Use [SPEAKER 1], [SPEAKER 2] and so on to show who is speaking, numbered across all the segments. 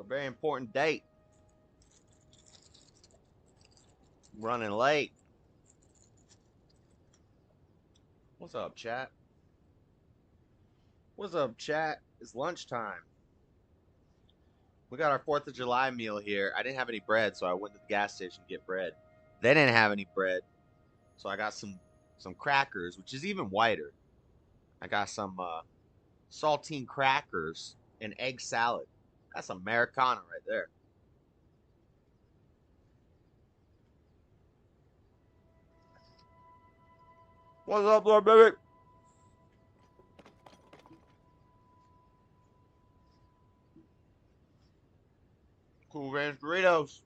[SPEAKER 1] A very important date. Running late. What's up, chat? What's up, chat? It's lunchtime. We got our 4th of July meal here. I didn't have any bread, so I went to the gas station to get bread. They didn't have any bread, so I got some crackers, which is even whiter. I got some saltine crackers and egg salad. That's Americana right there. What's up, Lord Baby? Cool Ranch Doritos.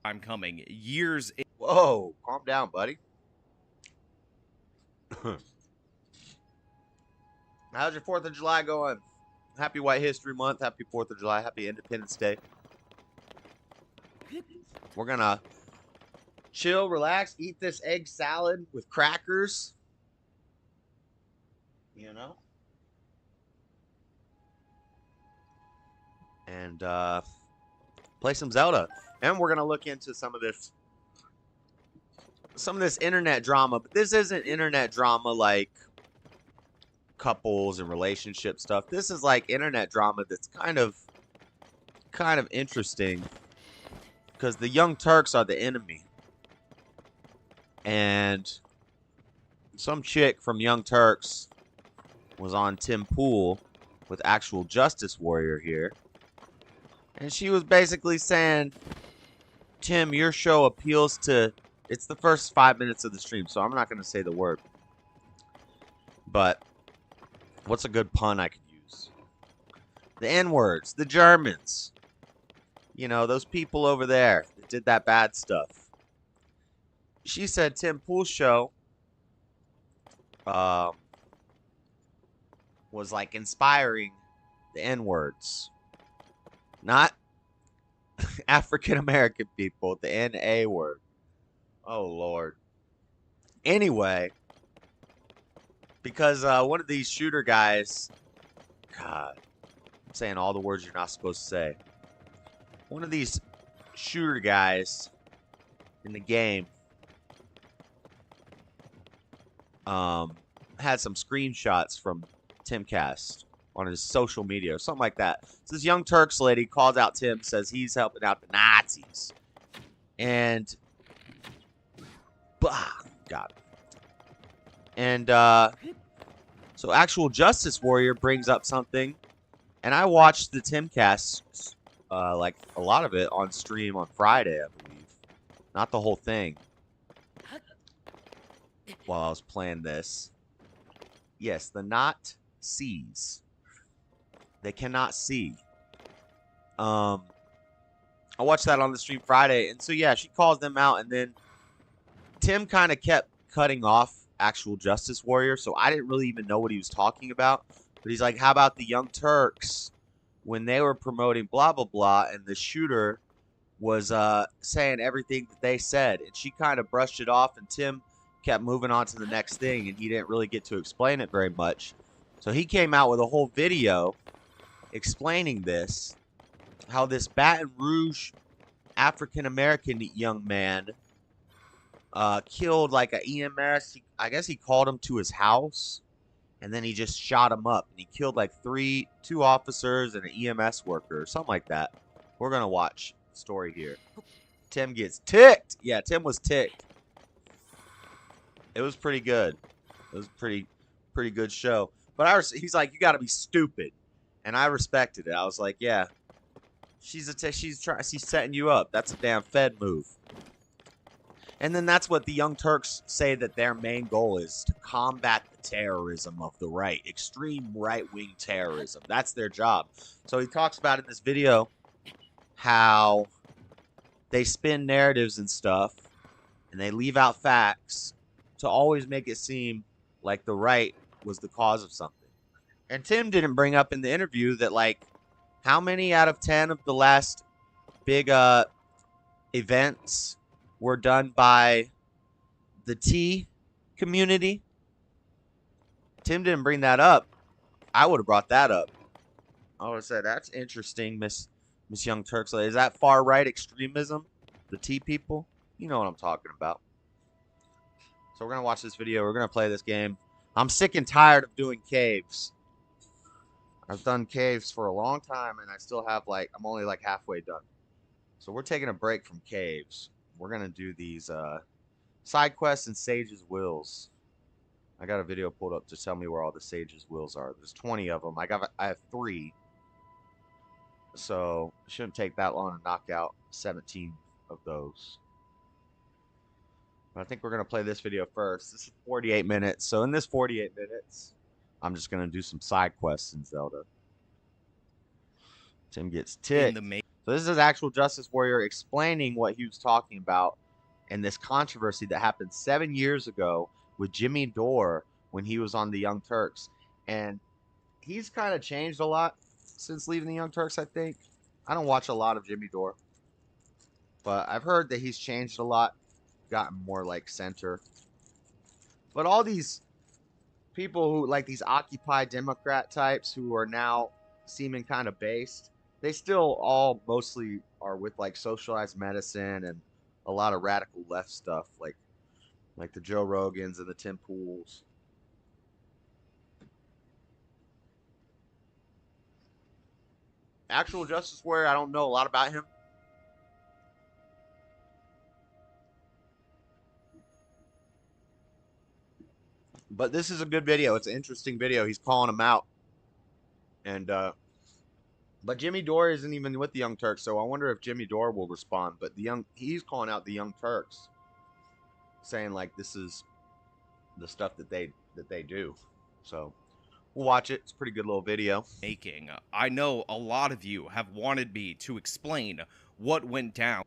[SPEAKER 2] I'm coming years.
[SPEAKER 1] Whoa, calm down, buddy. How's your 4th of July going? Happy White History Month. Happy 4th of July. Happy Independence Day. We're going to chill, relax, eat this egg salad with crackers. You know? And play some Zelda. And we're going to look into some of this internet drama. But this isn't internet drama like couples and relationship stuff. This is like internet drama that's kind of interesting because the Young Turks are the enemy. And some chick from Young Turks was on Tim Pool with Actual Justice Warrior here. And she was basically saying, Tim, your show appeals to... It's the first 5 minutes of the stream, so I'm not going to say the word. But what's a good pun I could use? The N-words, the Germans. You know, those people over there that did that bad stuff. She said Tim Pool's show was like inspiring the N-words. Not African American people, the N-A word. Oh, Lord. Anyway, because one of these shooter guys, God, I'm saying all the words you're not supposed to say. One of these shooter guys in the game had some screenshots from Timcast on his social media or something like that. So this Young Turks lady calls out Tim, says he's helping out the Nazis. And got it. And so Actual Justice Warrior brings up something, and I watched the Timcast, like a lot of it on stream on Friday, I believe. Not the whole thing. While I was playing this. Yes, the not sees. They cannot see. I watched that on the stream Friday, and so yeah, she calls them out, and then Tim kind of kept cutting off Actual Justice Warrior, so I didn't really even know what he was talking about. But he's like, how about the Young Turks when they were promoting blah, blah, blah, and the shooter was saying everything that they said. And she kind of brushed it off, and Tim kept moving on to the next thing, and he didn't really get to explain it very much. So he came out with a whole video explaining this, how this Baton Rouge African-American young man killed like a EMS. I guess he called him to his house, and then he just shot him up. And he killed like two officers and an EMS worker or something like that. We're going to watch the story here. Tim gets ticked. Yeah, Tim was ticked. It was pretty good. It was a pretty good show. But he's like, you got to be stupid. And I respected it. I was like, yeah. She's setting you up. That's a damn Fed move. And then that's what the Young Turks say that their main goal is, to combat the terrorism of the right. Extreme right-wing terrorism. That's their job. So he talks about in this video how they spin narratives and stuff, and they leave out facts to always make it seem like the right was the cause of something. And Tim didn't bring up in the interview that, like, how many out of 10 of the last big events were done by the T community? Tim didn't bring that up. I would have brought that up. I would have said, that's interesting, Miss Miss Young Turks. Is that far right extremism? The T people? You know what I'm talking about. So we're gonna watch this video. We're gonna play this game. I'm sick and tired of doing caves. I've done caves for a long time, and I still have I'm only halfway done. So we're taking a break from caves. We're gonna do these side quests and Sage's Wills. I got a video pulled up to tell me where all the Sage's Wills are. There's 20 of them. I have 3. So it shouldn't take that long to knock out 17 of those. But I think we're going to play this video first. This is 48 minutes. So in this 48 minutes, I'm just going to do some side quests in Zelda. Tim gets ticked. So this is Actual Justice Warrior explaining what he was talking about and this controversy that happened 7 years ago with Jimmy Dore when he was on the Young Turks. And he's kind of changed a lot since leaving the Young Turks, I think. I don't watch a lot of Jimmy Dore, but I've heard that he's changed a lot, gotten more center. But all these people who these Occupy Democrat types who are now seeming kind of based, they still all mostly are with socialized medicine and a lot of radical left stuff, like the Joe Rogans and the Tim Pools. Actual Justice Warrior, I don't know a lot about him. But this is a good video. It's an interesting video. He's calling him out. And but Jimmy Dore isn't even with the Young Turks, so I wonder if Jimmy Dore will respond. But he's calling out the Young Turks, saying this is the stuff that they do. So we'll watch it. It's a pretty good little video.
[SPEAKER 2] I know a lot of you have wanted me to explain what went down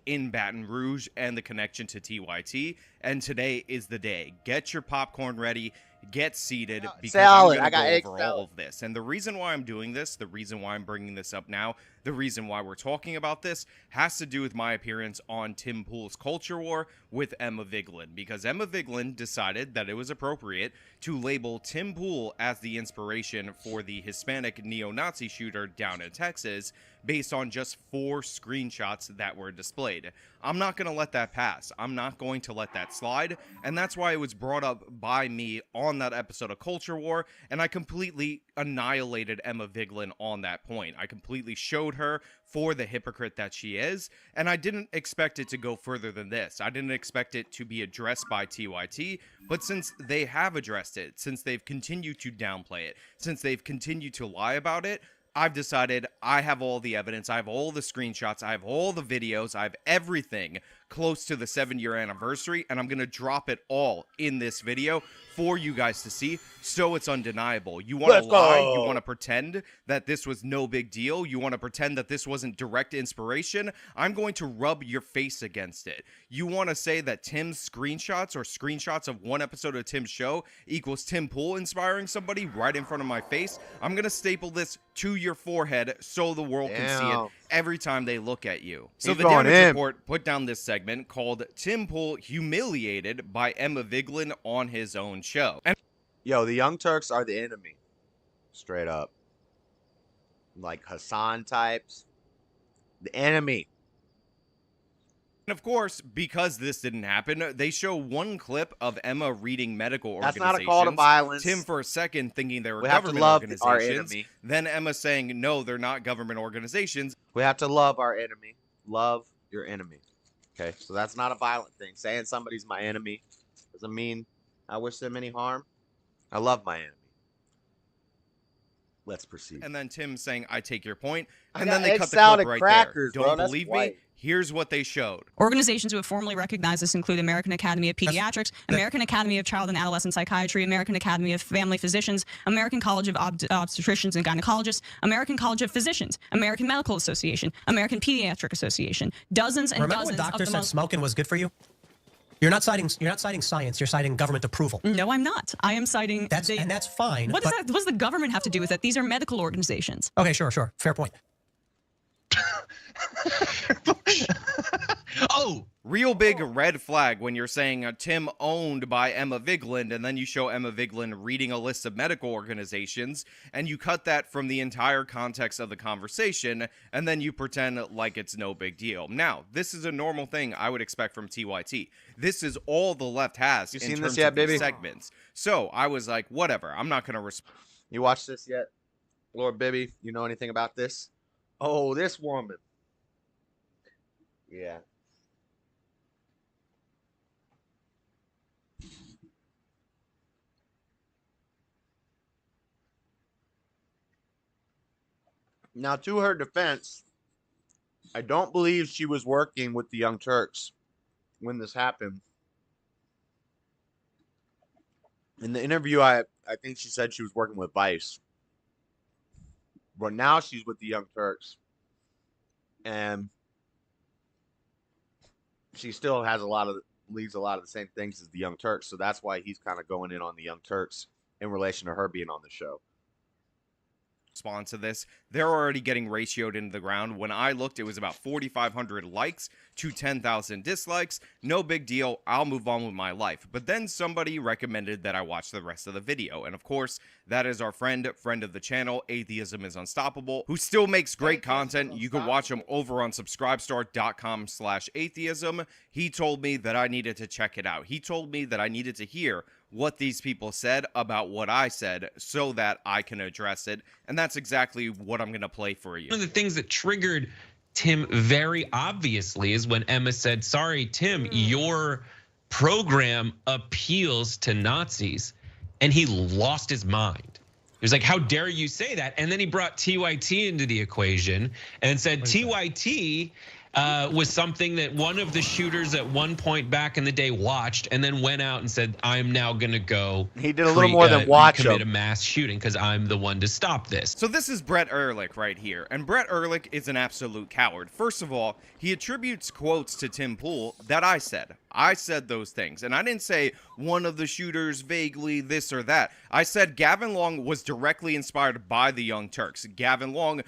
[SPEAKER 2] in Baton Rouge and the connection to TYT, and today is the day. Get your popcorn ready, get seated, because
[SPEAKER 1] salad.
[SPEAKER 2] I'm going to go over
[SPEAKER 1] salad.
[SPEAKER 2] all of this. And the reason why I'm doing this, the reason why I'm bringing this up now, the reason why we're talking about this has to do with my appearance on Tim Pool's Culture War with Emma Vigeland, because Emma Vigeland decided that it was appropriate to label Tim Pool as the inspiration for the Hispanic neo-Nazi shooter down in Texas based on just 4 screenshots that were displayed. I'm not going to let that pass. I'm not going to let that slide, and that's why it was brought up by me on that episode of Culture War, and I completely annihilated Emma Vigeland on that point. I completely showed her for the hypocrite that she is, and I didn't expect it to go further than this. I didn't expect it to be addressed by TYT, but since they have addressed it, since they've continued to downplay it, since they've continued to lie about it, I've decided I have all the evidence, I have all the screenshots, I have all the videos, I have everything close to the 7-year anniversary, and I'm going to drop it all in this video for you guys to see, so it's undeniable. You want to lie, you want to pretend that this was no big deal, you want to pretend that this wasn't direct inspiration, I'm going to rub your face against it. You want to say that Tim's screenshots or screenshots of one episode of Tim's show equals Tim Pool inspiring somebody right in front of my face, I'm going to staple this to your forehead so the world can see it every time they look at you. So the Damage Report put down this segment called Tim Pool Humiliated by Emma Vigeland on his own show. And
[SPEAKER 1] yo, the Young Turks are the enemy. Straight up. Like Hassan types. The enemy.
[SPEAKER 2] And of course, because this didn't happen, they show one clip of Emma reading medical organizations.
[SPEAKER 1] That's not a call to violence.
[SPEAKER 2] Tim for a second thinking they were
[SPEAKER 1] We have to
[SPEAKER 2] government
[SPEAKER 1] love
[SPEAKER 2] organizations.
[SPEAKER 1] our enemy.
[SPEAKER 2] Then Emma saying, no, they're not government organizations.
[SPEAKER 1] We have to love our enemy. Love your enemy. Okay, so that's not a violent thing. Saying somebody's my enemy doesn't mean I wish them any harm. I love my enemy. Let's proceed.
[SPEAKER 2] And then Tim saying, I take your point. And
[SPEAKER 1] I
[SPEAKER 2] then
[SPEAKER 1] got
[SPEAKER 2] they
[SPEAKER 1] egg
[SPEAKER 2] cut the
[SPEAKER 1] salad
[SPEAKER 2] clip right
[SPEAKER 1] crackers,
[SPEAKER 2] there.
[SPEAKER 1] bro.
[SPEAKER 2] Don't
[SPEAKER 1] That's
[SPEAKER 2] believe
[SPEAKER 1] white.
[SPEAKER 2] me? Here's what they showed.
[SPEAKER 3] Organizations who have formally recognized this include American Academy of Pediatrics, American Academy of Child and Adolescent Psychiatry, American Academy of Family Physicians, American College of Obstetricians and Gynecologists, American College of Physicians, American Medical Association, American Pediatric Association, dozens and
[SPEAKER 4] Remember
[SPEAKER 3] dozens
[SPEAKER 4] when doctors
[SPEAKER 3] of the
[SPEAKER 4] said smoking was good for you? You're not citing science. You're citing government approval.
[SPEAKER 3] No, I'm not. I am citing.
[SPEAKER 4] And that's fine.
[SPEAKER 3] What does the government have to do with it? These are medical organizations.
[SPEAKER 4] Okay, sure. Fair point.
[SPEAKER 5] Oh,
[SPEAKER 2] Real big red flag when you're saying Tim owned by Emma Vigeland, and then you show Emma Vigeland reading a list of medical organizations, and you cut that from the entire context of the conversation, and then you pretend like it's no big deal. Now, this is a normal thing I would expect from TYT. This is all the left has
[SPEAKER 1] You
[SPEAKER 2] in
[SPEAKER 1] seen
[SPEAKER 2] terms
[SPEAKER 1] this yet,
[SPEAKER 2] of these
[SPEAKER 1] baby?
[SPEAKER 2] segments. So I was like, whatever, I'm not going to
[SPEAKER 1] You watched this yet? Lord Bibby, you know anything about this? Oh, this woman. Yeah. Now, to her defense, I don't believe she was working with the Young Turks when this happened. In the interview, I think she said she was working with Vice. But now she's with the Young Turks. And she still has leads a lot of the same things as the Young Turks. So that's why he's kind of going in on the Young Turks in relation to her being on the show.
[SPEAKER 2] respond to this. They're already getting ratioed into the ground. When I looked, it was about 4,500 likes to 10,000 dislikes. No big deal. I'll move on with my life. But then somebody recommended that I watch the rest of the video. And of course, that is our friend of the channel, Atheism is Unstoppable, who still makes great content. You can watch him over on subscribestar.com/atheism. He told me that I needed to check it out. He told me that I needed to hear what these people said about what I said so that I can address it. And that's exactly what I'm going to play for you.
[SPEAKER 5] One of the things that triggered Tim very obviously is when Emma said, sorry, Tim, your program appeals to Nazis. And he lost his mind. He was like, how dare you say that? And then he brought TYT into the equation and said TYT was something that one of the shooters at one point back in the day watched and then went out and said, I'm now gonna go.
[SPEAKER 1] He did a little more than watch
[SPEAKER 5] commit
[SPEAKER 1] him.
[SPEAKER 5] a mass shooting because I'm the one to stop this.
[SPEAKER 2] So this is Brett Ehrlich right here, and Brett Ehrlich is an absolute coward. First of all, he attributes quotes to Tim Pool that I said. I said those things, and I didn't say one of the shooters vaguely this or that. I said Gavin Long was directly inspired by the Young Turks. Gavin Long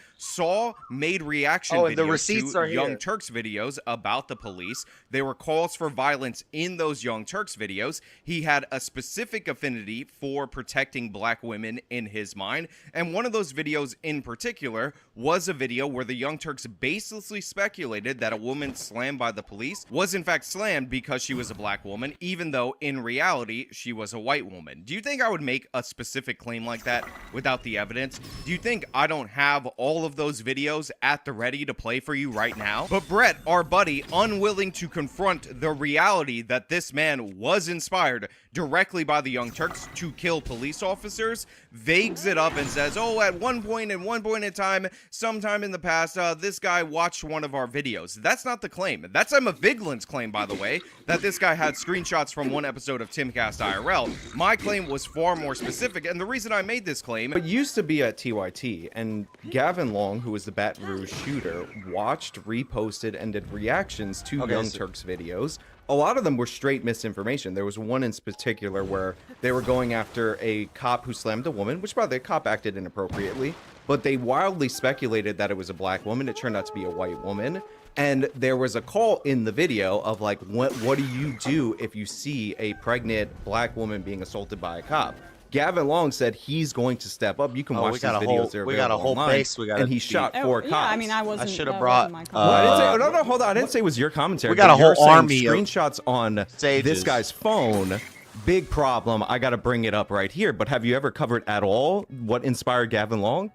[SPEAKER 2] made reaction
[SPEAKER 1] and the
[SPEAKER 2] videos
[SPEAKER 1] receipts
[SPEAKER 2] to
[SPEAKER 1] are
[SPEAKER 2] Young
[SPEAKER 1] here.
[SPEAKER 2] Turks videos about the police. There were calls for violence in those Young Turks videos. He had a specific affinity for protecting black women in his mind, and one of those videos in particular was a video where the Young Turks baselessly speculated that a woman slammed by the police was in fact slammed because she was a black woman, even though in reality she was a white woman. Do you think I would make a specific claim like that without the evidence? Do you think I don't have all of those videos at the ready to play for you right now? But Brett, our buddy, unwilling to confront the reality that this man was inspired directly by the Young Turks to kill police officers, vagues it up and says, oh, at one point in time, sometime in the past, this guy watched one of our videos. That's not the claim. That's Emma Vigeland's claim, by the way, that this guy had screenshots from one episode of Timcast IRL. My claim was far more specific, and the reason I made this claim...
[SPEAKER 6] But used to be at TYT, and Gavin Long, who was the Baton Rouge shooter, watched, reposted, and did reactions to Young Turks videos. A lot of them were straight misinformation. There was one in particular where they were going after a cop who slammed a woman, which, by the way, the cop acted inappropriately, but they wildly speculated that it was a black woman. It turned out to be a white woman. And there was a call in the video of like, what do you do if you see a pregnant black woman being assaulted by a cop? Gavin Long said he's going to step up. You can watch these videos. They're
[SPEAKER 1] we got a whole
[SPEAKER 6] online,
[SPEAKER 1] base.
[SPEAKER 6] and he shot 4 cops.
[SPEAKER 3] Yeah, I mean, I wasn't.
[SPEAKER 1] I should have
[SPEAKER 3] that
[SPEAKER 1] brought.
[SPEAKER 3] wasn't my
[SPEAKER 6] Well, I didn't
[SPEAKER 3] comment.
[SPEAKER 6] say, no, hold on. I didn't say it was your commentary.
[SPEAKER 1] We got a
[SPEAKER 6] but you're
[SPEAKER 1] whole
[SPEAKER 6] saying
[SPEAKER 1] army of
[SPEAKER 6] screenshots on
[SPEAKER 1] sages.
[SPEAKER 6] this guy's phone. Big problem. I got to bring it up right here. But have you ever covered at all what inspired Gavin Long?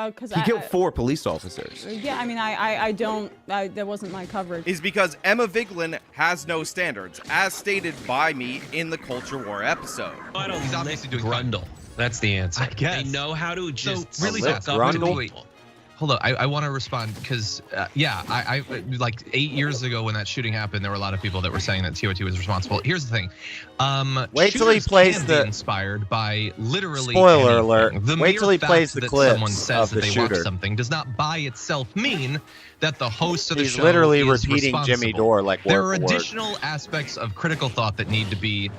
[SPEAKER 3] Because
[SPEAKER 6] He killed 4 police officers.
[SPEAKER 3] Yeah, I mean, I don't. That wasn't my coverage.
[SPEAKER 2] is because Emma Vigeland has no standards, as stated by me in the Culture War episode.
[SPEAKER 5] I don't
[SPEAKER 7] He's obviously doing
[SPEAKER 5] Grundle. That's the answer.
[SPEAKER 7] I guess.
[SPEAKER 5] They know how to just
[SPEAKER 7] So really
[SPEAKER 1] Lip
[SPEAKER 7] fast. Wait,
[SPEAKER 1] Grundle?
[SPEAKER 7] wait. Hold on, I want to respond because yeah, I like 8 years ago when that shooting happened, there were a lot of people that were saying that TOT was responsible. Here's the thing,
[SPEAKER 1] Wait till he
[SPEAKER 7] shooters
[SPEAKER 1] plays
[SPEAKER 7] can
[SPEAKER 1] the-
[SPEAKER 7] be inspired by literally
[SPEAKER 1] Spoiler
[SPEAKER 7] anything.
[SPEAKER 1] alert.
[SPEAKER 7] The
[SPEAKER 1] Wait
[SPEAKER 7] mere
[SPEAKER 1] till he
[SPEAKER 7] fact
[SPEAKER 1] plays the
[SPEAKER 7] that
[SPEAKER 1] clips
[SPEAKER 7] someone says
[SPEAKER 1] of
[SPEAKER 7] that
[SPEAKER 1] the
[SPEAKER 7] they
[SPEAKER 1] shooter.
[SPEAKER 7] watched something does not by itself mean that the host of the
[SPEAKER 1] He's
[SPEAKER 7] show
[SPEAKER 1] literally
[SPEAKER 7] is
[SPEAKER 1] repeating Jimmy
[SPEAKER 7] responsible.
[SPEAKER 1] Dore like
[SPEAKER 7] There
[SPEAKER 1] word
[SPEAKER 7] are
[SPEAKER 1] for word.
[SPEAKER 7] additional aspects of critical thought that need to be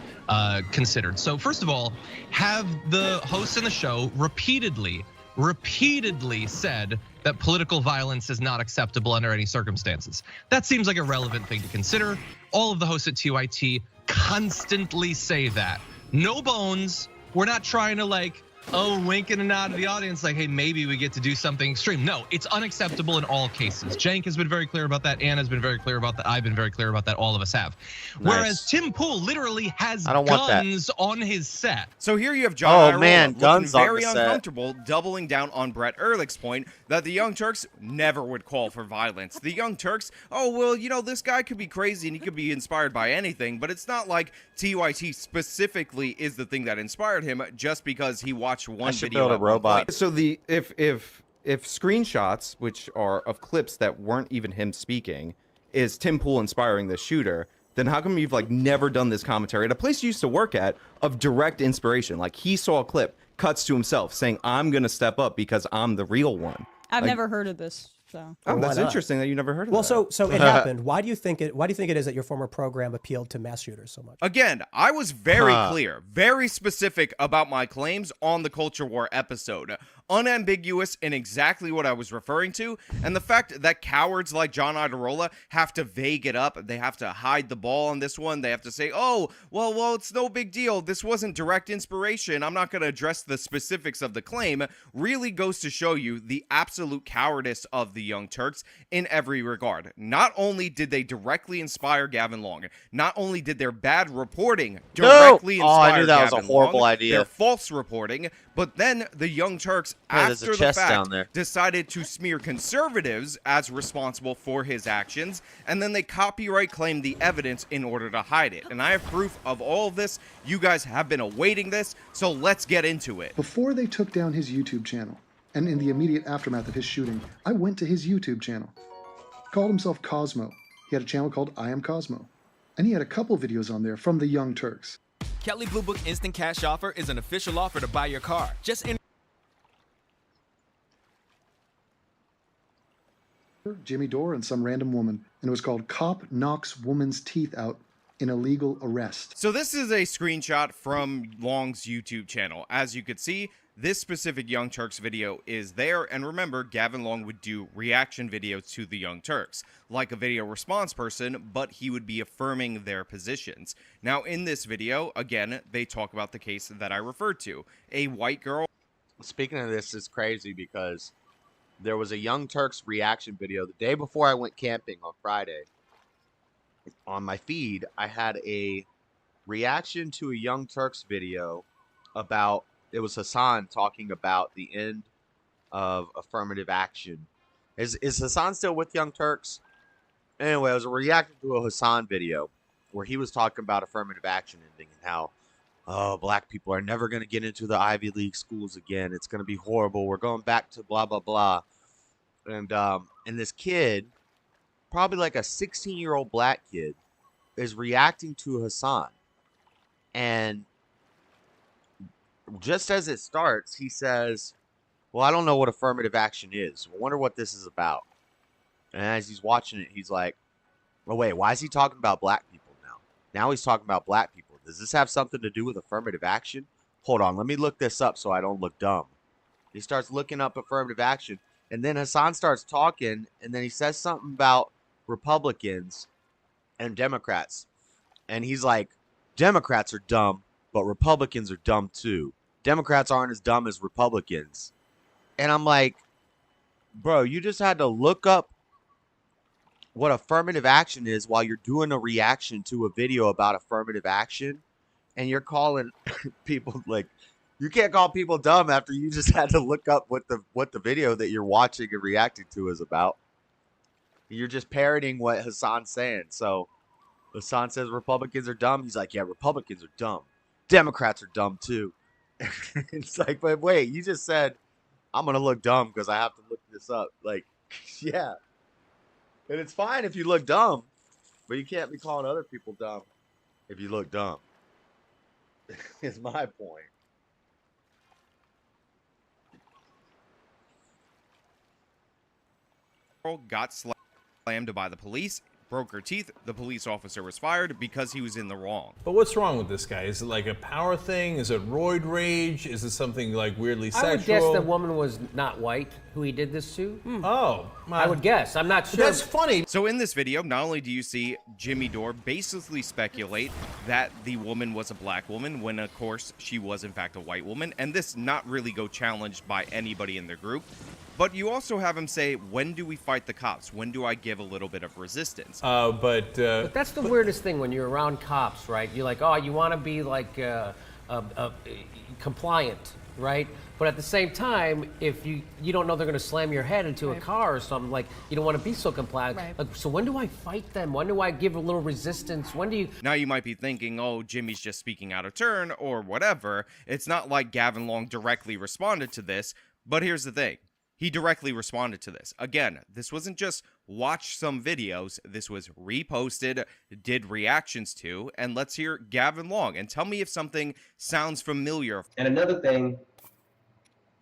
[SPEAKER 7] considered. So first of all, have the hosts in the show repeatedly repeatedly said that political violence is not acceptable under any circumstances. That seems like a relevant thing to consider. All of the hosts at TYT constantly say that. No bones. We're not trying to like, oh, wink and a nod to the audience like, hey, maybe we get to do something extreme. No, it's unacceptable in all cases. Jank has been very clear about that. Anna's been very clear about that. I've been very clear about that. All of us have.
[SPEAKER 1] Nice.
[SPEAKER 7] Whereas Tim Pool literally has
[SPEAKER 1] I don't want that.
[SPEAKER 7] guns on his set.
[SPEAKER 2] So here you have John
[SPEAKER 1] Oh, man,
[SPEAKER 2] looking
[SPEAKER 1] guns on
[SPEAKER 2] very
[SPEAKER 1] the set.
[SPEAKER 2] uncomfortable, doubling down on Brett Ehrlich's point that the Young Turks never would call for violence. The Young Turks, oh, well, you know, this guy could be crazy and he could be inspired by anything, but it's not like TYT specifically is the thing that inspired him just because he watched one video.
[SPEAKER 1] Build a robot.
[SPEAKER 6] So the if screenshots, which are of clips that weren't even him speaking, is Tim Pool inspiring the shooter, then how come you've like never done this commentary at a place you used to work at of direct inspiration? Like he saw a clip, cuts to himself saying, "I'm gonna step up because I'm the real one."
[SPEAKER 3] I've
[SPEAKER 6] Like-
[SPEAKER 3] never heard of this. So
[SPEAKER 6] Oh,
[SPEAKER 4] Why
[SPEAKER 6] that's
[SPEAKER 4] not?
[SPEAKER 6] interesting that you never heard of
[SPEAKER 4] Well,
[SPEAKER 6] that.
[SPEAKER 4] so it happened. Why do you think it is that your former program appealed to mass shooters so much?
[SPEAKER 2] Again, I was very clear, very specific about my claims on the Culture War episode. Unambiguous in exactly what I was referring to, and the fact that cowards like John Idarola have to vague it up, they have to hide the ball on this one, they have to say, oh, well, it's no big deal, this wasn't direct inspiration, I'm not going to address the specifics of the claim, really goes to show you the absolute cowardice of the Young Turks in every regard. Not only did they directly inspire Gavin Long, not only did their bad reporting directly inspire
[SPEAKER 1] I knew that was
[SPEAKER 2] Gavin
[SPEAKER 1] a horrible
[SPEAKER 2] Long,
[SPEAKER 1] idea.
[SPEAKER 2] their false reporting, but then the Young Turks,
[SPEAKER 1] Hey, there's a
[SPEAKER 2] after the
[SPEAKER 1] chest
[SPEAKER 2] fact,
[SPEAKER 1] down there.
[SPEAKER 2] decided to smear conservatives as responsible for his actions, and then they copyright claimed the evidence in order to hide it. And I have proof of all of this. You guys have been awaiting this, so let's get into it.
[SPEAKER 8] Before they took down his YouTube channel, and in the immediate aftermath of his shooting, I went to his YouTube channel. Called himself Cosmo. He had a channel called I Am Cosmo. And he had a couple videos on there from the Young Turks.
[SPEAKER 9] Kelly Blue Book Instant Cash Offer is an official offer to buy your car. Just enter
[SPEAKER 8] Jimmy Dore and some random woman. And it was called Cop Knocks Woman's Teeth Out in Illegal Arrest.
[SPEAKER 2] So this is a screenshot from Long's YouTube channel. As you could see, this specific Young Turks video is there, and remember, Gavin Long would do reaction videos to the Young Turks, like a video response person, but he would be affirming their positions. Now, in this video, again, they talk about the case that I referred to. A white girl.
[SPEAKER 1] Speaking of this, is crazy because there was a Young Turks reaction video the day before I went camping on Friday. On my feed, I had a reaction to a Young Turks video about, it was Hassan talking about the end of affirmative action. Is Hassan still with Young Turks? Anyway, it was a reaction to a Hassan video where he was talking about affirmative action ending and how, oh, black people are never going to get into the Ivy League schools again. It's going to be horrible. We're going back to blah, blah, blah. And this kid, probably like a 16-year-old black kid, is reacting to Hassan. And just as it starts, he says, well, I don't know what affirmative action is. I wonder what this is about. And as he's watching it, he's like, well, wait, why is he talking about black people now? Now he's talking about black people. Does this have something to do with affirmative action? Hold on, let me look this up so I don't look dumb. He starts looking up affirmative action. And then Hassan starts talking, and then he says something about Republicans and Democrats. And he's like, Democrats are dumb, but Republicans are dumb too. Democrats aren't as dumb as Republicans. And I'm like, bro, you just had to look up what affirmative action is while you're doing a reaction to a video about affirmative action. And you're calling people like, you can't call people dumb after you just had to look up what the video that you're watching and reacting to is about. You're just parroting what Hassan's saying. So Hassan says Republicans are dumb. He's like, yeah, Republicans are dumb. Democrats are dumb too. It's like, but wait, you just said I'm going to look dumb because I have to look this up. Like, yeah. And it's fine if you look dumb, but you can't be calling other people dumb if you look dumb. Is my point.
[SPEAKER 2] Got slammed by the police broke her teeth, the police officer was fired because he was in the wrong.
[SPEAKER 10] But what's wrong with this guy? Is it like a power thing? Is it roid rage? Is it something like weirdly sexual?
[SPEAKER 11] I would guess the woman was not white who he did this to.
[SPEAKER 10] Oh.
[SPEAKER 11] I would guess. I'm not sure.
[SPEAKER 10] That's funny.
[SPEAKER 2] So in this video, not only do you see Jimmy Dore basically speculate that the woman was a black woman when of course she was in fact a white woman, and this not really go challenged by anybody in the group, but you also have him say, when do we fight the cops? When do I give a little bit of resistance?
[SPEAKER 11] But that's the weirdest thing when you're around cops, right? You're like, oh, you want to be like compliant, right? But at the same time, if you don't know they're going to slam your head into a car or something, like you don't want to be so compliant. Like, so when do I fight them? When do I give a little resistance? When do you?
[SPEAKER 2] Now you might be thinking, oh, Jimmy's just speaking out of turn or whatever. It's not like Gavin Long directly responded to this, but here's the thing. He directly responded to this. Again, this wasn't just watch some videos. This was reposted, did reactions to, and let's hear Gavin Long and tell me if something sounds familiar.
[SPEAKER 12] And another thing,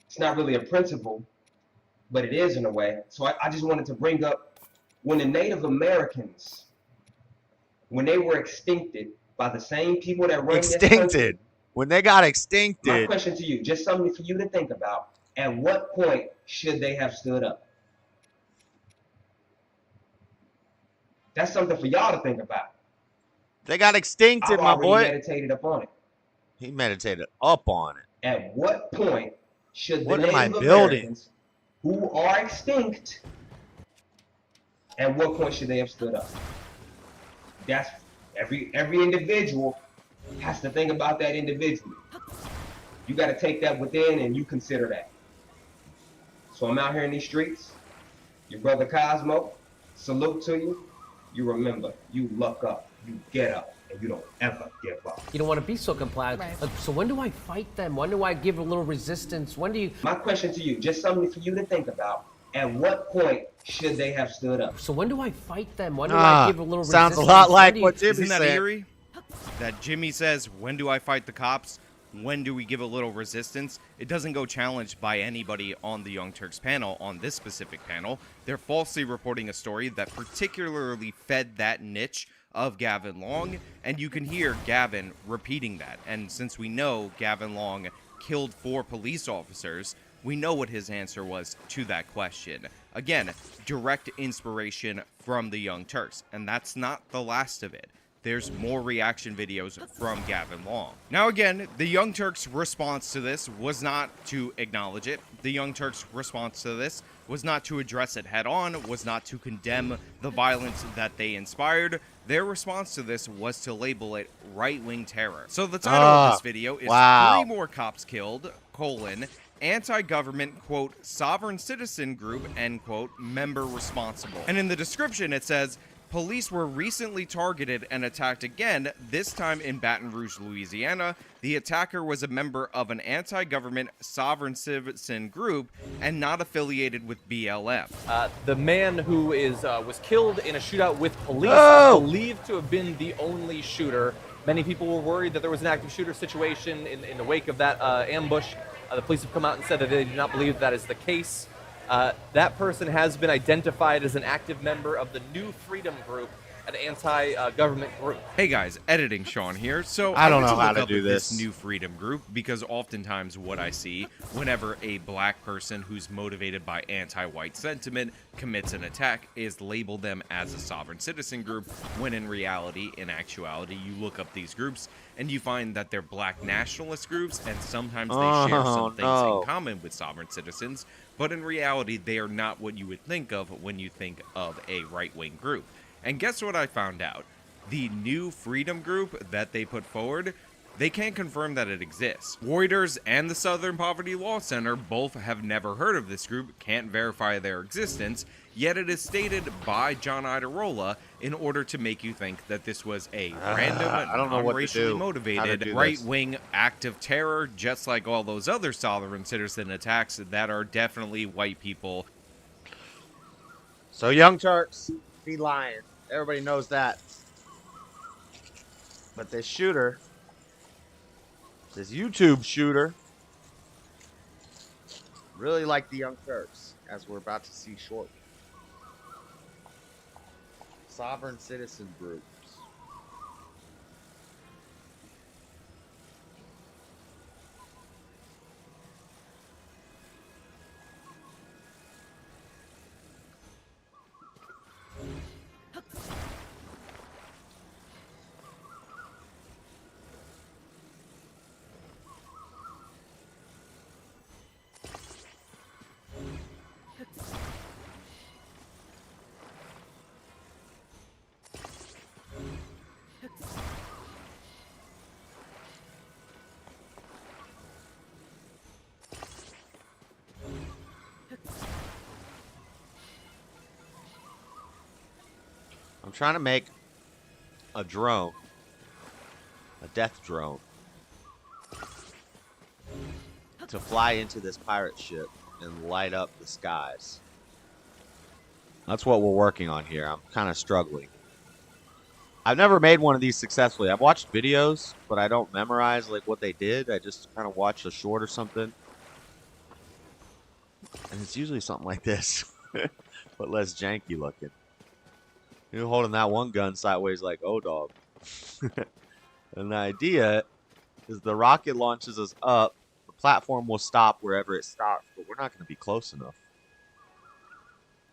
[SPEAKER 12] it's not really a principle, but it is in a way. So I just wanted to bring up when the Native Americans, when they were extincted by the same people that run this country,
[SPEAKER 1] when they got extincted.
[SPEAKER 12] My question to you, just something for you to think about. At what point should they have stood up? That's something for y'all to think about.
[SPEAKER 1] They got extincted, my boy.
[SPEAKER 12] I've already meditated up on it.
[SPEAKER 1] He meditated up on it.
[SPEAKER 12] At what point should the
[SPEAKER 1] What am I
[SPEAKER 12] Native
[SPEAKER 1] building?
[SPEAKER 12] Americans who are extinct, at what point should they have stood up? That's every individual has to think about that individually. You got to take that within and you consider that. So I'm out here in these streets. Your brother Cosmo, salute to you. You remember, you luck up, you get up, and you don't ever give up.
[SPEAKER 11] You don't want to be so compliant. Like, so when do I fight them? When do I give a little resistance? When do you?
[SPEAKER 12] My question to you, just something for you to think about. At what point should they have stood up?
[SPEAKER 11] So when do I fight them? When do I give a little
[SPEAKER 1] sounds
[SPEAKER 11] resistance?
[SPEAKER 1] a lot like what Jimmy
[SPEAKER 2] Isn't that
[SPEAKER 1] said.
[SPEAKER 2] eerie? That Jimmy says, when do I fight the cops? When do we give a little resistance? It doesn't go challenged by anybody on the Young Turks panel, on this specific panel. They're falsely reporting a story that particularly fed that niche of Gavin Long, and you can hear Gavin repeating that. And since we know Gavin Long killed 4 police officers, we know what his answer was to that question. Again, direct inspiration from the Young Turks, and that's not the last of it. There's more reaction videos from Gavin Long. Now again, the Young Turks' response to this was not to acknowledge it. The Young Turks' response to this was not to address it head on, was not to condemn the violence that they inspired. Their response to this was to label it right-wing terror. So the title of this video is 3 more cops killed, anti-government, quote, sovereign citizen group, end quote, member responsible. And in the description it says, police were recently targeted and attacked again, this time in Baton Rouge, Louisiana. The attacker was a member of an anti-government sovereign citizen group and not affiliated with BLM.
[SPEAKER 13] The man who was killed in a shootout with police is believed to have been the only shooter. Many people were worried that there was an active shooter situation in the wake of that ambush. The police have come out and said that they do not believe that is the case. That person has been identified as an active member of the New Freedom Group, an anti-government group.
[SPEAKER 2] Hey guys, editing Sean here. So
[SPEAKER 1] I don't
[SPEAKER 2] went
[SPEAKER 1] know how
[SPEAKER 2] look
[SPEAKER 1] to
[SPEAKER 2] up
[SPEAKER 1] do
[SPEAKER 2] this
[SPEAKER 1] this.
[SPEAKER 2] New Freedom Group because oftentimes what I see whenever a black person who's motivated by anti-white sentiment commits an attack is label them as a sovereign citizen group, when in reality, in actuality, you look up these groups and you find that they're black nationalist groups, and sometimes they share some things in common with sovereign citizens, but in reality, they are not what you would think of when you think of a right-wing group. And guess what I found out? The New Freedom Group that they put forward, they can't confirm that it exists. Reuters and the Southern Poverty Law Center both have never heard of this group, can't verify their existence, yet it is stated by John Idarola in order to make you think that this was a random, non-racially motivated, right-wing act of terror, just like all those other sovereign citizen attacks that are definitely white people.
[SPEAKER 1] So Young Turks be lying. Everybody knows that. But this shooter, this YouTube shooter, really like the Young Turks, as we're about to see shortly. Sovereign citizen groups. I'm trying to make a drone, a death drone, to fly into this pirate ship and light up the skies. That's what we're working on here. I'm kind of struggling. I've never made one of these successfully. I've watched videos, but I don't memorize like what they did. I just kind of watch a short or something. And it's usually something like this, but less janky looking. You're holding that one gun sideways like, oh, dog. And the idea is the rocket launches us up. The platform will stop wherever it stops, but we're not going to be close enough.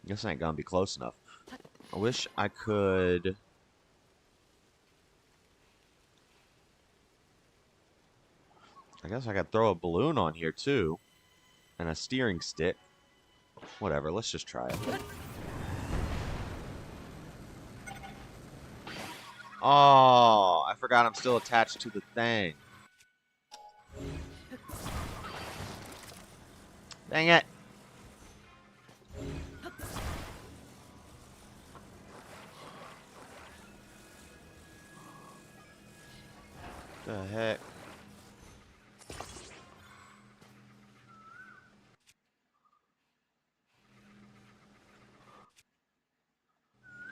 [SPEAKER 1] I guess I ain't going to be close enough. I wish I could... I guess I could throw a balloon on here, too. And a steering stick. Whatever, let's just try it. Oh, I forgot I'm still attached to the thing. Dang it. The heck?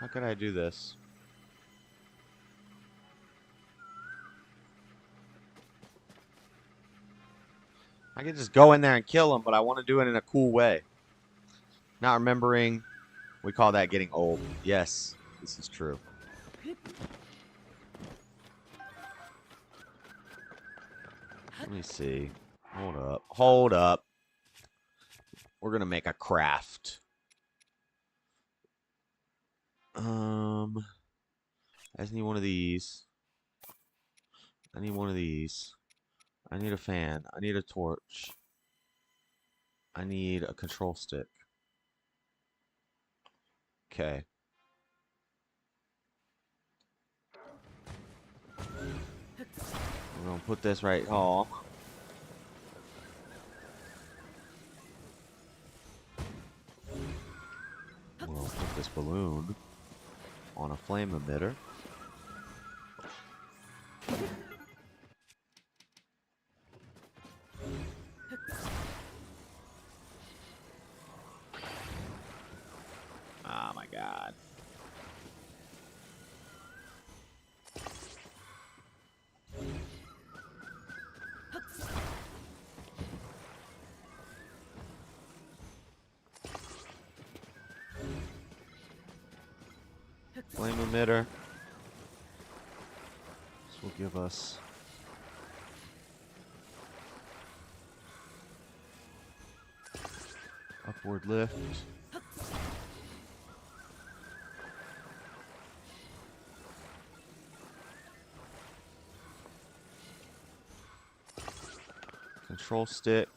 [SPEAKER 1] How could I do this? I can just go in there and kill him, but I want to do it in a cool way. Not remembering, we call that getting old. Yes, this is true. Let me see. Hold up. Hold up. We're going to make a craft. I just need one of these. I need one of these. I need a fan. I need a torch. I need a control stick. Okay. We're gonna put this right. Oh. We'll put this balloon on a flame emitter. Oh my god. Flame emitter. This will give us upward lift. Control stick.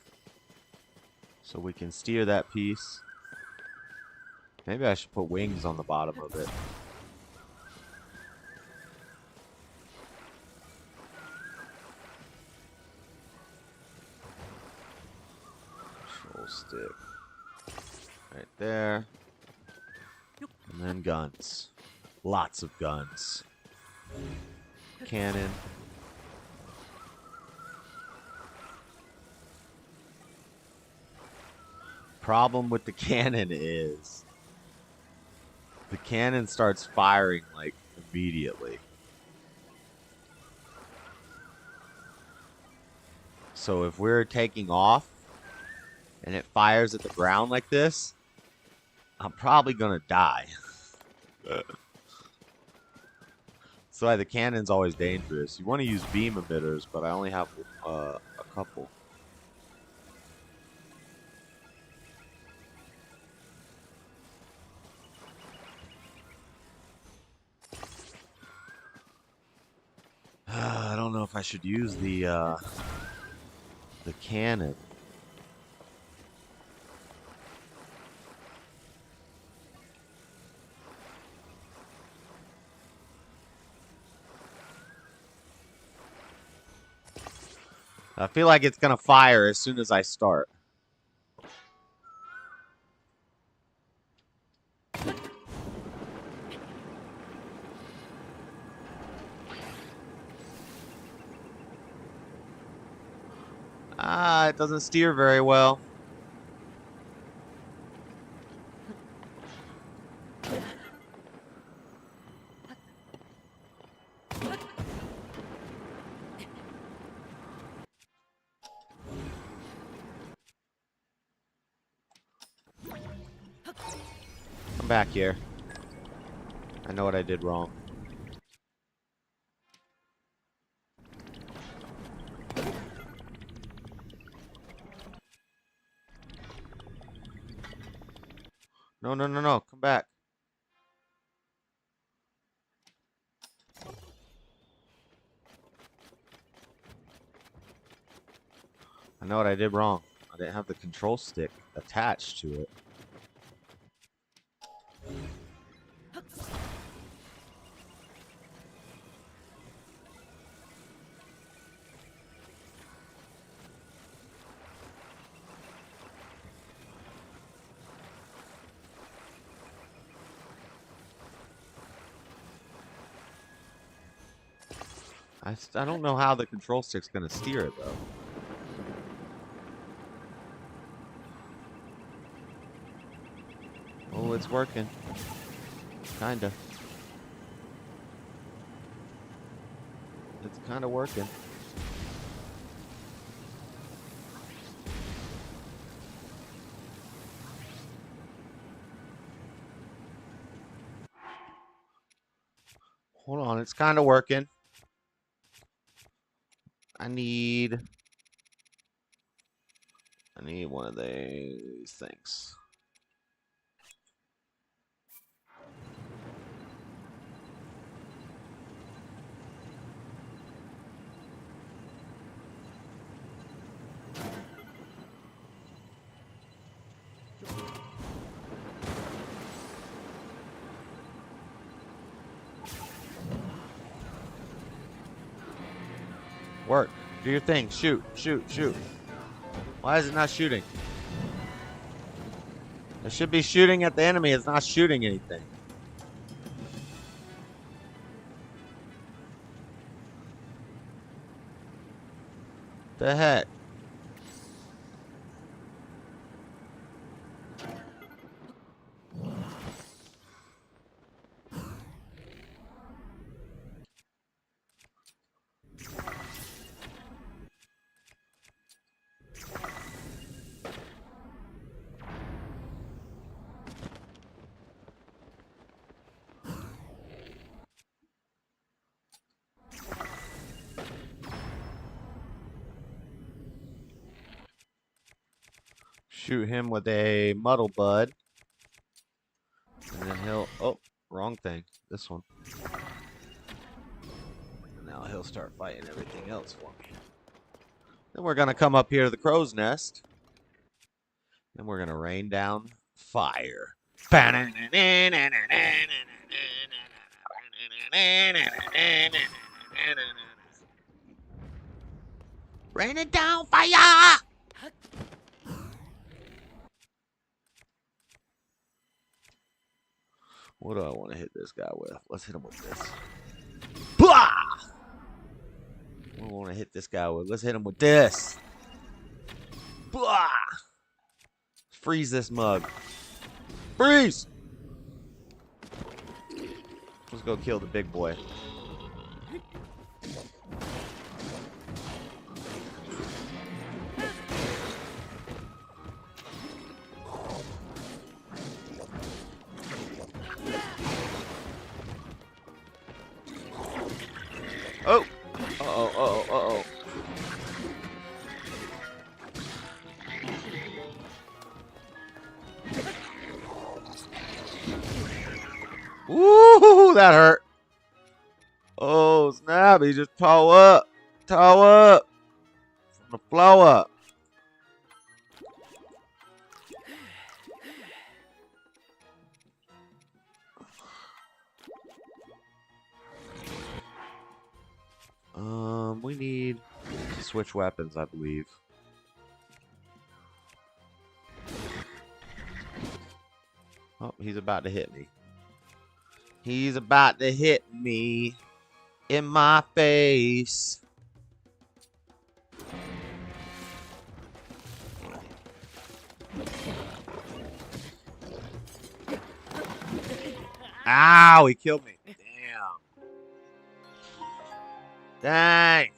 [SPEAKER 1] So we can steer that piece. Maybe I should put wings on the bottom of it. Control stick. Right there. And then guns. Lots of guns. Cannon. Problem with the cannon is the cannon starts firing like immediately. So if we're taking off and it fires at the ground like this, I'm probably gonna die. why the cannon's always dangerous. You want to use beam emitters, but I only have a couple. I don't know if I should use the cannon. I feel like it's gonna fire as soon as I start. It doesn't steer very well. Come back here. I know what I did wrong. No, no, no, no. Come back. I know what I did wrong. I didn't have the control stick attached to it. I don't know how the control stick's gonna steer it though. Oh, it's working. Kinda. It's kinda working. Hold on, it's kinda working. I need one of these things. Work. Do your thing. Shoot. Shoot. Shoot. Why is it not shooting? It should be shooting at the enemy. It's not shooting anything. The heck? Shoot him with a muddle bud. And then he'll... Oh, wrong thing. This one. And now he'll start fighting everything else for me. Then we're going to come up here to the crow's nest. And we're going to rain down fire. Raining down fire! What do I want to hit this guy with? Let's hit him with this. Blah! What do I want to hit this guy with? Let's hit him with this. Blah! Freeze this mug. Freeze! Let's go kill the big boy. Oh. Uh-oh. Ooh, that hurt. Oh, snap. He just toe up. Toe up. From the flow up. We need to switch weapons, I believe. Oh, he's about to hit me. He's about to hit me in my face. Ow, he killed me. Damn. Dang.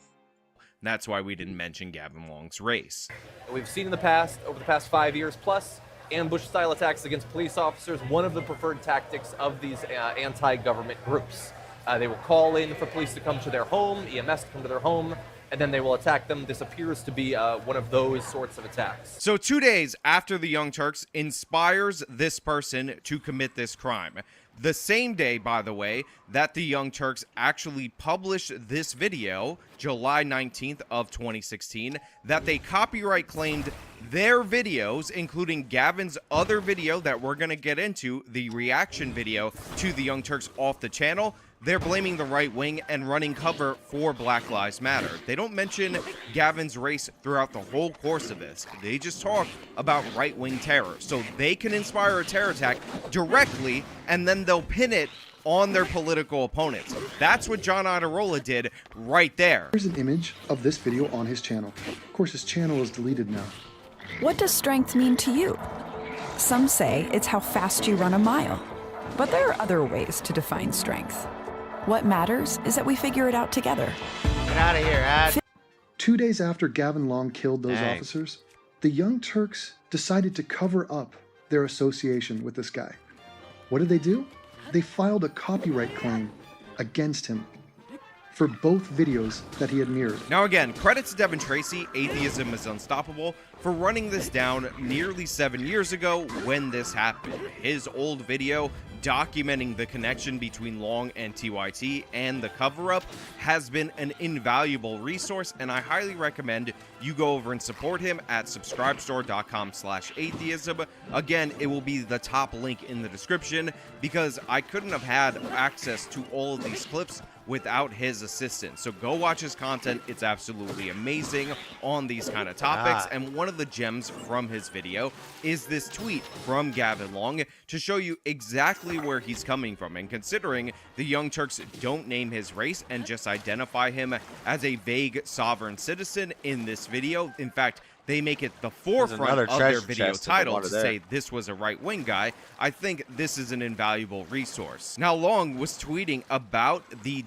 [SPEAKER 2] That's why we didn't mention Gavin Long's race.
[SPEAKER 13] We've seen in the past, over the past 5 years plus, ambush-style attacks against police officers, one of the preferred tactics of these anti-government groups. They will call in for police to come to their home, EMS to come to their home, and then they will attack them. This appears to be one of those sorts of attacks.
[SPEAKER 2] So 2 days after the Young Turks inspires this person to commit this crime, the same day, by the way, that the Young Turks actually published this video, July 19th of 2016, that they copyright claimed their videos, including Gavin's other video that we're going to get into, the reaction video to the Young Turks off the channel. They're blaming the right wing and running cover for Black Lives Matter. They don't mention Gavin's race throughout the whole course of this. They just talk about right-wing terror. So they can inspire a terror attack directly, and then they'll pin it on their political opponents. That's what John Iderola did right there.
[SPEAKER 8] Here's an image of this video on his channel. Of course, his channel is deleted now.
[SPEAKER 14] What does strength mean to you? Some say it's how fast you run a mile. But there are other ways to define strength. What matters is that we figure it out together.
[SPEAKER 1] Get out of here, Ad.
[SPEAKER 8] 2 days after Gavin Long killed those officers, the Young Turks decided to cover up their association with this guy. What did they do? They filed a copyright claim against him for both videos that he had mirrored.
[SPEAKER 2] Now again, credit to Devin Tracy, Atheism is Unstoppable, for running this down nearly 7 years ago when this happened. His old video documenting the connection between Long and TYT and the cover-up has been an invaluable resource, and I highly recommend you go over and support him at subscribestore.com/atheism. Again, it will be the top link in the description because I couldn't have had access to all of these clips without his assistance. So go watch his content. It's absolutely amazing on these kind of topics. And one of the gems from his video is this tweet from Gavin Long to show you exactly where he's coming from. And considering the Young Turks don't name his race and just identify him as a vague sovereign citizen in this video, in fact, they make it the forefront of their video title to say this was a right-wing guy. I think this is an invaluable resource. Now, Long was tweeting about the...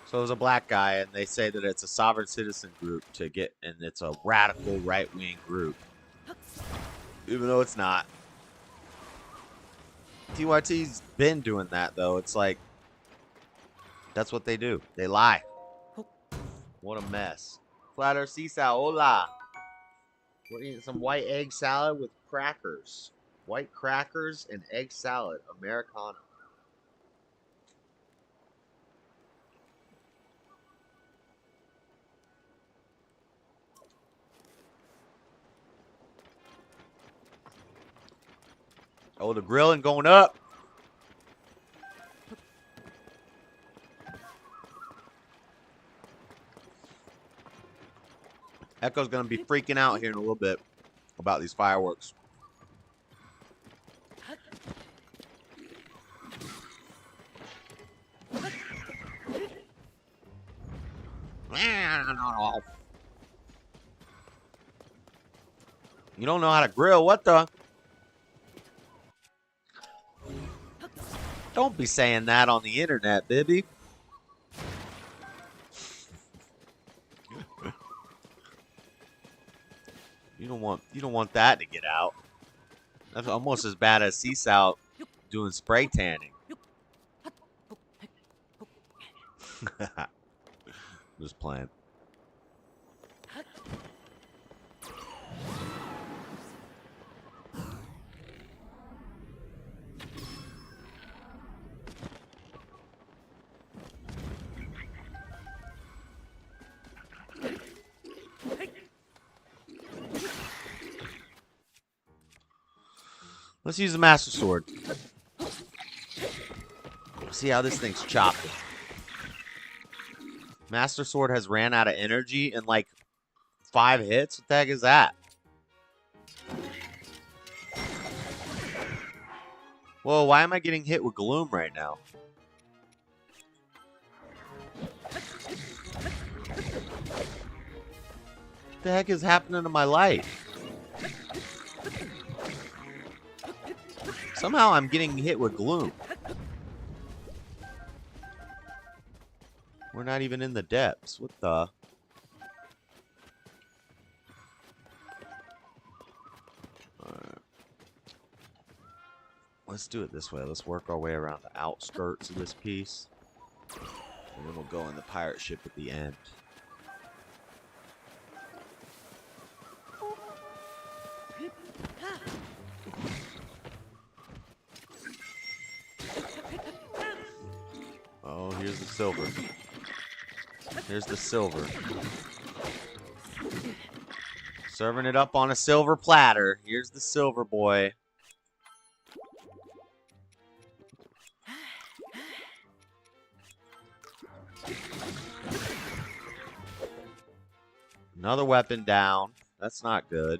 [SPEAKER 1] So it was a black guy, and they say that it's a sovereign citizen group to get, and it's a radical right-wing group. Even though it's not. TYT's been doing that, though. It's like, that's what they do. They lie. What a mess. Flat Earth Seesaw, hola. We're eating some white egg salad with crackers. White crackers and egg salad, Americano. Oh, the grilling going up. Echo's going to be freaking out here in a little bit about these fireworks. You don't know how to grill. What the? Don't be saying that on the internet, baby. You don't want that to get out. That's almost as bad as Seesaw doing spray tanning. Just playing. Let's use the Master Sword. See how this thing's chopping. Master Sword has ran out of energy in like 5 hits. What the heck is that? Whoa, why am I getting hit with gloom right now? What the heck is happening to my life? Somehow I'm getting hit with gloom. We're not even in the depths. What the? Alright. Let's do it this way. Let's work our way around the outskirts of this piece. And then we'll go in the pirate ship at the end. Oh, here's the silver. Here's the silver. Serving it up on a silver platter. Here's the silver boy. Another weapon down. That's not good.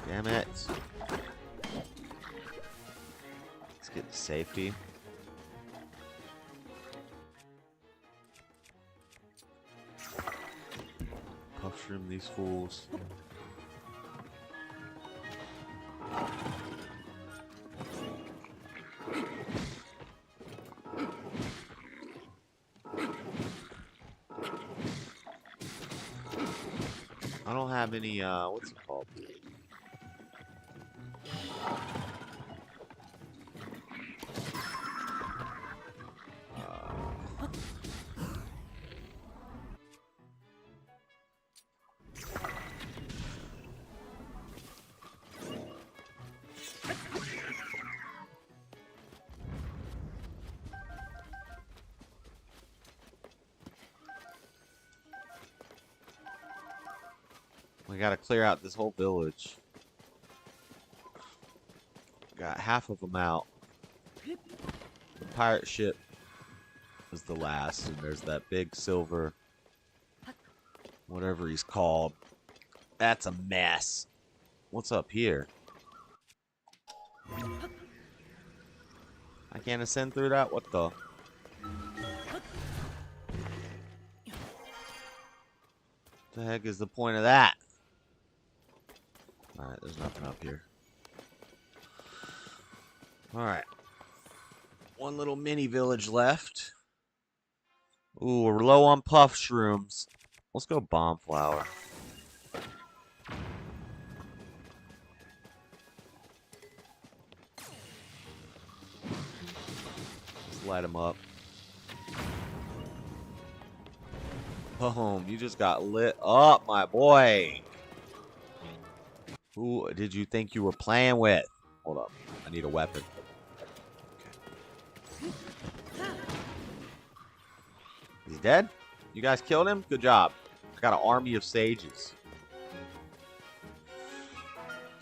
[SPEAKER 1] Damn it. Let's get to safety. Mushroom these fools. I don't have any, what's it called? We gotta clear out this whole village. Got half of them out. The pirate ship is the last, and there's that big silver, whatever he's called. That's a mess. What's up here? I can't ascend through that? What the? The heck is the point of that? Alright, there's nothing up here. Alright. One little mini village left. Ooh, we're low on puff shrooms. Let's go bomb flower. Let's light them up. Boom, you just got lit up, my boy. Who did you think you were playing with? Hold up. I need a weapon. Okay. Is he dead? You guys killed him? Good job. I got an army of sages.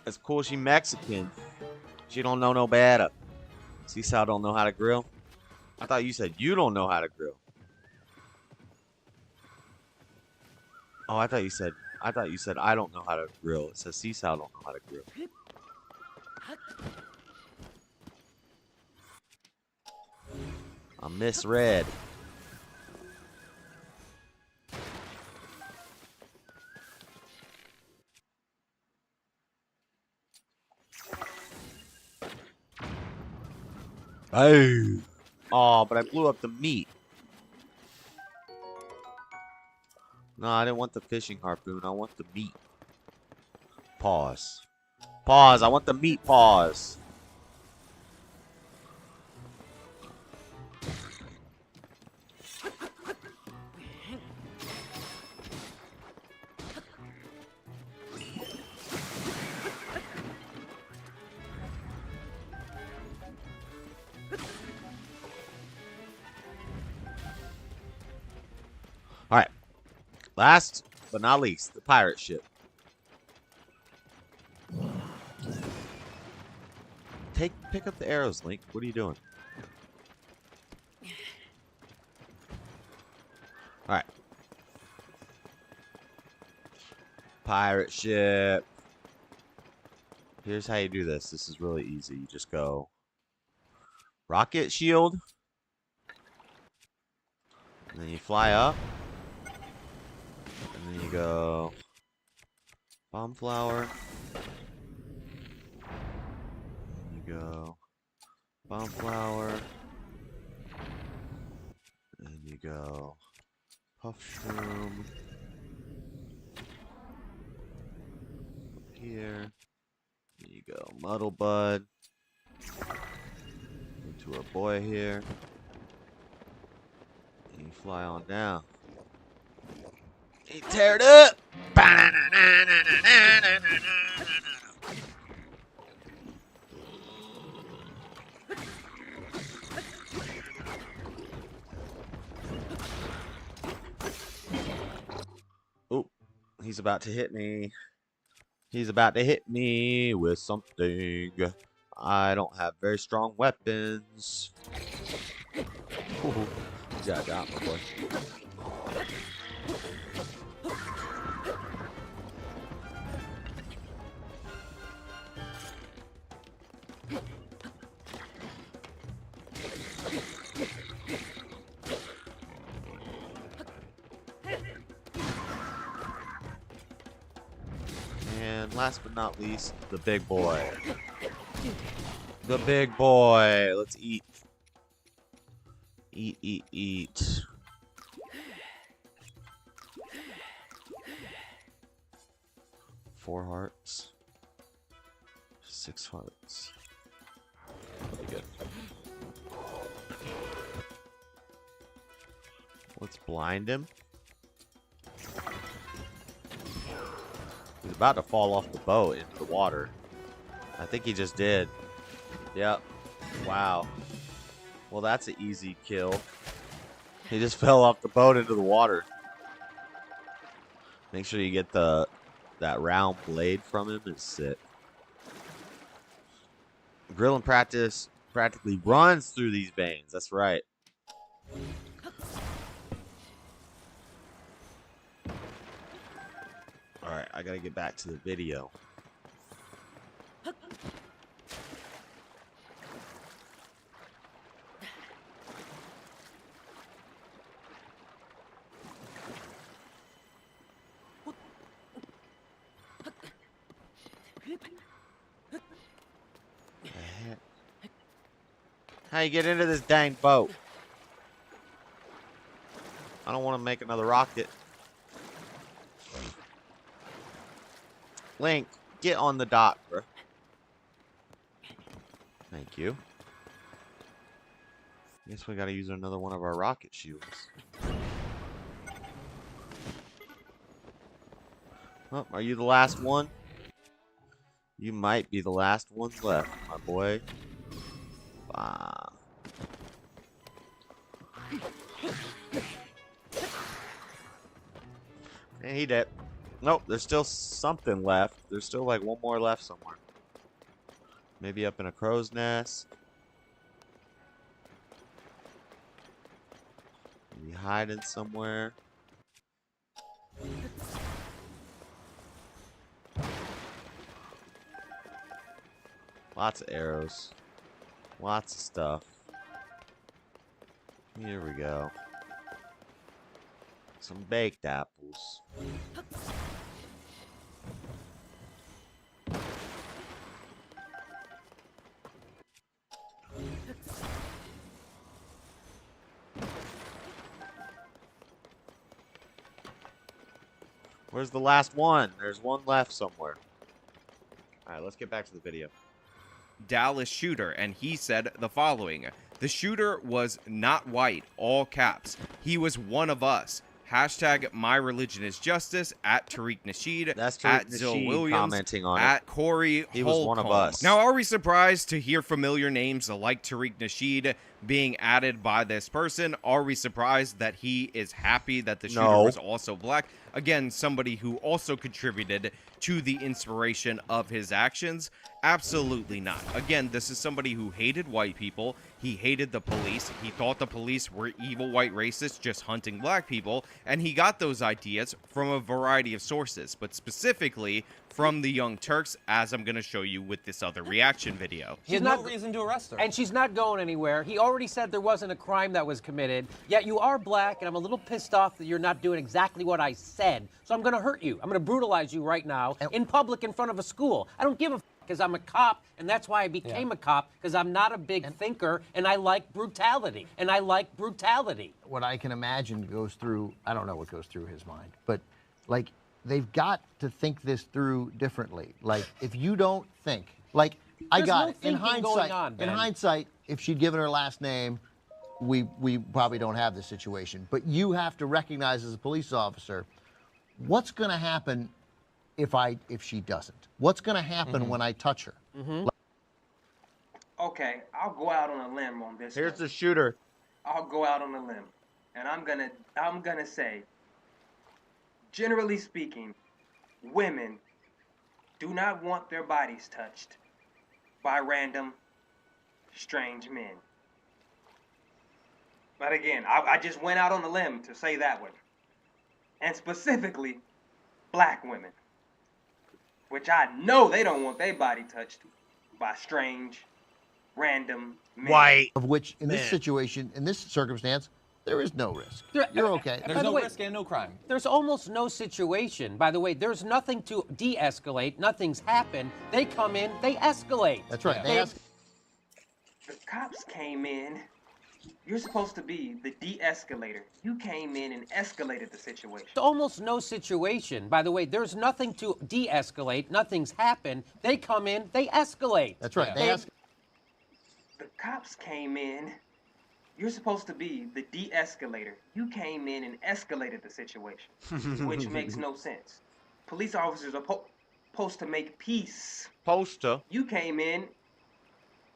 [SPEAKER 1] That's cool. She Mexican. She don't know no better. Seesaw don't know how to grill. I thought you said you don't know how to grill. Oh, I thought you said I don't know how to grill. It says Seesaw don't know how to grill. I misread. Oh, but I blew up the meat. No, I didn't want the fishing harpoon. I want the meat. Pause. Pause. I want the meat. Pause. Last but not least, the pirate ship. Pick up the arrows, Link. What are you doing? All right. Pirate ship. Here's how you do this. This is really easy. You just go rocket shield. And then you fly up. And then you go bomb flower. And you go bomb flower. And you go puff shroom. Here. There you go, Muddle Bud. Into our boy here. And you fly on down. You tear it up! Oh, he's about to hit me. He's about to hit me with something. I don't have very strong weapons. Ooh, you got that, my boy. And last but not least, the big boy. The big boy. Let's eat. Eat, eat, eat. Four hearts. 6 hearts. Really good. Let's blind him. He's about to fall off the boat into the water. I think he just did. Yep. Wow. Well, that's an easy kill. He just fell off the boat into the water. Make sure you get that round blade from him. It's sick. Grill and Practice practically runs through these veins. That's right. Alright, I gotta get back to the video. How you get into this dang boat? I don't want to make another rocket. Link, get on the dock, bro. Thank you. Guess we gotta use another one of our rocket shields. Oh, are you the last one? You might be the last one left, my boy. And he did. Nope, there's still something left. There's still like one more left somewhere. Maybe up in a crow's nest. Maybe hiding somewhere. Lots of arrows. Lots of stuff. Here we go. Some baked apples. Where's the last one? There's one left somewhere. Alright, let's get back to the video.
[SPEAKER 2] Dallas Shooter, and he said the following: the shooter was not white, all caps. He was one of us. Hashtag my religion is justice, at Tariq Nasheed,
[SPEAKER 1] That's Tariq
[SPEAKER 2] at Zill
[SPEAKER 1] Nasheed
[SPEAKER 2] Williams,
[SPEAKER 1] commenting on
[SPEAKER 2] at
[SPEAKER 1] it.
[SPEAKER 2] Corey
[SPEAKER 1] He was one of
[SPEAKER 2] Holcomb.
[SPEAKER 1] us.
[SPEAKER 2] Now, are we surprised to hear familiar names like Tariq Nasheed being added by this person. Are we surprised that he is happy that the shooter
[SPEAKER 1] No.
[SPEAKER 2] was also black? Again, somebody who also contributed to the inspiration of his actions? Absolutely not. Again, this is somebody who hated white people. He hated the police. He thought the police were evil white racists just hunting black people. And he got those ideas from a variety of sources, but specifically from the Young Turks, as I'm going to show you with this other reaction video.
[SPEAKER 15] He has no reason to arrest her.
[SPEAKER 11] And she's not going anywhere. He already said there wasn't a crime that was committed, yet you are black, and I'm a little pissed off that you're not doing exactly what I said. So I'm going to hurt you. I'm going to brutalize you right now in public in front of a school. I don't give a because I'm a cop, and that's why I became a cop, because I'm not a big thinker, and I like brutality.
[SPEAKER 16] What I can imagine goes through, I don't know what goes through his mind, but like, they've got to think this through differently. Like, if you don't think, like, I got it. In hindsight, if she'd given her last name, we probably don't have this situation. But you have to recognize as a police officer, what's going to happen if she doesn't? What's going to happen when I touch her?
[SPEAKER 12] Okay, I'll go out on a limb on this.
[SPEAKER 1] Here's the shooter.
[SPEAKER 12] I'll go out on a limb, and I'm gonna say, generally speaking, women do not want their bodies touched by random, strange men. But again, I just went out on a limb to say that one, and specifically, black women, which I know they don't want their body touched by strange, random men.
[SPEAKER 16] Of which, in this situation, in this circumstance, there is no risk. You're okay.
[SPEAKER 15] There's no risk and no crime.
[SPEAKER 11] There's almost no situation. By the way, there's nothing to de-escalate. Nothing's happened. They come in, they escalate.
[SPEAKER 16] That's right.
[SPEAKER 12] The cops came in. You're supposed to be the de-escalator. You came in and escalated the situation.
[SPEAKER 11] There's almost no situation. By the way, there's nothing to de-escalate. Nothing's happened. They come in, they escalate.
[SPEAKER 16] That's right.
[SPEAKER 12] The cops came in. You're supposed to be the de-escalator. You came in and escalated the situation, which makes no sense. Police officers are supposed to make peace. You came in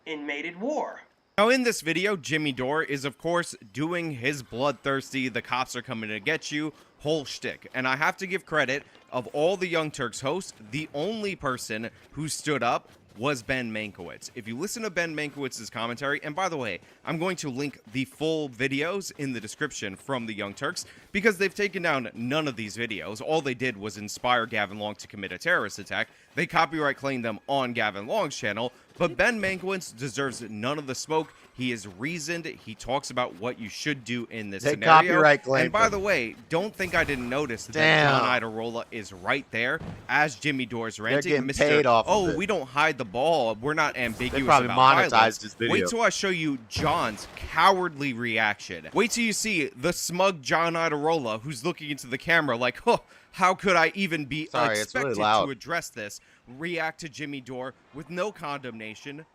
[SPEAKER 12] and made it war.
[SPEAKER 2] Now in this video, Jimmy Dore is of course doing his bloodthirsty, the cops are coming to get you, whole shtick. And I have to give credit, of all the Young Turks hosts, the only person who stood up was Ben Mankiewicz. If you listen to Ben Mankiewicz's commentary, and by the way, I'm going to link the full videos in the description from the Young Turks, because they've taken down none of these videos. All they did was inspire Gavin Long to commit a terrorist attack. They copyright claimed them on Gavin Long's channel, but Ben Mankiewicz deserves none of the smoke. He is reasoned. He talks about what you should do in this scenario.
[SPEAKER 1] Copyright claimed
[SPEAKER 2] and by
[SPEAKER 1] them.
[SPEAKER 2] the way, don't think I didn't notice that
[SPEAKER 1] Damn.
[SPEAKER 2] John Idarola is right there as Jimmy Dore's ranting.
[SPEAKER 1] getting paid off of it.
[SPEAKER 2] We don't hide the ball. We're not ambiguous
[SPEAKER 1] probably
[SPEAKER 2] about
[SPEAKER 1] monetized
[SPEAKER 2] violence.
[SPEAKER 1] this video.
[SPEAKER 2] Wait till I show you John's cowardly reaction. Wait till you see the smug John Idarola who's looking into the camera like, huh, how could I even be
[SPEAKER 1] Sorry, it's
[SPEAKER 2] expected
[SPEAKER 1] really loud.
[SPEAKER 2] to address this? React to Jimmy Dore with no condemnation.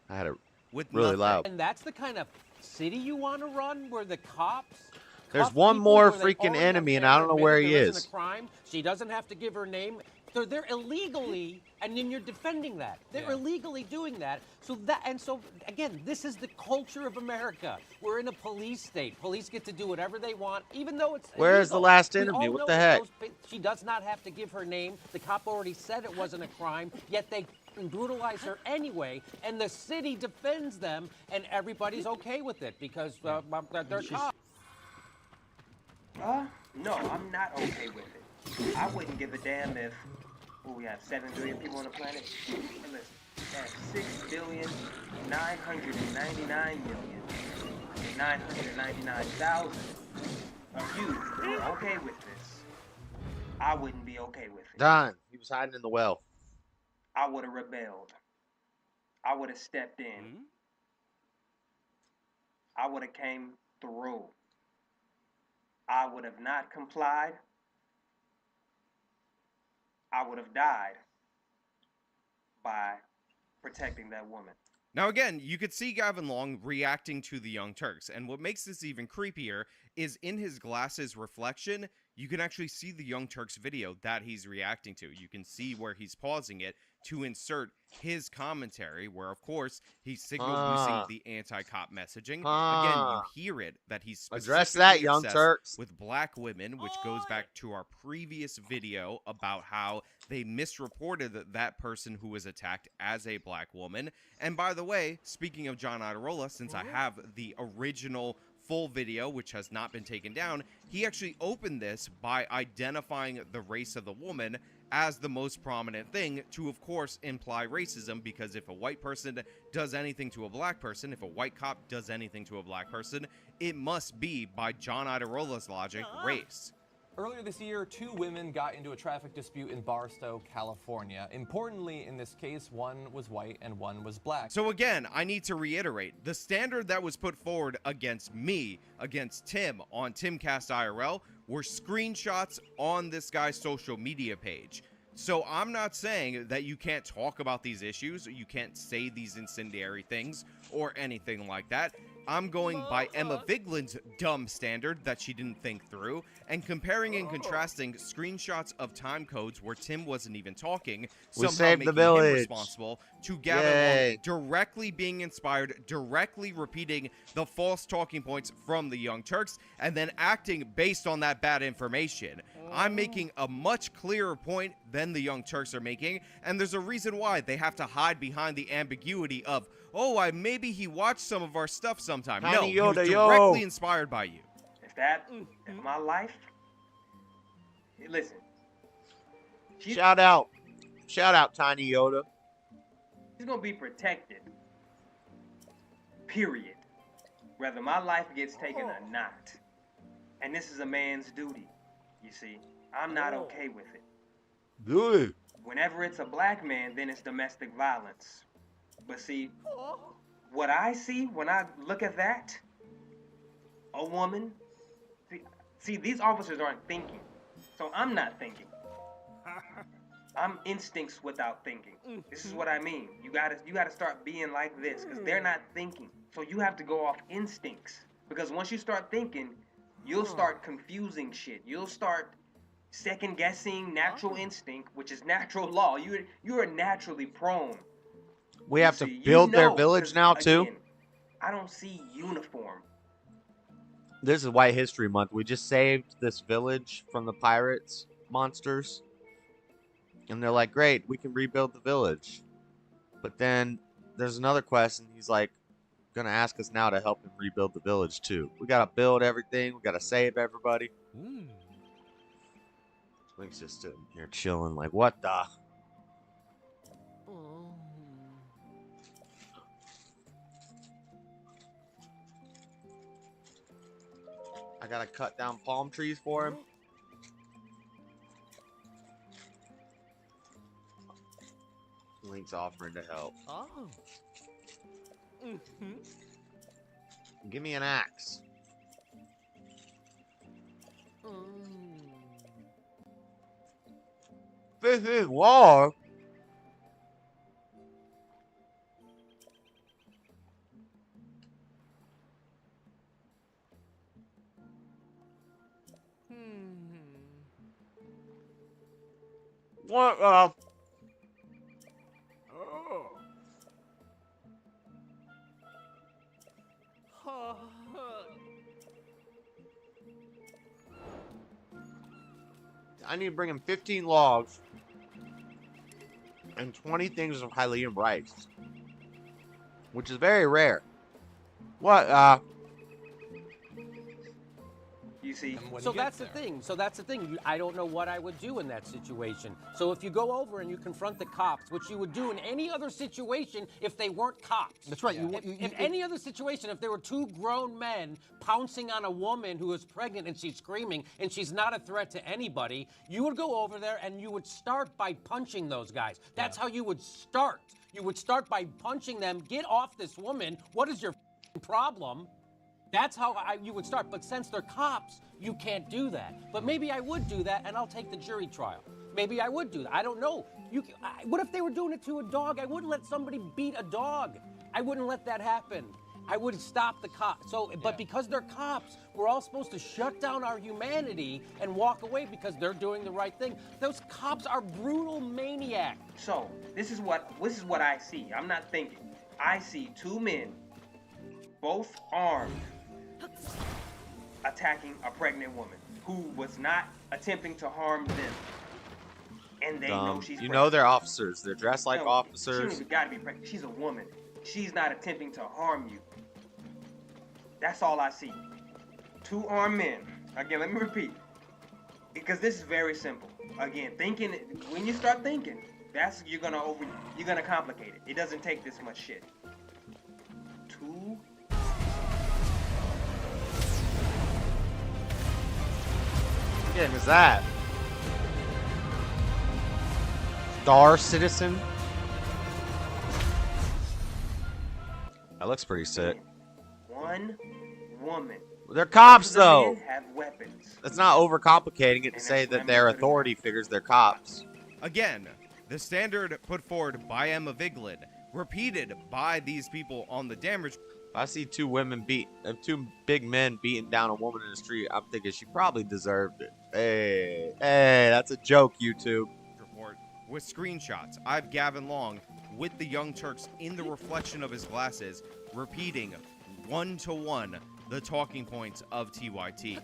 [SPEAKER 1] I had it
[SPEAKER 2] With
[SPEAKER 1] really
[SPEAKER 2] nothing.
[SPEAKER 1] loud.
[SPEAKER 11] And that's the kind of city you want to run, where the cops
[SPEAKER 1] There's
[SPEAKER 11] cuff
[SPEAKER 1] one
[SPEAKER 11] people,
[SPEAKER 1] more
[SPEAKER 11] where they
[SPEAKER 1] freaking
[SPEAKER 11] already have
[SPEAKER 1] enemy, and
[SPEAKER 11] never
[SPEAKER 1] I don't know where
[SPEAKER 11] admitted
[SPEAKER 1] he
[SPEAKER 11] there
[SPEAKER 1] is.
[SPEAKER 11] isn't a crime. She doesn't have to give her name. So they're illegally, and then you're defending that. They're illegally doing that. So again, this is the culture of America. We're in a police state. Police get to do whatever they want, even though it's
[SPEAKER 1] Where's the
[SPEAKER 11] illegal.
[SPEAKER 1] last
[SPEAKER 11] We
[SPEAKER 1] interview?
[SPEAKER 11] all
[SPEAKER 1] What
[SPEAKER 11] know
[SPEAKER 1] the
[SPEAKER 11] that
[SPEAKER 1] heck?
[SPEAKER 11] she does not have to give her name. The cop already said it wasn't a crime, yet they brutalize her anyway, and the city defends them, and everybody's okay with it because they're cops.
[SPEAKER 12] No, I'm not okay with it. I wouldn't give a damn if we have 7 billion people on the planet. Hey, listen, that's 6,999,999,000 of you who are okay with this. I wouldn't be okay with it.
[SPEAKER 1] Don, he was hiding in the well.
[SPEAKER 12] I would have rebelled. I would have stepped in. I would have came through. I would have not complied. I would have died by protecting that woman.
[SPEAKER 2] Now again, you could see Gavin Long reacting to the Young Turks, and what makes this even creepier is in his glasses reflection, you can actually see the Young Turks video that he's reacting to. You can see where he's pausing it to insert his commentary, where, of course, he's signal using the anti-cop messaging. Again, you hear it that he's
[SPEAKER 1] Address that,
[SPEAKER 2] specifically
[SPEAKER 1] Young
[SPEAKER 2] obsessed
[SPEAKER 1] Turks.
[SPEAKER 2] with black women, which goes back to our previous video about how they misreported that person who was attacked as a black woman. And by the way, speaking of John Iderola, since I have the original full video, which has not been taken down, he actually opened this by identifying the race of the woman as the most prominent thing to, of course, imply racism, because if a white person does anything to a black person, if a white cop does anything to a black person, it must be, by John Iderola's logic, race.
[SPEAKER 13] Earlier this year, 2 women got into a traffic dispute in Barstow, California. Importantly, in this case, one was white and one was black.
[SPEAKER 2] So again, I need to reiterate, the standard that was put forward against me, against Tim, on Timcast IRL, were screenshots on this guy's social media page. So I'm not saying that you can't talk about these issues, or you can't say these incendiary things, or anything like that. I'm going by Emma Viglin's dumb standard that she didn't think through, and comparing and contrasting screenshots of time codes where Tim wasn't even talking,
[SPEAKER 1] We
[SPEAKER 2] somehow
[SPEAKER 1] saved the
[SPEAKER 2] making him
[SPEAKER 1] village.
[SPEAKER 2] responsible, to Gavin
[SPEAKER 1] Yay.
[SPEAKER 2] Long directly being inspired, directly repeating the false talking points from the Young Turks, and then acting based on that bad information. I'm making a much clearer point than the Young Turks are making, and there's a reason why they have to hide behind the ambiguity of, oh, maybe he watched some of our stuff sometime. No,
[SPEAKER 1] Tiny
[SPEAKER 2] he was
[SPEAKER 1] Yoda,
[SPEAKER 2] directly
[SPEAKER 1] yo.
[SPEAKER 2] inspired by you.
[SPEAKER 12] If my life, listen.
[SPEAKER 1] Shout out, Tiny Yoda.
[SPEAKER 12] She's gonna be protected. Period. Whether my life gets taken or not. And this is a man's duty. You see, I'm not okay with it.
[SPEAKER 1] Good.
[SPEAKER 12] Whenever it's a black man, then it's domestic violence. But see, what I see when I look at that, a woman, see, these officers aren't thinking. So I'm not thinking. I'm instincts without thinking. This is what I mean. You gotta start being like this, because they're not thinking. So you have to go off instincts. Because once you start thinking, you'll start confusing shit. You'll start second guessing natural instinct, which is natural law. You are naturally prone.
[SPEAKER 1] We have to
[SPEAKER 12] See, you
[SPEAKER 1] build their
[SPEAKER 12] know,
[SPEAKER 1] village
[SPEAKER 12] 'cause,
[SPEAKER 1] now too.
[SPEAKER 12] again, I don't see uniform.
[SPEAKER 1] This is White History Month. We just saved this village from the pirates monsters. And they're like, great, we can rebuild the village. But then there's another quest, and he's like, gonna ask us now to help him rebuild the village too. We gotta build everything. We gotta save everybody. Link's just sitting here chilling, like, what the? I gotta cut down palm trees for him. Link's offering to help. Give me an axe. This is war. What? I need to bring him 15 logs and 20 things of Hylian rice, which is very rare. What?
[SPEAKER 12] You see,
[SPEAKER 11] So that's the thing. I don't know what I would do in that situation. So if you go over and you confront the cops, which you would do in any other situation if they weren't cops.
[SPEAKER 16] That's right.
[SPEAKER 11] In any other situation, if there were 2 grown men pouncing on a woman who is pregnant and she's screaming and she's not a threat to anybody, you would go over there and you would start by punching those guys. That's how you would start. You would start by punching them. Get off this woman. What is your problem? That's how you would start. But since they're cops, you can't do that. But maybe I would do that, and I'll take the jury trial. Maybe I would do that. I don't know. What if they were doing it to a dog? I wouldn't let somebody beat a dog. I wouldn't let that happen. I would stop the cops. So, but because they're cops, we're all supposed to shut down our humanity and walk away because they're doing the right thing. Those cops are brutal maniacs.
[SPEAKER 12] So, this is what I see. I'm not thinking. I see two men, both armed, attacking a pregnant woman who was not attempting to harm them. And they know she's pregnant.
[SPEAKER 1] You know they're officers. They're dressed like
[SPEAKER 12] No,
[SPEAKER 1] officers.
[SPEAKER 12] She don't even gotta be pregnant. She's a woman. She's not attempting to harm you. That's all I see. Two armed men. Again, let me repeat. Because this is very simple. Again, thinking, when you start thinking, you're gonna complicate it. It doesn't take this much shit. Two.
[SPEAKER 1] What game is that? Star Citizen? That looks pretty sick.
[SPEAKER 12] One woman.
[SPEAKER 1] They're cops,
[SPEAKER 12] Both of the
[SPEAKER 1] though.
[SPEAKER 12] men have weapons.
[SPEAKER 1] That's not overcomplicating it to say that they're authority figures. They're cops.
[SPEAKER 2] Again, the standard put forward by Emma Vigeland, repeated by these people on the damage.
[SPEAKER 1] If I see two big men beating down a woman in the street, I'm thinking she probably deserved it. Hey, that's a joke, YouTube.
[SPEAKER 2] Report with screenshots. I've Gavin Long with the Young Turks in the reflection of his glasses, repeating one-to-one the talking points of TYT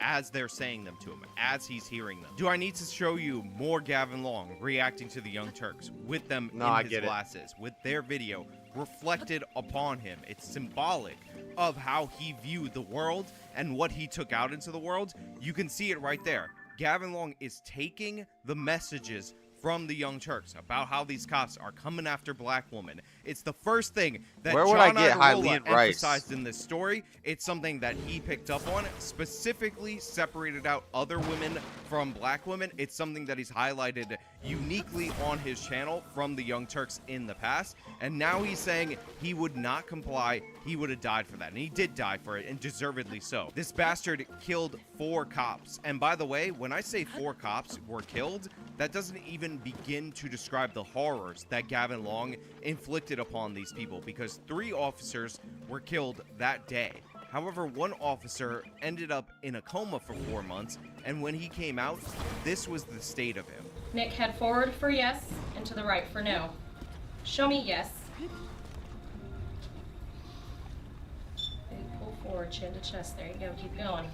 [SPEAKER 2] as they're saying them to him, as he's hearing them. Do I need to show you more Gavin Long reacting to the Young Turks with them in his glasses, with their video reflected upon him? It's symbolic of how he viewed the world and what he took out into the world. You can see it right there. Gavin Long is taking the messages from the Young Turks about how these cops are coming after black women. It's the first thing that John Iadarola emphasized in this story. It's something that he picked up on, specifically separated out other women from black women. It's something that he's highlighted uniquely on his channel from the Young Turks in the past. And now he's saying he would not comply. He would have died for that. And he did die for it, and deservedly so. This bastard killed 4 cops. And by the way, when I say 4 cops were killed, that doesn't even begin to describe the horrors that Gavin Long inflicted upon these people, because 3 officers were killed that day. However, 1 officer ended up in a coma for 4 months, and when he came out, this was the state of him.
[SPEAKER 17] Nick, head forward for yes, and to the right for no. Show me yes. Big pull forward, chin to chest. There you go. Keep going.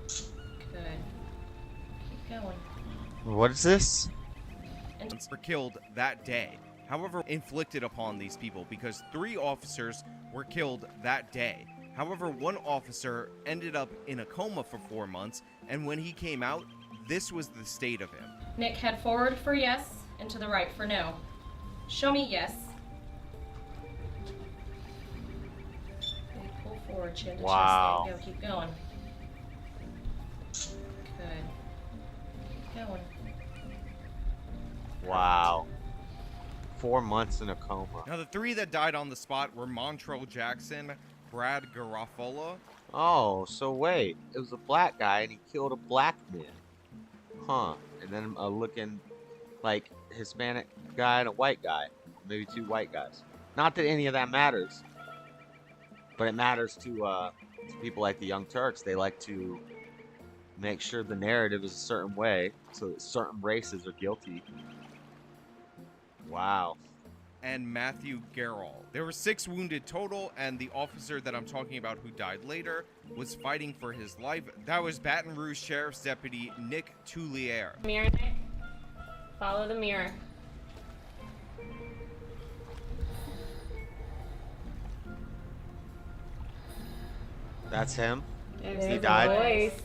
[SPEAKER 17] Good. Keep going.
[SPEAKER 1] What is this?
[SPEAKER 2] And were killed that day. However, inflicted upon these people, because 3 officers were killed that day. However, 1 officer ended up in a coma for 4 months, and when he came out, this was the state of him.
[SPEAKER 17] Nick, head forward for yes, and to the right for no. Show me yes. Big pull forward, chin to
[SPEAKER 1] Wow.
[SPEAKER 17] chest. There you go. Keep going. Good. Keep going.
[SPEAKER 1] Wow. 4 months in a coma.
[SPEAKER 2] Now, the 3 that died on the spot were Montrell Jackson, Brad Garofalo.
[SPEAKER 1] Oh, so wait. It was a black guy and he killed a black man. Huh. And then a looking like Hispanic guy and a white guy. Maybe 2 white guys. Not that any of that matters. But it matters to people like the Young Turks. They like to make sure the narrative is a certain way so that certain races are guilty. Wow.
[SPEAKER 2] And Matthew Garrall. There were 6 wounded total, and the officer that I'm talking about who died later was fighting for his life. That was Baton Rouge Sheriff's Deputy Nick Toulier.
[SPEAKER 17] Mirror, Nick. Follow the mirror.
[SPEAKER 1] That's him.
[SPEAKER 17] There's
[SPEAKER 1] He
[SPEAKER 17] the
[SPEAKER 1] died.
[SPEAKER 17] voice.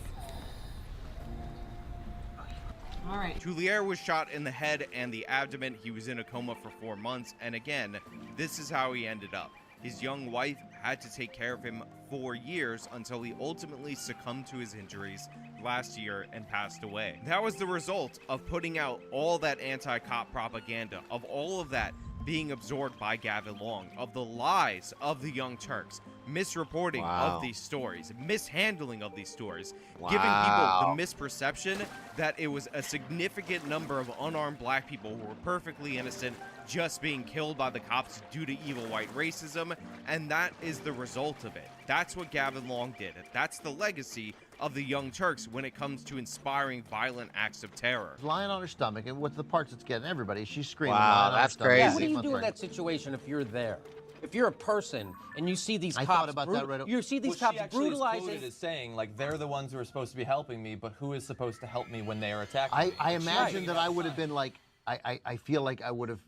[SPEAKER 2] All right. Toulier was shot in the head and the abdomen. He was in a coma for 4 months. And again, this is how he ended up. His young wife had to take care of him for years until he ultimately succumbed to his injuries last year and passed away. That was the result of putting out all that anti-cop propaganda, of all of that being absorbed by Gavin Long, of the lies of the Young Turks, misreporting of these stories, mishandling of these stories, giving people the misperception that it was a significant number of unarmed black people who were perfectly innocent just being killed by the cops due to evil white racism, and that is the result of it. That's what Gavin Long did. That's the legacy of the Young Turks when it comes to inspiring violent acts of terror.
[SPEAKER 16] Lying on her stomach, and with the parts it's getting everybody, she's screaming.
[SPEAKER 1] Wow,
[SPEAKER 16] lying on her
[SPEAKER 1] that's
[SPEAKER 16] stomach.
[SPEAKER 1] crazy.
[SPEAKER 11] What do you do in that situation if you're there? If you're a person and you see these cops,
[SPEAKER 16] thought about that right
[SPEAKER 11] you see these
[SPEAKER 15] Well,
[SPEAKER 11] cops
[SPEAKER 15] she actually is
[SPEAKER 11] brutalizing.
[SPEAKER 15] quoted as saying, like, they're the ones who are supposed to be helping me, but who is supposed to help me when they are attacking me?
[SPEAKER 16] I imagine that I would have been like, I feel like I would have,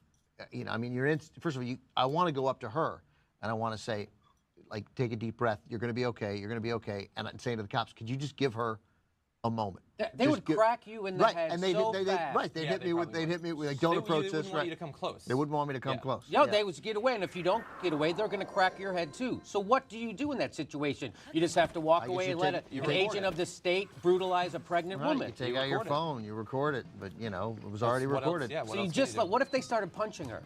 [SPEAKER 16] you know, I mean, first of all, I want to go up to her and I want to say, like, take a deep breath. You're going to be okay. You're going to be okay. And I'm saying to the cops, could you just give her a moment?
[SPEAKER 11] They would crack you in the head
[SPEAKER 16] and
[SPEAKER 11] so fast.
[SPEAKER 16] Right, they'd hit me with, like, don't approach this.
[SPEAKER 15] They wouldn't want you to come close.
[SPEAKER 16] They wouldn't want me to come close.
[SPEAKER 11] No, they would get away, and if you don't get away, they're going to crack your head too. So what do you do in that situation? You just have to walk away and let an agent of the state brutalize a pregnant woman.
[SPEAKER 16] You take out your phone, you record it, but you know it was already recorded.
[SPEAKER 11] So you just what if they started punching her?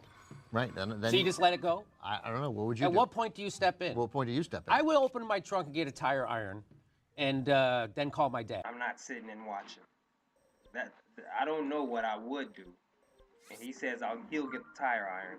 [SPEAKER 16] Right. Then
[SPEAKER 11] So you just let it go?
[SPEAKER 16] I don't know. What would you
[SPEAKER 11] At
[SPEAKER 16] do?
[SPEAKER 11] what point do you step in?
[SPEAKER 16] What point do you step in?
[SPEAKER 11] I will open my trunk and get a tire iron, and then call my dad.
[SPEAKER 12] I'm not sitting and watching. I don't know what I would do. And he says he'll get the tire iron.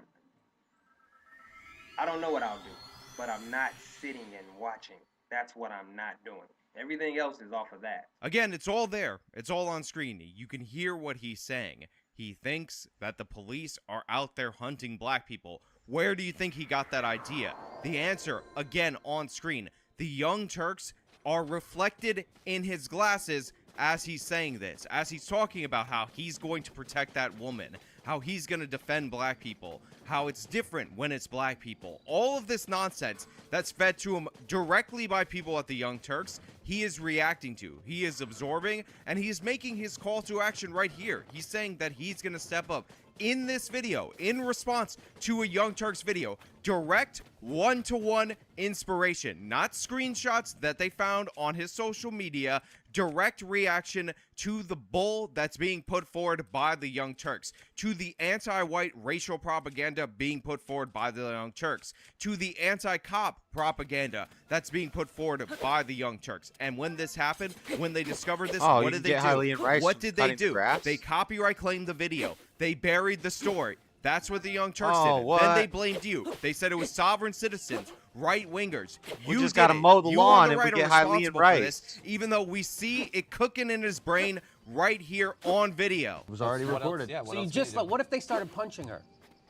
[SPEAKER 12] I don't know what I'll do, but I'm not sitting and watching. That's what I'm not doing. Everything else is off of that.
[SPEAKER 2] Again, it's all there. It's all on screen. You can hear what he's saying. He thinks that the police are out there hunting black people. Where do you think he got that idea? The answer, again, on screen. The Young Turks are reflected in his glasses as he's saying this, as he's talking about how he's going to protect that woman, how he's going to defend black people, how it's different when it's black people. All of this nonsense that's fed to him directly by people at the Young Turks, he is reacting to, he is absorbing, and he is making his call to action right here. He's saying that he's going to step up in this video, in response to a Young Turks video, direct one-to-one inspiration, not screenshots that they found on his social media, direct reaction to the bull that's being put forward by the Young Turks, to the anti-white racial propaganda being put forward by the Young Turks, to the anti-cop propaganda that's being put forward by the Young Turks. And when this happened, when they discovered this, what did they do? What did they do? They copyright claimed the video. They buried the story. That's what the Young Turks did.
[SPEAKER 1] what?
[SPEAKER 2] Then they blamed you. They said it was sovereign citizens, right-wingers.
[SPEAKER 1] We
[SPEAKER 2] You
[SPEAKER 1] just
[SPEAKER 2] did
[SPEAKER 1] gotta
[SPEAKER 2] it.
[SPEAKER 1] mow the
[SPEAKER 2] You
[SPEAKER 1] lawn
[SPEAKER 2] are the
[SPEAKER 1] and we
[SPEAKER 2] right
[SPEAKER 1] get Hylian
[SPEAKER 2] responsible for
[SPEAKER 1] rights.
[SPEAKER 2] this, even though we see it cooking in his brain right here on video.
[SPEAKER 16] It was already recorded.
[SPEAKER 11] So you just what if they started punching her?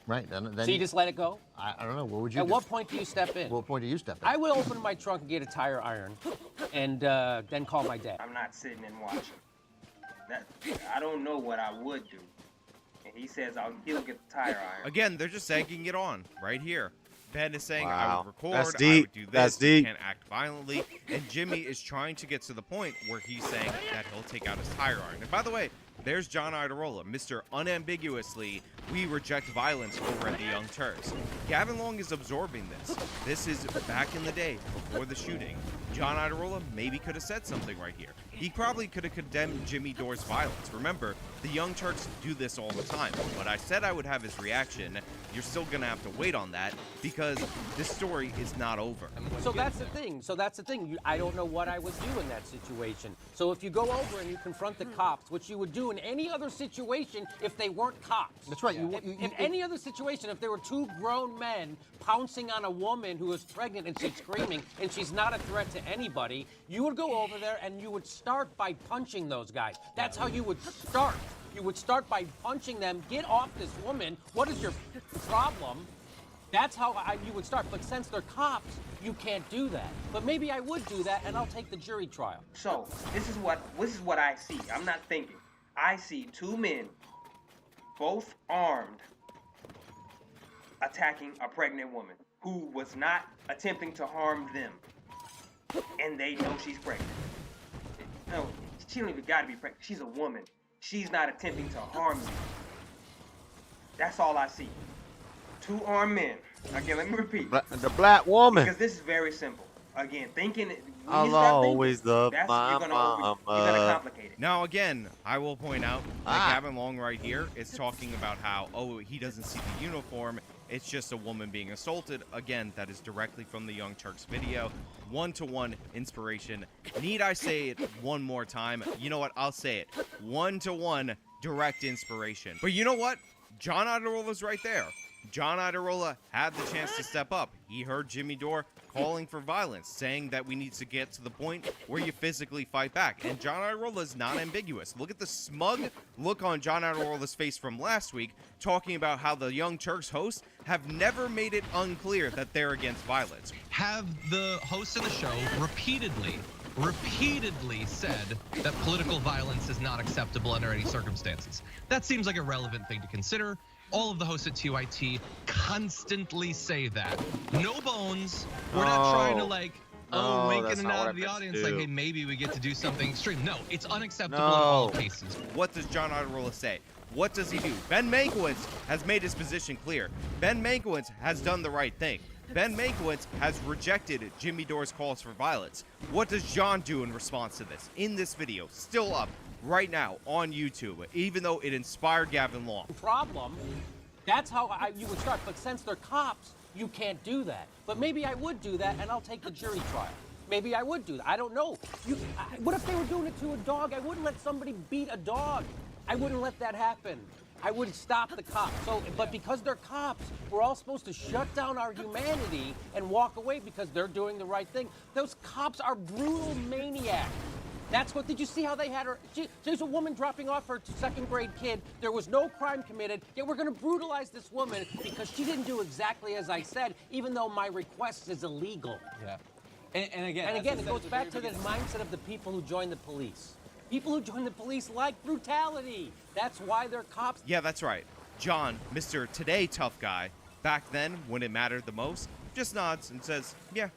[SPEAKER 16] Right. Then
[SPEAKER 11] So you just let it go?
[SPEAKER 16] I don't know. What would you
[SPEAKER 11] At
[SPEAKER 16] do?
[SPEAKER 11] what point do you step in?
[SPEAKER 16] What point do you step in?
[SPEAKER 11] I will open my trunk and get a tire iron, and then call my dad.
[SPEAKER 12] I'm not sitting and watching. I don't know what I would do. And he says he'll get the tire iron.
[SPEAKER 2] Again, they're just egging it on right here. Ben is saying, I
[SPEAKER 1] Wow.
[SPEAKER 2] would record,
[SPEAKER 1] That's
[SPEAKER 2] I
[SPEAKER 1] deep.
[SPEAKER 2] would do this,
[SPEAKER 1] That's
[SPEAKER 2] you
[SPEAKER 1] deep.
[SPEAKER 2] can't act violently. And Jimmy is trying to get to the point where he's saying that he'll take out his tire iron. And by the way, there's John Idarola, Mr. Unambiguously, we reject violence over at the Young Turks. Gavin Long is absorbing this. This is back in the day, before the shooting. John Idarola maybe could have said something right here. He probably could have condemned Jimmy Dore's violence. Remember, the Young Turks do this all the time. But I said I would have his reaction. You're still gonna have to wait on that because this story is not over.
[SPEAKER 11] So that's the thing. I don't know what I would do in that situation. So if you go over and you confront the cops, which you would do in any other situation if they weren't cops.
[SPEAKER 16] That's right.
[SPEAKER 11] In any other situation, if there were two grown men pouncing on a woman who is pregnant and she's screaming and she's not a threat to anybody, you would go over there and you would start by punching those guys. That's how you would start. You would start by punching them. Get off this woman. What is your problem? That's how you would start. But since they're cops, you can't do that. But maybe I would do that, and I'll take the jury trial.
[SPEAKER 12] So this is what I see. I'm not thinking. I see two men, both armed, attacking a pregnant woman who was not attempting to harm them, and they know she's pregnant. No, she don't even gotta be pregnant. She's a woman. She's not attempting to harm you. That's all I see. Two armed men. Okay, let me repeat.
[SPEAKER 1] The black woman.
[SPEAKER 12] Because this is very simple. Again, thinking. when you
[SPEAKER 1] I'll
[SPEAKER 12] start thinking,
[SPEAKER 1] always love
[SPEAKER 12] that's-
[SPEAKER 1] my
[SPEAKER 12] you're gonna complicate it.
[SPEAKER 2] Now, again, I will point out that Gavin Long right here is talking about how, oh, he doesn't see the uniform. It's just a woman being assaulted. Again, that is directly from the Young Turks video. One-to-one inspiration. Need I say it one more time? You know what? I'll say it. One-to-one direct inspiration. But you know what? John Idarola's right there. John Idarola had the chance to step up. He heard Jimmy Dore calling for violence, saying that we need to get to the point where you physically fight back. And John Idarola is not ambiguous. Look at the smug look on John Idarola's face from last week, talking about how the Young Turks hosts have never made it unclear that they're against violence.
[SPEAKER 7] Have the hosts of the show repeatedly said that political violence is not acceptable under any circumstances. That seems like a relevant thing to consider. All of the hosts at TYT constantly say that. No bones. We're not trying to wink and a nod to the audience like, hey, maybe we get to do something extreme. No, it's unacceptable in all cases.
[SPEAKER 2] What does John Idarola say? What does he do? Ben Mankiewicz has made his position clear. Ben Mankiewicz has done the right thing. Ben Mankiewicz has rejected Jimmy Dore's calls for violence. What does John do in response to this? In this video, still up right now on YouTube, even though it inspired Gavin Long.
[SPEAKER 11] Problem. That's how you would start. But since they're cops, you can't do that. But maybe I would do that, and I'll take the jury trial. Maybe I would do that. I don't know. What if they were doing it to a dog? I wouldn't let somebody beat a dog. I wouldn't let that happen. I would stop the cops. But because they're cops, we're all supposed to shut down our humanity and walk away because they're doing the right thing. Those cops are brutal maniacs. That's what, did you see how they had her? There's a woman dropping off her second grade kid. There was no crime committed, yet we're gonna brutalize this woman because she didn't do exactly as I said, even though my request is illegal.
[SPEAKER 15] Yeah. And again,
[SPEAKER 11] it goes back to the mindset of the people who join the police. People who join the police like brutality. That's why they're cops.
[SPEAKER 2] Yeah, that's right. John, Mr. Today tough guy, back then when it mattered the most, just nods and says, yeah,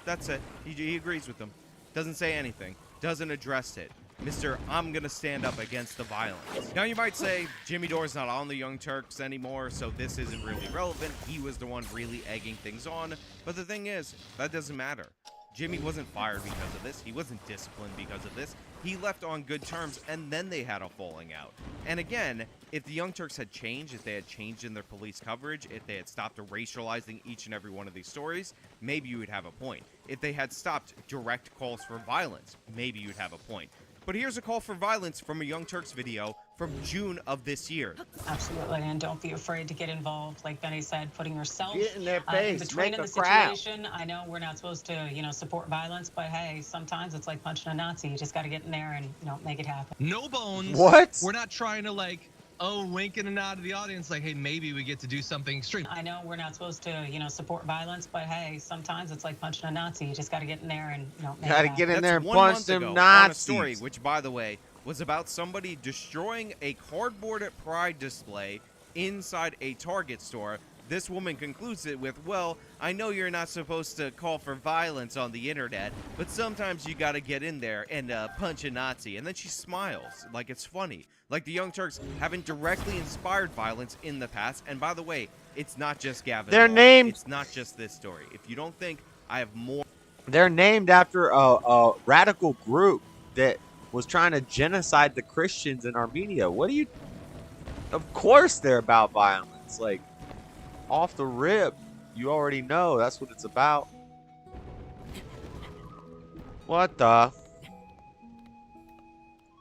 [SPEAKER 2] that's it. He agrees with them. Doesn't say anything. Doesn't address it. Mr. I'm gonna stand up against the violence. Now you might say, Jimmy Dore's not on the Young Turks anymore, so this isn't really relevant. He was the one really egging things on. But the thing is, that doesn't matter. Jimmy wasn't fired because of this. He wasn't disciplined because of this. He left on good terms, and then they had a falling out. And again, if the Young Turks had changed, if they had changed in their police coverage, if they had stopped racializing each and every one of these stories, maybe you would have a point. If they had stopped direct calls for violence, maybe you'd have a point. But here's a call for violence from a Young Turks video from June of this year.
[SPEAKER 18] Absolutely, and don't be afraid to get involved. Like Benny said, putting yourself
[SPEAKER 1] in their face,
[SPEAKER 18] in between
[SPEAKER 1] make
[SPEAKER 18] in
[SPEAKER 1] a
[SPEAKER 18] the
[SPEAKER 1] crowd.
[SPEAKER 18] situation. I know we're not supposed to, support violence, but hey, sometimes it's like punching a Nazi. You just got to get in there and, make it happen.
[SPEAKER 7] No bones.
[SPEAKER 18] What?
[SPEAKER 7] We're not trying to wink and a nod to the audience like, hey, maybe we get to do something extreme.
[SPEAKER 18] I know we're not supposed to, support violence, but hey, sometimes it's like punching a Nazi. You just got to get in there and, make
[SPEAKER 1] Gotta
[SPEAKER 18] it
[SPEAKER 1] get in
[SPEAKER 18] happen.
[SPEAKER 1] there and
[SPEAKER 2] That's 1
[SPEAKER 1] punch
[SPEAKER 2] month
[SPEAKER 1] them
[SPEAKER 2] ago
[SPEAKER 1] Nazis.
[SPEAKER 2] on a story, which, by the way, was about somebody destroying a cardboard pride display inside a Target store. This woman concludes it with, well, I know you're not supposed to call for violence on the internet, but sometimes you gotta get in there and punch a Nazi. And then she smiles, like it's funny. Like the Young Turks haven't directly inspired violence in the past. And by the way, it's not just Gavin.
[SPEAKER 1] They're
[SPEAKER 2] Long.
[SPEAKER 1] named-
[SPEAKER 2] It's not just this story. If you don't think I have more...
[SPEAKER 1] They're named after a radical group that was trying to genocide the Christians in Armenia. What do you... Of course they're about violence. Like, off the rip, you already know that's what it's about. What the...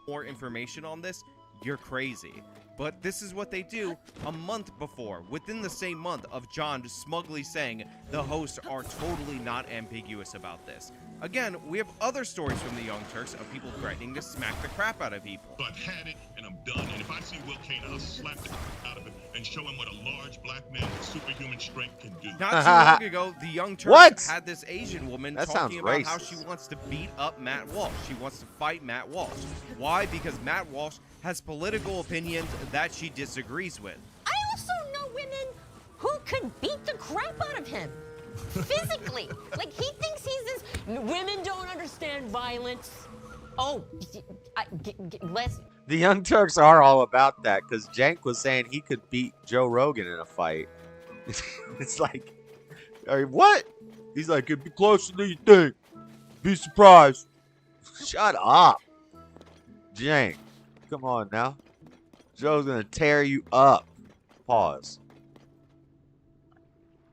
[SPEAKER 2] More information on this, you're crazy. But this is what they do a month before, within the same month of John smugly saying the hosts are totally not ambiguous about this. Again, we have other stories from the Young Turks of people threatening to smack the crap out of people.
[SPEAKER 19] I've had it and I'm done. And if I see Will Kane, I'll slap the crap out of him and show him what a large black man with superhuman strength can do.
[SPEAKER 2] Not too long ago, the Young Turks had this Asian woman
[SPEAKER 1] That
[SPEAKER 2] talking
[SPEAKER 1] sounds
[SPEAKER 2] about how
[SPEAKER 1] racist.
[SPEAKER 2] she wants to beat up Matt Walsh. She wants to fight Matt Walsh. Why? Because Matt Walsh has political opinions that she disagrees with.
[SPEAKER 20] I also know women who could beat the crap out of him. Physically. Like, he thinks he's this, women don't understand violence. Oh, less.
[SPEAKER 1] The Young Turks are all about that, because Jank was saying he could beat Joe Rogan in a fight. It's like, what? He's like, it'd be closer than you think. Be surprised. Shut up. Jane, come on now. Joe's gonna tear you up. Pause.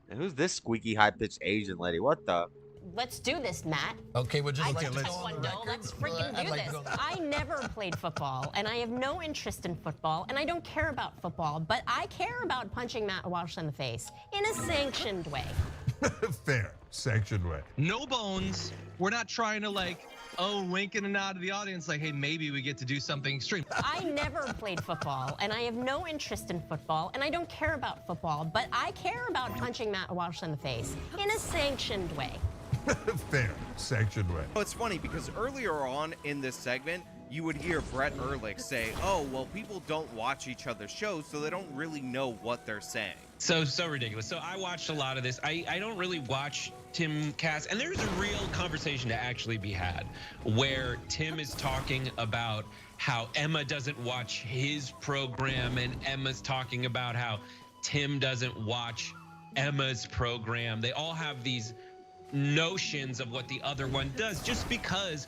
[SPEAKER 1] And who's this squeaky high-pitched Asian lady? What the?
[SPEAKER 20] Let's do this, Matt.
[SPEAKER 16] Okay, we're just
[SPEAKER 20] Let's freaking do this. I never played football, and I have no interest in football, and I don't care about football, but I care about punching Matt Walsh in the face in a sanctioned way.
[SPEAKER 19] Fair. Sanctioned way.
[SPEAKER 7] No bones. We're not trying to like, wink and a nod to the audience like, hey, maybe we get to do something extreme.
[SPEAKER 20] I never played football, and I have no interest in football, and I don't care about football, but I care about punching Matt Walsh in the face in a sanctioned way.
[SPEAKER 19] Fair. Sanctioned way.
[SPEAKER 2] Well, it's funny because earlier on in this segment, you would hear Brett Ehrlich say, oh, well, people don't watch each other's shows, so they don't really know what they're saying.
[SPEAKER 5] So ridiculous. So I watched a lot of this. I don't really watch Tim Cass, and there's a real conversation to actually be had where Tim is talking about how Emma doesn't watch his program, and Emma's talking about how Tim doesn't watch Emma's program. They all have these notions of what the other one does just because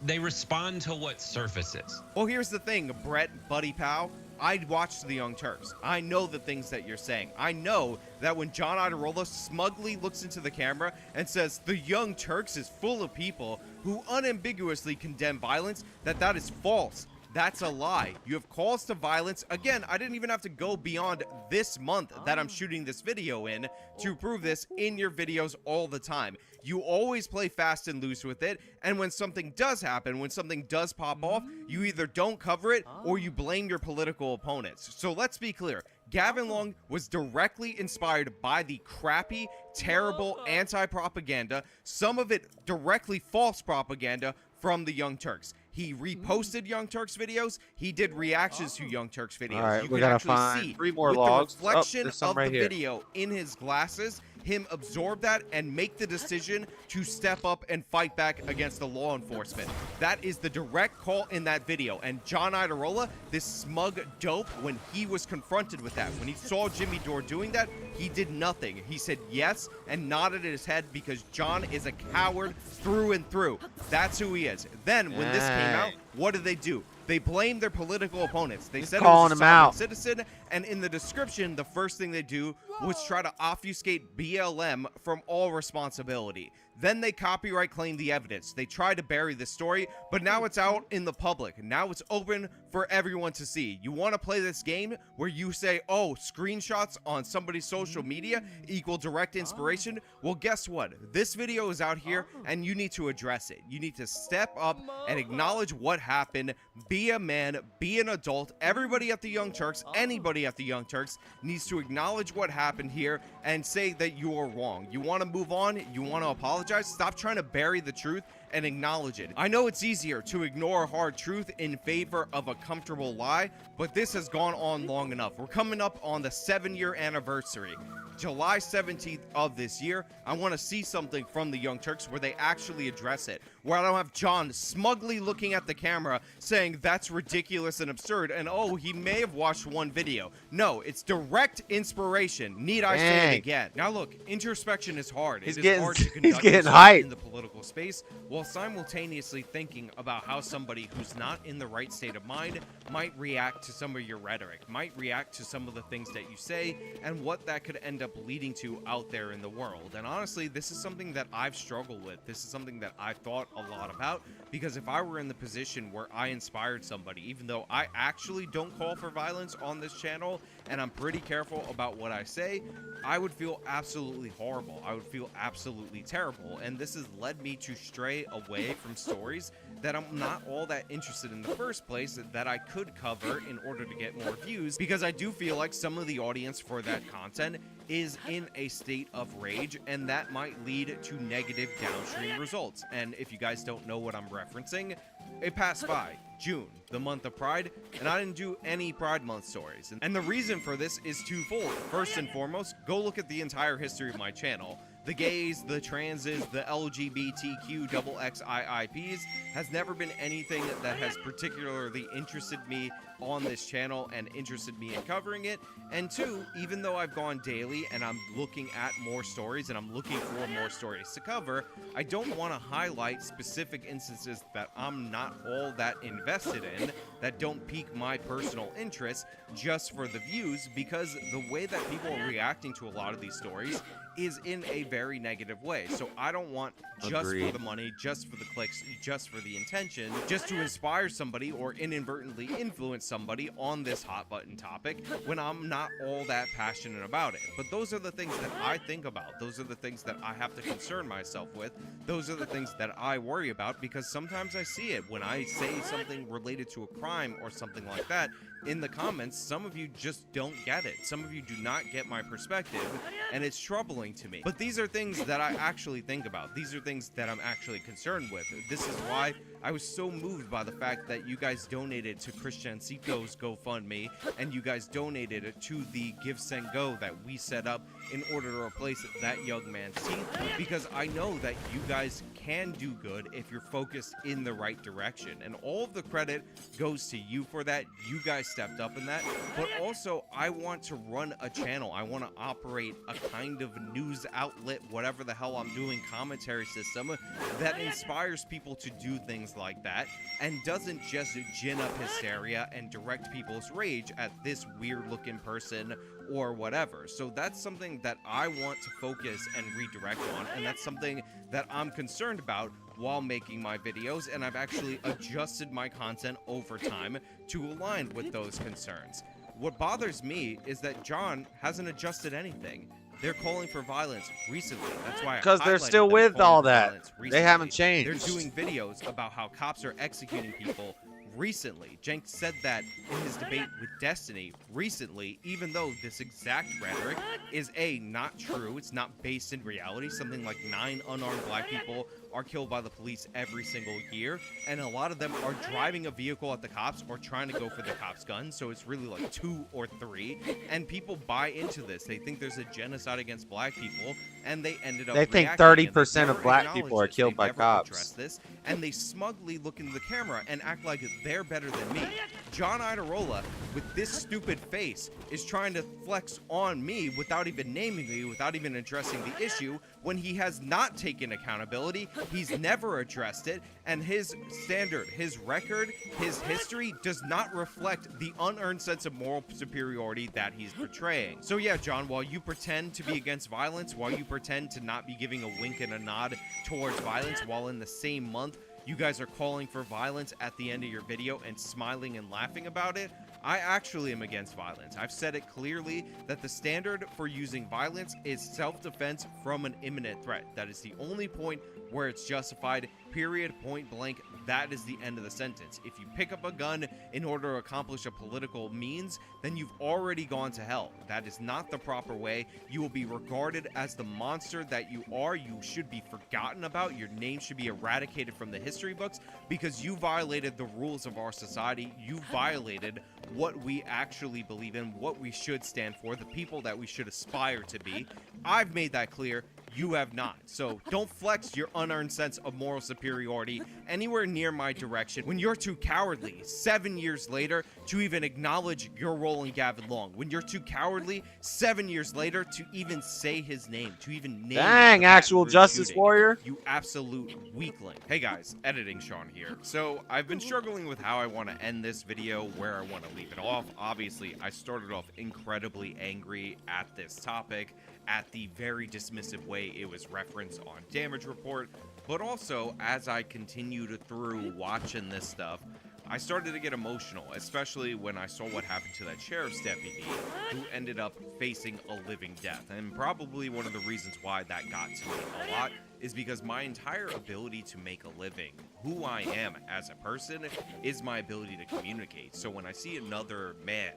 [SPEAKER 5] they respond to what surfaces.
[SPEAKER 2] Well, here's the thing, Brett Buddy Pow. I watched the Young Turks. I know the things that you're saying. I know that when John Iadarola smugly looks into the camera and says the Young Turks is full of people who unambiguously condemn violence, that is false. That's a lie. You have calls to violence. Again, I didn't even have to go beyond this month that I'm shooting this video in to prove this in your videos all the time. You always play fast and loose with it, and when something does happen, when something does pop off, you either don't cover it or you blame your political opponents. So let's be clear. Gavin Long was directly inspired by the crappy, terrible anti-propaganda, some of it directly false propaganda from the Young Turks. He reposted Young Turks videos. He did reactions to Young Turks videos.
[SPEAKER 1] All right,
[SPEAKER 2] you
[SPEAKER 1] we
[SPEAKER 2] can
[SPEAKER 1] gotta
[SPEAKER 2] actually
[SPEAKER 1] find
[SPEAKER 2] see
[SPEAKER 1] 3 more
[SPEAKER 2] with
[SPEAKER 1] logs.
[SPEAKER 2] the reflection
[SPEAKER 1] there's some
[SPEAKER 2] of
[SPEAKER 1] right
[SPEAKER 2] the
[SPEAKER 1] here.
[SPEAKER 2] video in his glasses, him absorb that and make the decision to step up and fight back against the law enforcement. That is the direct call in that video. And John Iadarola, this smug dope, when he was confronted with that, when he saw Jimmy Dore doing that, he did nothing. He said yes and nodded his head because John is a coward through and through. That's who he is. Then when this came out, what did they do? They blamed their political opponents. They said it was a sovereign citizen, and in the description, the first thing they do was try to obfuscate BLM from all responsibility. Then they copyright claim the evidence. They try to bury the story, but now it's out in the public. Now it's open for everyone to see. You want to play this game where you say, oh, screenshots on somebody's social media equal direct inspiration? Well, guess what? This video is out here, and you need to address it. You need to step up and acknowledge what happened. Be a man, be an adult. Everybody at the Young Turks, anybody at the Young Turks needs to acknowledge what happened here and say that you are wrong. You want to move on? You want to apologize? Stop trying to bury the truth and acknowledge it. I know it's easier to ignore hard truth in favor of a comfortable lie, but this has gone on long enough. We're coming up on the 7-year anniversary. July 17th of this year, I want to see something from the Young Turks where they actually address it, where I don't have John smugly looking at the camera saying that's ridiculous and absurd, and oh, he may have watched one video. No, it's direct inspiration. Need I say it again? Now look, introspection is hard. It is hard to conduct yourself in the political space while simultaneously thinking about how somebody who's not in the right state of mind might react to some of your rhetoric, might react to some of the things that you say, and what that could end up leading to out there in the world. And honestly, this is something that I've struggled with. This is something that I've thought a lot about, because if I were in the position where I inspired somebody, even though I actually don't call for violence on this channel, and I'm pretty careful about what I say, I would feel absolutely horrible. I would feel absolutely terrible. And this has led me to stray away from stories that I'm not all that interested in the first place that I could cover in order to get more views, because I do feel like some of the audience for that content is in a state of rage, and that might lead to negative downstream results. And if you guys don't know what I'm referencing, a pass by. June, the month of Pride, and I didn't do any Pride Month stories. And the reason for this is twofold. First and foremost, go look at the entire history of my channel. The gays, the transes, the LGBTQ XXIIPs has never been anything that has particularly interested me on this channel and interested me in covering it. And two, even though I've gone daily and I'm looking at more stories and I'm looking for more stories to cover, I don't want to highlight specific instances that I'm not all that invested in, that don't pique my personal interest just for the views, because the way that people are reacting to a lot of these stories is in a very negative way. So I don't want just for the money, just for the clicks, just for the intention, just to inspire somebody or inadvertently influence somebody on this hot button topic when I'm not all that passionate about it. But those are the things that I think about. Those are the things that I have to concern myself with. Those are the things that I worry about, because sometimes I see it when I say something related to a crime or something like that in the comments. Some of you just don't get it. Some of you do not get my perspective, and it's troubling to me. But these are things that I actually think about. These are things that I'm actually concerned with. This is why I was so moved by the fact that you guys donated to Christiancito's GoFundMe, and you guys donated it to the Give Send Go that we set up in order to replace that young man's teeth, because I know that you guys can do good if you're focused in the right direction, and all of the credit goes to you for that. You guys stepped up in that. But also, I want to run a channel. I want to operate a kind of news outlet, whatever the hell I'm doing, commentary system that inspires people to do things like that and doesn't just gin up hysteria and direct people's rage at this weird looking person or whatever. So that's something that I want to focus and redirect on, and that's something that I'm concerned about while making my videos, and I've actually adjusted my content over time to align with those concerns. What bothers me is that John hasn't adjusted anything. They're calling for violence recently. That's why,
[SPEAKER 1] because they're still with all that. They haven't changed.
[SPEAKER 2] They're doing videos about how cops are executing people recently. Jenks said that in his debate with Destiny recently, even though this exact rhetoric is not true. It's not based in reality. Something like 9 unarmed black people are killed by the police every single year, and a lot of them are driving a vehicle at the cops or trying to go for the cops' gun, so it's really like 2 or 3, and people buy into this. They think there's a genocide against black people, and they ended up
[SPEAKER 1] think 30% of black people are killed by cops.
[SPEAKER 2] This, and they smugly look into the camera and act like they're better than me. John Idarola, with this stupid face, is trying to flex on me without even naming me, without even addressing the issue, when he has not taken accountability. He's never addressed it, and his standard, his record, his history does not reflect the unearned sense of moral superiority that he's portraying. So yeah, John, while you pretend to be against violence, while you pretend to not be giving a wink and a nod towards violence, while in the same month you guys are calling for violence at the end of your video and smiling and laughing about it, I actually am against violence. I've said it clearly that the standard for using violence is self-defense from an imminent threat. That is the only point where it's justified, period, point blank. That is the end of the sentence. If you pick up a gun in order to accomplish a political means, then you've already gone to hell. That is not the proper way. You will be regarded as the monster that you are. You should be forgotten about. Your name should be eradicated from the history books because you violated the rules of our society. You violated what we actually believe in, what we should stand for, the people that we should aspire to be. I've made that clear. You have not. So don't flex your unearned sense of moral superiority anywhere near my direction when you're too cowardly 7 years later to even acknowledge your role in Gavin Long. When you're too cowardly 7 years later to even say his name, to even name.
[SPEAKER 1] Dang, actual justice warrior.
[SPEAKER 2] You absolute weakling. Hey guys, editing Sean here. So I've been struggling with how I want to end this video, where I want to leave it off. Obviously, I started off incredibly angry at this topic, at the very dismissive way it was referenced on Damage Report, but also as I continued through watching this stuff, I started to get emotional, especially when I saw what happened to that sheriff's deputy who ended up facing a living death. And probably one of the reasons why that got to me a lot is because my entire ability to make a living, who I am as a person, is my ability to communicate. So when I see another man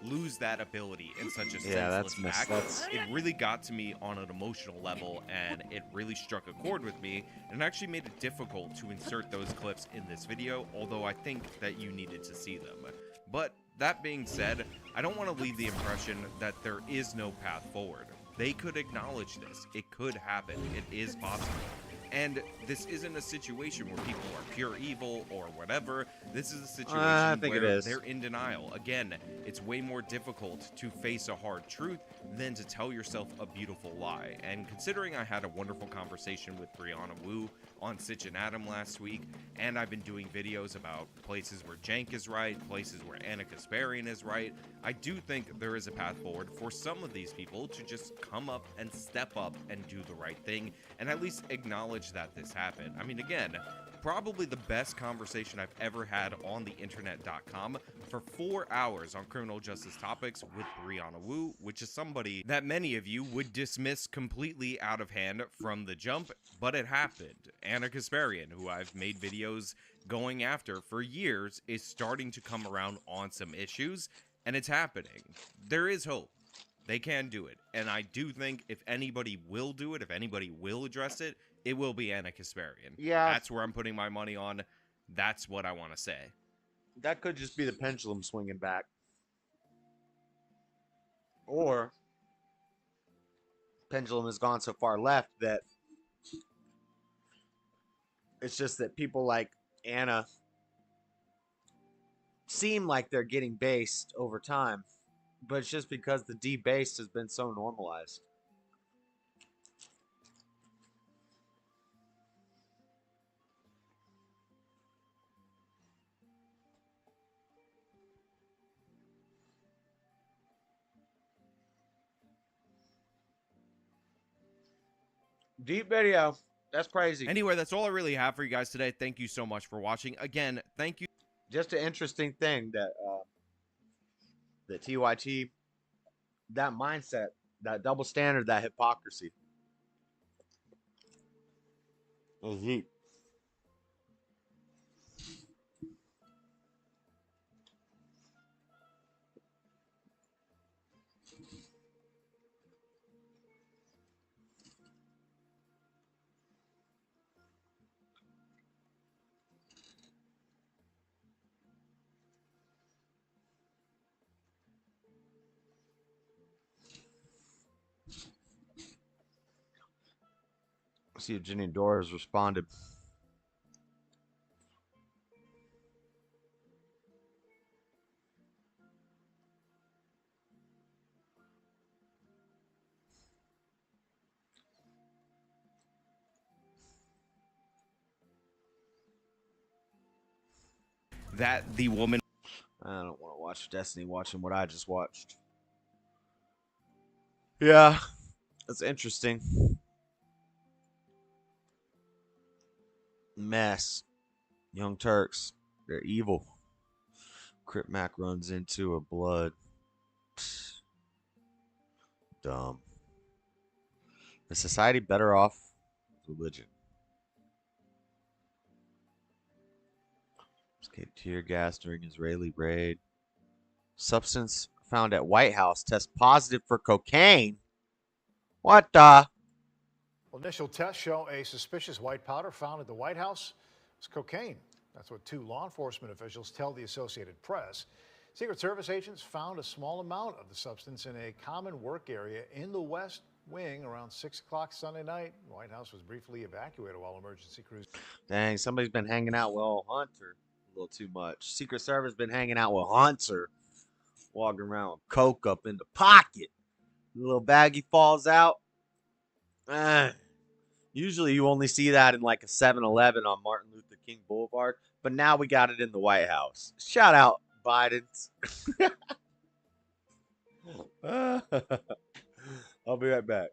[SPEAKER 2] lose that ability in such a
[SPEAKER 1] Yeah, that's
[SPEAKER 2] senseless act.
[SPEAKER 1] that's
[SPEAKER 2] It really got to me on an emotional level, and it really struck a chord with me, and actually made it difficult to insert those clips in this video, although I think that you needed to see them. But that being said, I don't want to leave the impression that there is no path forward. They could acknowledge this. It could happen. It is possible. And this isn't a situation where people are pure evil or whatever. This is a situation where they're in denial. Again, it's way more difficult to face a hard truth than to tell yourself a beautiful lie. And considering I had a wonderful conversation with Brianna Wu on Sitch and Adam last week, and I've been doing videos about places where Jank is right, places where Anna Kasparian is right, I do think there is a path forward for some of these people to just come up and step up and do the right thing, and at least acknowledge that this happened. I mean, again, probably the best conversation I've ever had on the internet.com for 4 hours on criminal justice topics with Brianna Wu, which is somebody that many of you would dismiss completely out of hand from the jump, but it happened. Anna Kasparian, who I've made videos going after for years, is starting to come around on some issues, and it's happening. There is hope. They can do it. And I do think if anybody will do it, if anybody will address it, it will be Anna Kasparian.
[SPEAKER 1] Yeah.
[SPEAKER 2] That's where I'm putting my money on. That's what I want to say.
[SPEAKER 1] That could just be the pendulum swinging back. Or pendulum has gone so far left that it's just that people like Anna seem like they're getting based over time, but it's just because the debased has been so normalized. Deep video. That's crazy.
[SPEAKER 2] Anyway, that's all I really have for you guys today. Thank you so much for watching. Again, thank you.
[SPEAKER 1] Just an interesting thing that that TYT, that mindset, that double standard, that hypocrisy. Is deep. See if Jenny Dora has responded.
[SPEAKER 2] That the woman.
[SPEAKER 1] I don't want to watch Destiny watching what I just watched. Yeah, that's interesting. Mess. Young Turks. They're evil. Crip Mac runs into a blood. Psst. Dumb. Is society better off with religion? Escaped tear gas during Israeli raid. Substance found at White House tests positive for cocaine. What the?
[SPEAKER 21] Well, initial tests show a suspicious white powder found at the White House is cocaine. That's what 2 law enforcement officials tell the Associated Press. Secret Service agents found a small amount of the substance in a common work area in the West Wing around 6 o'clock Sunday night. The White House was briefly evacuated while emergency crews.
[SPEAKER 1] Dang, somebody's been hanging out with old Hunter a little too much. Secret Service been hanging out with Hunter, walking around with coke up in the pocket. The little baggie falls out. Usually you only see that in like a 7-Eleven on Martin Luther King Boulevard, but now we got it in the White House. Shout out Biden's. I'll be right back.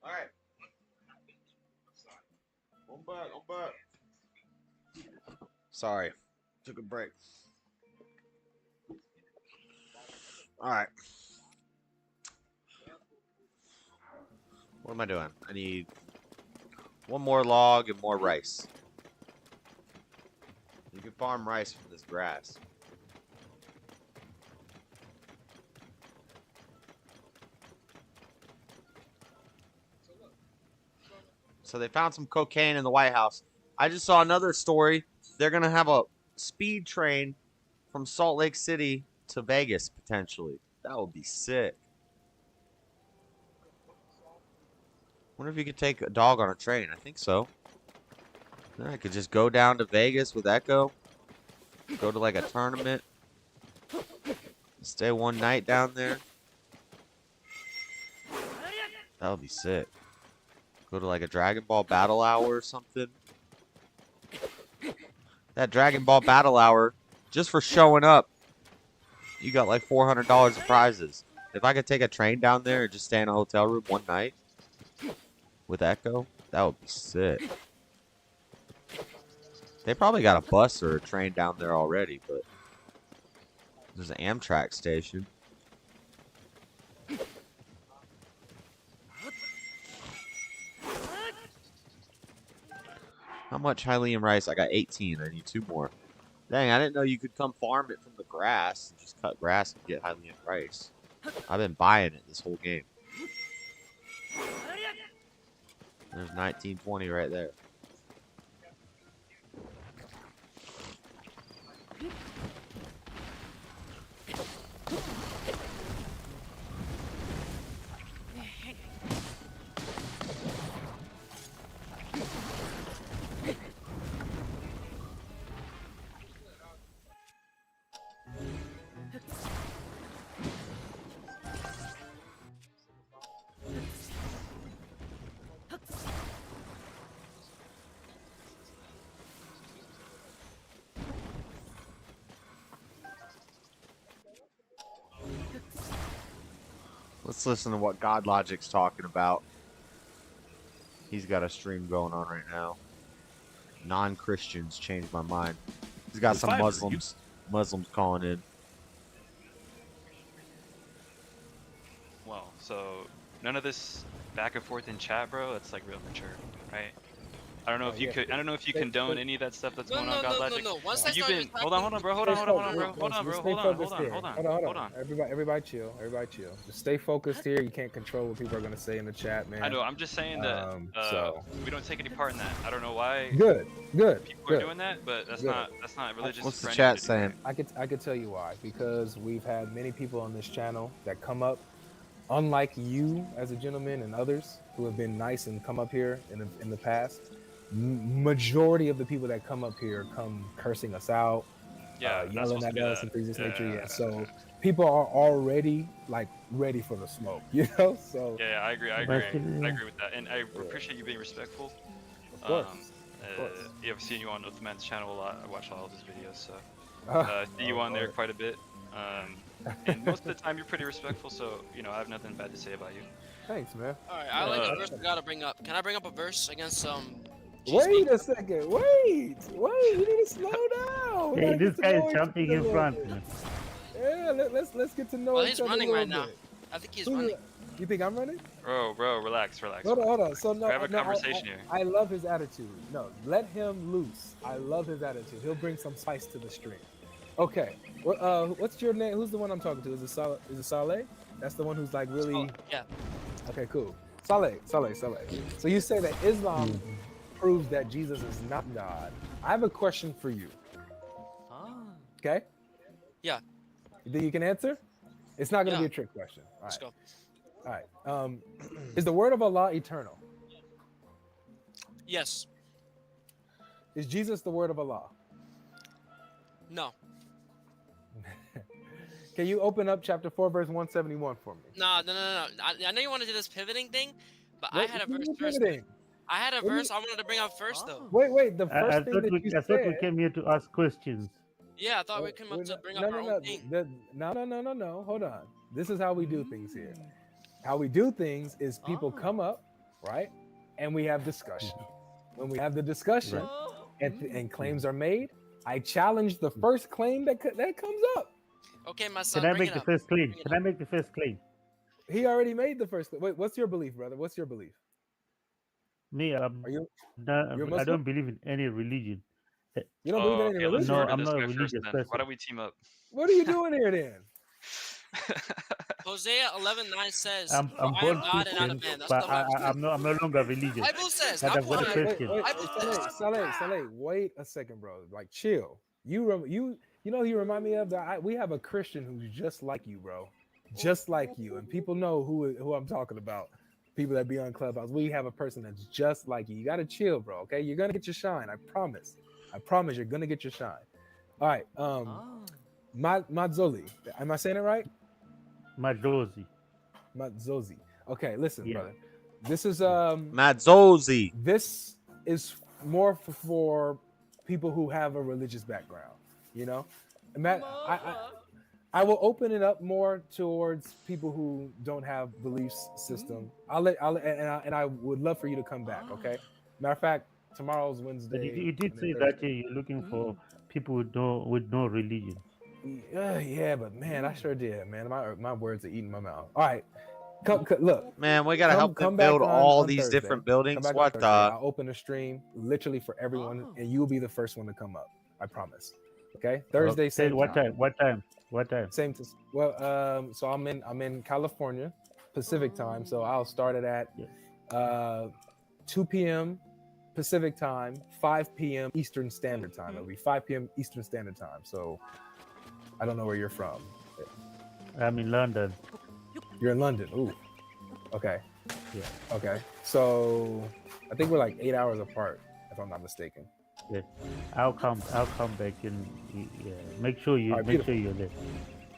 [SPEAKER 1] All right. I'm back. Sorry. Took a break. All right. What am I doing? I need one more log and more rice. You can farm rice from this grass. So they found some cocaine in the White House. I just saw another story. They're going to have a speed train from Salt Lake City to Vegas, potentially. That would be sick. Wonder if you could take a dog on a train. I think so. Then I could just go down to Vegas with Echo. Go to like a tournament. Stay one night down there. That would be sick. Go to like a Dragon Ball Battle Hour or something. That Dragon Ball Battle Hour, just for showing up, you got like $400 of prizes. If I could take a train down there and just stay in a hotel room one night with Echo, that would be sick. They probably got a bus or a train down there already, but there's an Amtrak station. How much Hylian rice? I got 18. I need 2 more. Dang, I didn't know you could come farm it from the grass and just cut grass and get Hylian rice. I've been buying it this whole game. There's 1920 right there. Let's listen to what God Logic's talking about. He's got a stream going on right now. Non-Christians changed my mind. He's got some Muslims calling in.
[SPEAKER 3] Well, so none of this back and forth in chat, bro. It's like real mature, right? I don't know if you could. I don't know if you condone any of that stuff that's going on, God Logic.
[SPEAKER 22] No. Once
[SPEAKER 3] You've been. Hold on, bro. Hold on.
[SPEAKER 22] Everybody chill. Just stay focused here. You can't control what people are gonna say in the chat, man.
[SPEAKER 3] I know. I'm just saying that we don't take any part in that. I don't know why.
[SPEAKER 22] Good.
[SPEAKER 3] People are doing that, but that's not religious.
[SPEAKER 1] What's the chat saying?
[SPEAKER 22] I could tell you why. Because we've had many people on this channel that come up, unlike you as a gentleman and others who have been nice and come up here in the past. Majority of the people that come up here come cursing us out, yelling at us and things of this nature. Yeah, so people are already like ready for the smoke, you know. So
[SPEAKER 3] yeah, I agree with that, and I appreciate you being respectful.
[SPEAKER 22] Of course.
[SPEAKER 3] I've seen you on Oathman's channel a lot. I watch all of his videos, so I see you on there quite a bit. And most of the time you're pretty respectful, so I have nothing bad to say about you.
[SPEAKER 22] Thanks, man. All
[SPEAKER 23] right, I like a verse we gotta bring up. Can I bring up a verse against
[SPEAKER 22] Wait a second. Wait. You need to slow down.
[SPEAKER 24] Hey, this guy is jumping in front.
[SPEAKER 22] Yeah, let's get to know.
[SPEAKER 23] Well, he's running right now. I think he's running.
[SPEAKER 22] You think I'm running?
[SPEAKER 3] Bro, relax.
[SPEAKER 22] Hold on. So no,
[SPEAKER 3] we have a conversation here.
[SPEAKER 22] I love his attitude. No, let him loose. I love his attitude. He'll bring some spice to the stream. Okay. What's your name? Who's the one I'm talking to? Is it Saleh? That's the one who's like really.
[SPEAKER 23] Yeah.
[SPEAKER 22] Okay, cool. Saleh. So you say that Islam proves that Jesus is not God. I have a question for you. Okay?
[SPEAKER 23] Yeah.
[SPEAKER 22] You think you can answer? It's not going to be a trick question. All
[SPEAKER 23] Let's go.
[SPEAKER 22] All right. Is the word of Allah eternal?
[SPEAKER 23] Yes.
[SPEAKER 22] Is Jesus the word of Allah?
[SPEAKER 23] No.
[SPEAKER 22] Can you open up chapter 4, verse 171 for me?
[SPEAKER 23] No. I know you want to do this pivoting thing, but I had a verse first. I had a verse I wanted to bring up first, though.
[SPEAKER 22] Wait. The first thing that you said.
[SPEAKER 24] I thought we came here to ask questions.
[SPEAKER 23] Yeah, I thought we came up to bring up our own thing.
[SPEAKER 22] No. Hold on. This is how we do things here. How we do things is people come up right? And we have discussion. When we have the discussion and claims are made, I challenge the first claim that comes up.
[SPEAKER 23] Okay, my son.
[SPEAKER 24] Can I
[SPEAKER 23] bring
[SPEAKER 24] make
[SPEAKER 23] it
[SPEAKER 24] the
[SPEAKER 23] up.
[SPEAKER 24] first claim? Can I make the first claim?
[SPEAKER 22] He already made the first. Wait, what's your belief, brother? What's your belief?
[SPEAKER 24] Me,
[SPEAKER 22] Are you? You're
[SPEAKER 24] I
[SPEAKER 22] Muslim?
[SPEAKER 24] don't believe in any religion.
[SPEAKER 22] You don't believe in any
[SPEAKER 3] Okay, let's
[SPEAKER 24] No,
[SPEAKER 3] murder
[SPEAKER 24] I'm
[SPEAKER 3] this
[SPEAKER 24] not a
[SPEAKER 3] guy first
[SPEAKER 24] religious
[SPEAKER 3] then.
[SPEAKER 24] person.
[SPEAKER 3] Why don't we team up?
[SPEAKER 22] What are you doing here then?
[SPEAKER 23] Hosea 11:9 says,
[SPEAKER 24] I'm
[SPEAKER 23] "For I am
[SPEAKER 24] born
[SPEAKER 23] God and not a
[SPEAKER 24] Christian,
[SPEAKER 23] man." That's
[SPEAKER 24] but
[SPEAKER 23] what the Bible says.
[SPEAKER 24] I'm no longer religious.
[SPEAKER 23] Bible says,
[SPEAKER 24] But
[SPEAKER 23] not
[SPEAKER 24] I've got a
[SPEAKER 23] Quran.
[SPEAKER 24] question.
[SPEAKER 23] Bible says.
[SPEAKER 22] Saleh, wait a second, bro. Like, chill. You know who you remind me of? We have a Christian who's just like you, bro. Just like you, and people know who I'm talking about. People that be on Clubhouse. We have a person that's just like you. You gotta chill, bro. Okay, you're gonna get your shine. I promise. I promise you're gonna get your shine. All right. Matzoli. Am I saying it right?
[SPEAKER 24] Majosi.
[SPEAKER 22] Matzozi. Okay, listen,
[SPEAKER 24] Yeah.
[SPEAKER 22] brother. This is
[SPEAKER 1] Matzozi.
[SPEAKER 22] This is more for people who have a religious background. You know, Matt, I will open it up more towards people who don't have belief system. And I would love for you to come back. Okay. Matter of fact, tomorrow's Wednesday.
[SPEAKER 24] But you did
[SPEAKER 22] and
[SPEAKER 24] say
[SPEAKER 22] then
[SPEAKER 24] that
[SPEAKER 22] Thursday.
[SPEAKER 24] you're looking for people with no religion.
[SPEAKER 22] Yeah, but man, I sure did, man. My words are eating my mouth. All right, come look,
[SPEAKER 1] Man, we gotta help them
[SPEAKER 22] come back
[SPEAKER 1] build
[SPEAKER 22] on
[SPEAKER 1] all these
[SPEAKER 22] Thursday.
[SPEAKER 1] different
[SPEAKER 22] Come
[SPEAKER 1] buildings.
[SPEAKER 22] back on
[SPEAKER 1] What
[SPEAKER 22] Thursday.
[SPEAKER 1] the?
[SPEAKER 22] I'll open a stream literally for everyone, and you'll be the first one to come up. I promise. Okay, Thursday,
[SPEAKER 24] Say
[SPEAKER 22] same
[SPEAKER 24] what
[SPEAKER 22] time.
[SPEAKER 24] time? What time? What time?
[SPEAKER 22] Same. So I'm in California, Pacific time. So I'll start it at 2 p.m. Pacific time, 5 p.m. Eastern Standard Time. It'll be 5 p.m. Eastern Standard Time. So I don't know where you're from.
[SPEAKER 24] I'm in London.
[SPEAKER 22] You're in London. Ooh. Okay.
[SPEAKER 24] Yeah.
[SPEAKER 22] Okay. So I think we're like 8 hours apart, if I'm not mistaken.
[SPEAKER 24] Yeah. I'll come back and make sure you
[SPEAKER 22] All right,
[SPEAKER 24] make sure you're there.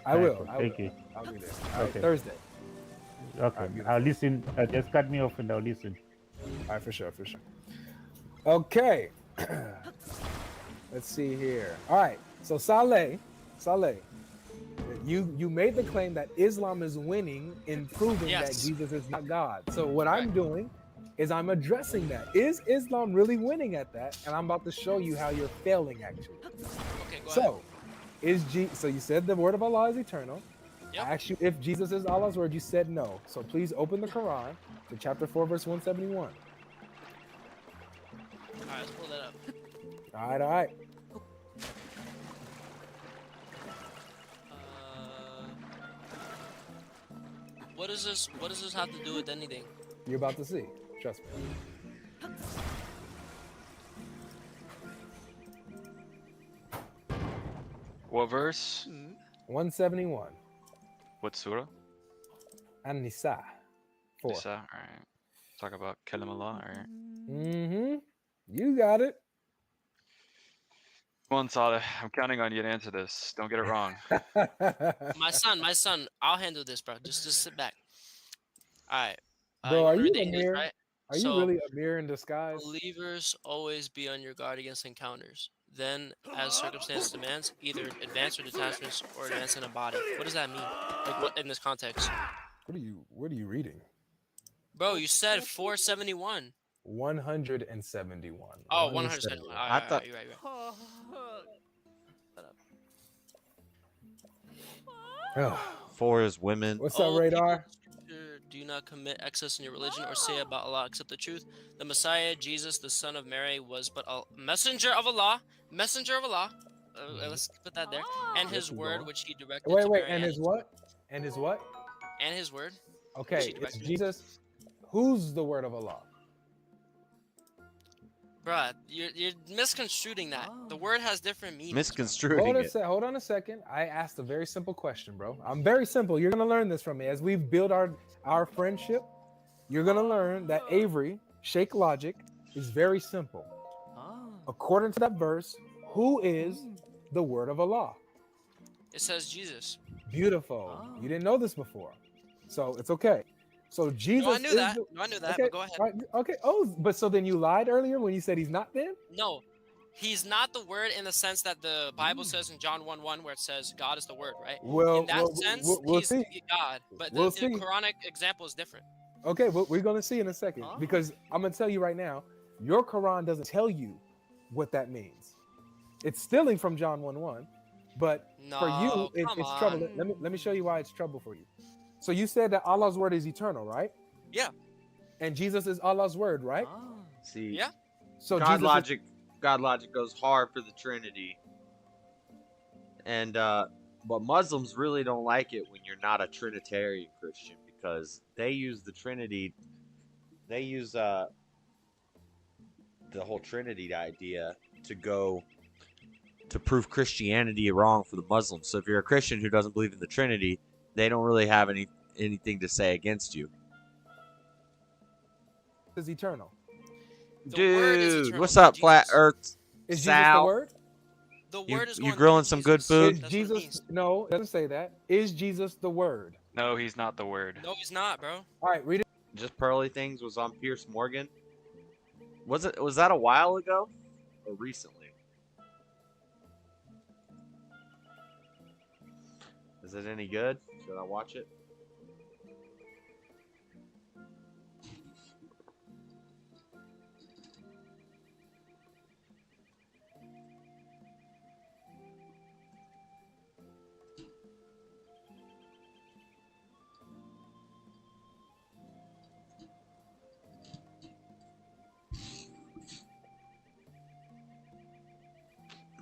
[SPEAKER 22] I will.
[SPEAKER 24] Thank you.
[SPEAKER 22] I'll be there. All right,
[SPEAKER 24] Okay.
[SPEAKER 22] Thursday.
[SPEAKER 24] Okay.
[SPEAKER 22] beautiful.
[SPEAKER 24] I'll listen. Just cut me off and I'll listen.
[SPEAKER 22] All right, for sure. Okay. Let's see here. All right. So Saleh, you made the claim that Islam is winning in proving that Jesus is not God. So what I'm doing is I'm addressing that. Is Islam really winning at that? And I'm about to show you how you're failing actually.
[SPEAKER 23] Okay, go ahead.
[SPEAKER 22] So you said the word of Allah is eternal.
[SPEAKER 23] Yep.
[SPEAKER 22] I asked you if Jesus is Allah's word. You said no. So please open the Quran to chapter 4, verse 171.
[SPEAKER 23] All right, let's pull that up.
[SPEAKER 22] All right.
[SPEAKER 23] What does this have to do with anything?
[SPEAKER 22] You're about to see. Trust me.
[SPEAKER 3] What verse?
[SPEAKER 22] 171.
[SPEAKER 3] What surah?
[SPEAKER 22] An-Nisa. 4.
[SPEAKER 3] Nisa. All right. Talk about Kalam Allah. All right.
[SPEAKER 22] Mm-hmm. You got it.
[SPEAKER 3] Come on, Saleh. I'm counting on you to answer this. Don't get it wrong.
[SPEAKER 23] My son, I'll handle this, bro. Just sit back. All right.
[SPEAKER 22] Bro, are you
[SPEAKER 23] read the English,
[SPEAKER 22] Amir?
[SPEAKER 23] right?
[SPEAKER 22] Are you really Amir in disguise?
[SPEAKER 23] Believers always be on your guard against encounters. Then, as circumstance demands, either advance or detachments or advance in a body. What does that mean? Like, what in this context?
[SPEAKER 22] What are you reading?
[SPEAKER 23] Bro, you said 471.
[SPEAKER 22] 171.
[SPEAKER 23] Oh, 171.
[SPEAKER 1] I thought.
[SPEAKER 23] You're right.
[SPEAKER 1] For his women.
[SPEAKER 22] What's up, Radar?
[SPEAKER 23] Do not commit excess in your religion or say about Allah except the truth. The Messiah, Jesus, the son of Mary, was but a messenger of Allah. Messenger of Allah. Let's put that there. And his word, which he directed to
[SPEAKER 22] Wait,
[SPEAKER 23] Mary.
[SPEAKER 22] and his what? And his what?
[SPEAKER 23] And his word.
[SPEAKER 22] Okay, it's Jesus. Who's the word of Allah?
[SPEAKER 23] Bruh, you're misconstruing that. The word has different meanings.
[SPEAKER 1] Misconstruing it.
[SPEAKER 22] Hold on a second. I asked a very simple question, bro. I'm very simple. You're gonna learn this from me as we build our friendship. You're gonna learn that Avery, Shake Logic, is very simple. According to that verse, who is the word of Allah?
[SPEAKER 23] It says Jesus.
[SPEAKER 22] Beautiful. You didn't know this before, so it's okay. So Jesus.
[SPEAKER 23] No, I knew that.
[SPEAKER 22] Okay,
[SPEAKER 23] But go ahead.
[SPEAKER 22] right, okay. Oh, but so then you lied earlier when you said he's not then?
[SPEAKER 23] No, he's not the word in the sense that the Bible says in John 1:1, where it says God is the word, right?
[SPEAKER 22] Well,
[SPEAKER 23] in that sense,
[SPEAKER 22] we'll
[SPEAKER 23] he's
[SPEAKER 22] see.
[SPEAKER 23] God. But
[SPEAKER 22] We'll
[SPEAKER 23] the
[SPEAKER 22] see.
[SPEAKER 23] Quranic example is different.
[SPEAKER 22] Okay, but we're gonna see in a second because I'm gonna tell you right now, your Quran doesn't tell you what that means. It's stealing from John 1:1, but for you, it's trouble. Let me show you why it's trouble for you. So you said that Allah's word is eternal, right?
[SPEAKER 23] Yeah.
[SPEAKER 22] And Jesus is Allah's word, right?
[SPEAKER 1] See,
[SPEAKER 23] yeah.
[SPEAKER 22] So
[SPEAKER 1] God
[SPEAKER 22] Jesus
[SPEAKER 1] logic goes hard for the Trinity, and but Muslims really don't like it when you're not a Trinitarian Christian because they use the Trinity. They use the whole Trinity idea to prove Christianity wrong for the Muslims. So if you're a Christian who doesn't believe in the Trinity, they don't really have anything to say against you.
[SPEAKER 22] is eternal.
[SPEAKER 1] Dude, what's up, Flat Earth?
[SPEAKER 22] Is Jesus
[SPEAKER 1] Sal?
[SPEAKER 22] the word?
[SPEAKER 23] The word is
[SPEAKER 1] you grilling some good food?
[SPEAKER 22] Is Jesus? No, it doesn't say that. Is Jesus the word?
[SPEAKER 3] No, he's not the word.
[SPEAKER 23] No, he's not, bro.
[SPEAKER 22] All right, read it.
[SPEAKER 1] Just Pearly Things was on Pierce Morgan. Was that a while ago or recently? Is it any good? Should I watch it?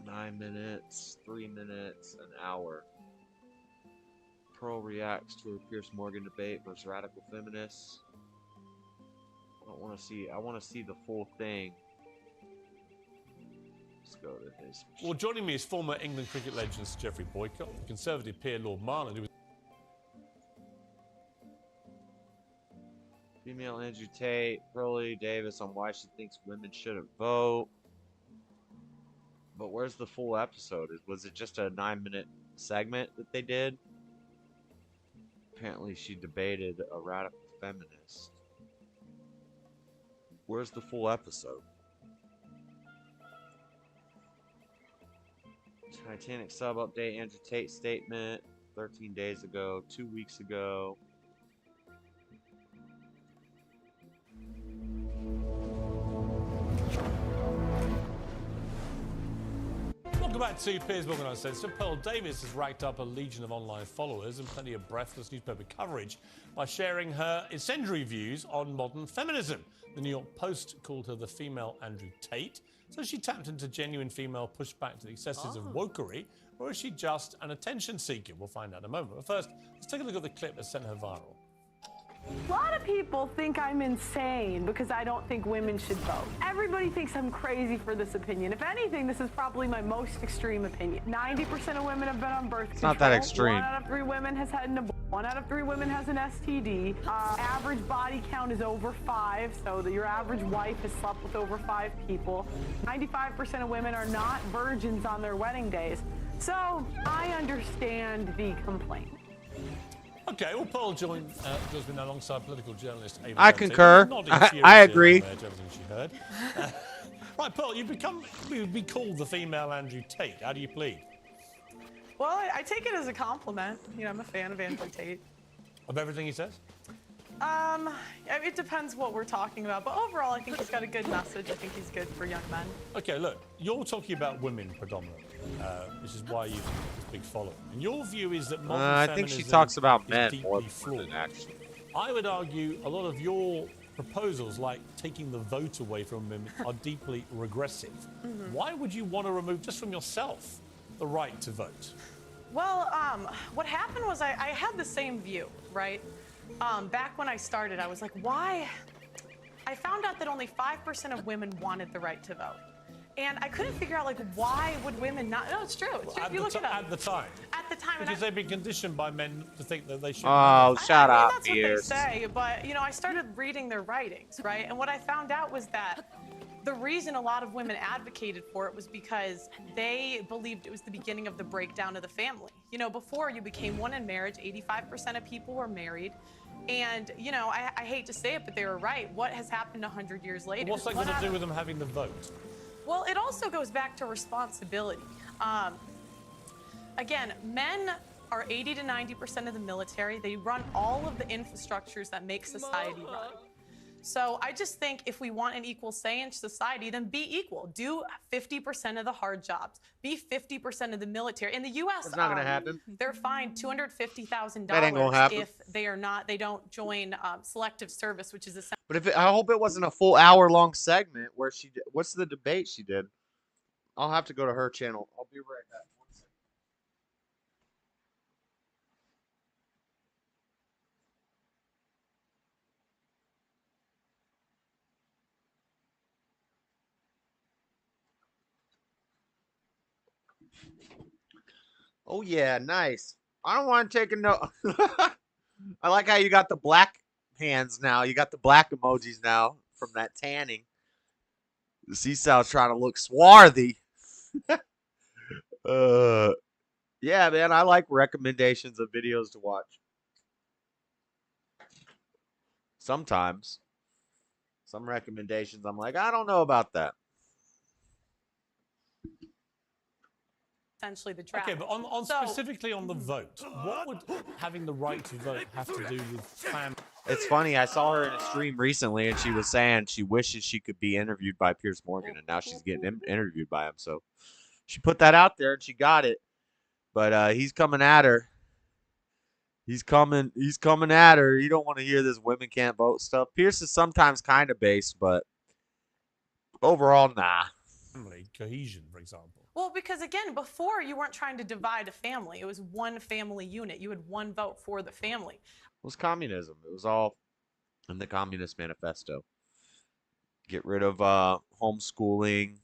[SPEAKER 1] Nine minutes, 3 minutes, an hour. Pearl reacts to a Pierce Morgan debate versus radical feminists. I want to see the full thing. Let's go to his.
[SPEAKER 4] Well, joining me is former England cricket legend Sir Geoffrey Boycott, Conservative peer Lord Marland, who was
[SPEAKER 1] Female Andrew Tate, Pearly Davis on why she thinks women shouldn't vote. But where's the full episode? Was it just a 9-minute segment that they did? Apparently she debated a radical feminist. Where's the full episode? Titanic sub update, Andrew Tate statement 13 days ago, 2 weeks ago.
[SPEAKER 4] Welcome back to Piers Morgan Uncensored. Pearl Davis has racked up a legion of online followers and plenty of breathless newspaper coverage by sharing her incendiary views on modern feminism. The New York Post called her the female Andrew Tate. So she tapped into genuine female pushback to the excesses of wokery, or is she just an attention seeker? We'll find out in a moment. But first, let's take a look at the clip that sent her viral.
[SPEAKER 6] A lot of people think I'm insane because I don't think women should vote. Everybody thinks I'm crazy for this opinion. If anything, this is probably my most extreme opinion. 90% of women have been on birth control.
[SPEAKER 1] It's not that extreme.
[SPEAKER 6] 1 out of 3 women has had an abortion. 1 out of 3 women has an STD. Average body count is over 5, so that your average wife has slept with over 5 people. 95% of women are not virgins on their wedding days. So I understand the complaint.
[SPEAKER 4] Okay, well, Pearl joins me now alongside political journalist Ava.
[SPEAKER 1] I concur. I agree.
[SPEAKER 4] To everything she heard. Right, Pearl, you've been called the female Andrew Tate. How do you plead?
[SPEAKER 9] Well, I take it as a compliment. You know, I'm a fan of Andrew Tate.
[SPEAKER 4] Of everything he says?
[SPEAKER 9] It depends what we're talking about, but overall, I think he's got a good message. I think he's good for young men.
[SPEAKER 4] Okay, look, you're talking about women predominantly, which is why you've this big following. And your view is that modern
[SPEAKER 1] I think she talks about men more than actually.
[SPEAKER 4] I would argue a lot of your proposals, like taking the vote away from women, are deeply regressive. Why would you want to remove, just from yourself, the right to vote?
[SPEAKER 9] Well, what happened was I had the same view, right? Back when I started, I was like, why? I found out that only 5% of women wanted the right to vote. And I couldn't figure out, like, why would women not? No, it's true. It's true. If you look it up.
[SPEAKER 4] At the time.
[SPEAKER 9] At the time.
[SPEAKER 4] Because they've been conditioned by men to think that they should.
[SPEAKER 1] Oh, shut up,
[SPEAKER 9] That's what they say, but, you know, I started reading their writings, right? And what I found out was that the reason a lot of women advocated for it was because they believed it was the beginning of the breakdown of the family. You know, before you became one in marriage, 85% of people were married. And, you know, I hate to say it, but they were right. What has happened 100 years later?
[SPEAKER 4] What's that got to do with them having the vote?
[SPEAKER 9] Well, it also goes back to responsibility. Again, men are 80 to 90% of the military. They run all of the infrastructures that make society run. So I just think if we want an equal say in society, then be equal. Do 50% of the hard jobs. Be 50% of the military. In the U.S.,
[SPEAKER 1] It's not gonna happen.
[SPEAKER 9] they're fined $250,000
[SPEAKER 1] That ain't gonna happen.
[SPEAKER 9] if they don't join selective service, which is essentially.
[SPEAKER 1] But I hope it wasn't a full hour-long segment where she did. What's the debate she did? I'll have to go to her channel. I'll be right back. One second. Oh yeah, nice. I don't want to take a note. I like how you got the black hands now. You got the black emojis now from that tanning. The Seesaw's trying to look swarthy. Yeah, man, I like recommendations of videos to watch. Sometimes. Some recommendations, I'm like, I don't know about that.
[SPEAKER 9] Essentially the draft.
[SPEAKER 4] Okay, but on specifically on the vote, what would having the right to vote have to do with family?
[SPEAKER 1] It's funny, I saw her in a stream recently, and she was saying she wishes she could be interviewed by Piers Morgan, and now she's getting interviewed by him. So she put that out there, and she got it. But he's coming at her. He's coming at her. You don't want to hear this women can't vote stuff. Pierce is sometimes kind of based, but overall, nah.
[SPEAKER 4] Family cohesion, for example.
[SPEAKER 9] Well, because again, before you weren't trying to divide a family. It was one family unit. You had one vote for the family.
[SPEAKER 1] It was communism. It was all in the Communist Manifesto. Get rid of homeschooling.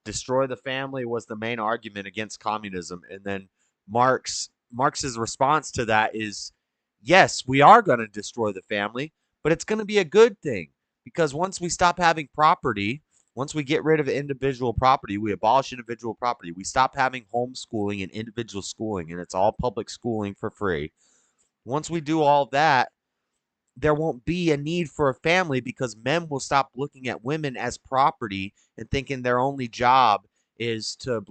[SPEAKER 1] Destroy the family was the main argument against communism. And then Marx's response to that is, yes, we are going to destroy the family, but it's going to be a good thing. Because once we stop having property, once we get rid of individual property, we abolish individual property, we stop having homeschooling and individual schooling, and it's all public schooling for free. Once we do all that, there won't be a need for a family because men will stop looking at women as property and thinking their only job is to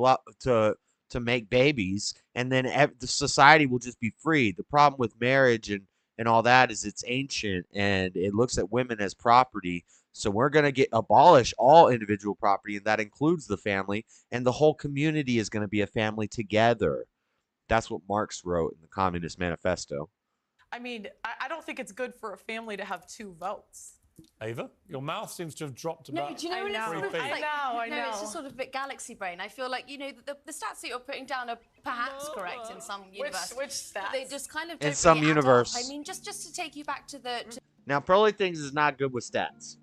[SPEAKER 1] make babies, and then the society will just be free. The problem with marriage and all that is it's ancient, and it looks at women as property. So we're going to abolish all individual property, and that includes the family, and the whole community is going to be a family together. That's what Marx wrote in the Communist Manifesto.
[SPEAKER 9] I mean, I don't think it's good for a family to have two votes.
[SPEAKER 4] Ava, your mouth seems to have dropped
[SPEAKER 8] No,
[SPEAKER 4] about
[SPEAKER 8] do you know what it's sort of
[SPEAKER 4] feet.
[SPEAKER 8] like?
[SPEAKER 9] I know.
[SPEAKER 8] It's just sort of a bit galaxy brain. I feel like, the stats that you're putting down are perhaps correct in some universe.
[SPEAKER 9] Which stats?
[SPEAKER 8] They just kind of
[SPEAKER 1] In
[SPEAKER 8] don't
[SPEAKER 1] some
[SPEAKER 8] really add up.
[SPEAKER 1] universe.
[SPEAKER 8] I mean, just to take you back to the...
[SPEAKER 1] Now, Pearly Things is not good with stats.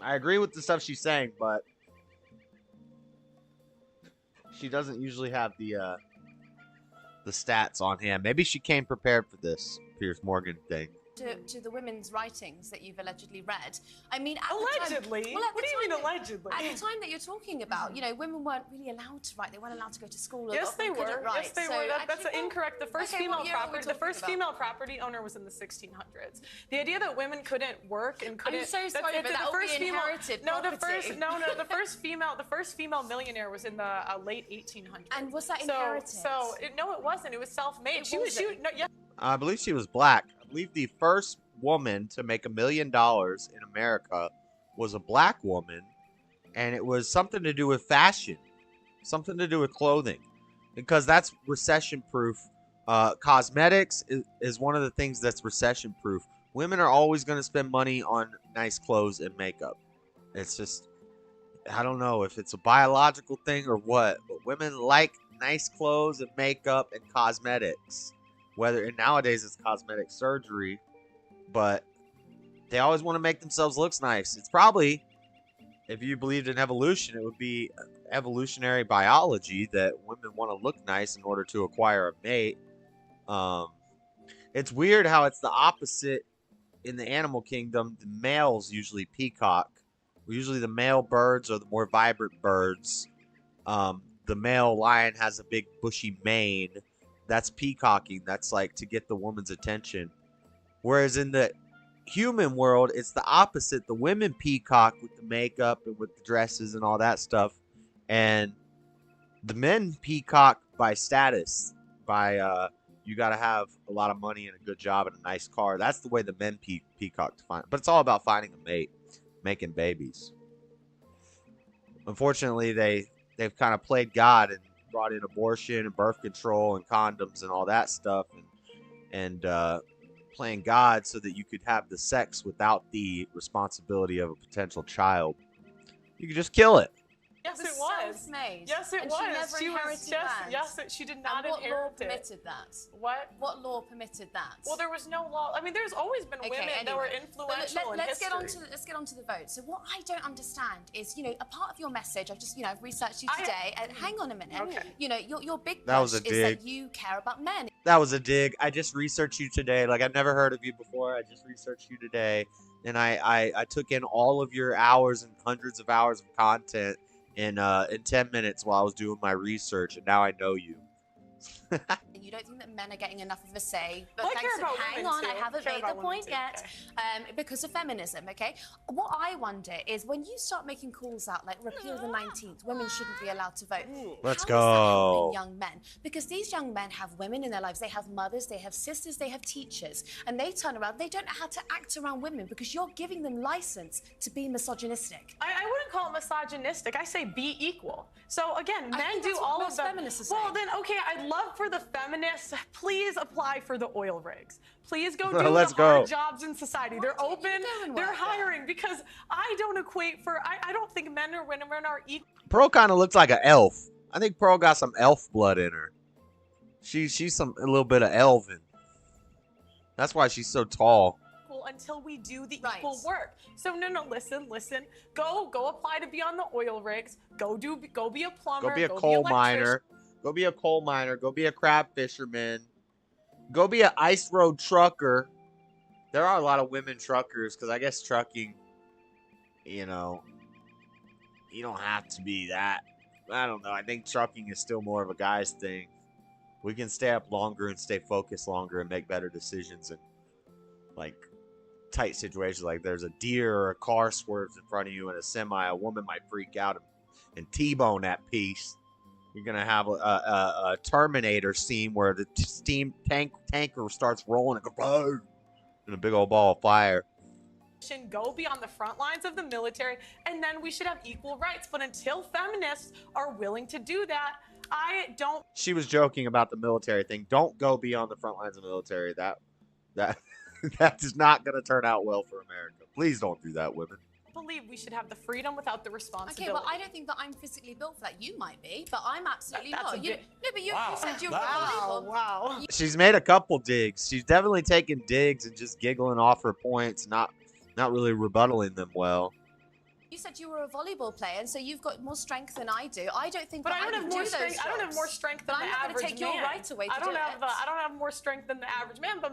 [SPEAKER 1] I agree with the stuff she's saying, but she doesn't usually have the stats on hand. Maybe she came prepared for this Piers Morgan thing.
[SPEAKER 8] To the women's writings that you've allegedly read. I mean, at
[SPEAKER 9] Allegedly?
[SPEAKER 8] The time, well, at
[SPEAKER 9] What
[SPEAKER 8] the
[SPEAKER 9] do you
[SPEAKER 8] time
[SPEAKER 9] mean allegedly?
[SPEAKER 8] At the time that you're talking about, women weren't really allowed to write. They weren't allowed to go to school.
[SPEAKER 9] Yes, they
[SPEAKER 8] couldn't
[SPEAKER 9] were.
[SPEAKER 8] Write.
[SPEAKER 9] Yes, they
[SPEAKER 8] So
[SPEAKER 9] were. That's
[SPEAKER 8] actually,
[SPEAKER 9] incorrect. The first
[SPEAKER 8] okay, what
[SPEAKER 9] female
[SPEAKER 8] year are we
[SPEAKER 9] property, the first
[SPEAKER 8] talking
[SPEAKER 9] female property owner was in the 1600s. The idea that women couldn't work and couldn't.
[SPEAKER 8] I'm so sorry, but that would be inherited
[SPEAKER 9] the
[SPEAKER 8] property.
[SPEAKER 9] first female millionaire was in the late 1800s.
[SPEAKER 8] And was that inherited?
[SPEAKER 9] No, it wasn't. It was self-made.
[SPEAKER 1] I believe she was black. I believe the first woman to make $1 million in America was a black woman, and it was something to do with fashion, something to do with clothing, because that's recession-proof. Cosmetics is one of the things that's recession-proof. Women are always going to spend money on nice clothes and makeup. It's just, I don't know if it's a biological thing or what, but women like nice clothes and makeup and cosmetics. And nowadays it's cosmetic surgery, but they always want to make themselves look nice. It's probably, if you believed in evolution, it would be evolutionary biology that women want to look nice in order to acquire a mate. It's weird how it's the opposite in the animal kingdom. The males usually peacock. Usually the male birds are the more vibrant birds. The male lion has a big bushy mane. That's peacocking. That's like to get the woman's attention. Whereas in the human world, it's the opposite. The women peacock with the makeup and with the dresses and all that stuff. And The men peacock by status, by you got to have a lot of money and a good job and a nice car. That's the way the men peacock to find. But it's all about finding a mate, making babies. Unfortunately, they've kind of played God and brought in abortion and birth control and condoms and all that stuff, and playing God so that you could have the sex without the responsibility of a potential child. You could just kill it.
[SPEAKER 9] Yes, it was.
[SPEAKER 8] Self-made.
[SPEAKER 9] Yes, it
[SPEAKER 8] and
[SPEAKER 9] was.
[SPEAKER 8] She never
[SPEAKER 9] She was
[SPEAKER 8] inherited
[SPEAKER 9] just
[SPEAKER 8] land.
[SPEAKER 9] yes, she did not
[SPEAKER 8] and what
[SPEAKER 9] inherit
[SPEAKER 8] law
[SPEAKER 9] it.
[SPEAKER 8] permitted that?
[SPEAKER 9] What
[SPEAKER 8] law permitted that?
[SPEAKER 9] Well, there was no law. I mean, there's always been women that were influential in
[SPEAKER 8] let's
[SPEAKER 9] history.
[SPEAKER 8] let's get on to the vote. So what I don't understand is, you know, a part of your message. I've just, you know, I've researched you today. And hang on a minute.
[SPEAKER 9] Okay.
[SPEAKER 8] You know, your big
[SPEAKER 1] That was
[SPEAKER 8] push
[SPEAKER 1] a
[SPEAKER 8] is
[SPEAKER 1] dig.
[SPEAKER 8] that you care about men.
[SPEAKER 1] That was a dig. I just researched you today. Like, I've never heard of you before. I just researched you today. And I took in all of your hours and hundreds of hours of content in 10 minutes while I was doing my research, and now I know you.
[SPEAKER 8] You don't think that men are getting enough of a say? But
[SPEAKER 9] Well, I care about
[SPEAKER 8] hang
[SPEAKER 9] women
[SPEAKER 8] on,
[SPEAKER 9] too.
[SPEAKER 8] I haven't
[SPEAKER 9] Care
[SPEAKER 8] made the
[SPEAKER 9] about women
[SPEAKER 8] point
[SPEAKER 9] too,
[SPEAKER 8] yet. Because of feminism, okay? What I wonder is when you start making calls out like repeal the 19th, women shouldn't be allowed to vote.
[SPEAKER 1] Let's
[SPEAKER 8] How is that
[SPEAKER 1] go.
[SPEAKER 8] helping young men? Because these young men have women in their lives. They have mothers, they have sisters, they have teachers, and they turn around. They don't know how to act around women because you're giving them license to be misogynistic.
[SPEAKER 9] I wouldn't call it misogynistic. I say be equal. So again,
[SPEAKER 8] I
[SPEAKER 9] men
[SPEAKER 8] think
[SPEAKER 9] do
[SPEAKER 8] that's what
[SPEAKER 9] all of
[SPEAKER 8] most
[SPEAKER 9] the
[SPEAKER 8] feminists are
[SPEAKER 9] Well,
[SPEAKER 8] saying.
[SPEAKER 9] then okay, I'd love for the feminists. Please apply for the oil rigs. Please go do
[SPEAKER 1] Let's
[SPEAKER 9] the hard
[SPEAKER 1] go.
[SPEAKER 9] jobs in society. They're open. They're hiring because I don't equate for. I don't think men or women are equal.
[SPEAKER 1] Pearl kind of looks like an elf. I think Pearl got some elf blood in her. She's a little bit of elven. That's why she's so tall.
[SPEAKER 9] Until we do the equal work. So no, listen. Go apply to be on the oil rigs. Go be a plumber.
[SPEAKER 1] Go be a coal miner. Go be a coal miner. Go be a crab fisherman. Go be an ice road trucker. There are a lot of women truckers because I guess trucking, you know, you don't have to be that. I don't know. I think trucking is still more of a guy's thing. We can stay up longer and stay focused longer and make better decisions in like tight situations. Like there's a deer or a car swerves in front of you in a semi, a woman might freak out and T-bone that piece. You're gonna have a Terminator scene where the steam tanker starts rolling and goes in a big old ball of fire.
[SPEAKER 9] Go be on the front lines of the military, and then we should have equal rights. But until feminists are willing to do that, I don't.
[SPEAKER 1] She was joking about the military thing. Don't go be on the front lines of the military. That that is not gonna turn out well for America. Please don't do that, women.
[SPEAKER 9] Believe we should have the freedom without the responsibility.
[SPEAKER 8] Okay, well, I don't think that I'm physically built for that. You might be, but I'm absolutely
[SPEAKER 9] That's
[SPEAKER 8] not.
[SPEAKER 9] a bit-
[SPEAKER 8] No, but you
[SPEAKER 9] Wow.
[SPEAKER 8] said you're
[SPEAKER 9] Wow,
[SPEAKER 8] valuable.
[SPEAKER 9] wow.
[SPEAKER 1] She's made a couple digs. She's definitely taking digs and just giggling off her points, not really rebuttaling them well.
[SPEAKER 8] You said you were a volleyball player, and so you've got more strength than I do. I don't think
[SPEAKER 9] But
[SPEAKER 8] that
[SPEAKER 9] I don't
[SPEAKER 8] can
[SPEAKER 9] have
[SPEAKER 8] do
[SPEAKER 9] more
[SPEAKER 8] those
[SPEAKER 9] strength. I don't have
[SPEAKER 8] jobs.
[SPEAKER 9] more strength
[SPEAKER 8] But
[SPEAKER 9] than
[SPEAKER 8] I'm
[SPEAKER 9] the
[SPEAKER 8] not
[SPEAKER 9] average
[SPEAKER 8] gonna take your
[SPEAKER 9] man.
[SPEAKER 8] right away to
[SPEAKER 9] I don't
[SPEAKER 8] do
[SPEAKER 9] have.
[SPEAKER 8] it.
[SPEAKER 9] I don't have more strength than the average man. But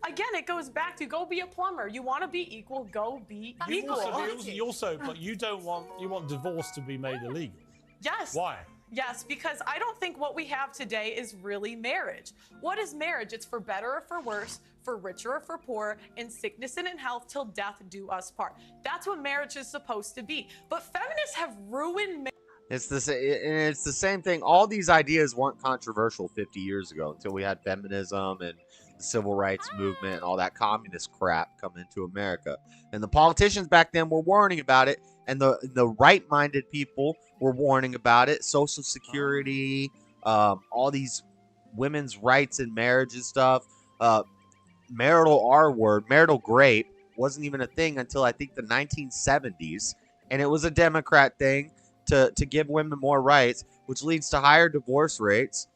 [SPEAKER 9] again, it goes back to go be a plumber. You want to be equal, go be
[SPEAKER 4] You
[SPEAKER 9] equal.
[SPEAKER 4] also, but you want divorce to be made illegal.
[SPEAKER 9] Yes.
[SPEAKER 4] Why?
[SPEAKER 9] Yes, because I don't think what we have today is really marriage. What is marriage? It's for better or for worse, for richer or for poorer, in sickness and in health, till death do us part. That's what marriage is supposed to be. But feminists have ruined marriage.
[SPEAKER 1] It's the same thing. All these ideas weren't controversial 50 years ago until we had feminism and the civil rights movement and all that communist crap come into America. And the politicians back then were warning about it, and the right-minded people were warning about it. Social Security, all these women's rights in marriage and stuff. Marital R-word, marital grape wasn't even a thing until I think the 1970s, and it was a Democrat thing to give women more rights, which leads to higher divorce rates,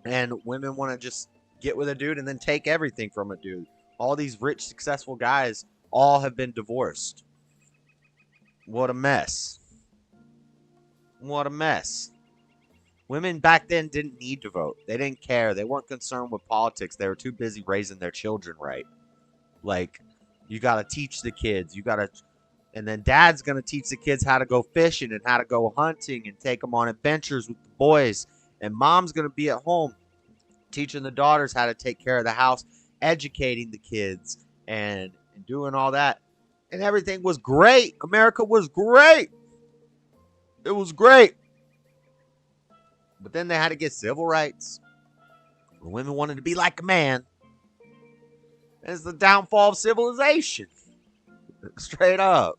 [SPEAKER 1] and women want to just get with a dude and then take everything from a dude. All these rich, successful guys all have been divorced. What a mess. What a mess. Women back then didn't need to vote. They didn't care. They weren't concerned with politics. They were too busy raising their children right. Like, you got to teach the kids. And then dad's going to teach the kids how to go fishing and how to go hunting and take them on adventures with the boys. And mom's going to be at home teaching the daughters how to take care of the house, educating the kids, and doing all that. And everything was great. America was great. It was great. But then they had to get civil rights. The women wanted to be like a man. It's the downfall of civilization. Straight up.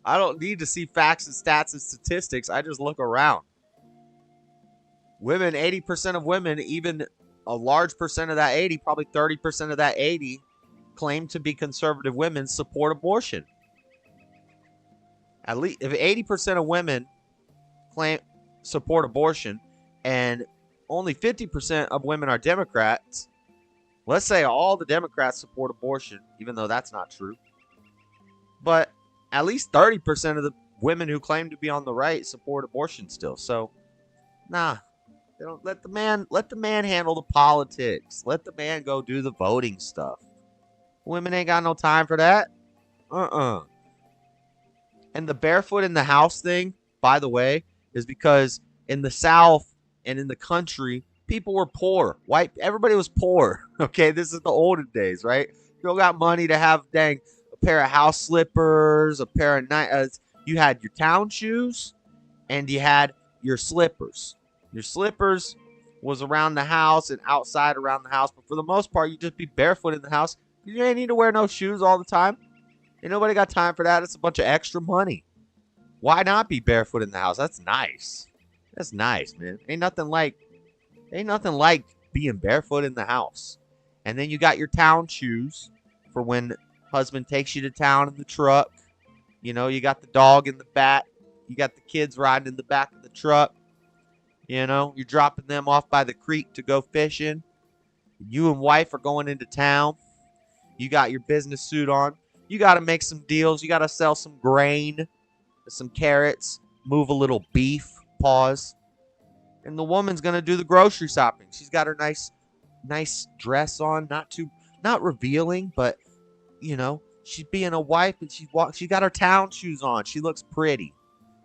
[SPEAKER 1] I don't need to see facts and stats and statistics. I just look around. Women, 80% of women, even a large percent of that 80, probably 30% of that 80, claim to be conservative women, support abortion. At least if 80% of women claim support abortion and only 50% of women are Democrats, let's say all the Democrats support abortion, even though that's not true. But at least 30% of the women who claim to be on the right support abortion still. So, nah. They don't let the man handle the politics. Let the man go do the voting stuff. Women ain't got no time for that. And the barefoot in the house thing, by the way, is because in the South and in the country, people were poor. Everybody was poor. Okay, this is the olden days, right? You don't got money to have a pair of house slippers, a pair of you had your town shoes, and you had your slippers. Your slippers was around the house and outside around the house, but for the most part, you just be barefoot in the house. You ain't need to wear no shoes all the time. Ain't nobody got time for that. It's a bunch of extra money. Why not be barefoot in the house? That's nice. That's nice, man. Ain't nothing like being barefoot in the house. And then you got your town shoes for when husband takes you to town in the truck. You know, you got the dog in the back. You got the kids riding in the back of the truck. You know, you're dropping them off by the creek to go fishing. You and wife are going into town. You got your business suit on. You got to make some deals. You got to sell some grain, some carrots, move a little beef, pause. And the woman's going to do the grocery shopping. She's got her nice dress on, not revealing, but, you know, she's being a wife and she got her town shoes on. She looks pretty.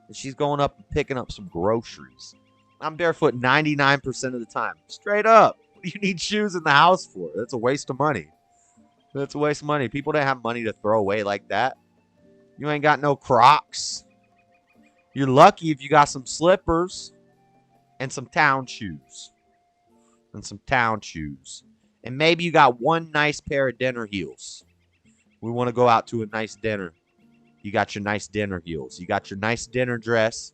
[SPEAKER 1] And she's going up and picking up some groceries. I'm barefoot 99% of the time. Straight up. What do you need shoes in the house for? That's a waste of money. That's a waste of money. People don't have money to throw away like that. You ain't got no Crocs. You're lucky if you got some slippers and some town shoes. And maybe you got one nice pair of dinner heels. We want to go out to a nice dinner. You got your nice dinner heels. You got your nice dinner dress.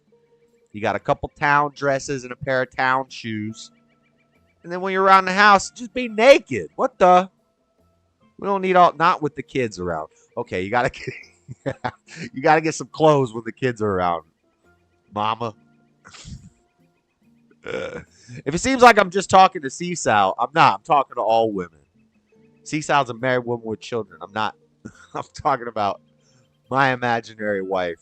[SPEAKER 1] You got a couple town dresses and a pair of town shoes. And then when you're around the house, just be naked. What the? We don't need not with the kids around. Okay, you gotta get some clothes when the kids are around, mama. If it seems like I'm just talking to Seasal, I'm not. I'm talking to all women. Seasal's a married woman with children. I'm not. I'm talking about my imaginary wife.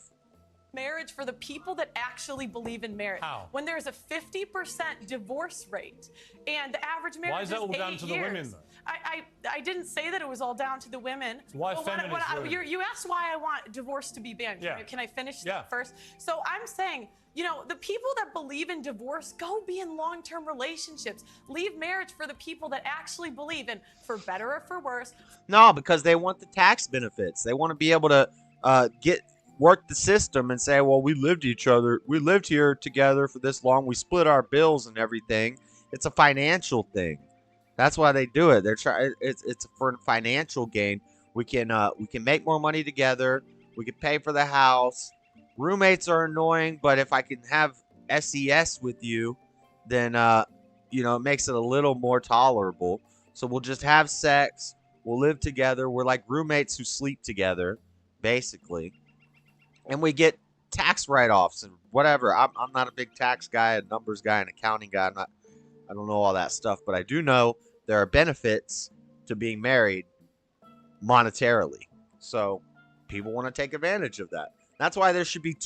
[SPEAKER 9] Marriage for the people that actually believe in marriage.
[SPEAKER 4] How?
[SPEAKER 9] When there's a 50% divorce rate and the average marriage
[SPEAKER 4] Why is that all down to the women, though?
[SPEAKER 9] I didn't say that it was all down to the women.
[SPEAKER 4] Why feminist women?
[SPEAKER 9] You asked why I want divorce to be banned.
[SPEAKER 4] Yeah.
[SPEAKER 9] Can I finish that first? So I'm saying, you know, the people that believe in divorce, go be in long-term relationships. Leave marriage for the people that actually believe in, for better or for worse.
[SPEAKER 1] No, because they want the tax benefits. They want to be able to work the system and say, well, we lived here together for this long. We split our bills and everything. It's a financial thing. That's why they do it. They're trying. It's for financial gain. We can make more money together. We can pay for the house. Roommates are annoying, but if I can have SES with you, then you know, it makes it a little more tolerable. So we'll just have sex. We'll live together. We're like roommates who sleep together, basically. And we get tax write-offs and whatever. I'm not a big tax guy, a numbers guy, an accounting guy. I don't know all that stuff, but I do know there are benefits to being married monetarily. So people want to take advantage of that. That's why there should be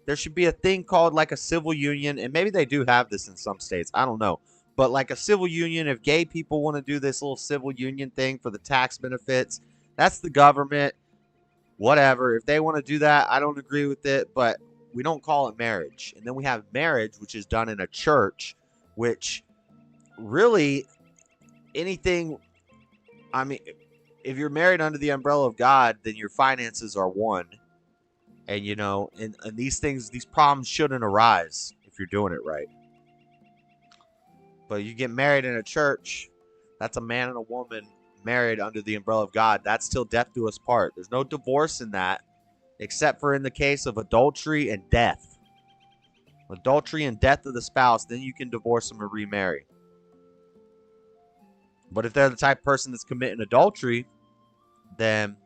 [SPEAKER 1] there should be a thing called like a civil union, and maybe they do have this in some states. I don't know. But like a civil union, if gay people want to do this little civil union thing for the tax benefits, that's the government. Whatever. If they want to do that, I don't agree with it, but we don't call it marriage. And then we have marriage, which is done in a church, which really anything, I mean, if you're married under the umbrella of God, then your finances are one. And, you know, and these problems shouldn't arise if you're doing it right. But you get married in a church, that's a man and a woman married under the umbrella of God. That's till death do us part. There's no divorce in that, except for in the case of adultery and death. Adultery and death of the spouse, then you can divorce them and remarry. But if they're the type of person that's committing adultery, then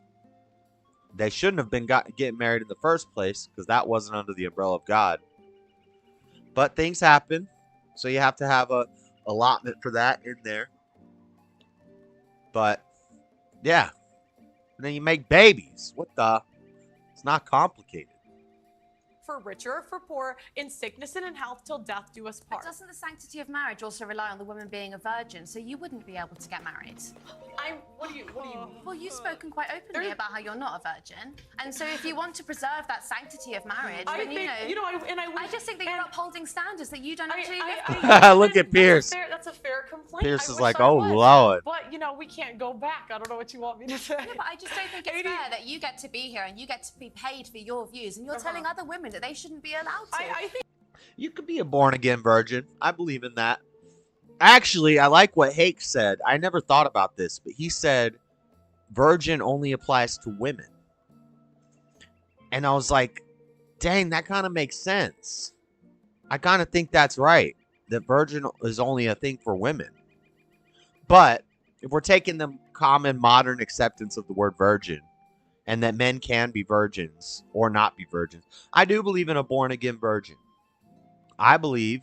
[SPEAKER 1] they shouldn't have been getting married in the first place, because that wasn't under the umbrella of God. But things happen, so you have to have a allotment for that in there. But yeah, and then you make babies. What the? It's not complicated.
[SPEAKER 9] For richer or for poor, in sickness and in health, till death do us part.
[SPEAKER 8] But doesn't the sanctity of marriage also rely on the woman being a virgin? So you wouldn't be able to get married.
[SPEAKER 9] What do you mean?
[SPEAKER 8] Well, you've spoken quite openly about how you're not a virgin, and so if you want to preserve that sanctity of marriage, then I just think that you're upholding standards that you don't actually live by.
[SPEAKER 1] Look at Pierce.
[SPEAKER 9] That's a fair complaint.
[SPEAKER 1] Pierce
[SPEAKER 9] I
[SPEAKER 1] is
[SPEAKER 9] wish
[SPEAKER 1] like,
[SPEAKER 9] I
[SPEAKER 1] oh,
[SPEAKER 9] was.
[SPEAKER 1] Lord.
[SPEAKER 9] But we can't go back. I don't know what you want me to say.
[SPEAKER 8] Yeah, but I just don't think it's fair that you get to be here and you get to be paid for your views, and you're telling other women that they shouldn't be allowed to.
[SPEAKER 9] I think
[SPEAKER 1] You could be a born-again virgin. I believe in that. Actually, I like what Hake said. I never thought about this, but he said virgin only applies to women. And I was like, dang, that kind of makes sense. I kind of think that's right, that virgin is only a thing for women. But if we're taking the common modern acceptance of the word virgin, and that men can be virgins or not be virgins, I do believe in a born-again virgin. I believe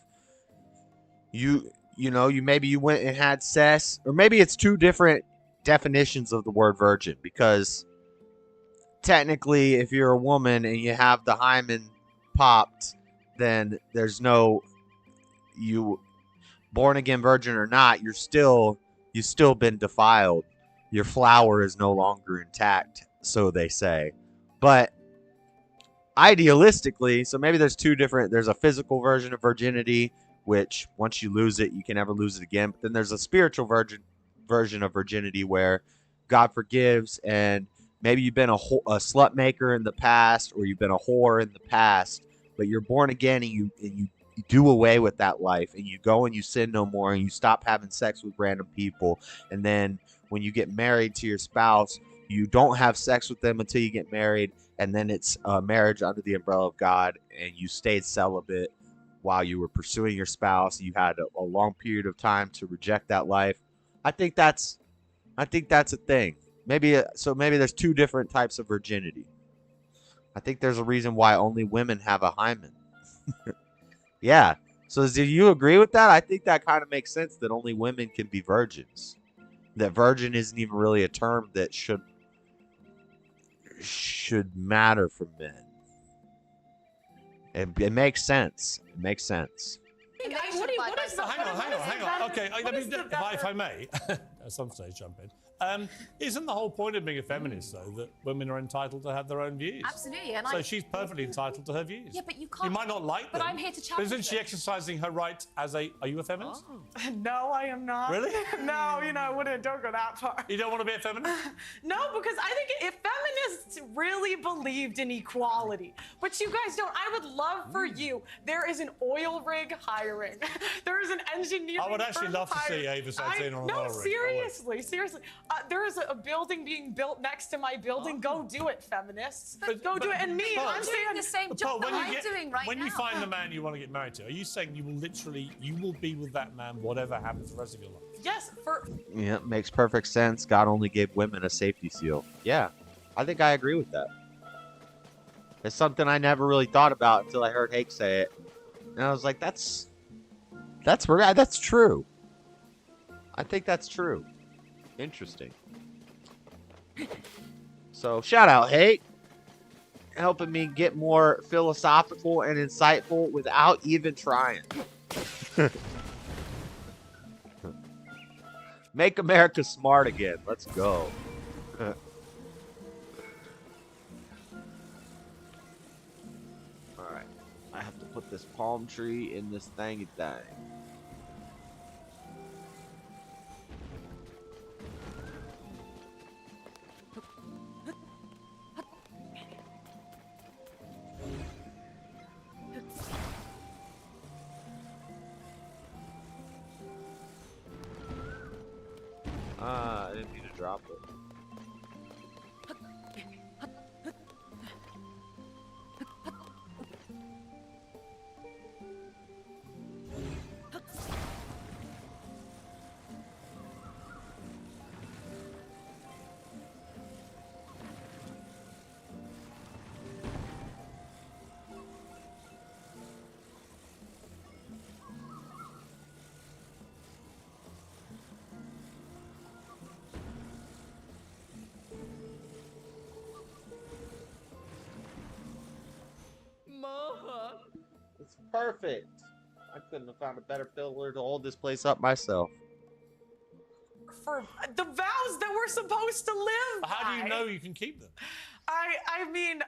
[SPEAKER 1] you maybe you went and had sex, or maybe it's two different definitions of the word virgin, because technically if you're a woman and you have the hymen popped, then there's no, you born again virgin or not, you've still been defiled. Your flower is no longer intact, so they say. But idealistically, so maybe there's there's a physical version of virginity, which once you lose it, you can never lose it again. But then there's a spiritual version of virginity where God forgives, and maybe you've been a slut maker in the past, or you've been a whore in the past, but you're born again and you do away with that life, and you go and you sin no more, and you stop having sex with random people. And then when you get married to your spouse, you don't have sex with them until you get married, and then it's a marriage under the umbrella of God, and you stayed celibate while you were pursuing your spouse. You had a long period of time to reject that life. I think that's a thing. Maybe there's two different types of virginity. I think there's a reason why only women have a hymen. Yeah. So do you agree with that? I think that kind of makes sense, that only women can be virgins. That virgin isn't even really a term that should matter for men. It makes sense. It makes sense.
[SPEAKER 4] Hang on. Okay, if I may, at some stage jump in. Isn't the whole point of being a feminist, though, that women are entitled to have their own views?
[SPEAKER 8] Absolutely. And
[SPEAKER 4] so she's perfectly entitled to her views.
[SPEAKER 8] Yeah, but you can't.
[SPEAKER 4] You might not like them.
[SPEAKER 8] But I'm here to
[SPEAKER 4] But
[SPEAKER 8] challenge
[SPEAKER 4] isn't she exercising her right as a... Are you a feminist?
[SPEAKER 9] Oh. No, I am not.
[SPEAKER 4] Really?
[SPEAKER 9] No, I wouldn't. Don't go that far.
[SPEAKER 4] You don't want to be a feminist?
[SPEAKER 9] No, because I think if feminists really believed in equality, but you guys don't, I would love for you. There is an oil rig hiring. There is an engineering
[SPEAKER 4] I would actually
[SPEAKER 9] firm
[SPEAKER 4] love to see
[SPEAKER 9] hiring.
[SPEAKER 4] Ava Satin on an oil rig.
[SPEAKER 9] No, seriously. There is a building being built next to my building. Go do it, feminists. Go do it. And me, I'm saying
[SPEAKER 8] the same job that I'm doing right now.
[SPEAKER 4] When you find the man you want to get married to, are you saying you will be with that man whatever happens the rest of your life?
[SPEAKER 9] Yes,
[SPEAKER 1] Yeah, makes perfect sense. God only gave women a safety seal. Yeah, I think I agree with that. It's something I never really thought about until I heard Hake say it, and I was like, that's true. I think that's true. Interesting. So shout out Hake, helping me get more philosophical and insightful without even trying. Make America smart again. Let's go. Alright. I have to put this palm tree in this thingy thing. I didn't mean to drop it. It's perfect. I couldn't have found a better pillar to hold this place up myself.
[SPEAKER 9] For the vows that we're supposed to live
[SPEAKER 4] How do you
[SPEAKER 9] by.
[SPEAKER 4] know you can keep them?
[SPEAKER 9] I mean,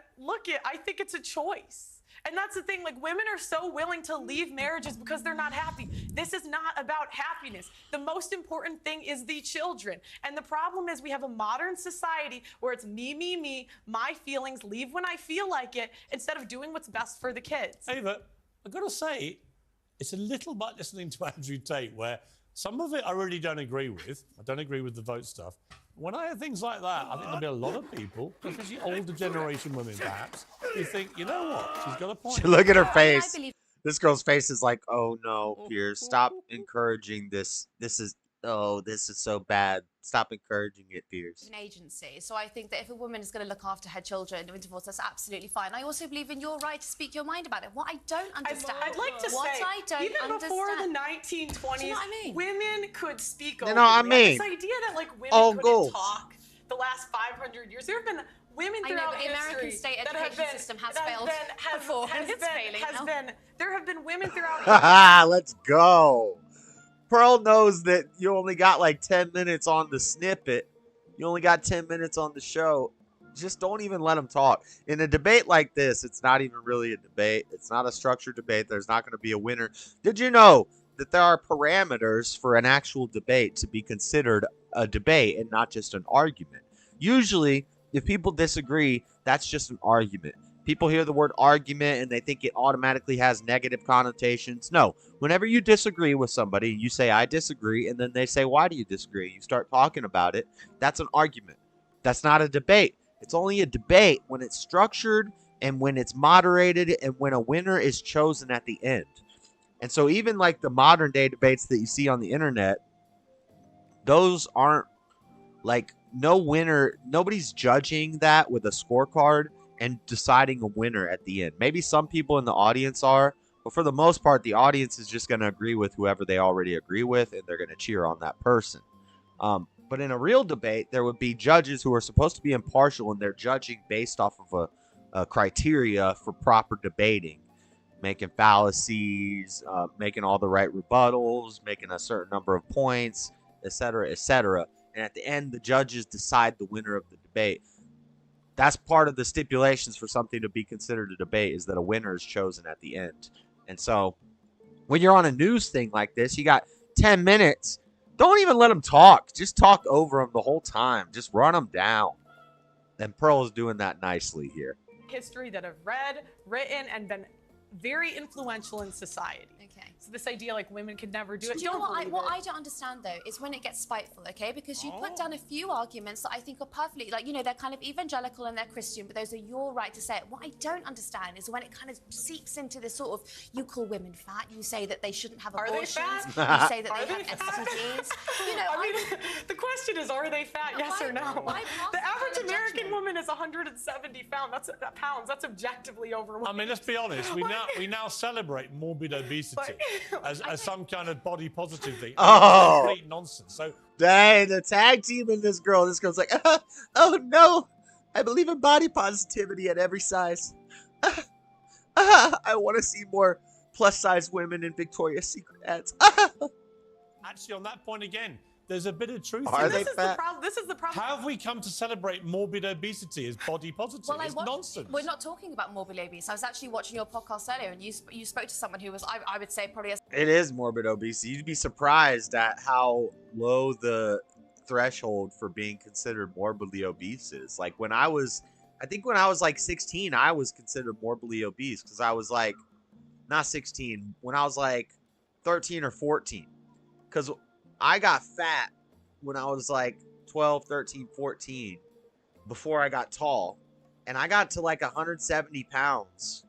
[SPEAKER 9] I think it's a choice. And that's the thing, like women are so willing to leave marriages because they're not happy. This is not about happiness. The most important thing is the children. And the problem is we have a modern society where it's me, my feelings, leave when I feel like it, instead of doing what's best for the kids.
[SPEAKER 4] Ava, I've got to say, it's a little bit listening to Andrew Tate where some of it I really don't agree with. I don't agree with the vote stuff. When I hear things like that, I think there'll be a lot of people, especially older generation women perhaps, who think, you know what, she's got a point.
[SPEAKER 1] Look at her face. This girl's face is like, oh no, Piers, stop encouraging this. This is so bad. Stop encouraging it, Piers.
[SPEAKER 8] An agency. So I think that if a woman is going to look after her children during divorce, that's absolutely fine. I also believe in your right to speak your mind about it. What I don't understand,
[SPEAKER 9] I'd like to
[SPEAKER 8] what
[SPEAKER 9] say,
[SPEAKER 8] I don't
[SPEAKER 9] even
[SPEAKER 8] understand.
[SPEAKER 9] before the 1920s,
[SPEAKER 8] Do you know what I mean?
[SPEAKER 9] women could speak
[SPEAKER 1] You
[SPEAKER 9] openly.
[SPEAKER 1] know what I
[SPEAKER 9] And
[SPEAKER 1] mean?
[SPEAKER 9] This idea that like women
[SPEAKER 1] All
[SPEAKER 9] couldn't
[SPEAKER 1] goals.
[SPEAKER 9] talk the last 500 years. There have been women
[SPEAKER 8] I know,
[SPEAKER 9] throughout
[SPEAKER 8] but the American
[SPEAKER 9] history
[SPEAKER 8] state
[SPEAKER 9] that have
[SPEAKER 8] education
[SPEAKER 9] been,
[SPEAKER 8] system has
[SPEAKER 9] that
[SPEAKER 8] failed before, and it's failing now.
[SPEAKER 9] There have been women throughout
[SPEAKER 1] Haha, let's go. Pearl knows that you only got like 10 minutes on the snippet. You only got 10 minutes on the show. Just don't even let them talk. In a debate like this, it's not even really a debate. It's not a structured debate. There's not going to be a winner. Did you know that there are parameters for an actual debate to be considered a debate and not just an argument? Usually, if people disagree, that's just an argument. People hear the word argument and they think it automatically has negative connotations. No, whenever you disagree with somebody, you say, I disagree, and then they say, why do you disagree? You start talking about it. That's an argument. That's not a debate. It's only a debate when it's structured and when it's moderated and when a winner is chosen at the end. And so even like the modern day debates that you see on the internet, those aren't like no winner. Nobody's judging that with a scorecard and deciding a winner at the end. Maybe some people in the audience are, but for the most part, the audience is just going to agree with whoever they already agree with, and they're going to cheer on that person. But in a real debate, there would be judges who are supposed to be impartial, and they're judging based off of a criteria for proper debating, making fallacies, making all the right rebuttals, making a certain number of points, etc., etc. And at the end, the judges decide the winner of the debate. That's part of the stipulations for something to be considered a debate, is that a winner is chosen at the end. And so when you're on a news thing like this, you got 10 minutes. Don't even let them talk. Just talk over them the whole time. Just run them down. And Pearl is doing that nicely here.
[SPEAKER 9] history that have read, written, and been very influential in society.
[SPEAKER 8] Okay.
[SPEAKER 9] So this idea like women could never do it.
[SPEAKER 8] Do you know
[SPEAKER 9] don't
[SPEAKER 8] what
[SPEAKER 9] believe
[SPEAKER 8] I don't understand though is when it gets spiteful, okay? Because you put down a few arguments that I think are perfectly, like, you know, they're kind of evangelical and they're Christian, but those are your right to say it. What I don't understand is when it kind of seeps into this sort of, you call women fat, you say that they shouldn't have
[SPEAKER 9] Are they
[SPEAKER 8] abortions,
[SPEAKER 9] fat?
[SPEAKER 8] you say that
[SPEAKER 9] Are
[SPEAKER 8] they
[SPEAKER 9] they
[SPEAKER 8] have
[SPEAKER 9] fat?
[SPEAKER 8] STDs. You know,
[SPEAKER 9] I mean, the question is, are they fat? Yes or no? The average American woman is 170 pounds. That's objectively overweight.
[SPEAKER 4] I mean, let's be honest. We now celebrate morbid obesity as some kind of body positive thing.
[SPEAKER 1] Oh.
[SPEAKER 4] It's complete nonsense. So
[SPEAKER 1] Dang, the tag team in this girl. This girl's like, oh no, I believe in body positivity at every size. I want to see more plus size women in Victoria's Secret ads.
[SPEAKER 4] actually, on that point again, there's a bit of truth.
[SPEAKER 1] Are
[SPEAKER 4] in
[SPEAKER 1] they
[SPEAKER 4] this.
[SPEAKER 1] fat?
[SPEAKER 9] This is the problem.
[SPEAKER 4] How have we come to celebrate morbid obesity as body positive?
[SPEAKER 8] Well,
[SPEAKER 4] it's nonsense.
[SPEAKER 8] We're not talking about morbid obese. I was actually watching your podcast earlier, and you spoke to someone who was, I would say, probably a...
[SPEAKER 1] It is morbid obesity. You'd be surprised at how low the threshold for being considered morbidly obese is. Like when I was like 16, I was considered morbidly obese because I was like, not 16, when I was like 13 or 14. Because I got fat when I was like 12, 13, 14, before I got tall. And I got to like 170 pounds.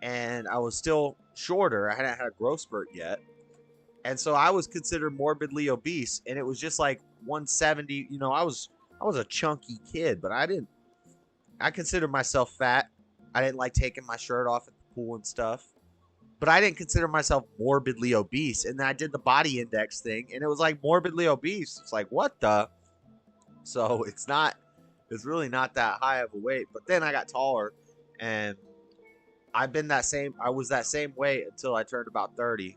[SPEAKER 1] And I was still shorter. I hadn't had a growth spurt yet. And so I was considered morbidly obese. And it was just like 170. You know, I was a chunky kid, but I considered myself fat. I didn't like taking my shirt off at the pool and stuff. But I didn't consider myself morbidly obese. And then I did the body index thing, and it was like morbidly obese. It's like, what the? So it's really not that high of a weight. But then I got taller, and I was that same weight until I turned about 30.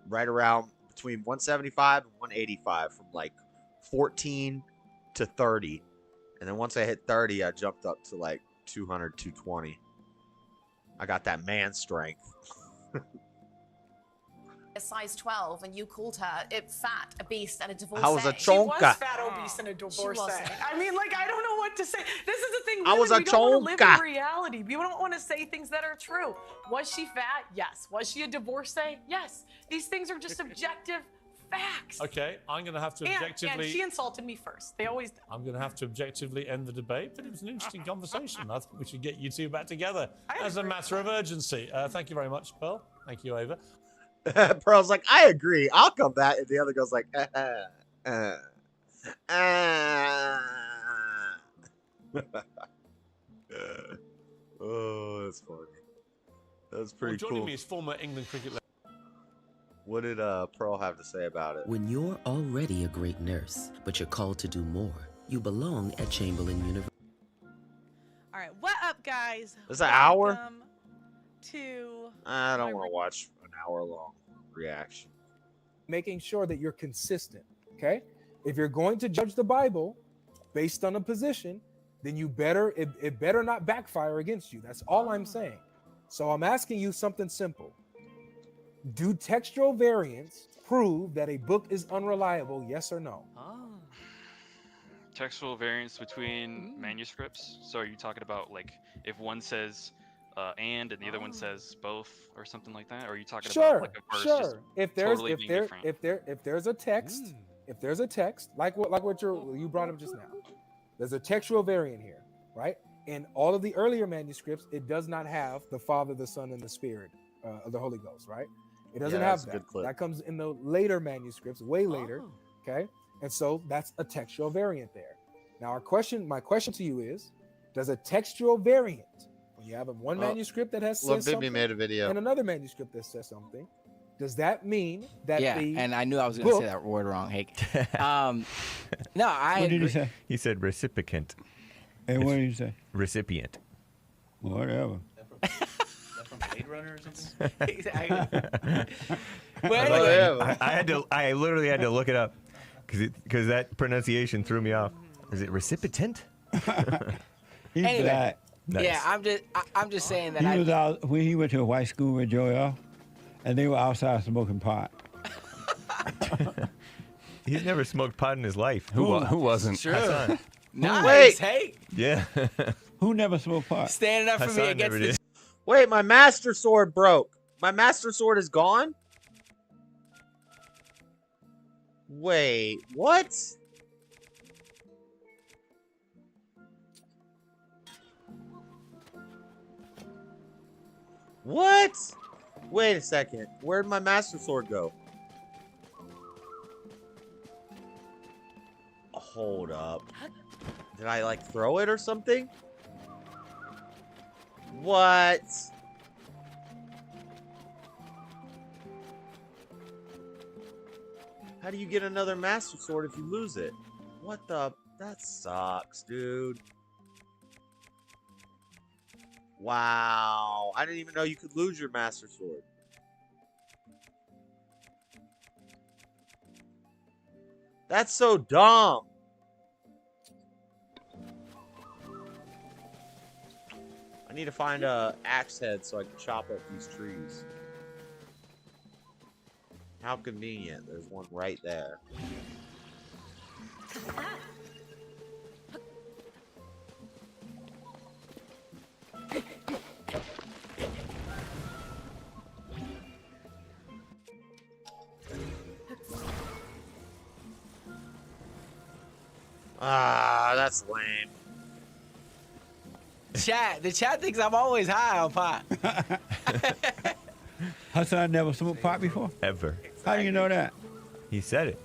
[SPEAKER 1] Right around between 175 and 185 from like 14 to 30. And then once I hit 30, I jumped up to like 200, 220. I got that man strength.
[SPEAKER 8] A size 12, and you called her fat, a beast, and a divorcee.
[SPEAKER 1] I was a
[SPEAKER 9] She was
[SPEAKER 1] chonka.
[SPEAKER 9] fat, obese, and a divorcee.
[SPEAKER 8] wasn't.
[SPEAKER 9] I mean, like, I don't know what to say. This is the thing.
[SPEAKER 1] I was a
[SPEAKER 9] we don't want to live
[SPEAKER 1] chonka.
[SPEAKER 9] in reality. We don't want to say things that are true. Was she fat? Yes. Was she a divorcee? Yes. These things are just objective facts.
[SPEAKER 4] Okay, I'm going to have to
[SPEAKER 9] And
[SPEAKER 4] objectively.
[SPEAKER 9] she insulted me first. They always do.
[SPEAKER 4] I'm going to have to objectively end the debate, but it was an interesting conversation. I think we should get you two back together as a matter of urgency. Thank you very much, Pearl. Thank you, Ava.
[SPEAKER 1] Pearl's like, I agree. I'll come back. And the other girl's like, Oh, that's funny. That's pretty
[SPEAKER 4] Joining
[SPEAKER 1] cool.
[SPEAKER 4] me is former England cricket.
[SPEAKER 1] What did Pearl have to say about it?
[SPEAKER 10] When you're already a great nurse, but you're called to do more, you belong at Chamberlain University.
[SPEAKER 13] All right, what up, guys?
[SPEAKER 1] Is it an hour?
[SPEAKER 13] Welcome to.
[SPEAKER 1] I don't want to watch an hour-long reaction.
[SPEAKER 22] Making sure that you're consistent, okay? If you're going to judge the Bible based on a position, then it better not backfire against you. That's all I'm saying. So I'm asking you something simple. Do textual variants prove that a book is unreliable, yes or no?
[SPEAKER 3] Textual variance between manuscripts. So are you talking about like if one says and the other one says both or something like that? Or are you talking about like a verse just
[SPEAKER 22] If there's
[SPEAKER 3] totally being different?
[SPEAKER 22] if there's a text, like what you brought up just now, there's a textual variant here, right? In all of the earlier manuscripts, it does not have the Father, the Son, and the Spirit of the Holy Ghost, right? It doesn't
[SPEAKER 1] Yeah,
[SPEAKER 22] have
[SPEAKER 1] that's a
[SPEAKER 22] that.
[SPEAKER 1] good clip.
[SPEAKER 22] That comes in the later manuscripts, way later. Okay, and so that's a textual variant there. Now, my question to you is: does a textual variant, when you have one manuscript that has says something,
[SPEAKER 1] made a video,
[SPEAKER 22] and another manuscript that says something, does that mean that
[SPEAKER 14] and I knew I was going to say that word wrong, Hake. No, I.
[SPEAKER 17] What did you
[SPEAKER 14] agree.
[SPEAKER 17] say? He said recipient. And what did you say? Recipient. Whatever.
[SPEAKER 2] Blade Runner or something?
[SPEAKER 14] But anyway,
[SPEAKER 17] I literally had to look it up because that pronunciation threw me off. Is it recipient?
[SPEAKER 14] Anyway,
[SPEAKER 17] black.
[SPEAKER 14] yeah, I'm just saying that
[SPEAKER 17] He was out when he went to a white school with Joel, and they were outside smoking pot. He's never smoked pot in his life.
[SPEAKER 14] Who
[SPEAKER 17] wasn't?
[SPEAKER 14] True.
[SPEAKER 17] Hassan.
[SPEAKER 14] Nice, hey.
[SPEAKER 17] Yeah. Who never smoked pot?
[SPEAKER 14] Standing up for me
[SPEAKER 17] Hassan
[SPEAKER 14] against
[SPEAKER 17] never
[SPEAKER 14] the
[SPEAKER 17] did.
[SPEAKER 1] Wait, my master sword broke. My master sword is gone? Wait, what? What? Wait a second. Where'd my master sword go? Hold up. Did I like throw it or something? What? How do you get another master sword if you lose it? What the? That sucks, dude. Wow. I didn't even know you could lose your master sword. That's so dumb. I need to find a axe head so I can chop up these trees. How convenient. There's one right there. Ah, that's lame.
[SPEAKER 14] The chat thinks I'm always high on pot.
[SPEAKER 11] Hassan never smoked pot before?
[SPEAKER 17] Ever.
[SPEAKER 11] How do you know that?
[SPEAKER 17] He said it.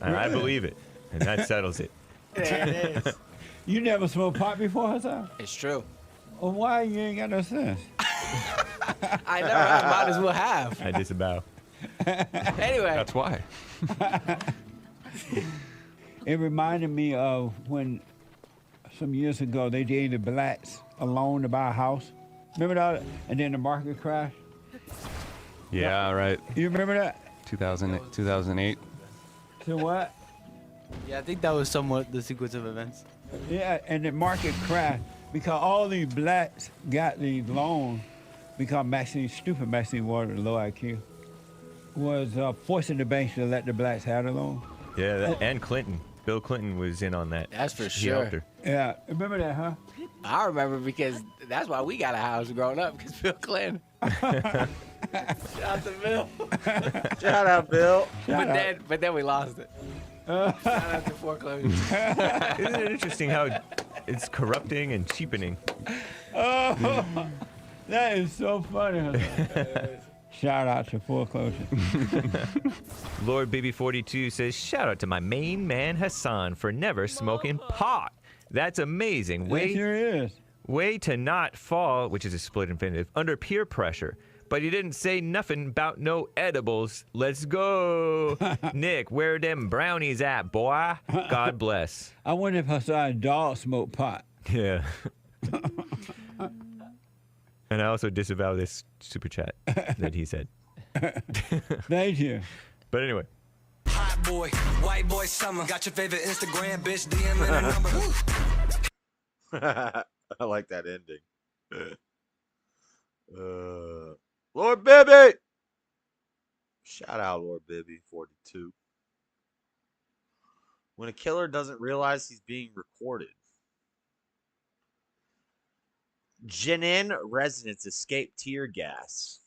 [SPEAKER 17] And I
[SPEAKER 11] Really?
[SPEAKER 17] believe it. And that settles it.
[SPEAKER 14] There it is.
[SPEAKER 11] You never smoked pot before, Hassan?
[SPEAKER 14] It's true.
[SPEAKER 11] Well, why you ain't got no sense?
[SPEAKER 14] I know, I might as well have.
[SPEAKER 17] I disavow.
[SPEAKER 14] Anyway.
[SPEAKER 12] That's why.
[SPEAKER 11] It reminded me of when some years ago they gave the blacks a loan to buy a house. Remember that? And then the market crashed.
[SPEAKER 12] Yeah, right.
[SPEAKER 11] You remember that?
[SPEAKER 12] 2008.
[SPEAKER 11] So what?
[SPEAKER 14] Yeah, I think that was somewhat the sequence of events.
[SPEAKER 11] Yeah, and the market crashed because all these blacks got these loans because Maxine Waters, low IQ, was forcing the banks to let the blacks have the loan.
[SPEAKER 17] Yeah, that, and Clinton. Bill Clinton was in on that.
[SPEAKER 14] That's for
[SPEAKER 17] He helped
[SPEAKER 14] sure.
[SPEAKER 17] her.
[SPEAKER 11] Yeah, remember that, huh?
[SPEAKER 14] I remember because that's why we got a house growing up, because Bill Clinton. Shout out to Bill.
[SPEAKER 1] Shout out, Bill.
[SPEAKER 14] But then we lost it. Shout out to foreclosure.
[SPEAKER 17] Isn't it interesting how it's corrupting and cheapening?
[SPEAKER 11] Oh, that is so funny. Shout out to foreclosure.
[SPEAKER 17] Lord Baby 42 says, shout out to my main man Hassan for never smoking pot. That's amazing.
[SPEAKER 11] It sure is.
[SPEAKER 17] Way to not fall, which is a split infinitive, under peer pressure. But he didn't say nothing about no edibles. Let's go. Nick, where them brownies at, boy? God bless.
[SPEAKER 11] I wonder if Hassan's dog smoked pot.
[SPEAKER 17] Yeah. And I also disavow this super chat that he said.
[SPEAKER 11] Thank you.
[SPEAKER 17] But anyway.
[SPEAKER 15] Hot boy, white boy summer. Got your favorite Instagram bitch DM in a number.
[SPEAKER 1] I like that ending. Lord Bibby! Shout out Lord Bibby 42. When a killer doesn't realize he's being recorded. Jenin residents escape tear gas.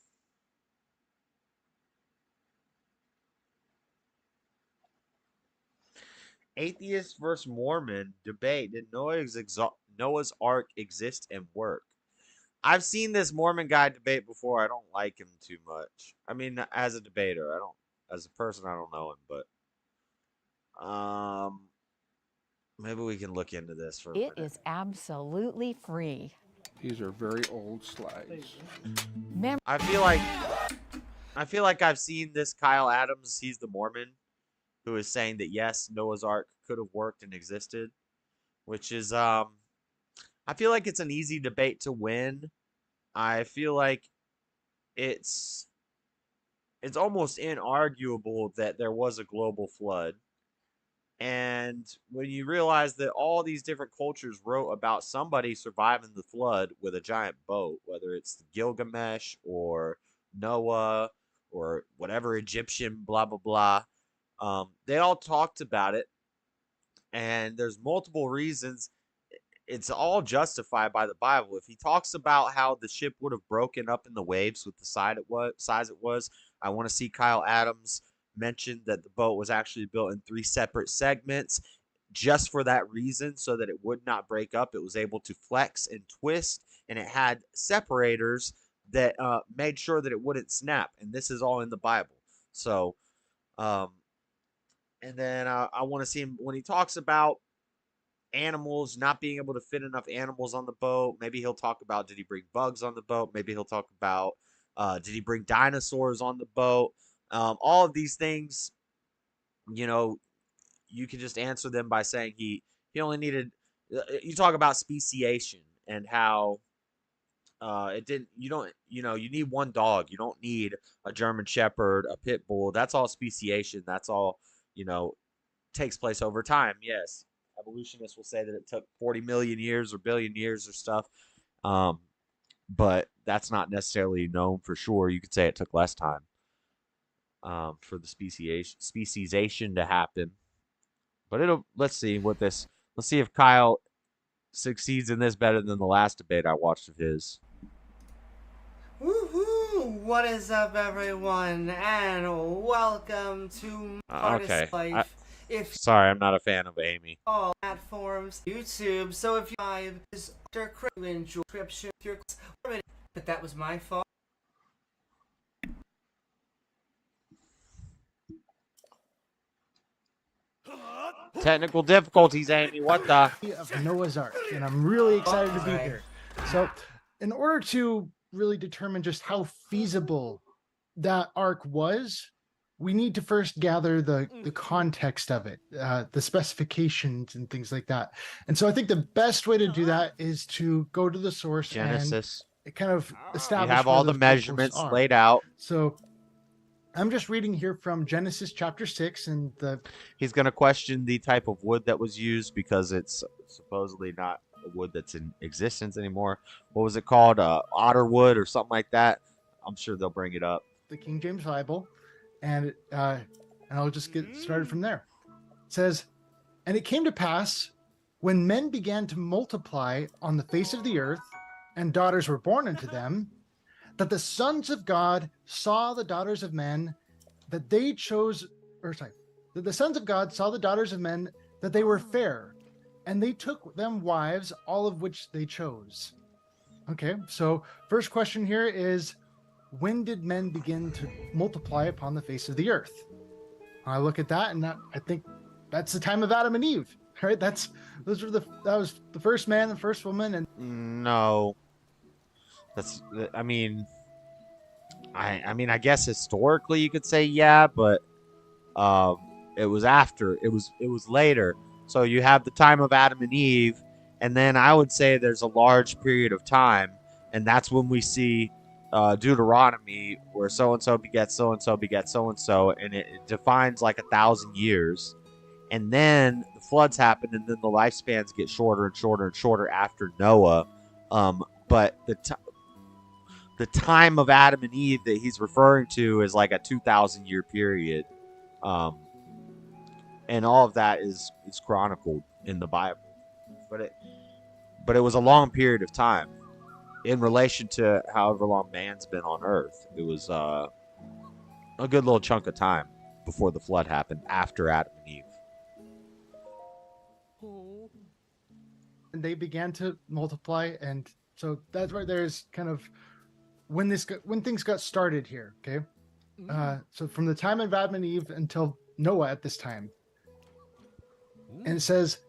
[SPEAKER 1] Atheist versus Mormon debate. Did Noah's Ark exist and work? I've seen this Mormon guy debate before. I don't like him too much. I mean, as a debater, I don't. As a person, I don't know him, but maybe we can look into this for a minute.
[SPEAKER 18] It is absolutely free.
[SPEAKER 25] These are very old slides.
[SPEAKER 1] I feel like I've seen this Kyle Adams. He's the Mormon who is saying that yes, Noah's Ark could have worked and existed, which is I feel like it's an easy debate to win. I feel like it's almost inarguable that there was a global flood. And when you realize that all these different cultures wrote about somebody surviving the flood with a giant boat, whether it's Gilgamesh or Noah or whatever Egyptian blah blah blah, they all talked about it, and there's multiple reasons. It's all justified by the Bible. If he talks about how the ship would have broken up in the waves with the size it was, I want to see Kyle Adams mention that the boat was actually built in 3 separate segments just for that reason, so that it would not break up. It was able to flex and twist, and it had separators that made sure that it wouldn't snap. And this is all in the Bible. So, and then I want to see him when he talks about animals, not being able to fit enough animals on the boat. Maybe he'll talk about, did he bring bugs on the boat? Maybe he'll talk about, did he bring dinosaurs on the boat? All of these things, you know, you can just answer them by saying he only needed. You talk about speciation and how you need one dog. You don't need a German Shepherd, a pit bull. That's all speciation. That's all, takes place over time. Yes, evolutionists will say that it took 40 million years or billion years or stuff, but that's not necessarily known for sure. You could say it took less time for the speciation to happen. But let's see if Kyle succeeds in this better than the last debate I watched of his.
[SPEAKER 26] Woohoo! What is up, everyone, and welcome to Artist
[SPEAKER 1] Okay.
[SPEAKER 26] Life.
[SPEAKER 1] Sorry, I'm not a fan of Amy.
[SPEAKER 26] All at platforms, YouTube. So if you is enjoy description, but that was my fault.
[SPEAKER 1] Technical difficulties, Amy. What the?
[SPEAKER 5] Of Noah's Ark, and I'm really excited to be here. So, in order to really determine just how feasible that ark was, we need to first gather the context of it, the specifications and things like that. And so I think the best way to do that is to go to the source
[SPEAKER 1] Genesis.
[SPEAKER 5] and kind of establish
[SPEAKER 1] You have
[SPEAKER 5] where
[SPEAKER 1] all the
[SPEAKER 5] those
[SPEAKER 1] measurements
[SPEAKER 5] are.
[SPEAKER 1] laid out.
[SPEAKER 5] So I'm just reading here from Genesis chapter 6, and
[SPEAKER 1] He's going to question the type of wood that was used because it's supposedly not a wood that's in existence anymore. What was it called? Otter wood or something like that. I'm sure they'll bring it up.
[SPEAKER 5] the King James Bible, and I'll just get started from there. It says, "And it came to pass, when men began to multiply on the face of the earth, and daughters were born unto them, that the sons of God saw the daughters of men, that they chose, that the sons of God saw the daughters of men, that they were fair, and they took them wives, all of which they chose." Okay, so first question here is, when did men begin to multiply upon the face of the earth? I look at that, and I think that's the time of Adam and Eve, right? That was the first man, the first woman, and
[SPEAKER 1] No. I mean, I guess historically you could say yeah, but it was after. It was later. So you have the time of Adam and Eve, and then I would say there's a large period of time, and that's when we see Deuteronomy, where so and so begets so and so begets so and so, and it defines like 1,000 years, and then the floods happen, and then the lifespans get shorter and shorter and shorter after Noah. But the time of Adam and Eve that he's referring to is like a 2,000 year period, and all of that is chronicled in the Bible, but it was a long period of time in relation to however long man's been on Earth. It was a good little chunk of time before the flood happened, after Adam and Eve.
[SPEAKER 5] they began to multiply, and so that's where there's kind of when things got started here. Okay, so from the time of Adam and Eve until Noah at this time, and it says,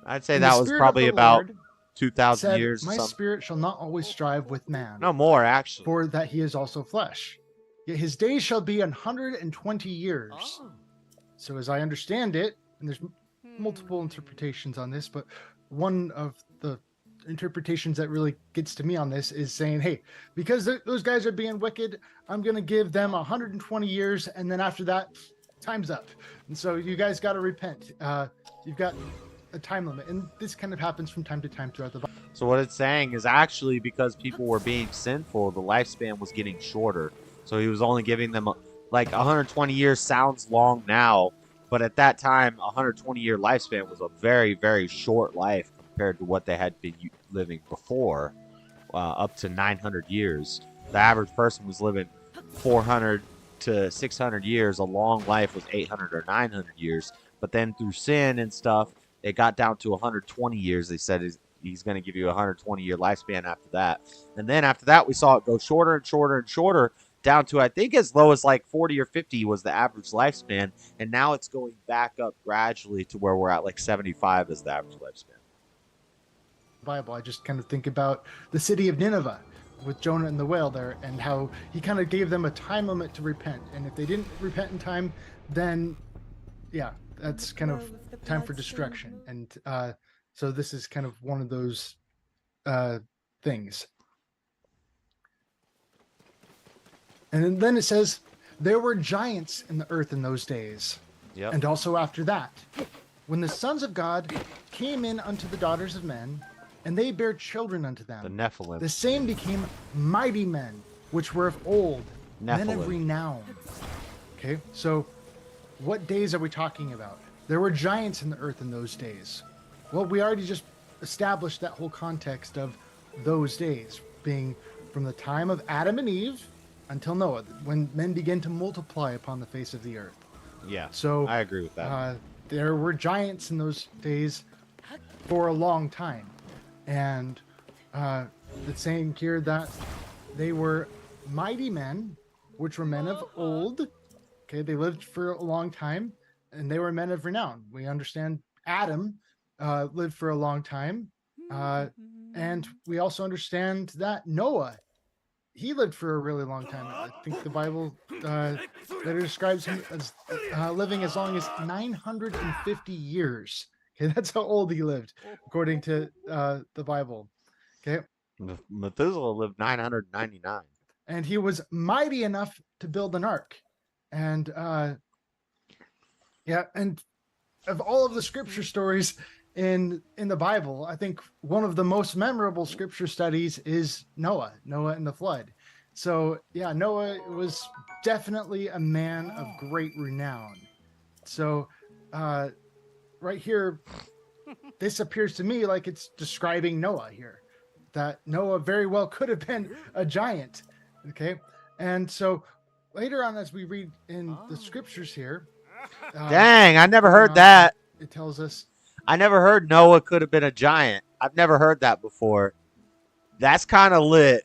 [SPEAKER 1] I'd say that was probably about 2,000 years.
[SPEAKER 5] My spirit shall not always strive with man.
[SPEAKER 1] No more, actually.
[SPEAKER 5] For that he is also flesh. Yet his days shall be 120 years. Oh. So as I understand it, and there's multiple interpretations on this, but one of the interpretations that really gets to me on this is saying, hey, because those guys are being wicked, I'm going to give them 120 years, and then after that, time's up. And so you guys got to repent. You've got a time limit, and this kind of happens from time to time throughout the Bible.
[SPEAKER 1] So what it's saying is actually because people were being sinful, the lifespan was getting shorter. So he was only giving them like 120 years sounds long now, but at that time, 120-year lifespan was a very, very short life compared to what they had been living before, up to 900 years. The average person was living 400 to 600 years. A long life was 800 or 900 years. But then through sin and stuff, it got down to 120 years. They said he's going to give you a 120-year lifespan after that. And then after that, we saw it go shorter and shorter and shorter, down to I think as low as like 40 or 50 was the average lifespan. And now it's going back up gradually to where we're at like 75 as the average lifespan.
[SPEAKER 5] Bible, I just kind of think about the city of Nineveh with Jonah and the whale there, and how he kind of gave them a time limit to repent. And if they didn't repent in time, then yeah, that's kind of time for destruction. And so this is kind of one of those things. And then it says, there were giants in the earth in those days.
[SPEAKER 1] Yep.
[SPEAKER 5] And also after that, when the sons of God came in unto the daughters of men, and they bare children unto them.
[SPEAKER 1] The Nephilim.
[SPEAKER 5] The same became mighty men, which were of old, men of
[SPEAKER 1] Nephilim.
[SPEAKER 5] renown. Okay, so what days are we talking about? There were giants in the earth in those days. Well, we already just established that whole context of those days being from the time of Adam and Eve until Noah, when men began to multiply upon the face of the earth.
[SPEAKER 1] Yeah,
[SPEAKER 5] so
[SPEAKER 1] I agree with that.
[SPEAKER 5] there were giants in those days for a long time. And it's saying here that they were mighty men, which were men of old. Okay, they lived for a long time, and they were men of renown. We understand Adam lived for a long time. And we also understand that Noah, he lived for a really long time. I think the Bible later describes him as living as long as 950 years. Okay, that's how old he lived, according to the Bible. Okay.
[SPEAKER 1] Methuselah lived 999.
[SPEAKER 5] And he was mighty enough to build an ark. And and of all of the scripture stories in the Bible, I think one of the most memorable scripture studies is Noah and the flood. So yeah, Noah was definitely a man of great renown. So right here, this appears to me like it's describing Noah here, that Noah very well could have been a giant. Okay. And so later on, as we read in the scriptures here,
[SPEAKER 1] dang, I never heard that.
[SPEAKER 5] It tells us,
[SPEAKER 1] I never heard Noah could have been a giant. I've never heard that before. That's kind of lit.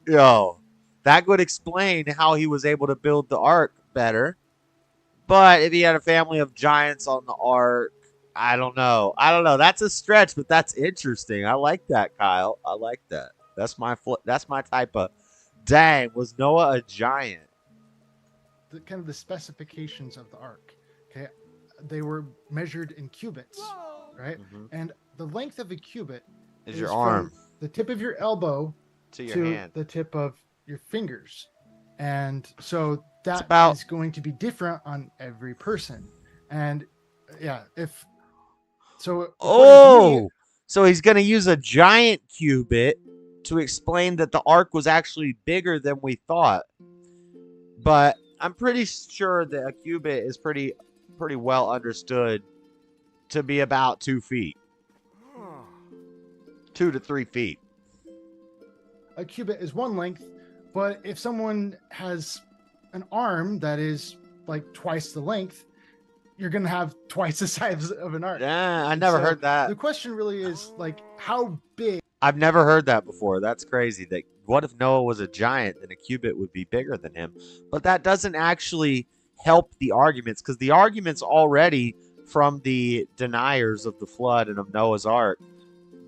[SPEAKER 1] Yo, that would explain how he was able to build the ark better. But if he had a family of giants on the ark, I don't know. That's a stretch, but that's interesting. I like that, Kyle. I like that. That's my type of. Dang, was Noah a giant?
[SPEAKER 5] The kind of the specifications of the ark. Okay, they were measured in cubits, right? And the length of a cubit
[SPEAKER 1] is your arm,
[SPEAKER 5] from the tip of your elbow
[SPEAKER 1] to your hand,
[SPEAKER 5] the tip of your fingers, and so that is going to be different on every person. And yeah, if so.
[SPEAKER 1] So he's going to use a giant cubit to explain that the ark was actually bigger than we thought. But I'm pretty sure that a cubit is pretty well understood to be about 2 feet. 2 to 3 feet.
[SPEAKER 5] A cubit is one length, but if someone has an arm that is like twice the length, you're going to have twice the size of an ark.
[SPEAKER 1] Yeah, I never heard that.
[SPEAKER 5] The question really is like, how big?
[SPEAKER 1] I've never heard that before. That's crazy. That what if Noah was a giant, then a cubit would be bigger than him? But that doesn't actually help the arguments, because the arguments already from the deniers of the flood and of Noah's Ark,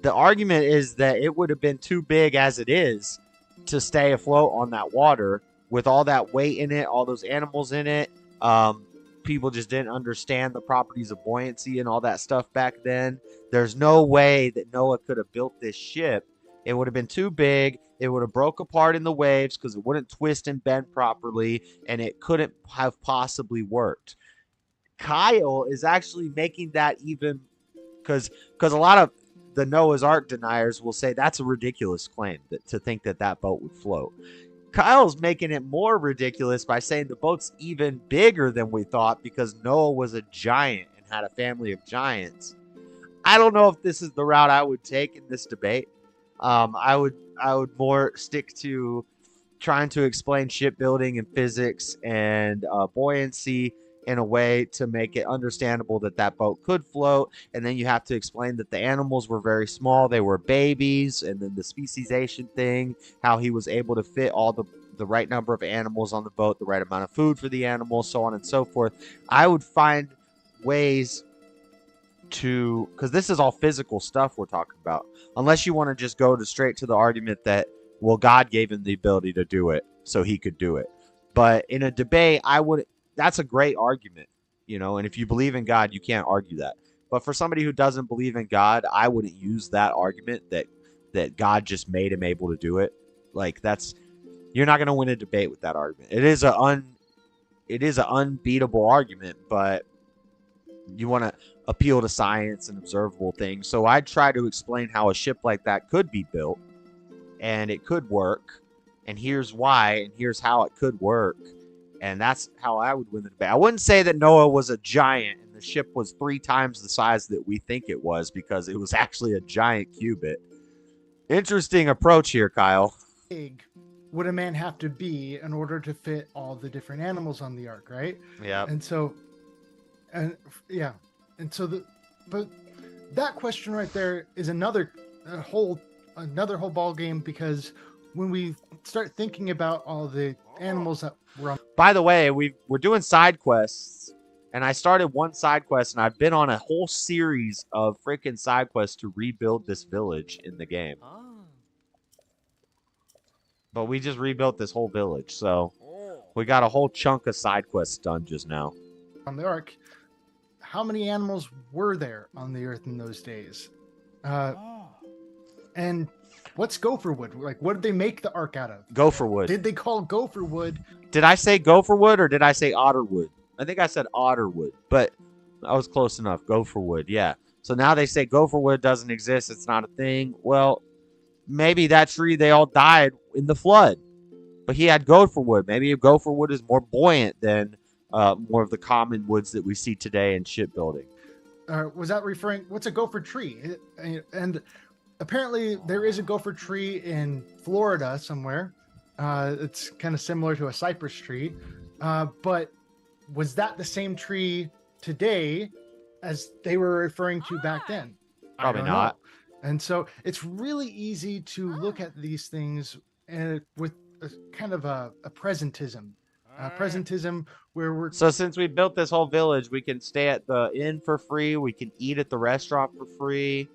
[SPEAKER 1] the argument is that it would have been too big as it is to stay afloat on that water with all that weight in it, all those animals in it. People just didn't understand the properties of buoyancy and all that stuff back then. There's no way that Noah could have built this ship. It would have been too big. It would have broke apart in the waves because it wouldn't twist and bend properly, and it couldn't have possibly worked. Kyle is actually making that even because a lot of the Noah's Ark deniers will say that's a ridiculous claim to think that boat would float. Kyle's making it more ridiculous by saying the boat's even bigger than we thought because Noah was a giant and had a family of giants. I don't know if this is the route I would take in this debate. I would more stick to trying to explain shipbuilding and physics and buoyancy in a way to make it understandable that boat could float. And then you have to explain that the animals were very small. They were babies. And then the speciesation thing, how he was able to fit all the right number of animals on the boat, the right amount of food for the animals, so on and so forth. I would find ways to, because this is all physical stuff we're talking about, unless you want to just go straight to the argument that, well, God gave him the ability to do it, so he could do it. But in a debate, that's a great argument, and if you believe in God, you can't argue that. But for somebody who doesn't believe in God, I wouldn't use that argument that God just made him able to do it. Like, you're not going to win a debate with that argument. It is an unbeatable argument, but you want to appeal to science and observable things. So I'd try to explain how a ship like that could be built and it could work. And here's why, and here's how it could work. And that's how I would win the debate. I wouldn't say that Noah was a giant and the ship was 3 times the size that we think it was, because it was actually a giant cubit. Interesting approach here, Kyle.
[SPEAKER 5] Big would a man have to be in order to fit all the different animals on the ark, right?
[SPEAKER 1] Yeah.
[SPEAKER 5] And so, and And so but that question right there is another whole ball game, because when we start thinking about all the animals that were on.
[SPEAKER 1] By the way, we're doing side quests, and I started one side quest, and I've been on a whole series of freaking side quests to rebuild this village in the game. But we just rebuilt this whole village, so we got a whole chunk of side quests done just now.
[SPEAKER 5] On the Ark, how many animals were there on the Earth in those days? And what's gopher wood? Like, what did they make the Ark out of?
[SPEAKER 1] Gopher wood.
[SPEAKER 5] Did they call gopher wood?
[SPEAKER 1] Did I say gopher wood or did I say otter wood? I think I said otter wood, but I was close enough. Gopher wood, yeah. So now they say gopher wood doesn't exist. It's not a thing. Well, maybe that tree, they all died in the flood. But he had gopher wood. Maybe gopher wood is more buoyant than more of the common woods that we see today in shipbuilding.
[SPEAKER 5] Was that referring? What's a gopher tree? And apparently there is a gopher tree in Florida somewhere. It's kind of similar to a cypress tree. But was that the same tree today as they were referring to back then?
[SPEAKER 1] Probably not.
[SPEAKER 5] And so it's really easy to look at these things with a kind of a presentism. Presentism where we're...
[SPEAKER 1] So since we built this whole village, we can stay at the inn for free. We can eat at the restaurant for free.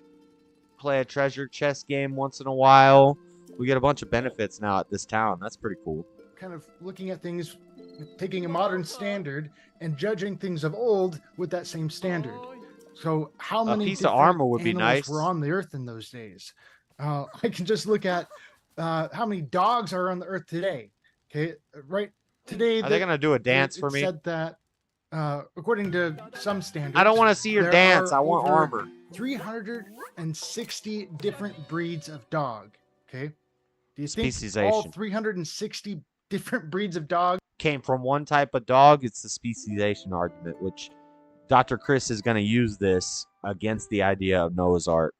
[SPEAKER 1] Play a treasure chest game once in a while. We get a bunch of benefits now at this town. That's pretty cool.
[SPEAKER 5] Kind of looking at things, taking a modern standard and judging things of old with that same standard. So how many
[SPEAKER 1] piece of armor would be nice.
[SPEAKER 5] Were on the Earth in those days? I can just look at how many dogs are on the Earth today. Okay, right today.
[SPEAKER 1] Are they gonna do a dance for me?
[SPEAKER 5] Said that according to some standards.
[SPEAKER 1] I don't want to see your dance. I want armor.
[SPEAKER 5] 360 different breeds of dog. Okay, do you think
[SPEAKER 1] Speciesation.
[SPEAKER 5] all 360 different breeds of dog
[SPEAKER 1] came from one type of dog? It's the speciesation argument, which Dr. Chris is going to use this against the idea of Noah's Ark.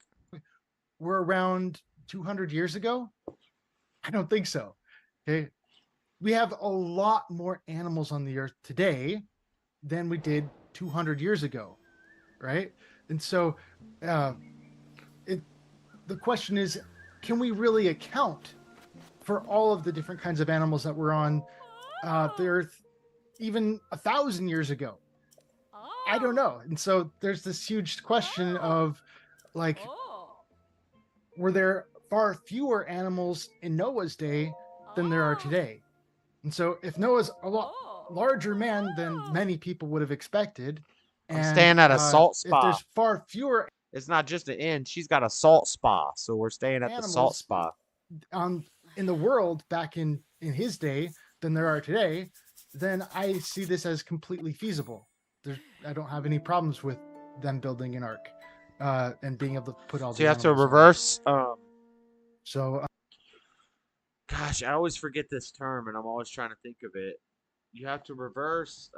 [SPEAKER 5] were around 200 years ago? I don't think so. Okay, we have a lot more animals on the earth today than we did 200 years ago, right? And so the question is, can we really account for all of the different kinds of animals that were on the earth even 1,000 years ago? I don't know. And so there's this huge question of, like, were there far fewer animals in Noah's day than there are today? And so if Noah's a lot larger man than many people would have expected,
[SPEAKER 1] I'm staying at a salt
[SPEAKER 5] if
[SPEAKER 1] spa.
[SPEAKER 5] there's far fewer,
[SPEAKER 1] it's not just an inn. She's got a salt spa, so we're staying at the salt
[SPEAKER 5] animals
[SPEAKER 1] spa.
[SPEAKER 5] In the world back in his day than there are today, then I see this as completely feasible. I don't have any problems with them building an ark and being able to put all.
[SPEAKER 1] So you have to reverse. Gosh, I always forget this term, and I'm always trying to think of it. You have to reverse.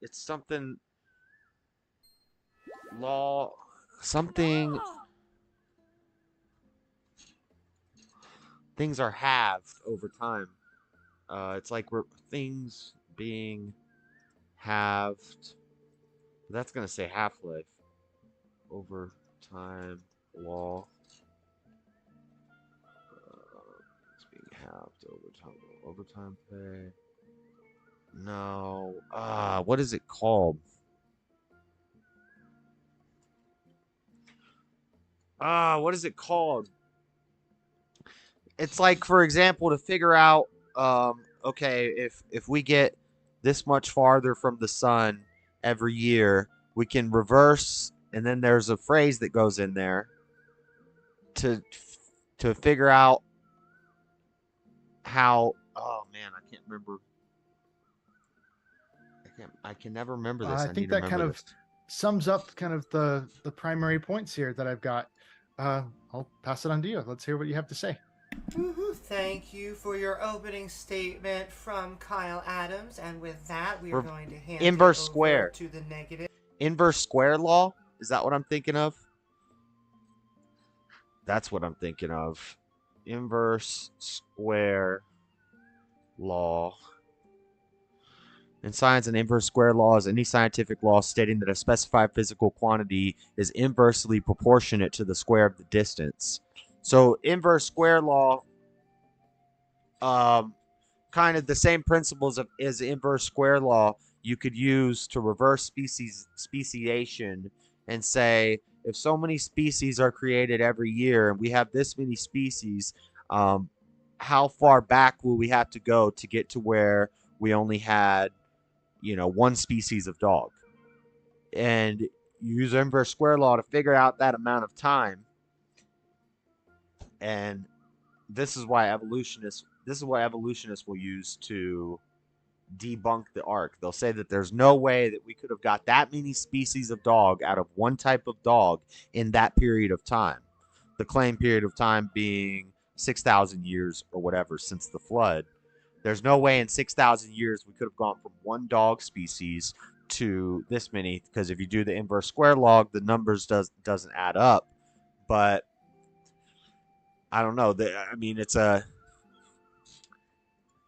[SPEAKER 1] It's something. Law. Something. Things are halved over time. It's like things being halved. That's gonna say Half-Life. Over time law. It's being halved over time. Overtime pay. No. What is it called? What is it called? It's like, for example, to figure out, okay, if we get this much farther from the sun every year, we can reverse, and then there's a phrase that goes in there to figure out how. Oh man, I can't remember. I can never remember this.
[SPEAKER 5] I think that kind of sums up kind of the primary points here that I've got. I'll pass it on to you. Let's hear what you have to say.
[SPEAKER 26] Thank you for your opening statement from Kyle Adams, and with that, we are going to hand
[SPEAKER 1] inverse
[SPEAKER 26] it over
[SPEAKER 1] square
[SPEAKER 26] to the negative.
[SPEAKER 1] Inverse square law? Is that what I'm thinking of? That's what I'm thinking of. Inverse square law. In science, an inverse square law is any scientific law stating that a specified physical quantity is inversely proportionate to the square of the distance. So inverse square law, kind of the same principles as inverse square law you could use to reverse speciation and say, if so many species are created every year and we have this many species, how far back will we have to go to get to where we only had, one species of dog? And you use inverse square law to figure out that amount of time. And this is what evolutionists will use to debunk the arc. They'll say that there's no way that we could have got that many species of dog out of one type of dog in that period of time. The claim period of time being 6,000 years or whatever since the flood. There's no way in 6,000 years we could have gone from one dog species to this many, because if you do the inverse square law, the numbers doesn't add up. But I don't know.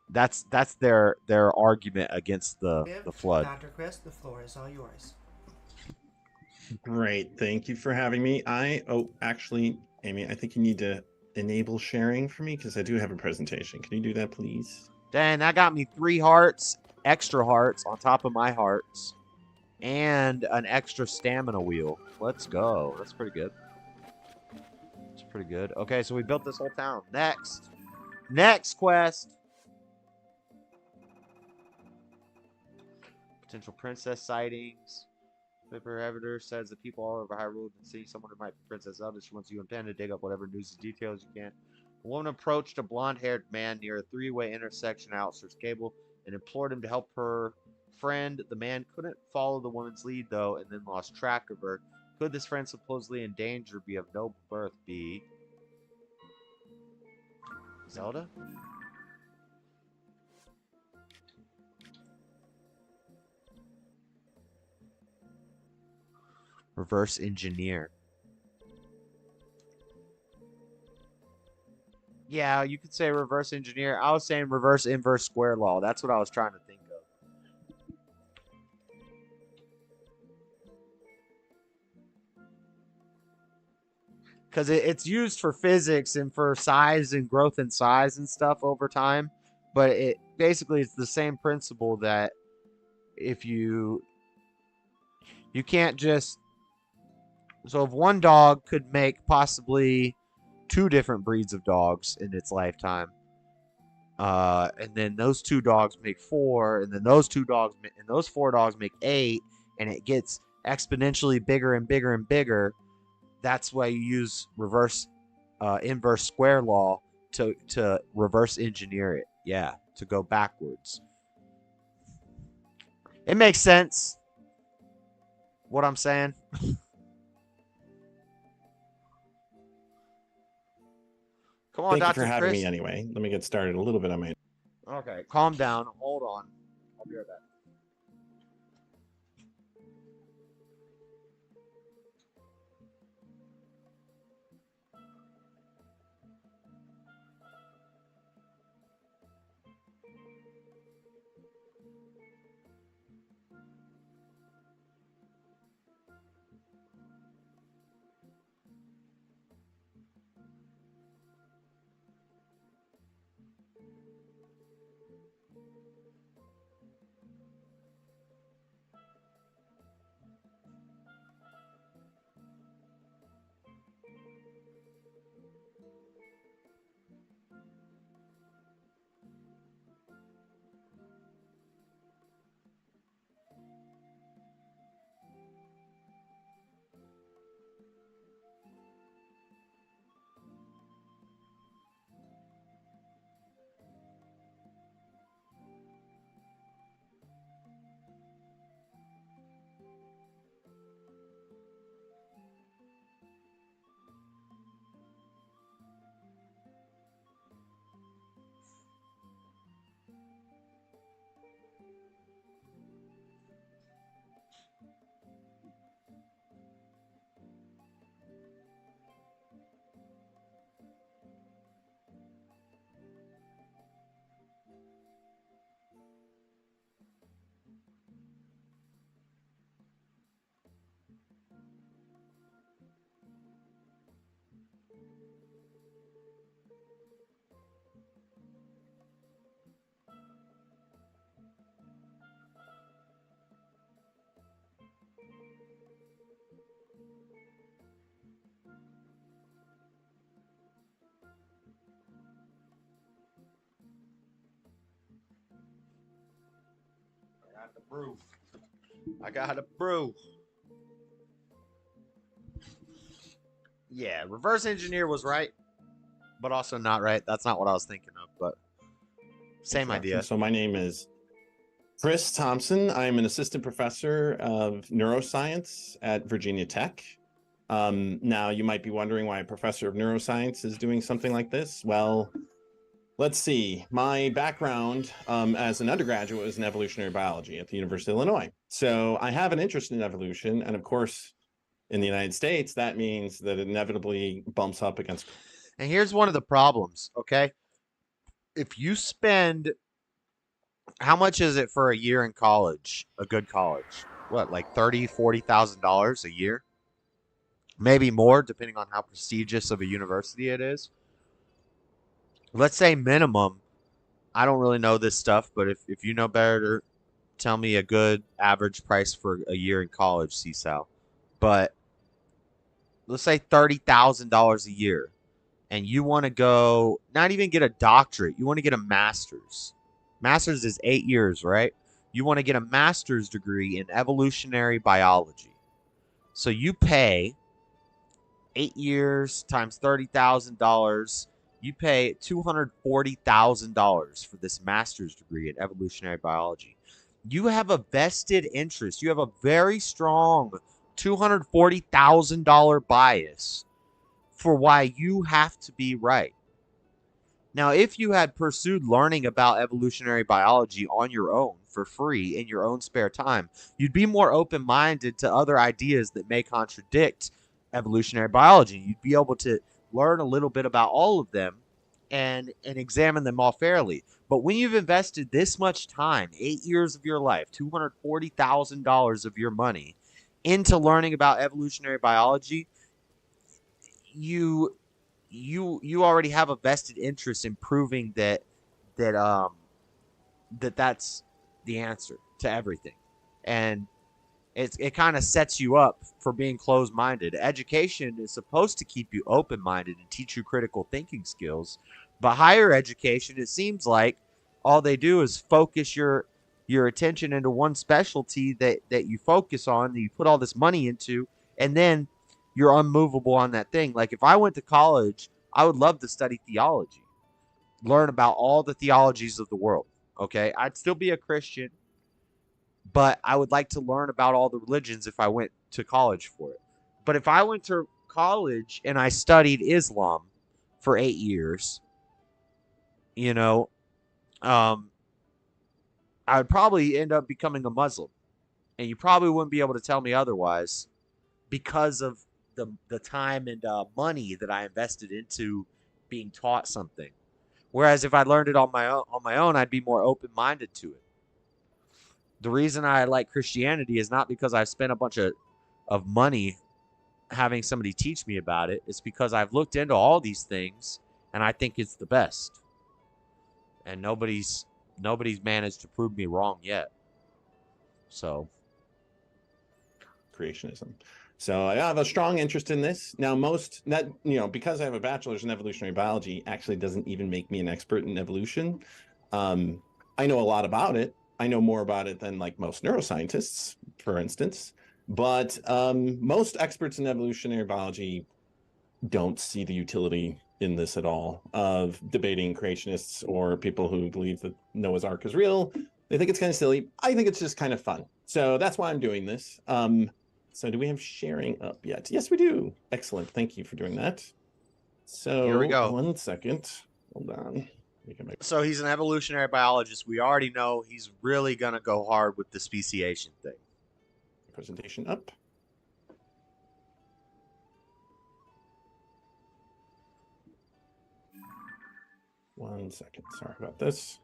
[SPEAKER 1] That's their argument against the flood.
[SPEAKER 26] Dr. Chris, the floor is all yours.
[SPEAKER 7] Great, thank you for having me. Actually, Amy, I think you need to enable sharing for me because I do have a presentation. Can you do that, please?
[SPEAKER 1] Dan, that got me 3 hearts, extra hearts on top of my hearts, and an extra stamina wheel. Let's go. That's pretty good. That's pretty good. Okay, so we built this whole town. Next quest. Potential princess sightings. Paper editor says that people all over Hyrule have been seeing someone who might be Princess Zelda. She wants you and Pen to dig up whatever news and details you can. A woman approached a blonde-haired man near a 3-way intersection at Outsource Cable and implored him to help her friend. The man couldn't follow the woman's lead, though, and then lost track of her. Could this friend supposedly in danger be of noble birth be Zelda? Reverse engineer. Yeah, you could say reverse engineer. I was saying reverse inverse square law. That's what I was trying to think of. Because it's used for physics and for size and growth and size and stuff over time. But it basically it's the same principle that if you can't just... So if one dog could make possibly 2 different breeds of dogs in its lifetime, and then those 2 dogs make 4, and then those 4 dogs make 8, and it gets exponentially bigger and bigger and bigger. That's why you use inverse square law to reverse engineer it. Yeah, to go backwards. It makes sense what I'm saying. Come on,
[SPEAKER 7] Thank you
[SPEAKER 1] Dr.
[SPEAKER 7] for having
[SPEAKER 1] Chris.
[SPEAKER 7] me anyway. Let me get started a little bit on my...
[SPEAKER 1] Okay, calm down. Hold on. I'll be right back. to brew. I got to brew. Yeah, reverse engineer was right, but also not right. That's not what I was thinking of, but same idea.
[SPEAKER 7] So my name is Chris Thompson. I'm an assistant professor of neuroscience at Virginia Tech. Now, you might be wondering why a professor of neuroscience is doing something like this. Well, let's see. My background as an undergraduate was in evolutionary biology at the University of Illinois. So I have an interest in evolution. And of course, in the United States, that means that it inevitably bumps up against.
[SPEAKER 1] And here's one of the problems, okay? If you spend, how much is it for a year in college, a good college? What, like $30,000, $40,000 a year? Maybe more, depending on how prestigious of a university it is. Let's say minimum. I don't really know this stuff, but if you know better, tell me a good average price for a year in college, CSAL. But let's say $30,000 a year. And you want to go, not even get a doctorate. You want to get a master's. Master's is 8 years, right? You want to get a master's degree in evolutionary biology. So you pay 8 years times $30,000. You pay $240,000 for this master's degree in evolutionary biology. You have a vested interest. You have a very strong $240,000 bias for why you have to be right. Now, if you had pursued learning about evolutionary biology on your own for free in your own spare time, you'd be more open-minded to other ideas that may contradict evolutionary biology. You'd be able to learn a little bit about all of them and examine them all fairly. But when you've invested this much time, 8 years of your life, $240,000 of your money into learning about evolutionary biology, you already have a vested interest in proving that's the answer to everything. And it kind of sets you up for being closed-minded. Education is supposed to keep you open-minded and teach you critical thinking skills. But higher education, it seems like all they do is focus your attention into one specialty that you focus on, that you put all this money into, and then you're unmovable on that thing. Like if I went to college, I would love to study theology, learn about all the theologies of the world. Okay, I'd still be a Christian, but I would like to learn about all the religions if I went to college for it. But if I went to college and I studied Islam for 8 years, I would probably end up becoming a Muslim. And you probably wouldn't be able to tell me otherwise because of the time and money that I invested into being taught something. Whereas if I learned it on my own, I'd be more open-minded to it. The reason I like Christianity is not because I've spent a bunch of money having somebody teach me about it. It's because I've looked into all these things and I think it's the best. And nobody's managed to prove me wrong yet. So,
[SPEAKER 7] creationism. So I have a strong interest in this. Now, because I have a bachelor's in evolutionary biology, actually doesn't even make me an expert in evolution. I know a lot about it. I know more about it than like most neuroscientists, for instance. But most experts in evolutionary biology don't see the utility in this at all of debating creationists or people who believe that Noah's Ark is real. They think it's kind of silly. I think it's just kind of fun. So that's why I'm doing this. So do we have sharing up yet? Yes, we do. Excellent. Thank you for doing that. So
[SPEAKER 1] here we go.
[SPEAKER 7] 1 second. Hold on.
[SPEAKER 1] So he's an evolutionary biologist. We already know he's really going to go hard with the speciation thing.
[SPEAKER 7] Presentation up. One second. Sorry about this.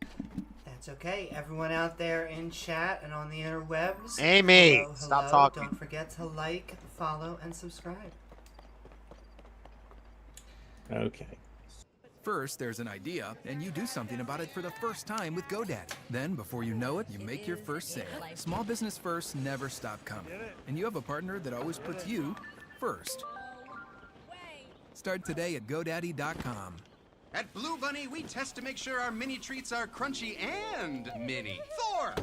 [SPEAKER 26] That's okay. Everyone out there in chat and on the interwebs.
[SPEAKER 1] Amy,
[SPEAKER 26] hello.
[SPEAKER 1] Stop talking.
[SPEAKER 26] Don't forget to like, follow, and subscribe.
[SPEAKER 7] Okay.
[SPEAKER 16] First, there's an idea, and you do something about it for the first time with GoDaddy. Then, before you know it, you make your first sale. Small business first never stop coming. And you have a partner that always puts you first. Start today at GoDaddy.com.
[SPEAKER 19] At Blue Bunny, we test to make sure our mini treats are crunchy and mini. Thor!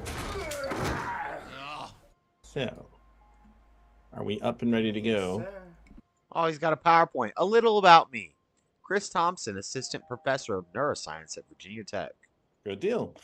[SPEAKER 7] So, are we up and ready to go?
[SPEAKER 26] Sir.
[SPEAKER 1] Oh, he's got a PowerPoint. A little about me. Chris Thompson, Assistant Professor of Neuroscience at Virginia Tech.
[SPEAKER 7] Good deal.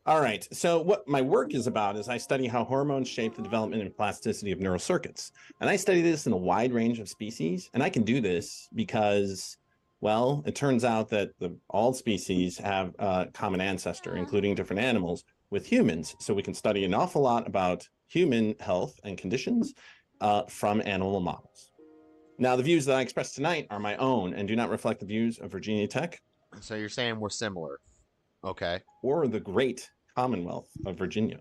[SPEAKER 7] All right. So what my work is about is I study how hormones shape the development and plasticity of neural circuits. And I study this in a wide range of species. And I can do this because, well, it turns out that all species have a common ancestor, including different animals, with humans. So we can study an awful lot about human health and conditions from animal models. Now, the views that I express tonight are my own and do not reflect the views of Virginia Tech.
[SPEAKER 1] So you're saying we're similar. Okay.
[SPEAKER 7] Or the great Commonwealth of Virginia.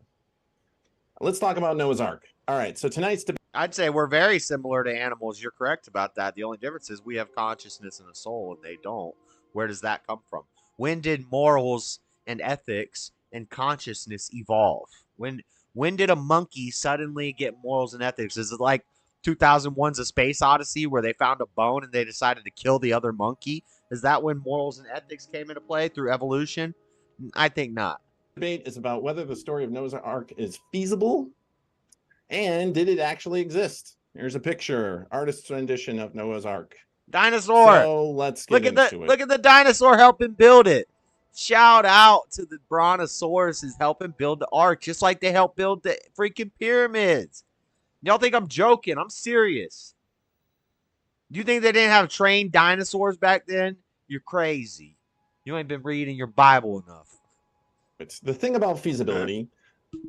[SPEAKER 7] Let's talk about Noah's Ark. All right, so tonight's debate.
[SPEAKER 1] I'd say we're very similar to animals. You're correct about that. The only difference is we have consciousness and a soul, and they don't. Where does that come from? When did morals and ethics and consciousness evolve? When did a monkey suddenly get morals and ethics? Is it like 2001's A Space Odyssey where they found a bone and they decided to kill the other monkey? Is that when morals and ethics came into play through evolution? I think not.
[SPEAKER 7] Debate is about whether the story of Noah's Ark is feasible and did it actually exist. Here's a picture, artist's rendition of Noah's Ark.
[SPEAKER 1] Dinosaur.
[SPEAKER 7] So let's get into it.
[SPEAKER 1] Look at the dinosaur helping build it. Shout out to the brontosaurus is helping build the ark, just like they helped build the freaking pyramids. Y'all think I'm joking? I'm serious. Do you think they didn't have trained dinosaurs back then? You're crazy. You ain't been reading your Bible enough.
[SPEAKER 7] It's the thing about feasibility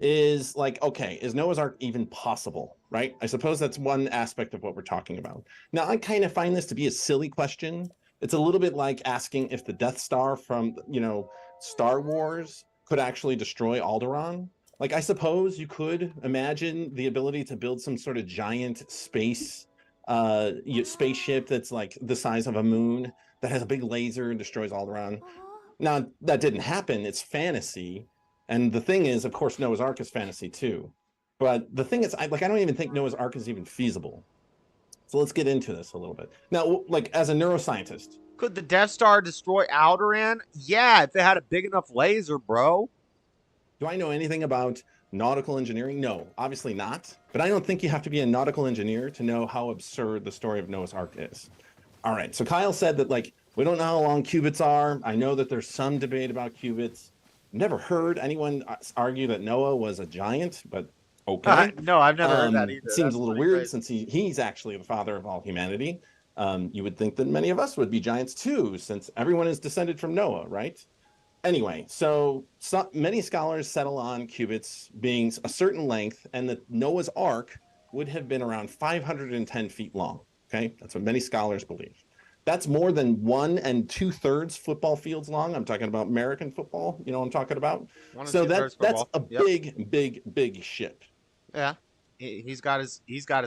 [SPEAKER 7] is like, okay, is Noah's Ark even possible, right? I suppose that's one aspect of what we're talking about. Now, I kind of find this to be a silly question. It's a little bit like asking if the Death Star from, Star Wars could actually destroy Alderaan. Like, I suppose you could imagine the ability to build some sort of giant spaceship that's like the size of a moon that has a big laser and destroys Alderaan. Now, that didn't happen. It's fantasy. And the thing is, of course, Noah's Ark is fantasy too. But the thing is, I don't even think Noah's Ark is even feasible. So let's get into this a little bit. Now, like, as a neuroscientist.
[SPEAKER 1] Could the Death Star destroy Alderaan? Yeah, if it had a big enough laser, bro.
[SPEAKER 7] Do I know anything about nautical engineering? No, obviously not. But I don't think you have to be a nautical engineer to know how absurd the story of Noah's Ark is. All right, so Kyle said that, like, we don't know how long cubits are. I know that there's some debate about cubits. Never heard anyone argue that Noah was a giant, but okay.
[SPEAKER 1] No, I've never heard that either.
[SPEAKER 7] It seems a little weird since he's actually the father of all humanity. You would think that many of us would be giants too, since everyone is descended from Noah, right? Anyway, so many scholars settle on cubits being a certain length, and that Noah's Ark would have been around 510 feet long. Okay, that's what many scholars believe. That's more than 1 2/3 football fields long. I'm talking about American football. You know what I'm talking about? So that's a big ship.
[SPEAKER 1] Yeah, he's got his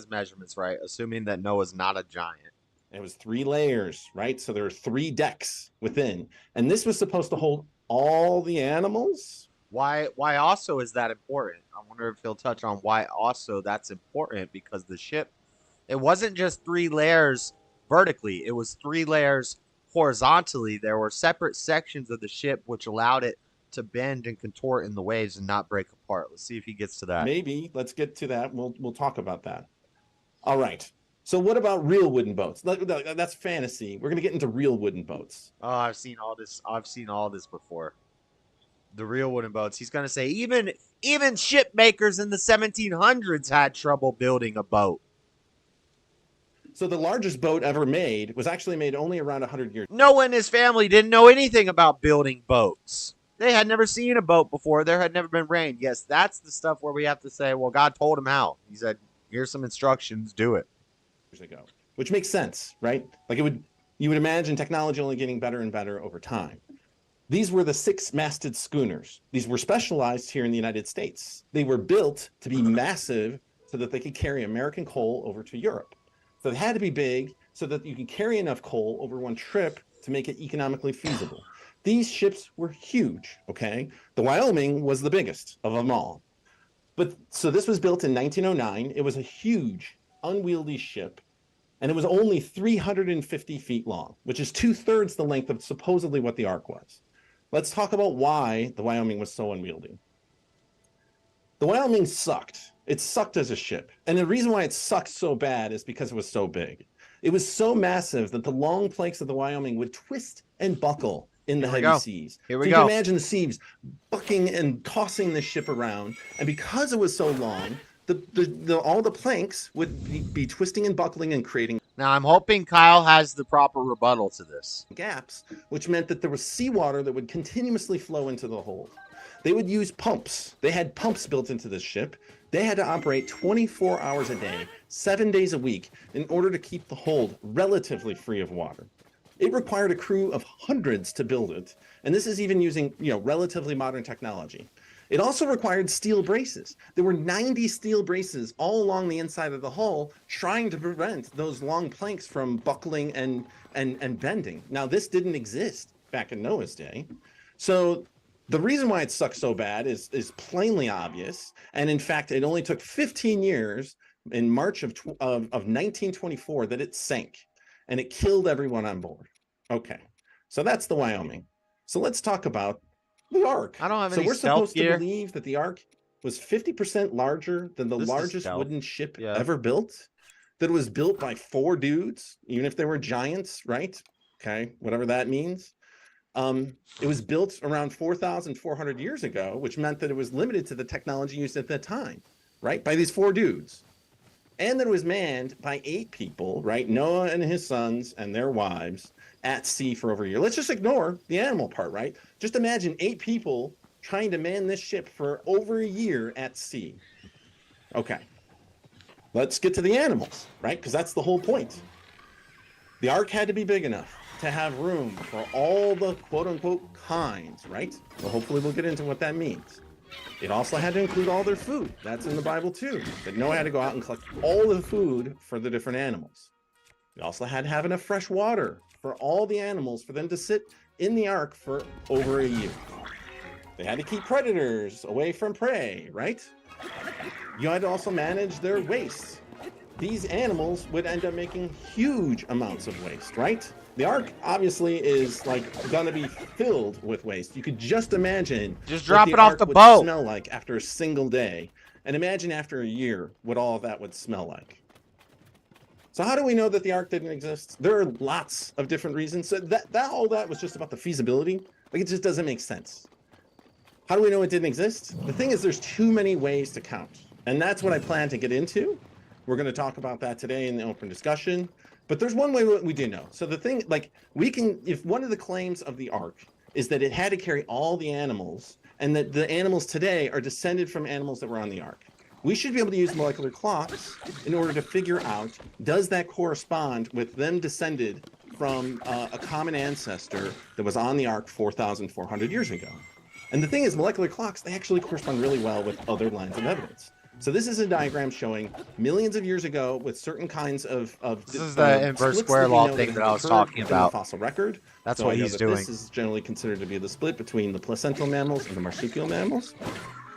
[SPEAKER 1] measurements right, assuming that Noah's not a giant.
[SPEAKER 7] It was 3 layers, right? So there are 3 decks within, and this was supposed to hold all the animals.
[SPEAKER 1] Why also is that important? I wonder if he'll touch on why also that's important, because the ship, it wasn't just 3 layers vertically, it was 3 layers horizontally. There were separate sections of the ship which allowed it to bend and contort in the waves and not break apart. Let's see if he gets to that.
[SPEAKER 7] Maybe. Let's get to that. We'll talk about that. All right. So what about real wooden boats? That's fantasy. We're going to get into real wooden boats.
[SPEAKER 1] Oh, I've seen all this before. The real wooden boats. He's going to say even ship makers in the 1700s had trouble building a boat.
[SPEAKER 7] So the largest boat ever made was actually made only around 100 years.
[SPEAKER 1] Noah and his family didn't know anything about building boats. They had never seen a boat before. There had never been rain. Yes, that's the stuff where we have to say, well, God told him how. He said, here's some instructions, do it.
[SPEAKER 7] Years ago, which makes sense, right? Like you would imagine technology only getting better and better over time. These were the 6-masted schooners. These were specialized here in the United States. They were built to be massive so that they could carry American coal over to Europe. So they had to be big so that you could carry enough coal over one trip to make it economically feasible. These ships were huge, okay? The Wyoming was the biggest of them all. But so this was built in 1909. It was a huge, unwieldy ship, and it was only 350 feet long, which is 2/3 the length of supposedly what the Ark was. Let's talk about why the Wyoming was so unwieldy. The Wyoming sucked. It sucked as a ship. And the reason why it sucked so bad is because it was so big. It was so massive that the long planks of the Wyoming would twist and buckle in the heavy seas.
[SPEAKER 1] Here
[SPEAKER 7] so
[SPEAKER 1] we
[SPEAKER 7] you
[SPEAKER 1] go.
[SPEAKER 7] can imagine the seas bucking and tossing the ship around. And because it was so long, all the planks would be twisting and buckling and creating.
[SPEAKER 1] Now, I'm hoping Kyle has the proper rebuttal to this.
[SPEAKER 7] Gaps, which meant that there was seawater that would continuously flow into the hold. They would use pumps. They had pumps built into this ship. They had to operate 24 hours a day, 7 days a week, in order to keep the hold relatively free of water. It required a crew of hundreds to build it, and this is even using, relatively modern technology. It also required steel braces. There were 90 steel braces all along the inside of the hull, trying to prevent those long planks from buckling and bending. Now, this didn't exist back in Noah's day. So the reason why it sucks so bad is plainly obvious. And in fact, it only took 15 years in March of 1924 that it sank, and it killed everyone on board. Okay, so that's the Wyoming. So let's talk about the Ark.
[SPEAKER 1] I don't have
[SPEAKER 7] So
[SPEAKER 1] any
[SPEAKER 7] we're supposed
[SPEAKER 1] gear.
[SPEAKER 7] to believe that the Ark was 50% larger than the
[SPEAKER 1] This is
[SPEAKER 7] largest
[SPEAKER 1] stealth.
[SPEAKER 7] wooden ship
[SPEAKER 1] Yeah.
[SPEAKER 7] ever built. That it was built by 4 dudes, even if they were giants, right? Okay, whatever that means. It was built around 4,400 years ago, which meant that it was limited to the technology used at that time, right? By these 4 dudes. And that it was manned by 8 people, right? Noah and his sons and their wives at sea for over a year. Let's just ignore the animal part, right? Just imagine 8 people trying to man this ship for over a year at sea. Okay. Let's get to the animals, right? Because that's the whole point. The Ark had to be big enough to have room for all the quote-unquote kinds, right? Well, hopefully we'll get into what that means. It also had to include all their food. That's in the Bible too. That Noah had to go out and collect all the food for the different animals. It also had to have enough fresh water for all the animals for them to sit in the Ark for over a year. They had to keep predators away from prey, right? You had to also manage their waste. These animals would end up making huge amounts of waste, right? The Ark obviously is gonna be filled with waste. You could just imagine
[SPEAKER 1] Just
[SPEAKER 7] what
[SPEAKER 1] drop
[SPEAKER 7] the
[SPEAKER 1] it off
[SPEAKER 7] Ark
[SPEAKER 1] the
[SPEAKER 7] would
[SPEAKER 1] boat.
[SPEAKER 7] smell like after a single day, and imagine after a year what all of that would smell like. So how do we know that the Ark didn't exist? There are lots of different reasons. So all that was just about the feasibility. It just doesn't make sense. How do we know it didn't exist? The thing is, there's too many ways to count, and that's what I plan to get into. We're going to talk about that today in the open discussion. But there's one way we do know. So the thing, if one of the claims of the Ark is that it had to carry all the animals, and that the animals today are descended from animals that were on the Ark, we should be able to use molecular clocks in order to figure out, does that correspond with them descended from a common ancestor that was on the Ark 4,400 years ago? And the thing is, molecular clocks, they actually correspond really well with other lines of evidence. So this is a diagram showing millions of years ago with certain kinds of
[SPEAKER 1] This is the inverse square law thing that I was talking about.
[SPEAKER 7] Fossil record.
[SPEAKER 1] That's
[SPEAKER 7] So
[SPEAKER 1] what
[SPEAKER 7] I know
[SPEAKER 1] he's
[SPEAKER 7] that
[SPEAKER 1] doing.
[SPEAKER 7] This is generally considered to be the split between the placental mammals and the marsupial mammals.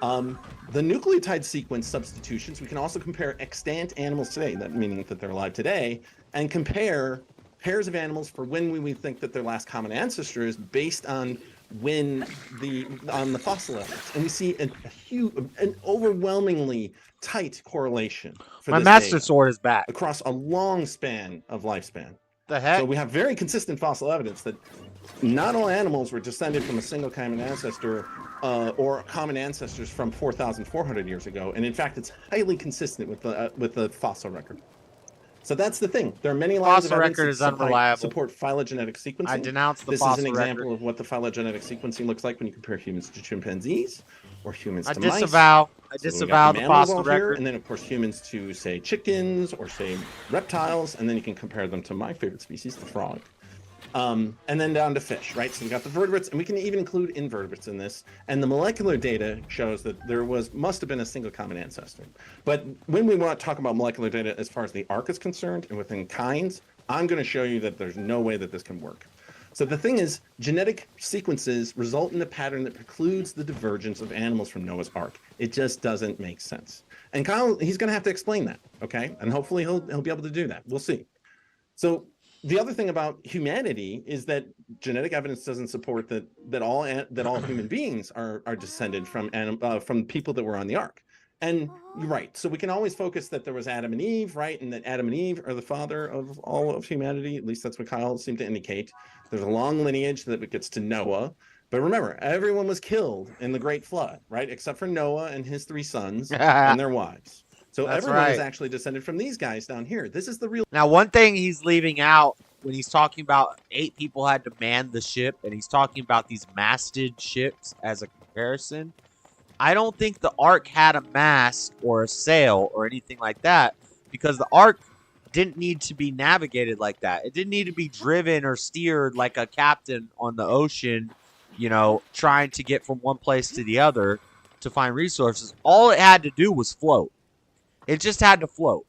[SPEAKER 7] The nucleotide sequence substitutions, we can also compare extant animals today, that meaning that they're alive today, and compare pairs of animals for when we think that their last common ancestor is based on the fossil evidence, and we see an overwhelmingly tight correlation. For
[SPEAKER 1] My
[SPEAKER 7] this
[SPEAKER 1] master
[SPEAKER 7] data
[SPEAKER 1] sword is back.
[SPEAKER 7] across a long span of lifespan.
[SPEAKER 1] The heck?
[SPEAKER 7] So we have very consistent fossil evidence that not all animals were descended from a single common ancestor or common ancestors from 4,400 years ago, and in fact, it's highly consistent with the fossil record. So that's the thing. There are many lines of
[SPEAKER 1] Fossil
[SPEAKER 7] evidence
[SPEAKER 1] record
[SPEAKER 7] that
[SPEAKER 1] is unreliable.
[SPEAKER 7] support phylogenetic sequencing.
[SPEAKER 1] I denounce the
[SPEAKER 7] This is
[SPEAKER 1] fossil
[SPEAKER 7] an example
[SPEAKER 1] record.
[SPEAKER 7] of what the phylogenetic sequencing looks like when you compare humans to chimpanzees or humans
[SPEAKER 1] I
[SPEAKER 7] to mice.
[SPEAKER 1] disavow. I
[SPEAKER 7] So we got
[SPEAKER 1] disavow the
[SPEAKER 7] mammals
[SPEAKER 1] fossil
[SPEAKER 7] all here,
[SPEAKER 1] record.
[SPEAKER 7] and then of course humans to say chickens or say reptiles, and then you can compare them to my favorite species, the frog. And then down to fish, right? So we got the vertebrates, and we can even include invertebrates in this. And the molecular data shows that there must have been a single common ancestor. But when we want to talk about molecular data as far as the Ark is concerned and within kinds, I'm going to show you that there's no way that this can work. So the thing is, genetic sequences result in a pattern that precludes the divergence of animals from Noah's Ark. It just doesn't make sense. And Kyle, he's going to have to explain that, okay? And hopefully he'll be able to do that. We'll see. So the other thing about humanity is that genetic evidence doesn't support that all human beings are descended from people that were on the Ark. And you're right. So we can always focus that there was Adam and Eve, right? And that Adam and Eve are the father of all of humanity. At least that's what Kyle seemed to indicate. There's a long lineage that gets to Noah. But remember, everyone was killed in the Great Flood, right? Except for Noah and his 3 sons and their wives. So
[SPEAKER 1] That's
[SPEAKER 7] everyone is
[SPEAKER 1] right.
[SPEAKER 7] actually descended from these guys down here. This is the real.
[SPEAKER 1] Now, one thing he's leaving out when he's talking about 8 people had to man the ship, and he's talking about these masted ships as a comparison. I don't think the Ark had a mast or a sail or anything like that, because the Ark didn't need to be navigated like that. It didn't need to be driven or steered like a captain on the ocean, you know, trying to get from one place to the other to find resources. All it had to do was float. It just had to float.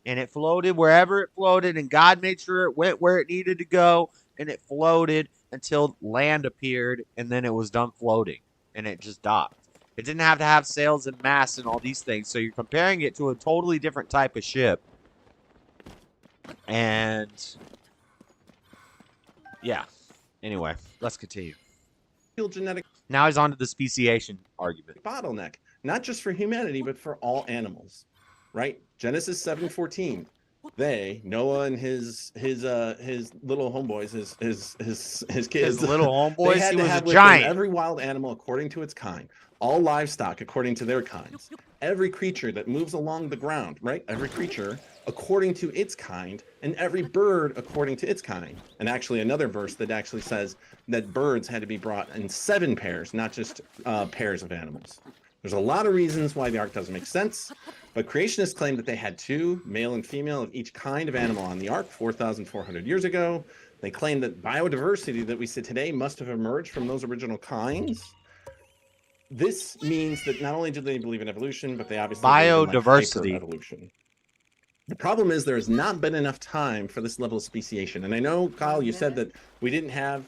[SPEAKER 1] And it floated wherever it floated, and God made sure it went where it needed to go, and it floated until land appeared, and then it was done floating, and it just docked. It didn't have to have sails and masts and all these things, so you're comparing it to a totally different type of ship. And, yeah. Anyway, let's continue.
[SPEAKER 7] Genetic.
[SPEAKER 1] Now he's on to the speciation argument.
[SPEAKER 7] Bottleneck, not just for humanity, but for all animals. Right? Genesis 7:14. They, Noah and his little homeboys, his kids,
[SPEAKER 1] His little homeboys,
[SPEAKER 7] they had
[SPEAKER 1] he
[SPEAKER 7] to
[SPEAKER 1] was
[SPEAKER 7] have
[SPEAKER 1] a
[SPEAKER 7] with them
[SPEAKER 1] giant.
[SPEAKER 7] every wild animal according to its kind, all livestock according to their kinds, every creature that moves along the ground, right? Every creature according to its kind, and every bird according to its kind. And actually another verse that actually says that birds had to be brought in 7 pairs, not just pairs of animals. There's a lot of reasons why the ark doesn't make sense, but creationists claim that they had 2, male and female, of each kind of animal on the ark 4,400 years ago. They claim that biodiversity that we see today must have emerged from those original kinds. This means that not only do they believe in evolution, but they obviously believe in, like,
[SPEAKER 1] Biodiversity.
[SPEAKER 7] hyper-evolution. The problem is there has not been enough time for this level of speciation. And I know, Kyle, you said that we didn't have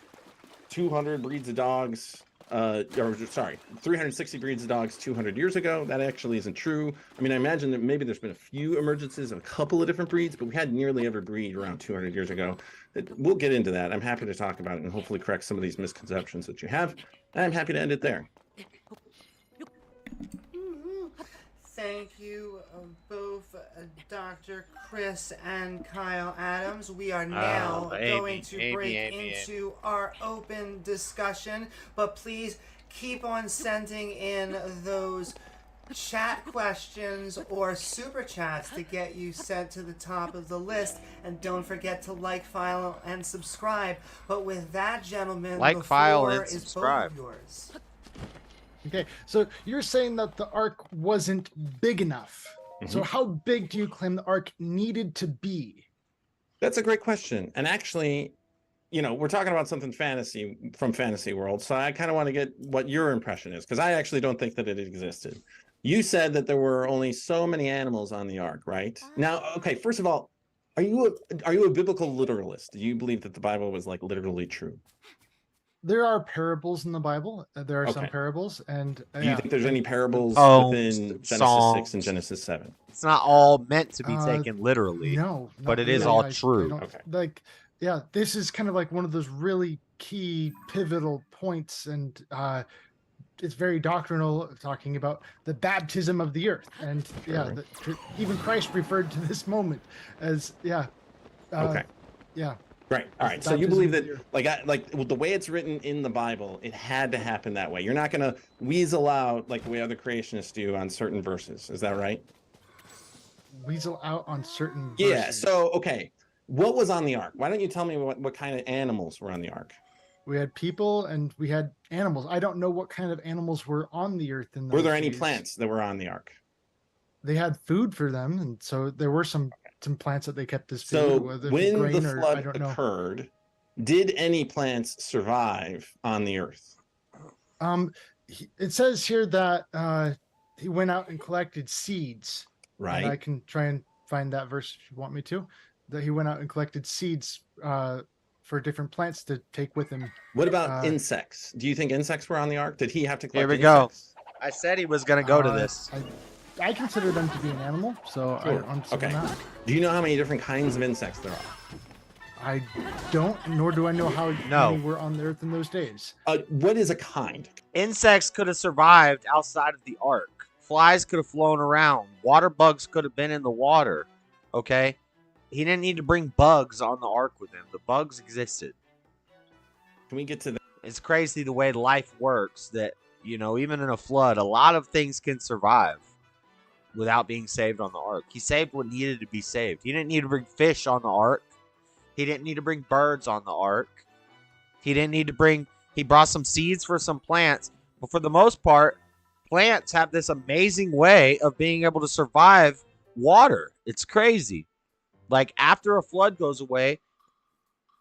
[SPEAKER 7] 200 breeds of dogs, 360 breeds of dogs 200 years ago. That actually isn't true. I mean, I imagine that maybe there's been a few emergences of a couple of different breeds, but we had nearly every breed around 200 years ago. We'll get into that. I'm happy to talk about it and hopefully correct some of these misconceptions that you have. And I'm happy to end it there.
[SPEAKER 26] Thank you both, Dr. Chris and Kyle Adams. We are now going to break into our open discussion, but please keep on sending in those chat questions or super chats to get you sent to the top of the list, and don't forget to like, file, and subscribe. But with that, gentlemen,
[SPEAKER 1] Like,
[SPEAKER 26] the
[SPEAKER 1] file,
[SPEAKER 26] floor
[SPEAKER 1] and
[SPEAKER 26] is
[SPEAKER 1] subscribe.
[SPEAKER 26] both of yours.
[SPEAKER 5] Okay, so you're saying that the ark wasn't big enough. So how big do you claim the ark needed to be?
[SPEAKER 7] That's a great question. And actually, you know, we're talking about something from fantasy world. So I kind of want to get what your impression is, because I actually don't think that it existed. You said that there were only so many animals on the ark, right? Now, okay, first of all, are you a biblical literalist? Do you believe that the Bible was like literally true?
[SPEAKER 5] There are parables in the Bible. There are some
[SPEAKER 7] Okay.
[SPEAKER 5] parables, and
[SPEAKER 7] Do you think there's any parables
[SPEAKER 1] Poems,
[SPEAKER 7] within Genesis
[SPEAKER 1] songs.
[SPEAKER 7] 6 and Genesis 7?
[SPEAKER 1] It's not all meant to be taken literally.
[SPEAKER 5] No,
[SPEAKER 1] but
[SPEAKER 5] not
[SPEAKER 1] it is
[SPEAKER 5] really.
[SPEAKER 1] all
[SPEAKER 5] I
[SPEAKER 1] true.
[SPEAKER 5] don't-
[SPEAKER 7] Okay.
[SPEAKER 5] Like, yeah, this is kind of like one of those really key pivotal points, and it's very doctrinal, talking about the baptism of the earth, and even Christ referred to this moment as
[SPEAKER 7] Okay.
[SPEAKER 5] yeah.
[SPEAKER 7] Right. All right. So you
[SPEAKER 5] Baptism
[SPEAKER 7] believe
[SPEAKER 5] of
[SPEAKER 7] that,
[SPEAKER 5] the earth.
[SPEAKER 7] like the way it's written in the Bible, it had to happen that way. You're not going to weasel out like the way other creationists do on certain verses. Is that right?
[SPEAKER 5] Weasel out on certain
[SPEAKER 7] Yeah.
[SPEAKER 5] verses.
[SPEAKER 7] So, okay. What was on the ark? Why don't you tell me what kind of animals were on the ark?
[SPEAKER 5] We had people and we had animals. I don't know what kind of animals were on the earth in those
[SPEAKER 7] Were there any
[SPEAKER 5] days.
[SPEAKER 7] plants that were on the ark?
[SPEAKER 5] They had food for them, and so there were some plants that they kept as food.
[SPEAKER 7] So
[SPEAKER 5] whether it be
[SPEAKER 7] when the
[SPEAKER 5] grain or, I
[SPEAKER 7] flood
[SPEAKER 5] don't know.
[SPEAKER 7] occurred, did any plants survive on the earth?
[SPEAKER 5] It says here that he went out and collected seeds.
[SPEAKER 7] Right.
[SPEAKER 5] And I can try and find that verse if you want me to. That he went out and collected seeds for different plants to take with him.
[SPEAKER 7] What about insects? Do you think insects were on the ark? Did he have to collect
[SPEAKER 1] Here we
[SPEAKER 7] insects?
[SPEAKER 1] go. I said he was going to go to this.
[SPEAKER 5] I consider them to be an animal, so
[SPEAKER 7] Sure.
[SPEAKER 5] I'm saying
[SPEAKER 7] Okay.
[SPEAKER 5] that.
[SPEAKER 7] Do you know how many different kinds of insects there are?
[SPEAKER 5] I don't, nor do I know how many were on the earth in those days.
[SPEAKER 7] What is a kind?
[SPEAKER 1] Insects could have survived outside of the ark Flies could have flown around. Water bugs could have been in the water. Okay? He didn't need to bring bugs on the ark with him. The bugs existed.
[SPEAKER 7] Can we get to that?
[SPEAKER 1] It's crazy the way life works that, you know, even in a flood, a lot of things can survive without being saved on the ark. He saved what needed to be saved. He didn't need to bring fish on the ark. He didn't need to bring birds on the ark. He brought some seeds for some plants. But for the most part, plants have this amazing way of being able to survive water. It's crazy. Like after a flood goes away,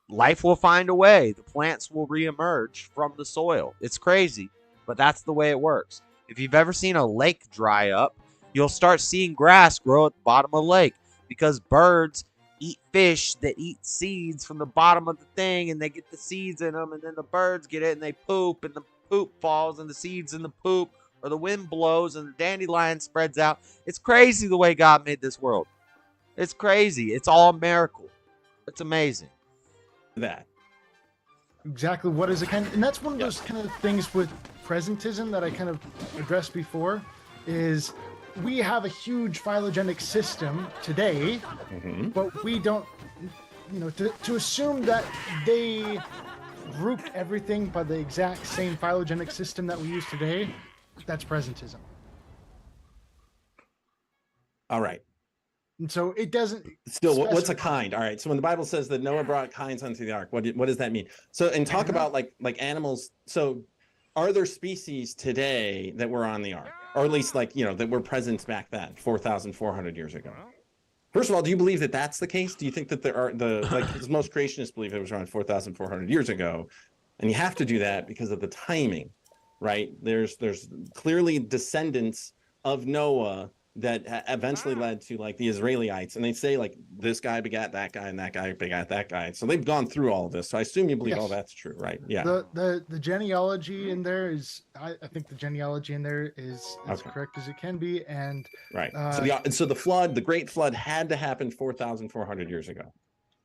[SPEAKER 1] life will find a way. The plants will reemerge from the soil. It's crazy, but that's the way it works. If you've ever seen a lake dry up, you'll start seeing grass grow at the bottom of the lake because birds eat fish that eat seeds from the bottom of the thing, and they get the seeds in them, and then the birds get it and they poop, and the poop falls and the seeds in the poop, or the wind blows and the dandelion spreads out. It's crazy the way God made this world. It's crazy. It's all a miracle. It's amazing.
[SPEAKER 7] That.
[SPEAKER 5] Exactly. What is it kind of, and that's one of those kind of things with presentism that I kind of addressed before, is we have a huge phylogenetic system today, but we don't, you know, to assume that they grouped everything by the exact same phylogenetic system that we use today, that's presentism.
[SPEAKER 7] All right.
[SPEAKER 5] And so it doesn't
[SPEAKER 7] still what's a kind? All right, so when the Bible says that Noah brought kinds onto the ark, what does that mean? So, and talk about like animals. So are there species today that were on the ark, or at least like, you know, that were present back then 4,400 years ago? First of all, do you believe that that's the case? Do you think that there are like most creationists believe it was around 4,400 years ago? And you have to do that because of the timing, right? There's clearly descendants of Noah that eventually led to like the Israelites, and they say like this guy begat that guy and that guy begat that guy. So they've gone through all of this. So I assume you believe all that's true, right? Yeah.
[SPEAKER 5] The genealogy in there is, I think the genealogy in there is as correct as it can be, and
[SPEAKER 7] right. So the flood, the Great Flood, had to happen 4,400 years ago.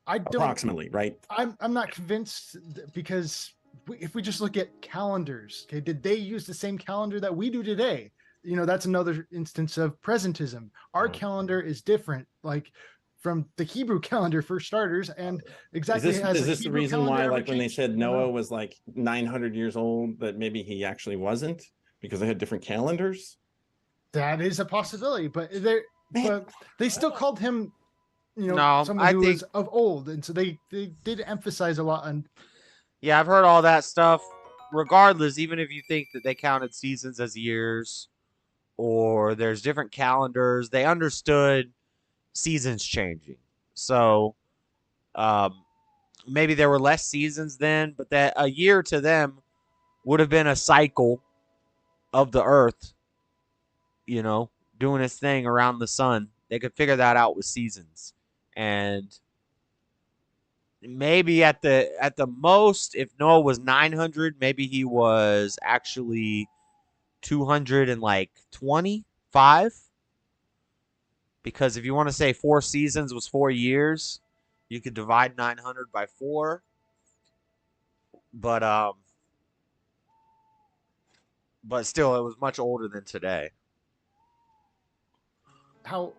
[SPEAKER 7] Approximately, right?
[SPEAKER 5] I'm not convinced, because if we just look at calendars, okay, did they use the same calendar that we do today? You know, that's another instance of presentism. Our calendar is different, like from the Hebrew calendar for starters, and exactly
[SPEAKER 7] is this the reason why, like when they said Noah was like 900 years old, that maybe he actually wasn't, because they had different calendars?
[SPEAKER 5] That is a possibility, but they still called him, you know, someone who was of old, and so they did emphasize a lot on.
[SPEAKER 1] Yeah, I've heard all that stuff. Regardless, even if you think that they counted seasons as years, or there's different calendars, they understood seasons changing. So maybe there were less seasons then, but that a year to them would have been a cycle of the earth, you know, doing its thing around the sun. They could figure that out with seasons. And maybe at the most, if Noah was 900, maybe he was actually 225, because if you want to say 4 seasons was 4 years, you could divide 900 by 4. But still, it was much older than today.
[SPEAKER 5] How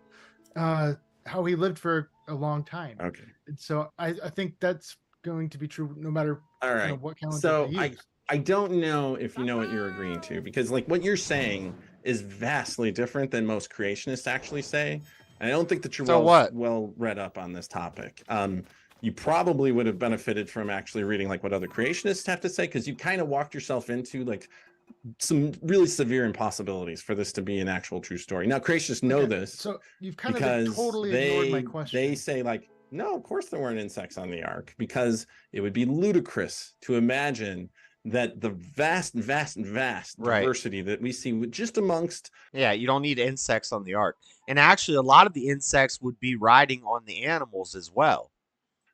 [SPEAKER 5] he lived for a long time.
[SPEAKER 7] Okay.
[SPEAKER 5] And so I think that's going to be true no matter what calendar
[SPEAKER 7] so
[SPEAKER 5] they use.
[SPEAKER 7] I don't know if you know what you're agreeing to, because like what you're saying is vastly different than most creationists actually say. And I don't think that you're well read up on this topic. You probably would have benefited from actually reading like what other creationists have to say, because you kind of walked yourself into like some really severe impossibilities for this to be an actual true story. Now creationists know this.
[SPEAKER 5] So you've kind of totally ignored my question.
[SPEAKER 7] They say like, no, of course there weren't insects on the ark, because it would be ludicrous to imagine that the vast diversity that we see just amongst.
[SPEAKER 1] Yeah, you don't need insects on the ark. And actually, a lot of the insects would be riding on the animals as well.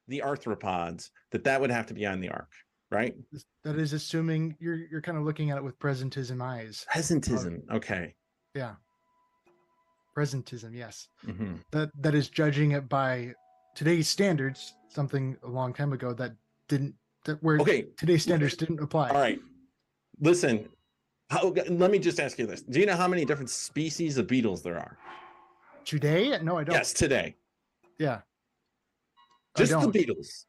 [SPEAKER 7] The arthropods, that would have to be on the ark, right?
[SPEAKER 5] That is assuming you're kind of looking at it with presentism eyes.
[SPEAKER 7] Presentism, okay.
[SPEAKER 5] Yeah. Presentism, yes.
[SPEAKER 7] Mm-hmm.
[SPEAKER 5] That is judging it by today's standards, something a long time ago that today's standards didn't apply.
[SPEAKER 7] All right. Listen, Let me just ask you this: do you know how many different species of beetles there are?
[SPEAKER 5] Today? No, I don't.
[SPEAKER 7] Yes, today.
[SPEAKER 5] Yeah.
[SPEAKER 7] Just the beetles.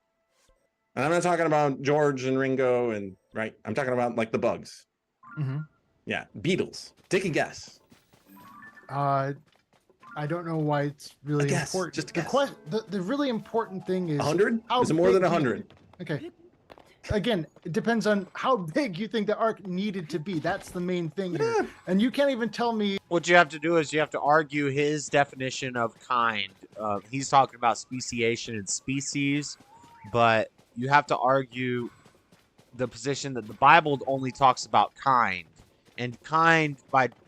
[SPEAKER 7] And I'm not talking about George and Ringo and right. I'm talking about like the bugs.
[SPEAKER 5] Mm-hmm.
[SPEAKER 7] Yeah, beetles. Take a guess.
[SPEAKER 5] I don't know why it's really
[SPEAKER 7] guess,
[SPEAKER 5] important.
[SPEAKER 7] just a guess.
[SPEAKER 5] The really important thing is
[SPEAKER 7] 100?
[SPEAKER 5] how
[SPEAKER 7] Is it more than
[SPEAKER 5] big
[SPEAKER 7] 100?
[SPEAKER 5] Okay. Again, it depends on how big you think the ark needed to be. That's the main thing here. And you can't even tell me.
[SPEAKER 1] What you have to do is you have to argue his definition of kind. He's talking about speciation and species, but you have to argue the position that the Bible only talks about kind. And kind,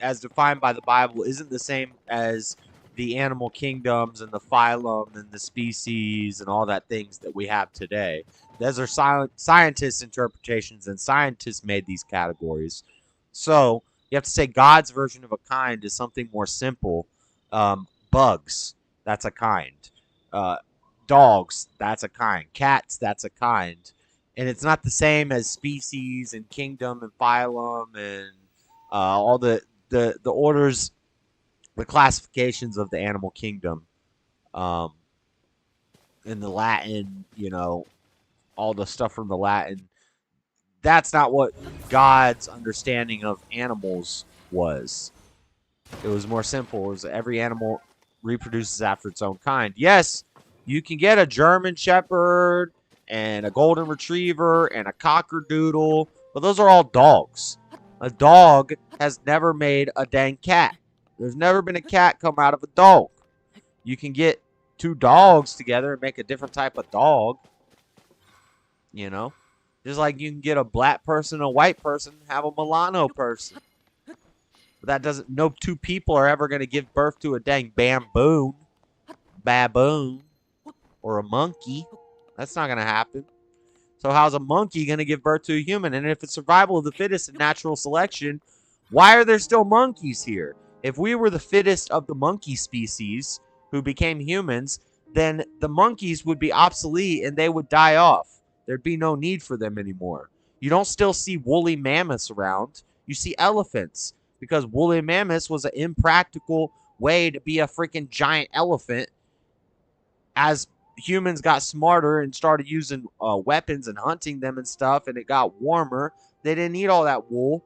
[SPEAKER 1] as defined by the Bible, isn't the same as the animal kingdoms and the phylum and the species and all that things that we have today. Those are scientists' interpretations, and scientists made these categories. So you have to say God's version of a kind is something more simple. Bugs, that's a kind. Dogs, that's a kind. Cats, that's a kind. And it's not the same as species and kingdom and phylum and all the orders, the classifications of the animal kingdom. In the Latin, all the stuff from the Latin. That's not what God's understanding of animals was. It was more simple. It was every animal reproduces after its own kind. Yes, you can get a German Shepherd and a Golden Retriever and a Cockerdoodle, but those are all dogs. A dog has never made a dang cat. There's never been a cat come out of a dog. You can get two dogs together and make a different type of dog. Just like you can get a black person and a white person, have a Milano person. But that doesn't, no two people are ever going to give birth to a dang baboon, or a monkey. That's not going to happen. So how's a monkey going to give birth to a human? And if it's survival of the fittest and natural selection, why are there still monkeys here? If we were the fittest of the monkey species who became humans, then the monkeys would be obsolete and they would die off. There'd be no need for them anymore. You don't still see woolly mammoths around. You see elephants, because woolly mammoths was an impractical way to be a freaking giant elephant. As humans got smarter and started using weapons and hunting them and stuff, and it got warmer, they didn't need all that wool.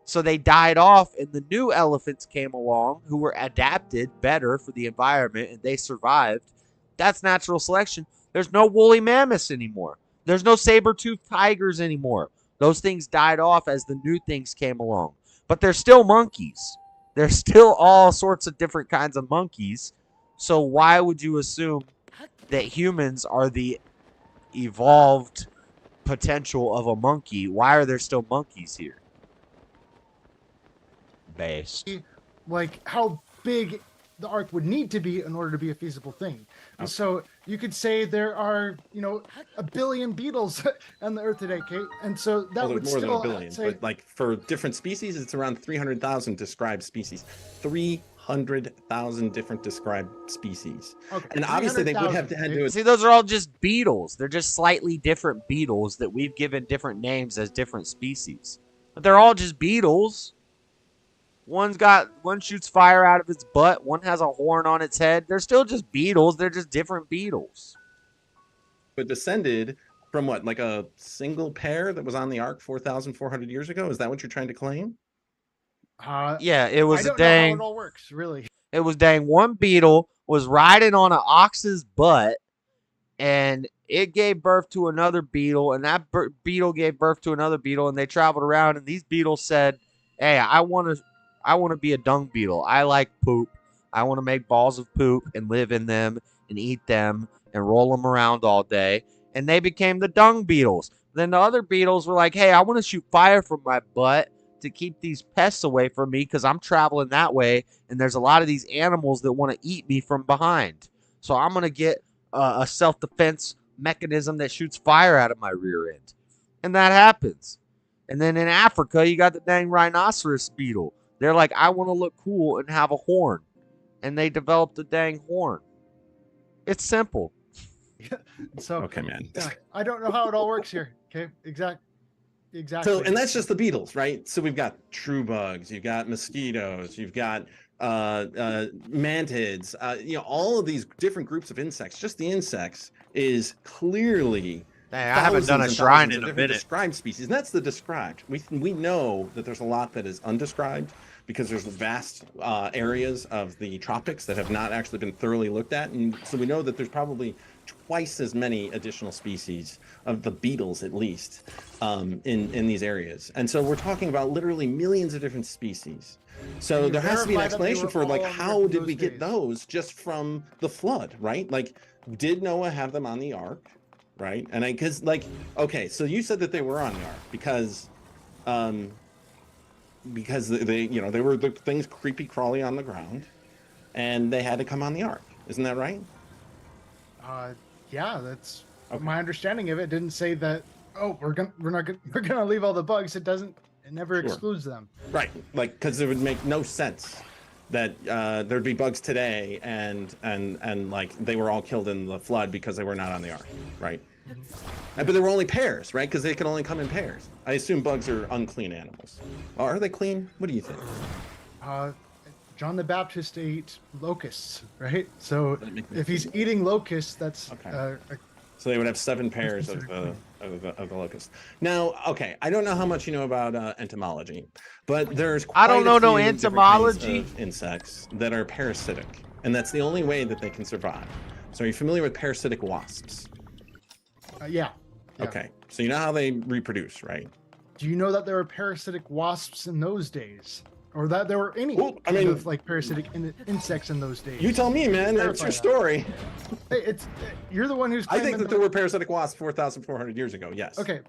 [SPEAKER 1] So they died off, and the new elephants came along who were adapted better for the environment, and they survived. That's natural selection. There's no woolly mammoths anymore. There's no saber-toothed tigers anymore. Those things died off as the new things came along. But there's still monkeys. There's still all sorts of different kinds of monkeys. So why would you assume that humans are the evolved potential of a monkey? Why are there still monkeys here? Based.
[SPEAKER 5] Like how big the ark would need to be in order to be a feasible thing. And so you could say there are, 1 billion beetles on the earth today, Kate. And so that would
[SPEAKER 7] more
[SPEAKER 5] still
[SPEAKER 7] than 1 billion,
[SPEAKER 5] say,
[SPEAKER 7] but like for different species, it's around 300,000 described species. 300,000 different described species.
[SPEAKER 5] Okay,
[SPEAKER 7] and obviously they would have had to.
[SPEAKER 1] See, those are all just beetles. They're just slightly different beetles that we've given different names as different species. But they're all just beetles. One shoots fire out of its butt. One has a horn on its head. They're still just beetles. They're just different beetles.
[SPEAKER 7] But descended from what, like a single pair that was on the ark 4,400 years ago? Is that what you're trying to claim?
[SPEAKER 1] Yeah, it was
[SPEAKER 5] I don't know how it all works, really.
[SPEAKER 1] It was dang one beetle was riding on an ox's butt, and it gave birth to another beetle, and that beetle gave birth to another beetle, and they traveled around, and these beetles said, hey, I want to be a dung beetle. I like poop. I want to make balls of poop and live in them and eat them and roll them around all day. And they became the dung beetles. Then the other beetles were like, hey, I want to shoot fire from my butt to keep these pests away from me because I'm traveling that way. And there's a lot of these animals that want to eat me from behind. So I'm going to get a self-defense mechanism that shoots fire out of my rear end. And that happens. And then in Africa, you got the dang rhinoceros beetle. They're like, I want to look cool and have a horn. And they developed a dang horn. It's simple.
[SPEAKER 5] So
[SPEAKER 7] okay, man.
[SPEAKER 5] Yeah, I don't know how it all works here. Okay, exactly. Exactly.
[SPEAKER 7] So, and that's just the beetles, right? So we've got true bugs, you've got mosquitoes, you've got mantids, all of these different groups of insects. Just the insects is clearly
[SPEAKER 1] Dang, I haven't done a shrine in a minute.
[SPEAKER 7] Described species, and that's the described. We know that there's a lot that is undescribed because there's vast areas of the tropics that have not actually been thoroughly looked at, and so we know that there's probably twice as many additional species of the beetles, at least, in these areas. And so we're talking about literally millions of different species. So there has to be an explanation for like how did we get those just from the flood, right? Like, did Noah have them on the ark? Right, and because okay, so you said that they were on the ark because they they were the things creepy crawly on the ground, and they had to come on the ark. Isn't that right?
[SPEAKER 5] Yeah, that's my understanding of it. Didn't say that. Oh, we're gonna leave all the bugs. It never excludes them.
[SPEAKER 7] Right, like because it would make no sense that there'd be bugs today and like they were all killed in the flood because they were not on the ark, right? But there were only pairs, right? Because they can only come in pairs. I assume bugs are unclean animals. Are they clean? What do you think?
[SPEAKER 5] John the Baptist ate locusts, right? So if he's eating locusts, that's
[SPEAKER 7] okay. So they would have 7 pairs of the locusts. Now, okay, I don't know how much you know about entomology, but there's quite
[SPEAKER 1] no entomology
[SPEAKER 7] of insects that are parasitic, and that's the only way that they can survive. So are you familiar with parasitic wasps?
[SPEAKER 5] Yeah.
[SPEAKER 7] Okay, so you know how they reproduce, right?
[SPEAKER 5] Do you know that there were parasitic wasps in those days? Or that there were any kind of like parasitic insects in those days?
[SPEAKER 7] You tell me, man. That's your story.
[SPEAKER 5] Hey, you're the one who's.
[SPEAKER 7] I think that there were parasitic wasps 4,400 years ago. Yes.
[SPEAKER 5] Okay,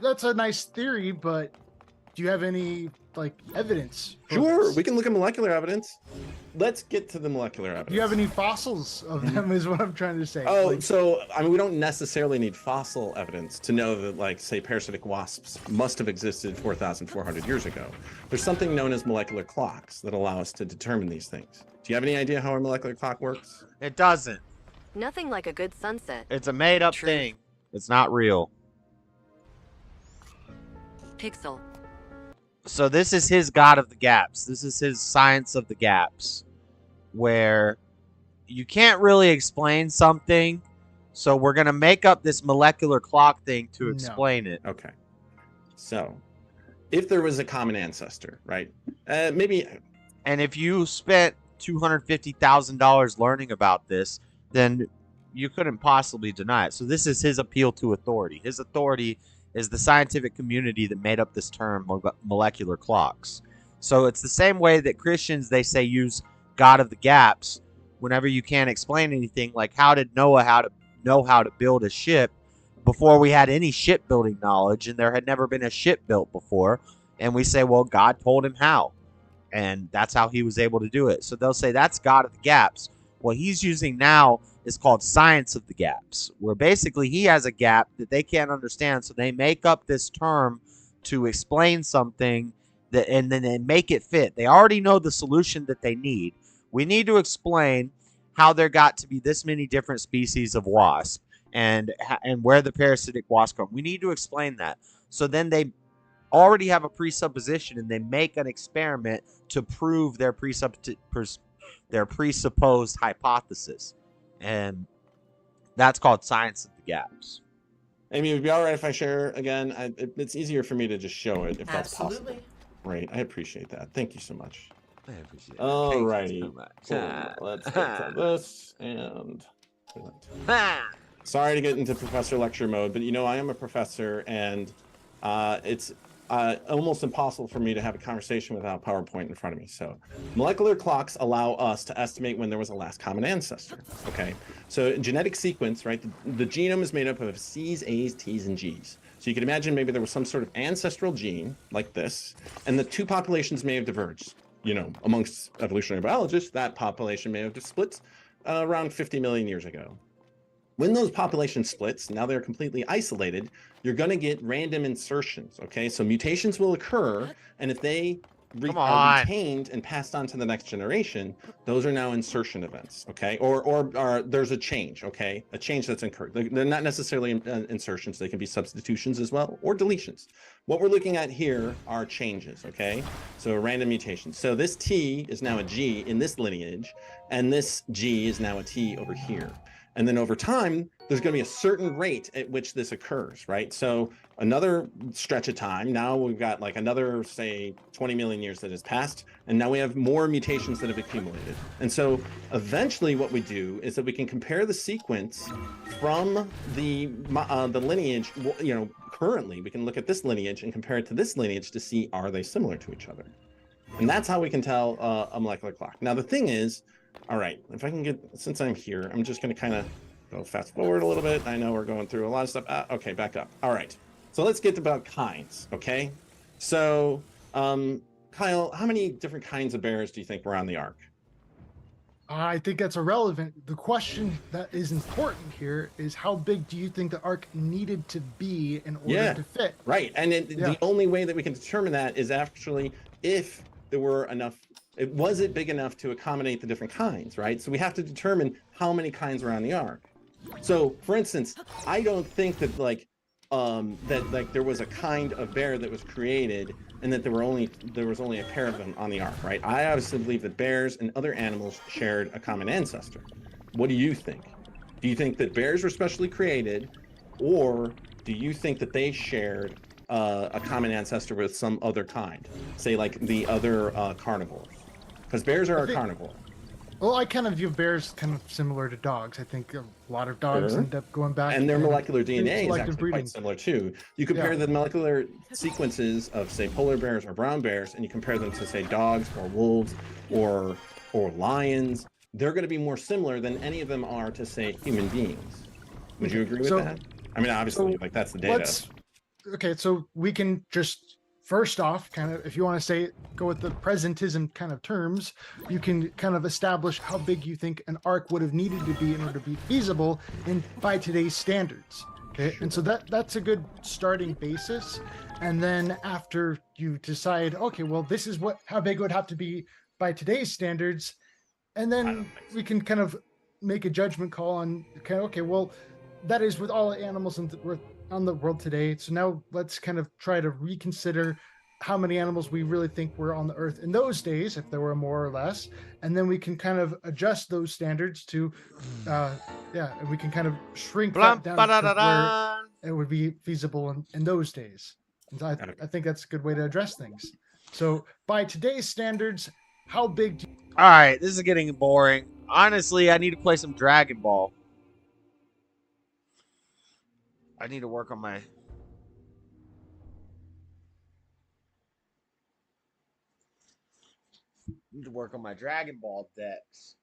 [SPEAKER 5] that's a nice theory, but do you have any like evidence?
[SPEAKER 7] Sure, we can look at molecular evidence. Let's get to the molecular evidence.
[SPEAKER 5] Do you have any fossils of them? Is what I'm trying to say.
[SPEAKER 7] Oh, so I mean, we don't necessarily need fossil evidence to know that, like, say, parasitic wasps must have existed 4,400 years ago. There's something known as molecular clocks that allow us to determine these things. Do you have any idea how a molecular clock works?
[SPEAKER 1] It doesn't.
[SPEAKER 6] Nothing like a good sunset.
[SPEAKER 1] It's a made-up thing. It's not real.
[SPEAKER 6] Pixel.
[SPEAKER 1] So this is his God of the Gaps. This is his Science of the Gaps, where you can't really explain something, so we're going to make up this molecular clock thing to explain it.
[SPEAKER 7] Okay. So, if there was a common ancestor, right? Maybe.
[SPEAKER 1] And if you spent $250,000 learning about this, then you couldn't possibly deny it. So this is his appeal to authority. His authority is the scientific community that made up this term, molecular clocks. So it's the same way that Christians, they say, use God of the Gaps whenever you can't explain anything. Like, how did Noah know how to build a ship before we had any shipbuilding knowledge, and there had never been a ship built before? And we say, well, God told him how, and that's how he was able to do it. So they'll say that's God of the Gaps. What he's using now is called Science of the Gaps, where basically he has a gap that they can't understand, so they make up this term to explain something that, and then they make it fit. They already know the solution that they need. We need to explain how there got to be this many different species of wasp and where the parasitic wasp come. We need to explain that. So then they already have a presupposition, and they make an experiment to prove their presupposed hypothesis. And that's called Science of the Gaps.
[SPEAKER 7] Amy, would it be all right if I share again? It's easier for me to just show it if that's possible. Right, I appreciate that. Thank you so much.
[SPEAKER 1] I appreciate it.
[SPEAKER 7] All righty. Let's get to this. And sorry to get into professor lecture mode, but I am a professor, and it's almost impossible for me to have a conversation without PowerPoint in front of me. So molecular clocks allow us to estimate when there was a last common ancestor. Okay, so genetic sequence, right? The genome is made up of C's, A's, T's, and G's. So you can imagine maybe there was some sort of ancestral gene like this, and the two populations may have diverged. Amongst evolutionary biologists, that population may have split around 50 million years ago. When those populations splits, now they're completely isolated, you're going to get random insertions, okay? So mutations will occur, and if they
[SPEAKER 1] Come
[SPEAKER 7] are
[SPEAKER 1] on.
[SPEAKER 7] retained and passed on to the next generation, those are now insertion events, okay? Or there's a change, okay? A change that's incurred. They're not necessarily insertions. They can be substitutions as well, or deletions. What we're looking at here are changes, okay? So a random mutation. So this T is now a G in this lineage, and this G is now a T over here. And then over time, there's going to be a certain rate at which this occurs, right? So another stretch of time, now we've got like another, say, 20 million years that has passed, and now we have more mutations that have accumulated. And so eventually what we do is that we can compare the sequence from the lineage, you know, currently, we can look at this lineage and compare it to this lineage to see, are they similar to each other? And that's how we can tell a molecular clock. Now, the thing is, all right, if I can get, since I'm here, I'm just going to kind of go fast forward a little bit. I know we're going through a lot of stuff. Okay, back up. All right. So let's get about kinds, okay? So, Kyle, how many different kinds of bears do you think were on the Ark?
[SPEAKER 5] I think that's irrelevant. The question that is important here is how big do you think the Ark needed to be in order to fit?
[SPEAKER 7] Right. And the only way that we can determine that is actually if there were enough, was it big enough to accommodate the different kinds, right? So we have to determine how many kinds were on the Ark. So, for instance, I don't think that there was a kind of bear that was created and that there was only a pair of them on the Ark, right? I obviously believe that bears and other animals shared a common ancestor. What do you think? Do you think that bears were specially created, or do you think that they shared a common ancestor with some other kind, say like the other carnivores? Because bears are a carnivore.
[SPEAKER 5] Well, I kind of view bears kind of similar to dogs. I think a lot of dogs end up going back.
[SPEAKER 7] And their molecular DNA is actually
[SPEAKER 5] breeding.
[SPEAKER 7] quite similar too. You compare the molecular sequences of, say, polar bears or brown bears, and you compare them to, say, dogs or wolves or lions, they're going to be more similar than any of them are to, say, human beings. Would you agree with that? I mean, obviously, like that's the data.
[SPEAKER 5] Okay, so we can just first off, kind of, if you want to say, go with the presentism kind of terms, you can kind of establish how big you think an Ark would have needed to be in order to be feasible by today's standards. Okay, and so that's a good starting basis. And then after you decide, okay, well, this is how big it would have to be by today's standards, and then we can kind of make a judgment call on, okay, well, that is with all the animals on the world today. So now let's kind of try to reconsider how many animals we really think were on the earth in those days, if there were more or less, and then we can kind of adjust those standards to and we can kind of shrink that down to where it would be feasible in those days. And so I think that's a good way to address things. So by today's standards, how big
[SPEAKER 1] all right, this is getting boring. Honestly, I need to play some Dragon Ball. I need to work on my Dragon Ball decks.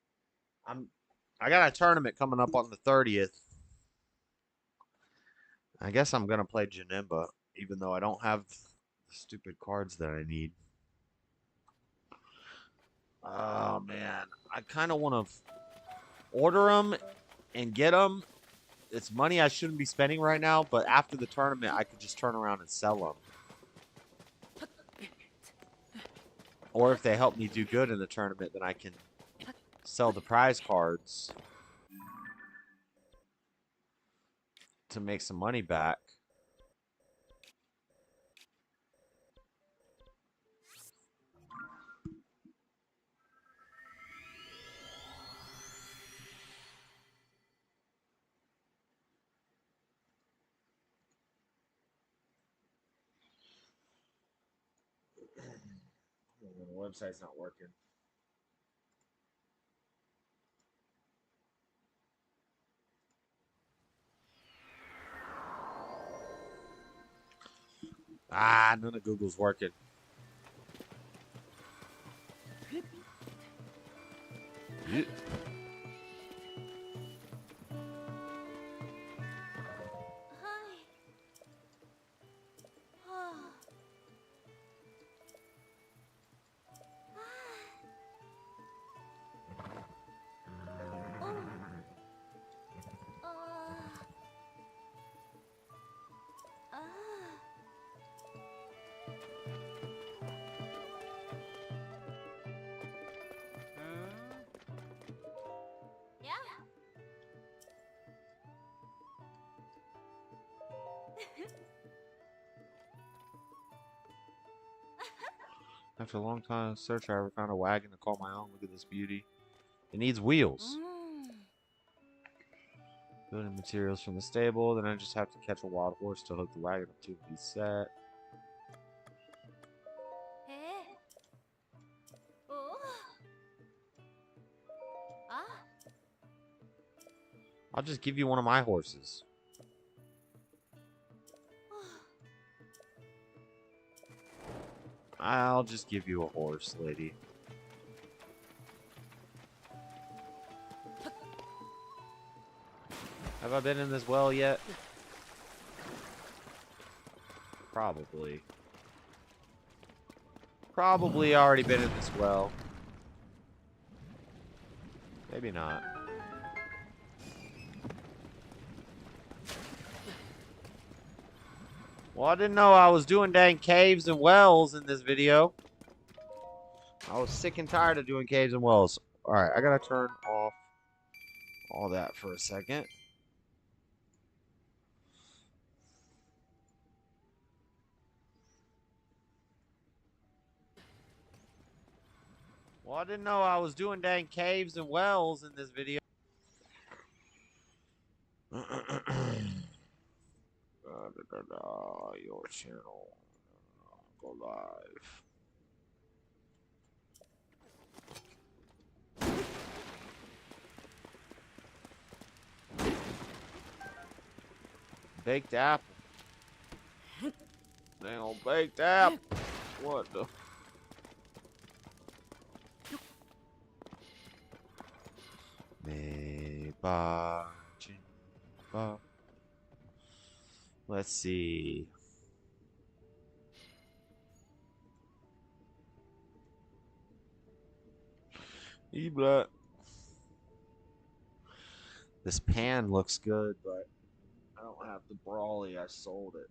[SPEAKER 1] I got a tournament coming up on the 30th. I guess I'm gonna play Janemba, even though I don't have the stupid cards that I need. Oh man, I kind of want to order them and get them. It's money I shouldn't be spending right now, but after the tournament, I could just turn around and sell them. Or if they help me do good in the tournament, then I can sell the prize cards to make some money back. The website's not working. None of Google's working. After a long time of search, I ever found a wagon to call my own. Look at this beauty. It needs wheels. Building materials from the stable. Then I just have to catch a wild horse to hook the wagon up to be set. I'll just give you one of my horses. I'll just give you a horse, lady. Have I been in this well yet? Probably. Probably already been in this well. Maybe not. Well, I didn't know I was doing dang caves and wells in this video. I was sick and tired of doing caves and wells. Alright, I gotta turn off all that for a second. Well, I didn't know I was doing dang caves and wells in this video. Your channel. Go live. Baked apple. Dang old baked apple. What the? Let's see. E-blood. This pan looks good, but I don't have the brawly. I sold it.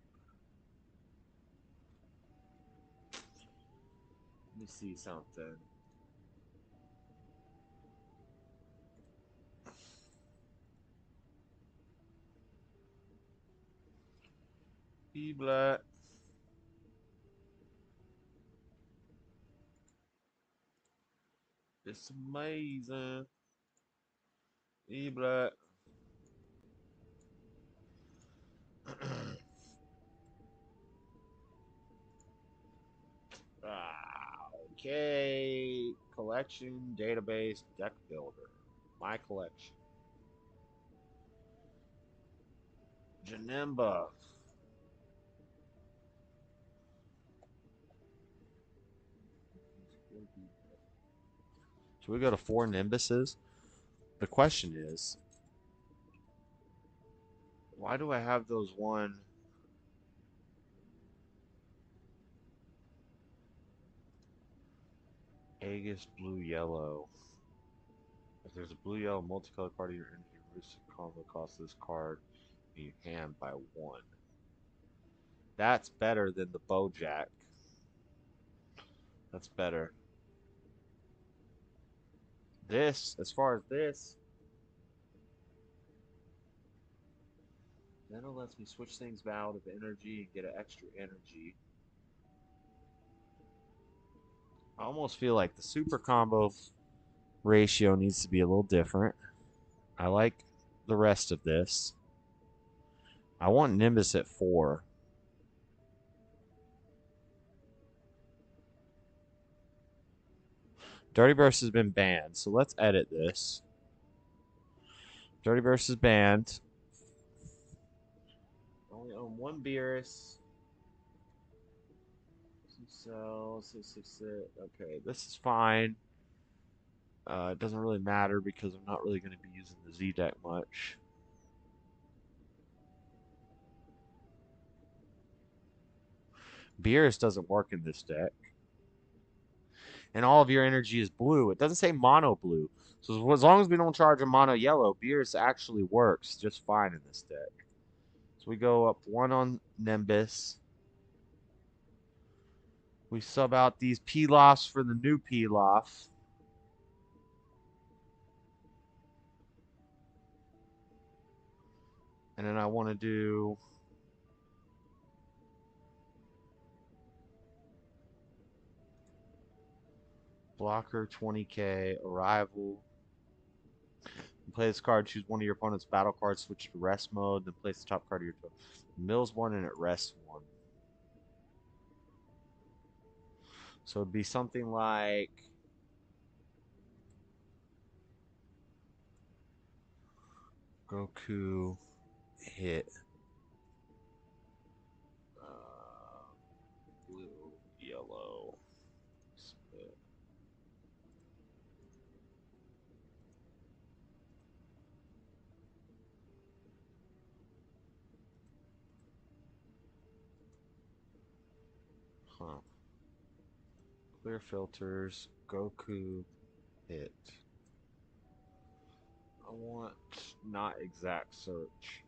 [SPEAKER 1] Let me see something. E-blood. It's amazing. E-blood. Okay. Collection, database, deck builder. My collection. Janemba. Should we go to 4 Nimbuses? The question is, why do I have those one? Aegis blue yellow. If there's a blue yellow multicolored part of your energy roost combo cost this card be hand by 1. That's better than the Bojack. That's better. This, as far as this, then it lets me switch things out of energy and get an extra energy. I almost feel like the super combo ratio needs to be a little different. I like the rest of this. I want Nimbus at 4. Dirty Burst has been banned, so let's edit this. Dirty Burst is banned. Only own 1 Beerus. 2 cells, 666. Okay, this is fine. It doesn't really matter because I'm not really going to be using the Z deck much. Beerus doesn't work in this deck. And all of your energy is blue. It doesn't say mono blue. So as long as we don't charge a mono yellow, Beerus actually works just fine in this deck. So we go up 1 on Nimbus. We sub out these Pilafs for the new Pilaf. And then I want to do Blocker 20k. Arrival. Play this card. Choose one of your opponent's battle cards. Switch to rest mode. Then place the top card of your total. Mills 1 and it rests 1. So it'd be something like Goku hit blue, yellow. Split. Huh. Clear filters. Goku hit. I want not exact search.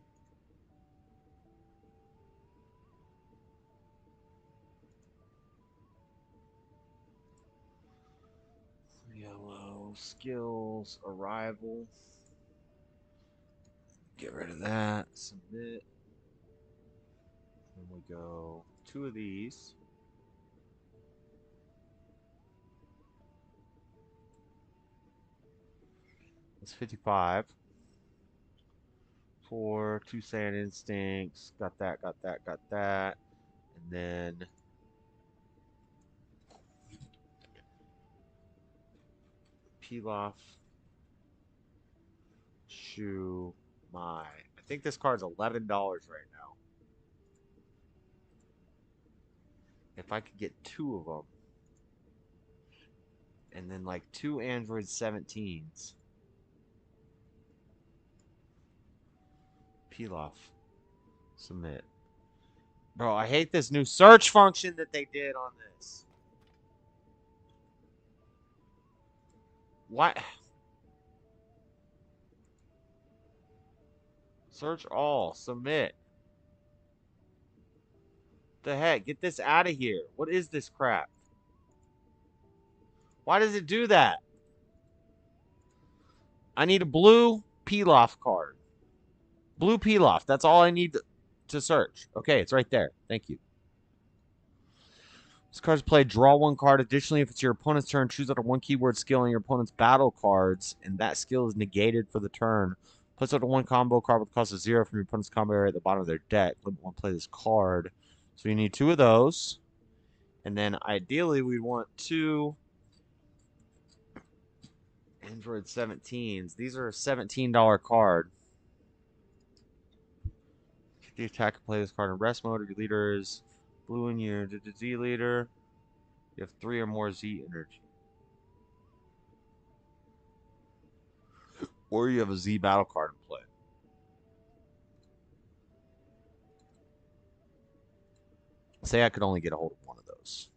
[SPEAKER 1] Yellow skills arrival. Get rid of that. Submit. Then we go 2 of these. That's 55. 4, 2 Sand Instincts. Got that, got that, got that. And then peel off. Shoe my. I think this card's $11 right now. If I could get 2 of them. And then like 2 Android 17s. Peel off. Submit. Bro, I hate this new search function that they did on this. What? Search all. Submit. The heck? Get this out of here. What is this crap? Why does it do that? I need a blue peel-off card. Blue peel-off. That's all I need to search. Okay, it's right there. Thank you. This card's played. Draw 1 card. Additionally, if it's your opponent's turn, choose out a 1 keyword skill on your opponent's battle cards, and that skill is negated for the turn. Place out a 1 combo card with the cost of 0 from your opponent's combo area at the bottom of their deck. Limit 1, play this card. So you need 2 of those. And then ideally we want 2 Android 17s. These are a $17 card. Get the attack and play this card in rest mode. Your leader is blue and your Z leader. You have 3 or more Z energy. Or you have a Z battle card in play. Say I could only get a hold of 1 of those.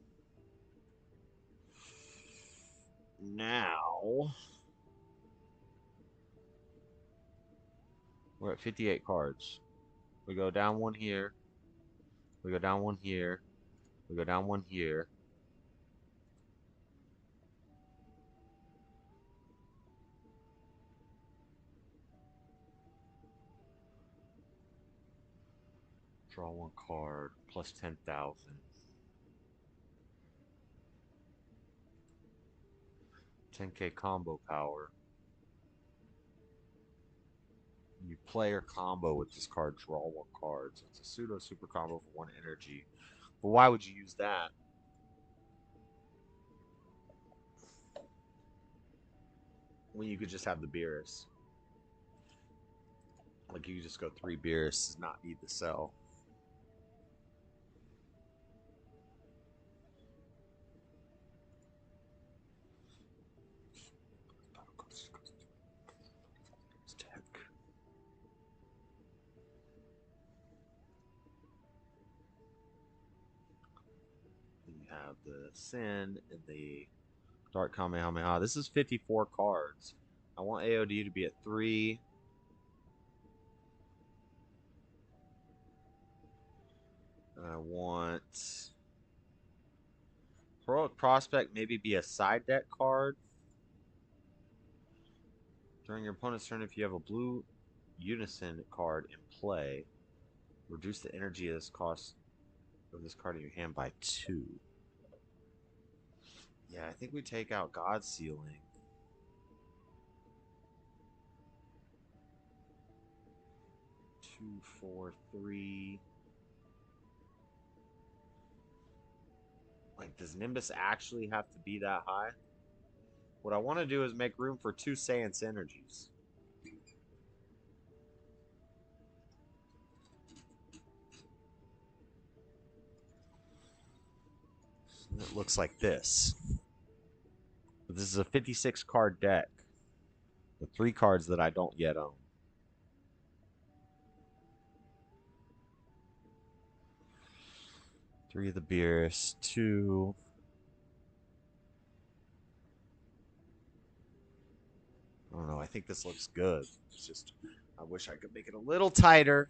[SPEAKER 1] Now we're at 58 cards. We go down 1 here. We go down 1 here. We go down 1 here. Draw 1 card. Plus 10,000. 10k combo power. You play or combo with this card, draw 1 card. So it's a pseudo super combo for 1 energy. But why would you use that? When you could just have the Beerus. Like you could just go 3 Beerus, not need the cell. Have the Sin and the Dark Kamehameha. This is 54 cards. I want AOD to be at 3. I want Heroic Prospect maybe be a side deck card. During your opponent's turn, if you have a blue Unison card in play, reduce the energy of this cost of this card in your hand by 2. Yeah, I think we take out God Sealing. Two, 4, 3. Like, does Nimbus actually have to be that high? What I want to do is make room for 2 Saiyan Synergies. It looks like this. But this is a 56 card deck with 3 cards that I don't yet own. Three of the Beerus, 2. I don't know. I think this looks good. It's just, I wish I could make it a little tighter.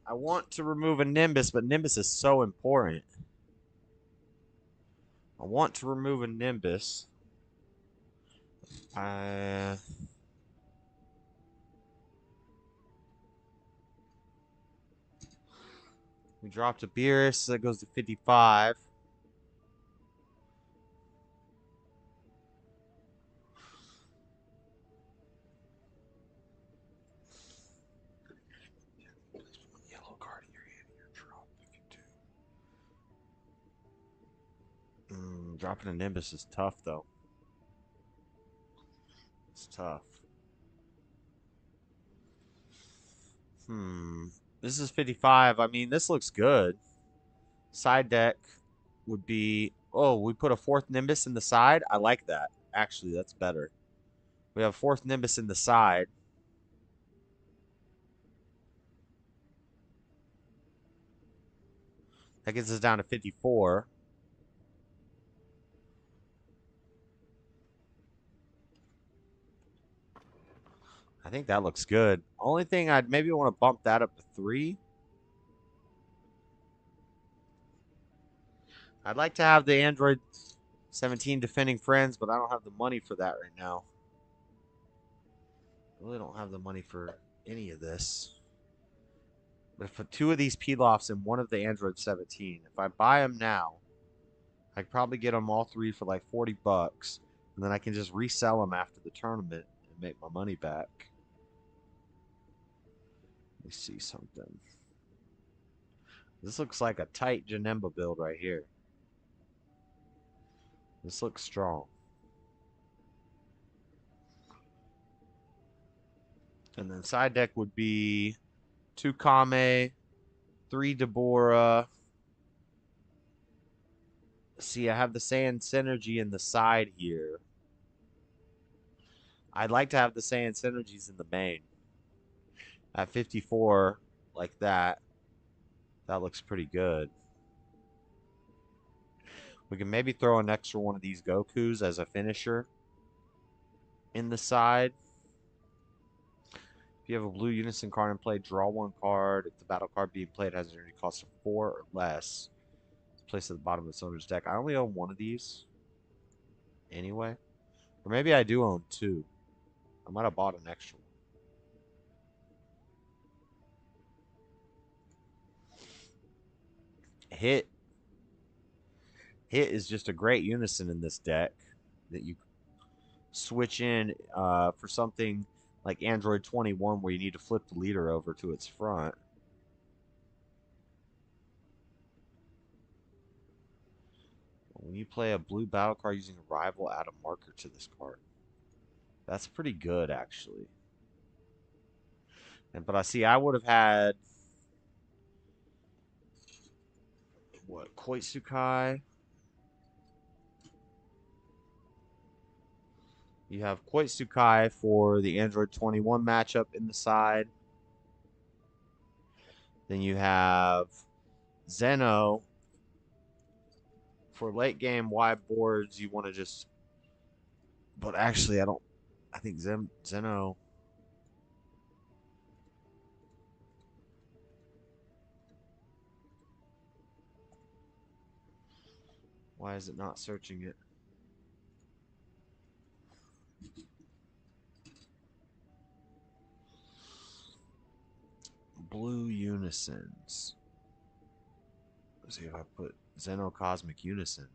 [SPEAKER 1] I want to remove a Nimbus, but Nimbus is so important. I want to remove a Nimbus. We dropped a Beerus, so that goes to 55. Yellow card in your hand, your drop if you do. Dropping a Nimbus is tough, though. It's tough. This is 55. I mean, this looks good. Side deck would be... Oh, we put a 4th Nimbus in the side? I like that. Actually, that's better. We have a 4th Nimbus in the side. That gets us down to 54. I think that looks good. Only thing I'd maybe want to bump that up to 3. I'd like to have the Android 17 Defending Friends, but I don't have the money for that right now. I really don't have the money for any of this. But for 2 of these Pilafs and 1 of the Android 17, if I buy them now, I could probably get them all 3 for like $40, and then I can just resell them after the tournament and make my money back. Let me see something. This looks like a tight Janemba build right here. This looks strong. And then side deck would be 2 Kame, 3 Deborah. See, I have the Saiyan Synergy in the side here. I'd like to have the Saiyan Synergies in the main. At 54, like that. That looks pretty good. We can maybe throw an extra one of these Gokus as a finisher in the side. If you have a blue Unison card in play, draw 1 card. If the battle card being played has an energy cost of 4 or less, it's placed at the bottom of the owner's deck. I only own 1 of these anyway. Or maybe I do own 2. I might have bought an extra one. Hit is just a great Unison in this deck that you switch in for something like Android 21 where you need to flip the leader over to its front. When you play a blue battle card using a rival, add a marker to this card. That's pretty good, actually. But I see I would have had... What? Koitsukai? You have Koitsukai for the Android 21 matchup in the side. Then you have Zeno for late game wide boards. You want to just... But actually, I think Zeno... Why is it not searching it? Blue Unisons. Let's see if I put Zeno Cosmic Unison.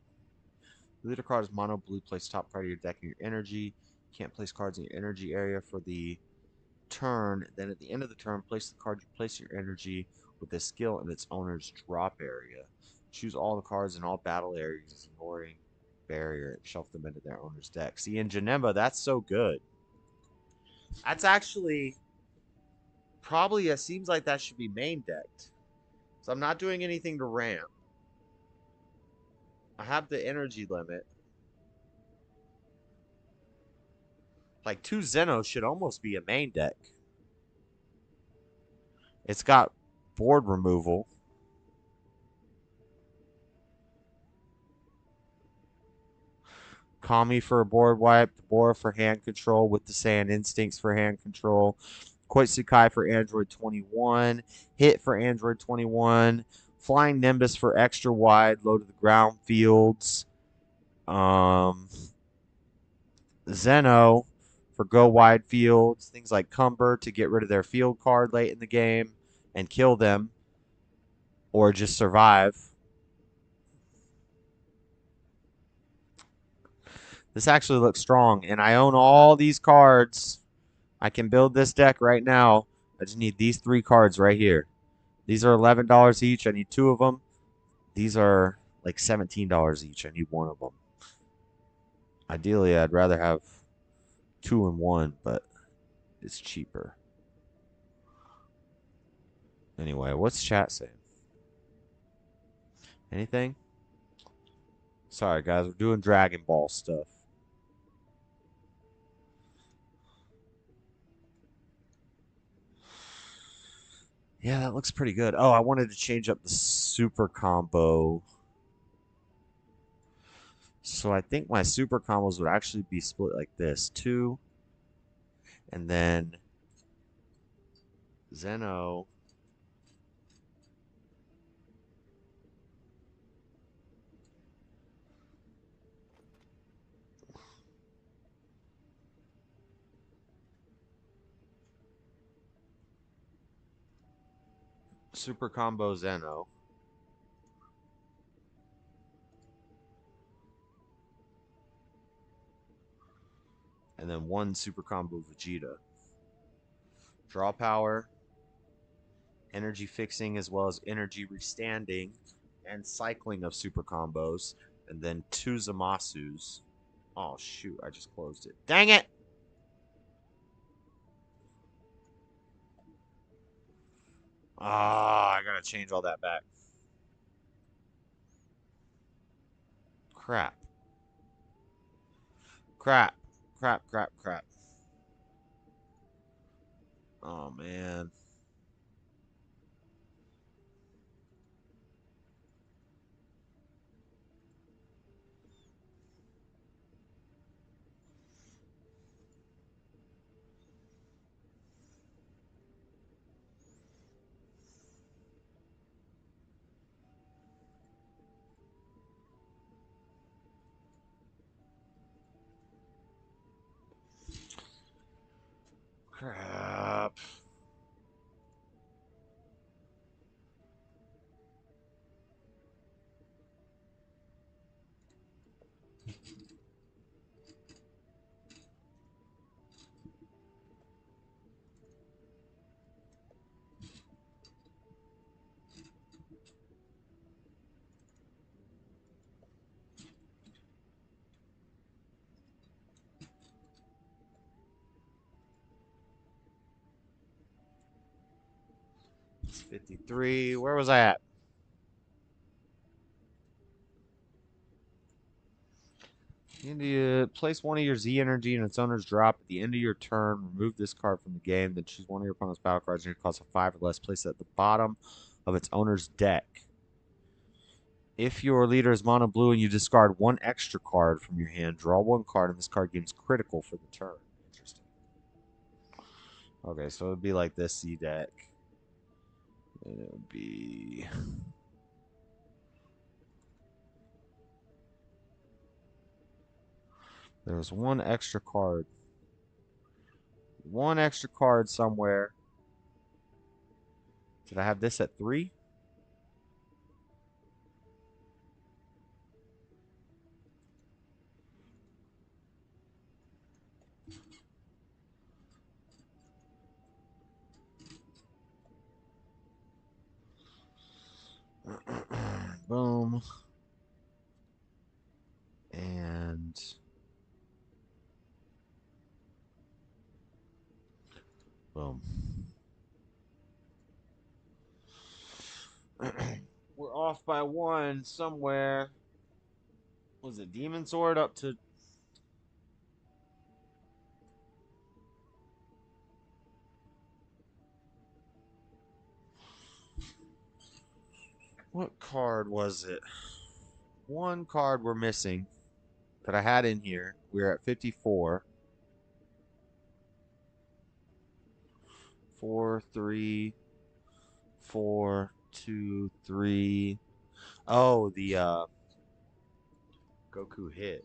[SPEAKER 1] Your leader card is mono blue. Place top card of your deck in your energy. Can't place cards in your energy area for the turn. Then at the end of the turn, place the card you place in your energy with this skill in its owner's drop area. Choose all the cards in all battle areas, ignoring barrier, and shelf them into their owner's deck. See, in Janemba, that's so good. That's actually probably, it seems like that should be main decked. So I'm not doing anything to ramp. I have the energy limit. Like 2 Zeno should almost be a main deck. It's got board removal. Kami for a board wipe, Bora for hand control with the Saiyan Instincts for hand control, Koitsukai for Android 21, Hit for Android 21, Flying Nimbus for extra wide, low to the ground fields, Zeno for go wide fields, things like Cumber to get rid of their field card late in the game and kill them or just survive. This actually looks strong, and I own all these cards. I can build this deck right now. I just need these 3 cards right here. These are $11 each. I need 2 of them. These are like $17 each. I need 1 of them. Ideally, I'd rather have 2 and 1, but it's cheaper. Anyway, what's chat saying? Anything? Sorry, guys. We're doing Dragon Ball stuff. Yeah, that looks pretty good. Oh, I wanted to change up the super combo. So I think my super combos would actually be split like this. 2. And then Zeno. Super combo Zeno. And then 1 super combo Vegeta. Draw power, energy fixing, as well as energy restanding, and cycling of super combos. And then 2 Zamasus. Oh, shoot. I just closed it. Dang it! Ah, I gotta change all that back. Crap. Crap. Crap. Oh, man. Crap. It's 53. Where was I at? Place 1 of your Z energy in its owner's drop at the end of your turn. Remove this card from the game. Then choose 1 of your opponent's battle cards and it costs a 5 or less. Place it at the bottom of its owner's deck. If your leader is mono blue and you discard 1 extra card from your hand, draw 1 card, and this card gains critical for the turn. Interesting. Okay, so it would be like this Z deck. And it would be... There's 1 extra card. 1 extra card somewhere. Did I have this at 3? We're off by 1 somewhere. Was it Demon Sword up to... What card was it? One card we're missing that I had in here. We're at 54. 4, 3, 4, 2, 3. Oh, the Goku hit.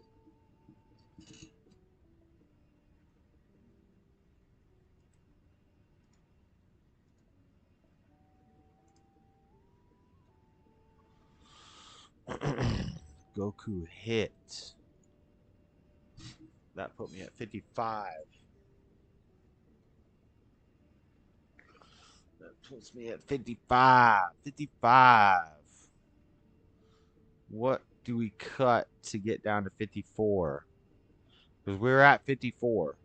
[SPEAKER 1] Goku hit. That put me at 55. That puts me at 55. 55. What do we cut to get down to 54? Because we're at 54.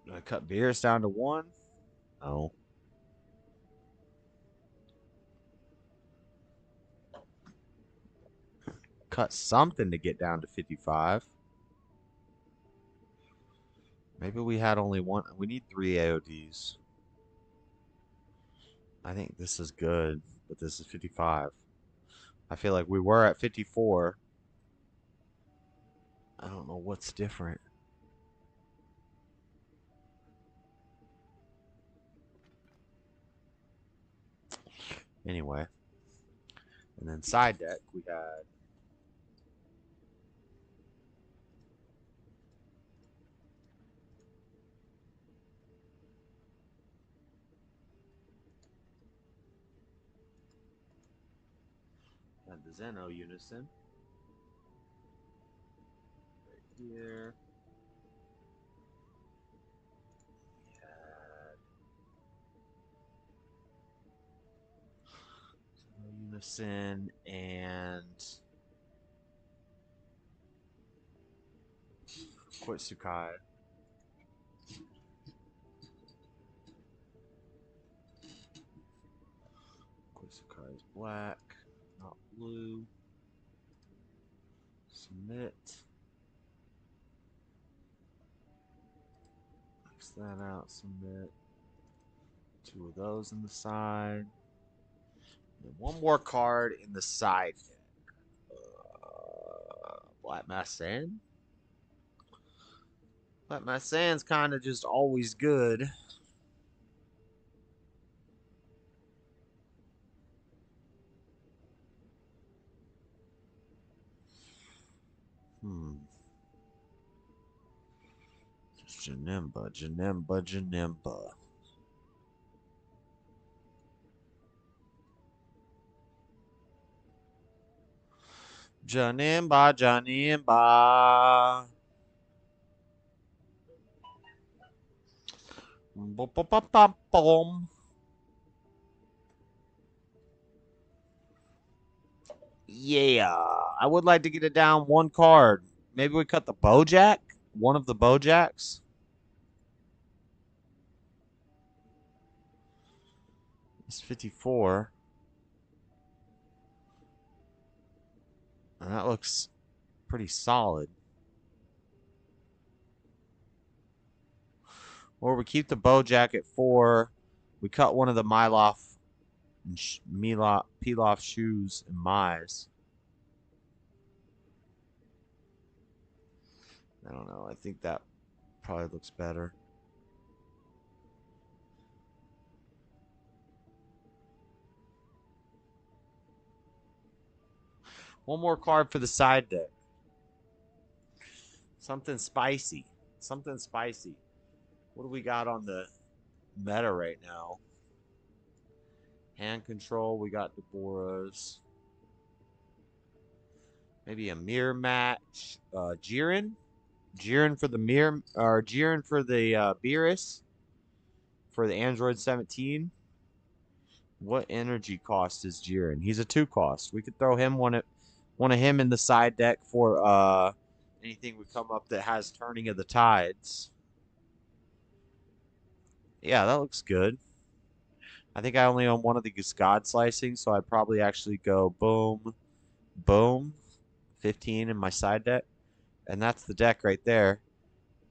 [SPEAKER 1] Do I cut Beerus down to 1? No. Cut something to get down to 55. Maybe we had only 1. We need 3 AODs. I think this is good, but this is 55. I feel like we were at 54. I don't know what's different. Anyway. And then side deck, we had the Zeno Unison. Right here. We had Zeno Unison and Quitsukai. Quitsukai is black, not blue. Submit. X that out, submit. 2 of those in the side. And 1 more card in the side deck. Black Mass Sand? Black Mass Sand's kind of just always good. Janemba, Janemba, Janemba. Janemba, Janemba. Boom. Yeah, I would like to get it down 1 card. Maybe we cut the Bojack? One of the Bojacks? It's 54. And that looks pretty solid. Or we keep the Bojack at 4. We cut one of the Miloff and Pilaf shoes and Mize. I don't know. I think that probably looks better. One more card for the side deck. Something spicy. Something spicy. What do we got on the meta right now? Hand control. We got Deborah's. Maybe a mirror match. Jiren. Jiren for the mirror, or Jiren for the Beerus. For the Android 17. What energy cost is Jiren? He's a 2 cost. We could throw him one of him in the side deck for anything would come up that has turning of the tides. Yeah, that looks good. I think I only own one of these God Slicing, so I'd probably actually go boom, boom, 15 in my side deck. And that's the deck right there.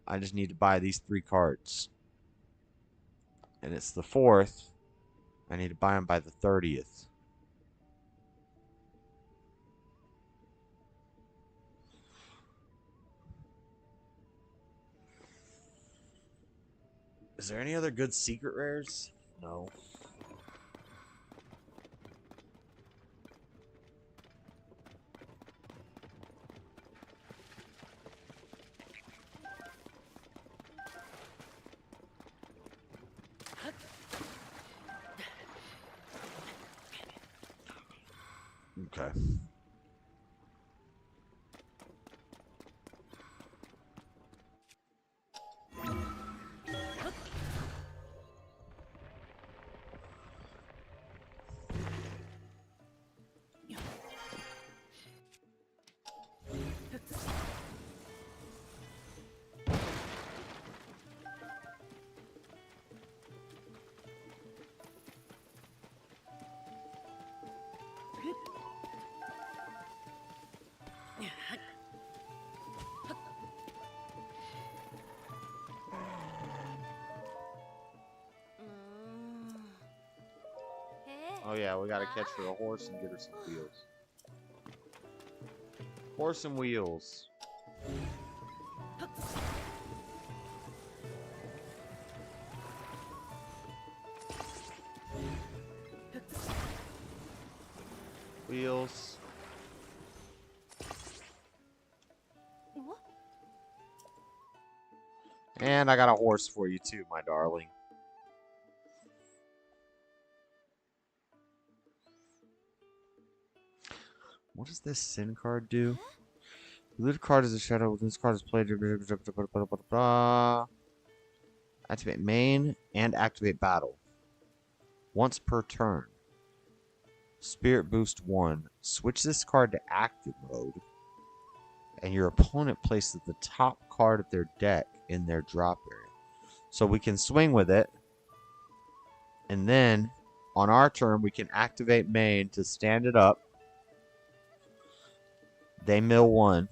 [SPEAKER 1] I just need to buy these 3 cards. And it's the 4th. I need to buy them by the 30th. Is there any other good secret rares? No. Okay. Oh yeah, we gotta catch her a horse and get her some wheels. Horse and wheels. Wheels. And I got a horse for you too, my darling. What does this sin card do? Loot a card as a shadow. When this card is played, activate main and activate battle. Once per turn. Spirit boost 1. Switch this card to active mode. And your opponent places the top card of their deck in their drop area. So we can swing with it. And then, on our turn, we can activate main to stand it up. They mill 1.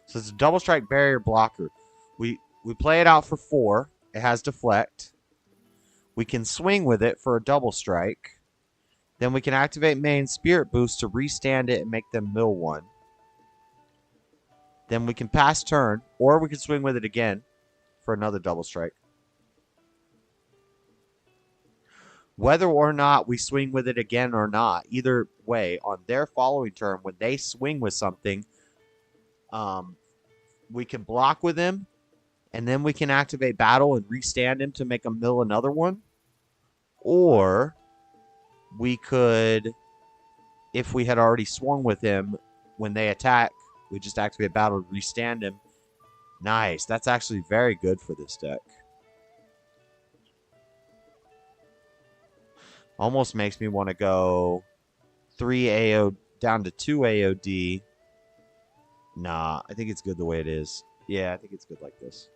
[SPEAKER 1] So it's a double strike barrier blocker. We play it out for 4. It has deflect. We can swing with it for a double strike. Then we can activate main spirit boost to restand it and make them mill 1. Then we can pass turn, or we can swing with it again for another double strike. Whether or not we swing with it again or not, either way, on their following turn, when they swing with something, we can block with him, and then we can activate battle and restand him to make him mill another one. Or we could, if we had already swung with him, when they attack, we just activate battle to restand him. Nice. That's actually very good for this deck. Almost makes me want to go 3 AO down to 2 AOD. Nah, I think it's good the way it is. Yeah, I think it's good like this.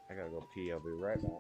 [SPEAKER 1] I gotta go pee. I'll be right back.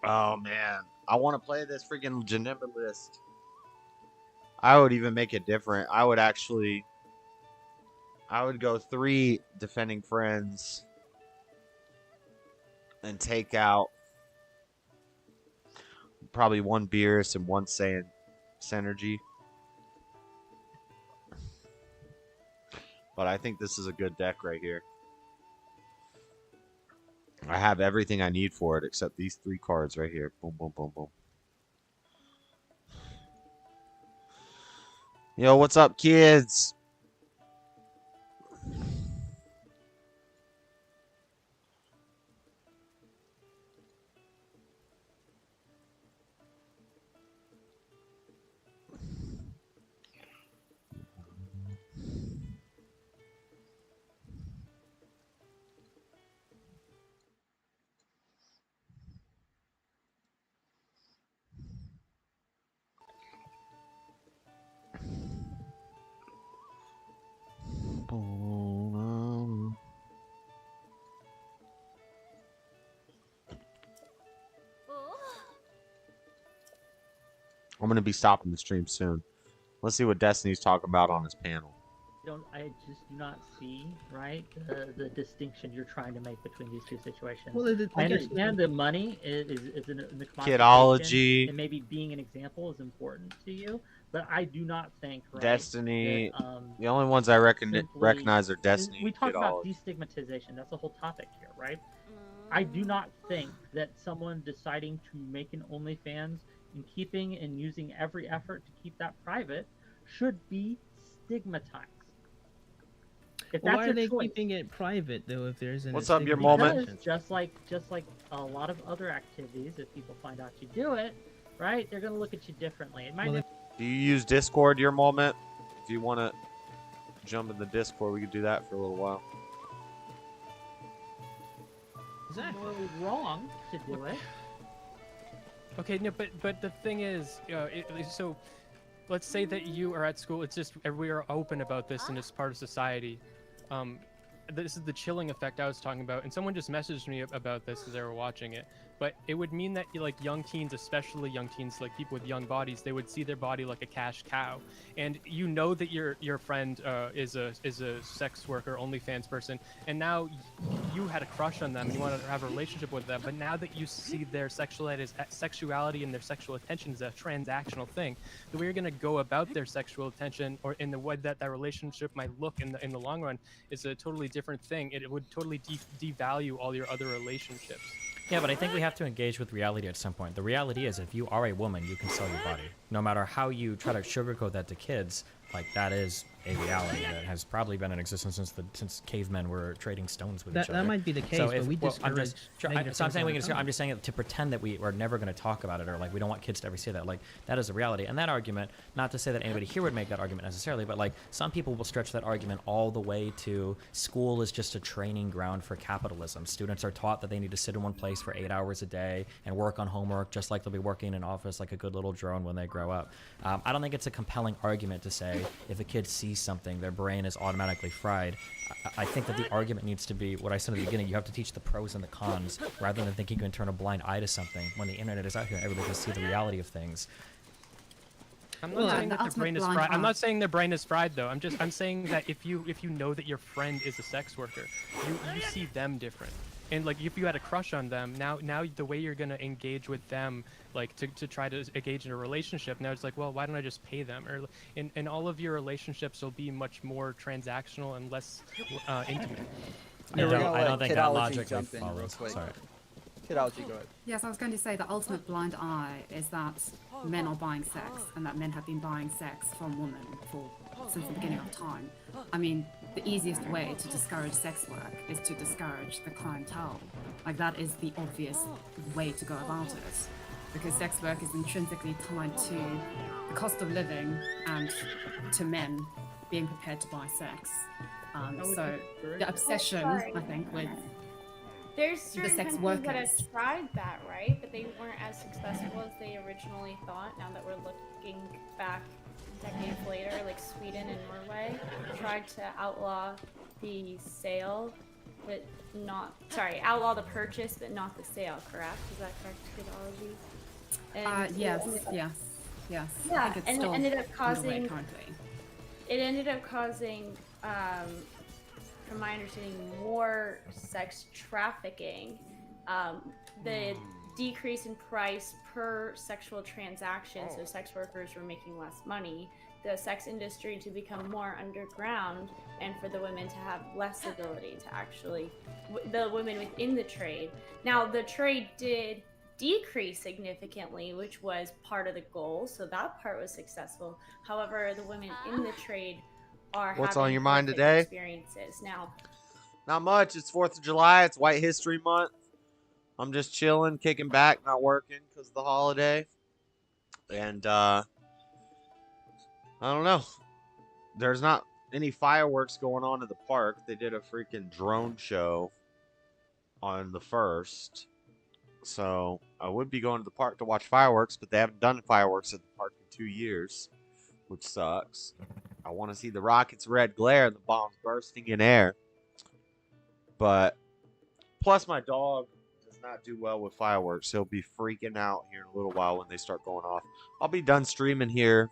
[SPEAKER 1] Oh man, I want to play this freaking Geneva list. I would even make it different. I would go 3 defending friends and take out probably 1 Beerus and 1 Synergy. But I think this is a good deck right here. I have everything I need for it except these 3 cards right here. Boom, boom, boom, boom. Yo, what's up, kids? I'm gonna be stopping the stream soon. Let's see what Destiny's talking about on his panel.
[SPEAKER 8] I just do not see, right, the distinction you're trying to make between these two situations.
[SPEAKER 9] Well,
[SPEAKER 8] I understand that money is in the
[SPEAKER 1] Kidology.
[SPEAKER 8] and maybe being an example is important to you, but I do not think, right,
[SPEAKER 1] Destiny.
[SPEAKER 8] that,
[SPEAKER 1] the only ones I
[SPEAKER 8] simply-
[SPEAKER 1] recognize are Destiny.
[SPEAKER 8] We talk about
[SPEAKER 1] Kidology.
[SPEAKER 8] destigmatization. That's the whole topic here, right? I do not think that someone deciding to make an OnlyFans and keeping and using every effort to keep that private should be stigmatized. If
[SPEAKER 9] Well,
[SPEAKER 8] that's
[SPEAKER 9] why
[SPEAKER 8] your
[SPEAKER 9] are they
[SPEAKER 8] choice.
[SPEAKER 9] keeping it private though? If there's an
[SPEAKER 1] What's up, your moment?
[SPEAKER 8] Because just like a lot of other activities, if people find out you do it, right, they're gonna look at you differently. It might
[SPEAKER 1] Do you use Discord, your moment? If you want to jump in the Discord, we could do that for a little while.
[SPEAKER 8] morally wrong to do it.
[SPEAKER 20] Okay, no, but the thing is, so let's say that you are at school. It's just we are open about this, and it's part of society. This is the chilling effect I was talking about, and someone just messaged me about this as they were watching it. But it would mean that like young teens, especially young teens, like people with young bodies, they would see their body like a cash cow. And you know that your friend is a sex worker, OnlyFans person, and now you had a crush on them and you wanted to have a relationship with them. But now that you see their sexuality and their sexual attention as a transactional thing, the way you're gonna go about their sexual attention or in the way that relationship might look in the long run is a totally different thing. It would totally devalue all your other relationships.
[SPEAKER 21] Yeah, but I think we have to engage with reality at some point. The reality is, if you are a woman, you can sell your body. No matter how you try to sugarcoat that to kids, like that is a reality that has probably been in existence since cavemen were trading stones with each other.
[SPEAKER 9] That might be the case, but we discourage negative
[SPEAKER 21] so I'm saying
[SPEAKER 9] things all the time.
[SPEAKER 21] I'm just saying it to pretend that we are never going to talk about it, or like we don't want kids to ever see that. Like that is a reality, and that argument. Not to say that anybody here would make that argument necessarily, but like some people will stretch that argument all the way to school is just a training ground for capitalism. Students are taught that they need to sit in one place for 8 hours a day and work on homework, just like they'll be working in an office like a good little drone when they grow up. I don't think it's a compelling argument to say if a kid sees something, their brain is automatically fried. I think that the argument needs to be what I said at the beginning. You have to teach the pros and the cons rather than thinking you can turn a blind eye to something when the internet is out here and everybody can see the reality of things.
[SPEAKER 20] I'm not saying that their brain is fried. I'm not saying their brain is fried though. I'm saying that if you know that your friend is a sex worker, you see them different. And like if you had a crush on them, now the way you're gonna engage with them, like to try to engage in a relationship, now it's like, well, why don't I just pay them? Or and all of your relationships will be much more transactional and less intimate.
[SPEAKER 21] I don't think that logic follows. Sorry.
[SPEAKER 23] Kidology, go ahead.
[SPEAKER 24] Yes, I was going to say the ultimate blind eye is that men are buying sex, and that men have been buying sex from women since the beginning of time. I mean, the easiest way to discourage sex work is to discourage the clientele. Like, that is the obvious way to go about it. Because sex work is intrinsically tied to the cost of living and to men being prepared to buy sex. So the obsession, I think, with the
[SPEAKER 2] certain
[SPEAKER 24] sex
[SPEAKER 2] countries
[SPEAKER 24] workers.
[SPEAKER 2] that have tried that, right? But they weren't as successful as they originally thought. Now that we're looking back decades later, like Sweden and Norway tried to outlaw the sale, but not, sorry, outlaw the purchase, but not the sale, correct? Is that correct terminology?
[SPEAKER 24] Yes.
[SPEAKER 2] Yeah,
[SPEAKER 24] I think it's
[SPEAKER 2] and it
[SPEAKER 24] still
[SPEAKER 2] ended up
[SPEAKER 24] underway
[SPEAKER 2] causing,
[SPEAKER 24] currently.
[SPEAKER 2] it ended up causing, from my understanding, more sex trafficking. The decrease in price per sexual transaction, so sex workers were making less money, the sex industry to become more underground, and for the women to have less ability to actually, the women within the trade. Now, the trade did decrease significantly, which was part of the goal, so that part was successful. However, the women in the trade are
[SPEAKER 1] What's
[SPEAKER 2] having
[SPEAKER 1] on your mind
[SPEAKER 2] horrific
[SPEAKER 1] today?
[SPEAKER 2] experiences. Now,
[SPEAKER 1] Not much. It's 4th of July. It's White History Month. I'm just chilling, kicking back, not working because of the holiday. And I don't know. There's not any fireworks going on in the park. They did a freaking drone show on the 1st. So I would be going to the park to watch fireworks, but they haven't done fireworks at the park in 2 years, which sucks. I want to see the rockets' red glare and the bombs bursting in air. But plus my dog does not do well with fireworks. He'll be freaking out here in a little while when they start going off. I'll be done streaming here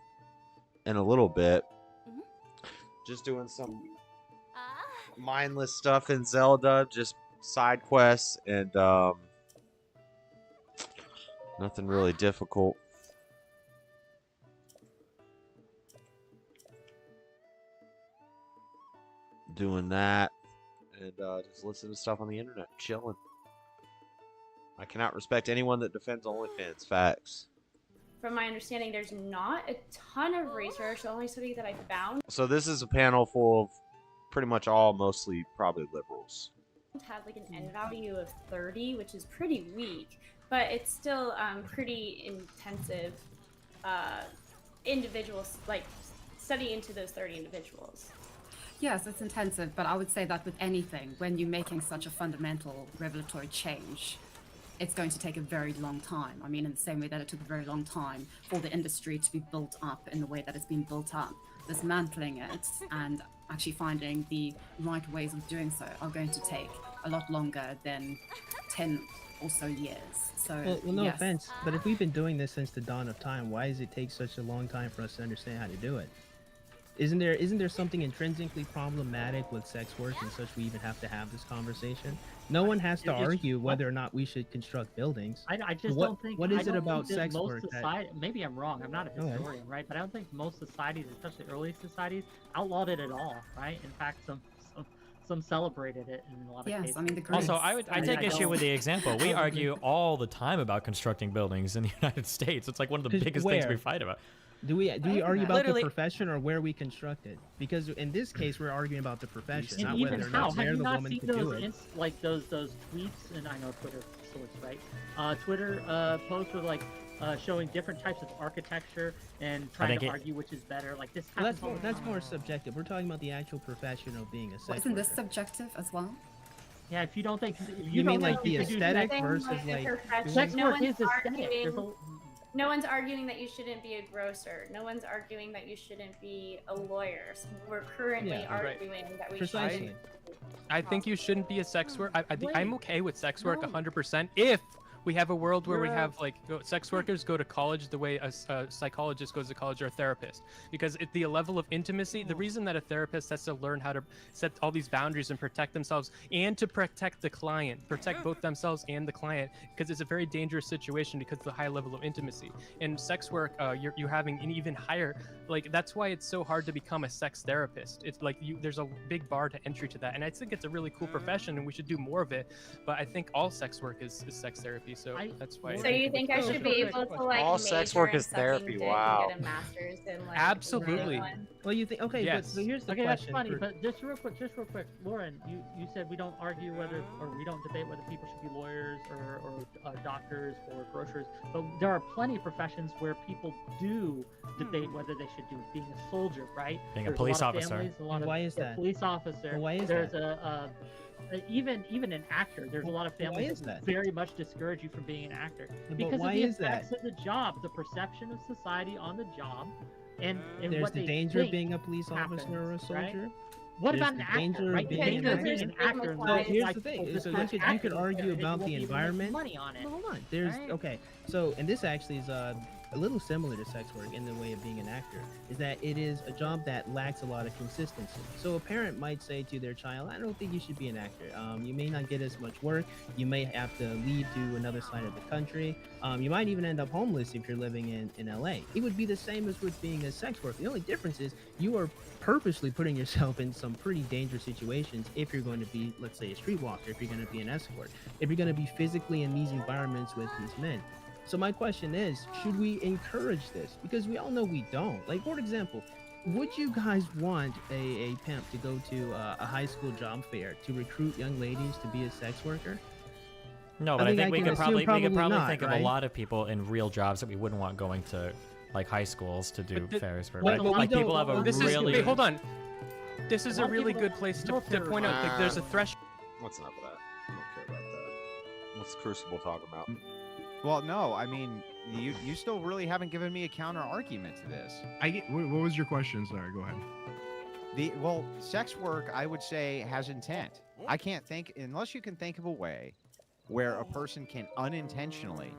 [SPEAKER 1] in a little bit. Just doing some mindless stuff in Zelda, just side quests and nothing really difficult. Doing that and just listening to stuff on the internet, chilling. I cannot respect anyone that defends OnlyFans. Facts.
[SPEAKER 2] from my understanding, there's not a ton of research. The only study that I found
[SPEAKER 1] So this is a panel full of pretty much all mostly probably liberals.
[SPEAKER 2] had like an N value of 30, which is pretty weak, but it's still pretty intensive individuals, like study into those 30 individuals.
[SPEAKER 24] Yes, it's intensive, but I would say that with anything, when you're making such a fundamental revelatory change, it's going to take a very long time. I mean, in the same way that it took a very long time for the industry to be built up in the way that it's been built up, dismantling it and actually finding the right ways of doing so are going to take a lot longer than 10 or so years. So,
[SPEAKER 9] well, no
[SPEAKER 24] yes.
[SPEAKER 9] offense, but if we've been doing this since the dawn of time, why does it take such a long time for us to understand how to do it? Isn't there something intrinsically problematic with sex work and such we even have to have this conversation? No one has to argue whether or not we should construct buildings.
[SPEAKER 8] I just
[SPEAKER 9] what,
[SPEAKER 8] don't think.
[SPEAKER 9] What is it about
[SPEAKER 8] think that
[SPEAKER 9] sex
[SPEAKER 8] most
[SPEAKER 9] work?
[SPEAKER 8] Society, maybe I'm wrong. I'm not a historian, right? But I don't think most societies, especially early societies, outlawed it at all, right? In fact, some celebrated it in a lot of cases.
[SPEAKER 24] I mean, the
[SPEAKER 21] Also, I take issue with the example. We argue all the time about constructing buildings in the United States. It's like one of the biggest things we fight about.
[SPEAKER 9] Do we argue about the profession or where we construct it? Because in this case, we're arguing about the profession, not whether or not they're the woman to do it.
[SPEAKER 8] Like those tweets, and I know Twitter sorts, right? Twitter posts with like showing different types of architecture and trying to argue which is better. Like this.
[SPEAKER 9] Well, that's more subjective. We're talking about the actual profession of being a sex
[SPEAKER 24] Isn't this
[SPEAKER 9] worker.
[SPEAKER 24] subjective as well?
[SPEAKER 8] Yeah, if you don't think
[SPEAKER 9] you mean like the aesthetic versus like
[SPEAKER 8] sex work is aesthetic.
[SPEAKER 2] No one's arguing that you shouldn't be a grocer. No one's arguing that you shouldn't be a lawyer. So we're currently arguing that we shouldn't.
[SPEAKER 20] I think you shouldn't be a sex worker. I'm okay with sex work 100% if we have a world where we have like sex workers go to college the way a psychologist goes to college or a therapist, because at the level of intimacy, the reason that a therapist has to learn how to set all these boundaries and protect themselves and to protect the client, protect both themselves and the client, because it's a very dangerous situation because of the high level of intimacy. In sex work, you're having an even higher, like that's why it's so hard to become a sex therapist. It's like there's a big bar to entry to that, and I think it's a really cool profession and we should do more of it. But I think all sex work is sex therapy. So that's why.
[SPEAKER 2] So you think I should be able to like
[SPEAKER 1] all sex work is therapy? Wow.
[SPEAKER 2] And get a master's in like
[SPEAKER 20] absolutely.
[SPEAKER 9] Well, you think okay,
[SPEAKER 20] yes.
[SPEAKER 9] but here's the
[SPEAKER 8] question.
[SPEAKER 9] question.
[SPEAKER 8] That's funny, but just real quick, Lauren, you said we don't argue whether, or we don't debate whether people should be lawyers or doctors or grocers, but there are plenty of professions where people do debate whether they should do being a soldier, right?
[SPEAKER 21] Being
[SPEAKER 8] There's
[SPEAKER 21] a police
[SPEAKER 8] lot of
[SPEAKER 21] officer.
[SPEAKER 8] Families, a lot of,
[SPEAKER 9] why is that?
[SPEAKER 8] Police officer.
[SPEAKER 9] Why is
[SPEAKER 8] there's
[SPEAKER 9] that?
[SPEAKER 8] even an actor, there's a lot of
[SPEAKER 9] Why
[SPEAKER 8] families
[SPEAKER 9] is that?
[SPEAKER 8] very much discourage you from being an actor
[SPEAKER 9] But
[SPEAKER 8] because
[SPEAKER 9] why
[SPEAKER 8] of the
[SPEAKER 9] is that?
[SPEAKER 8] effects of the job, the perception of society on the job, and
[SPEAKER 9] There's
[SPEAKER 8] what
[SPEAKER 9] the
[SPEAKER 8] they
[SPEAKER 9] danger of
[SPEAKER 8] think
[SPEAKER 9] being a police officer or a
[SPEAKER 8] happens, right?
[SPEAKER 9] soldier.
[SPEAKER 8] What
[SPEAKER 9] There's
[SPEAKER 8] about an
[SPEAKER 9] the
[SPEAKER 8] actor,
[SPEAKER 9] danger
[SPEAKER 8] right?
[SPEAKER 9] of
[SPEAKER 8] The
[SPEAKER 9] being
[SPEAKER 8] danger
[SPEAKER 9] an
[SPEAKER 8] of being an
[SPEAKER 9] actor.
[SPEAKER 8] actor.
[SPEAKER 9] So here's the thing. So look, you could argue about the environment.
[SPEAKER 8] Money on it.
[SPEAKER 9] Hold on. There's
[SPEAKER 8] right?
[SPEAKER 9] okay. So and this actually is a little similar to sex work in the way of being an actor. Is that it is a job that lacks a lot of consistency. So a parent might say to their child, "I don't think you should be an actor. You may not get as much work. You may have to leave to another side of the country. You might even end up homeless if you're living in LA. It would be the same as with being a sex worker. The only difference is you are purposely putting yourself in some pretty dangerous situations if you're going to be, let's say, a streetwalker, if you're going to be an escort, if you're going to be physically in these environments with these men. So my question is, should we encourage this? Because we all know we don't. Like, for example, would you guys want a pimp to go to a high school job fair to recruit young ladies to be a sex worker?
[SPEAKER 21] No, but I think we could probably
[SPEAKER 9] not,
[SPEAKER 21] think of
[SPEAKER 9] right?
[SPEAKER 21] a lot of people in real jobs that we wouldn't want going to like high schools to do fairs for.
[SPEAKER 20] But
[SPEAKER 21] Right? Like
[SPEAKER 20] we
[SPEAKER 21] people have a
[SPEAKER 20] this
[SPEAKER 21] really.
[SPEAKER 20] Is, wait, hold on. This is
[SPEAKER 8] A
[SPEAKER 20] a
[SPEAKER 8] lot of
[SPEAKER 20] really
[SPEAKER 8] people
[SPEAKER 20] good
[SPEAKER 8] don't
[SPEAKER 20] place to
[SPEAKER 8] filter
[SPEAKER 20] point out that there's a threshold.
[SPEAKER 1] What's enough of that? I don't care about that. What's Crucible talking about?
[SPEAKER 3] Well, no, I mean, you still really haven't given me a counter argument to this.
[SPEAKER 4] What was your question? Sorry, go ahead.
[SPEAKER 3] Well, sex work, I would say, has intent. I can't think, unless you can think of a way where a person can unintentionally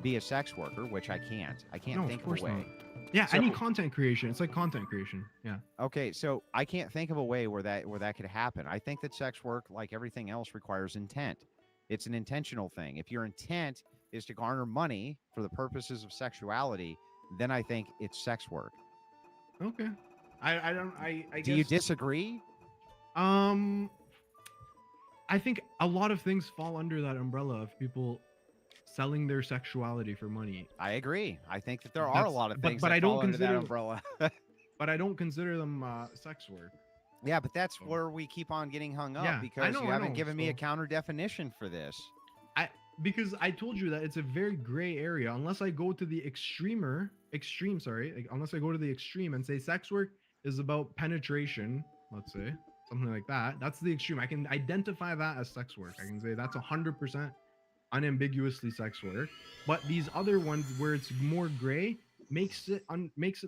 [SPEAKER 3] be a sex worker, which I can't. I can't think of a way.
[SPEAKER 4] Not. Yeah,
[SPEAKER 3] So-
[SPEAKER 4] any content creation. It's like content creation. Yeah.
[SPEAKER 3] Okay, so I can't think of a way where that could happen. I think that sex work, like everything else, requires intent. It's an intentional thing. If your intent is to garner money for the purposes of sexuality, then I think it's sex work.
[SPEAKER 4] Okay. I
[SPEAKER 3] Do you disagree?
[SPEAKER 4] I think a lot of things fall under that umbrella of people selling their sexuality for money.
[SPEAKER 3] I agree. I think that there are a lot of things
[SPEAKER 4] but
[SPEAKER 3] that
[SPEAKER 4] I don't
[SPEAKER 3] fall under that
[SPEAKER 4] consider
[SPEAKER 3] umbrella.
[SPEAKER 4] but I don't consider them sex work.
[SPEAKER 3] Yeah, but that's where we keep on getting hung up
[SPEAKER 4] Yeah,
[SPEAKER 3] because
[SPEAKER 4] I
[SPEAKER 3] you haven't
[SPEAKER 4] know,
[SPEAKER 3] given me a
[SPEAKER 4] so-
[SPEAKER 3] counter definition for this.
[SPEAKER 4] Because I told you that it's a very gray area unless I go to the extreme, unless I go to the extreme and say sex work is about penetration, let's say, something like that. That's the extreme. I can identify that as sex work. I can say that's 100% unambiguously sex work. But these other ones where it's more gray makes it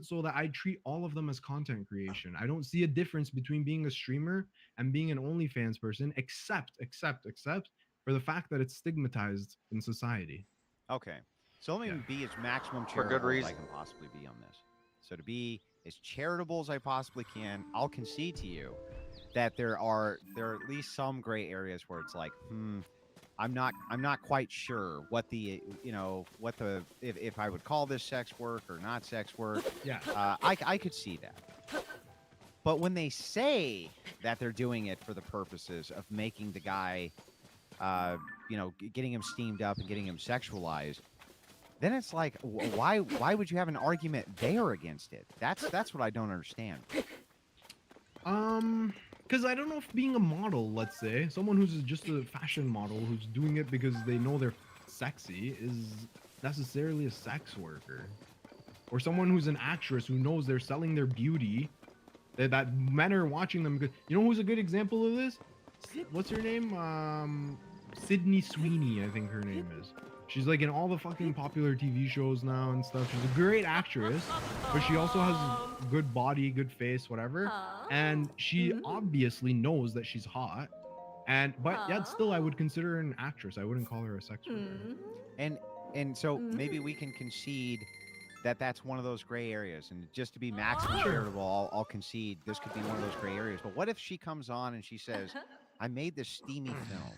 [SPEAKER 4] so that I treat all of them as content creation. I don't see a difference between being a streamer and being an OnlyFans person, except for the fact that it's stigmatized in society.
[SPEAKER 3] Okay. So let me be as maximum
[SPEAKER 1] For good
[SPEAKER 3] charitable as I
[SPEAKER 1] reason.
[SPEAKER 3] can possibly be on this. So to be as charitable as I possibly can, I'll concede to you that there are at least some gray areas where it's like, I'm not quite sure what the if I would call this sex work or not sex work.
[SPEAKER 4] Yeah.
[SPEAKER 3] I could see that. But when they say that they're doing it for the purposes of making the guy getting him steamed up and getting him sexualized, then it's like, why would you have an argument there against it? That's what I don't understand.
[SPEAKER 4] Because I don't know if being a model, let's say, someone who's just a fashion model who's doing it because they know they're sexy is necessarily a sex worker. Or someone who's an actress who knows they're selling their beauty, that men are watching them. You know who's a good example of this? What's her name? Sydney Sweeney, I think her name is. She's like in all the fucking popular TV shows now and stuff. She's a great actress, but she also has good body, good face, whatever. And she obviously knows that she's hot. But yet still I would consider her an actress. I wouldn't call her a sex worker.
[SPEAKER 3] And so maybe we can concede that that's one of those gray areas. And just to be maximum charitable, I'll concede this could be one of those gray areas. But what if she comes on and she says, I made this steamy film,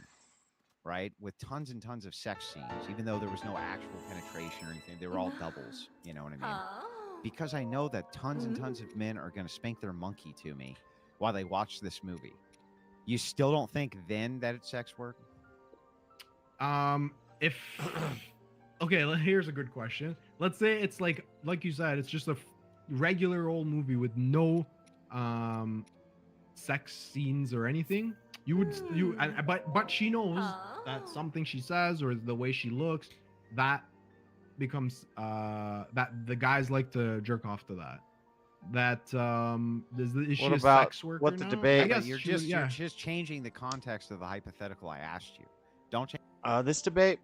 [SPEAKER 3] right, with tons and tons of sex scenes, even though there was no actual penetration or anything. They were all doubles, you know what I mean? Because I know that tons and tons of men are going to spank their monkey to me while they watch this movie. You still don't think then that it's sex work?
[SPEAKER 4] If okay, here's a good question. Let's say it's like you said, it's just a regular old movie with no sex scenes or anything. But she knows that something she says or the way she looks, that becomes that the guys like to jerk off to that. that is she
[SPEAKER 1] What
[SPEAKER 4] a
[SPEAKER 1] about
[SPEAKER 4] sex worker
[SPEAKER 1] what the
[SPEAKER 4] now?
[SPEAKER 1] debate-
[SPEAKER 4] I guess
[SPEAKER 3] You're
[SPEAKER 4] she was-
[SPEAKER 3] just changing the context of the hypothetical I asked you. Don't change.
[SPEAKER 1] This debate.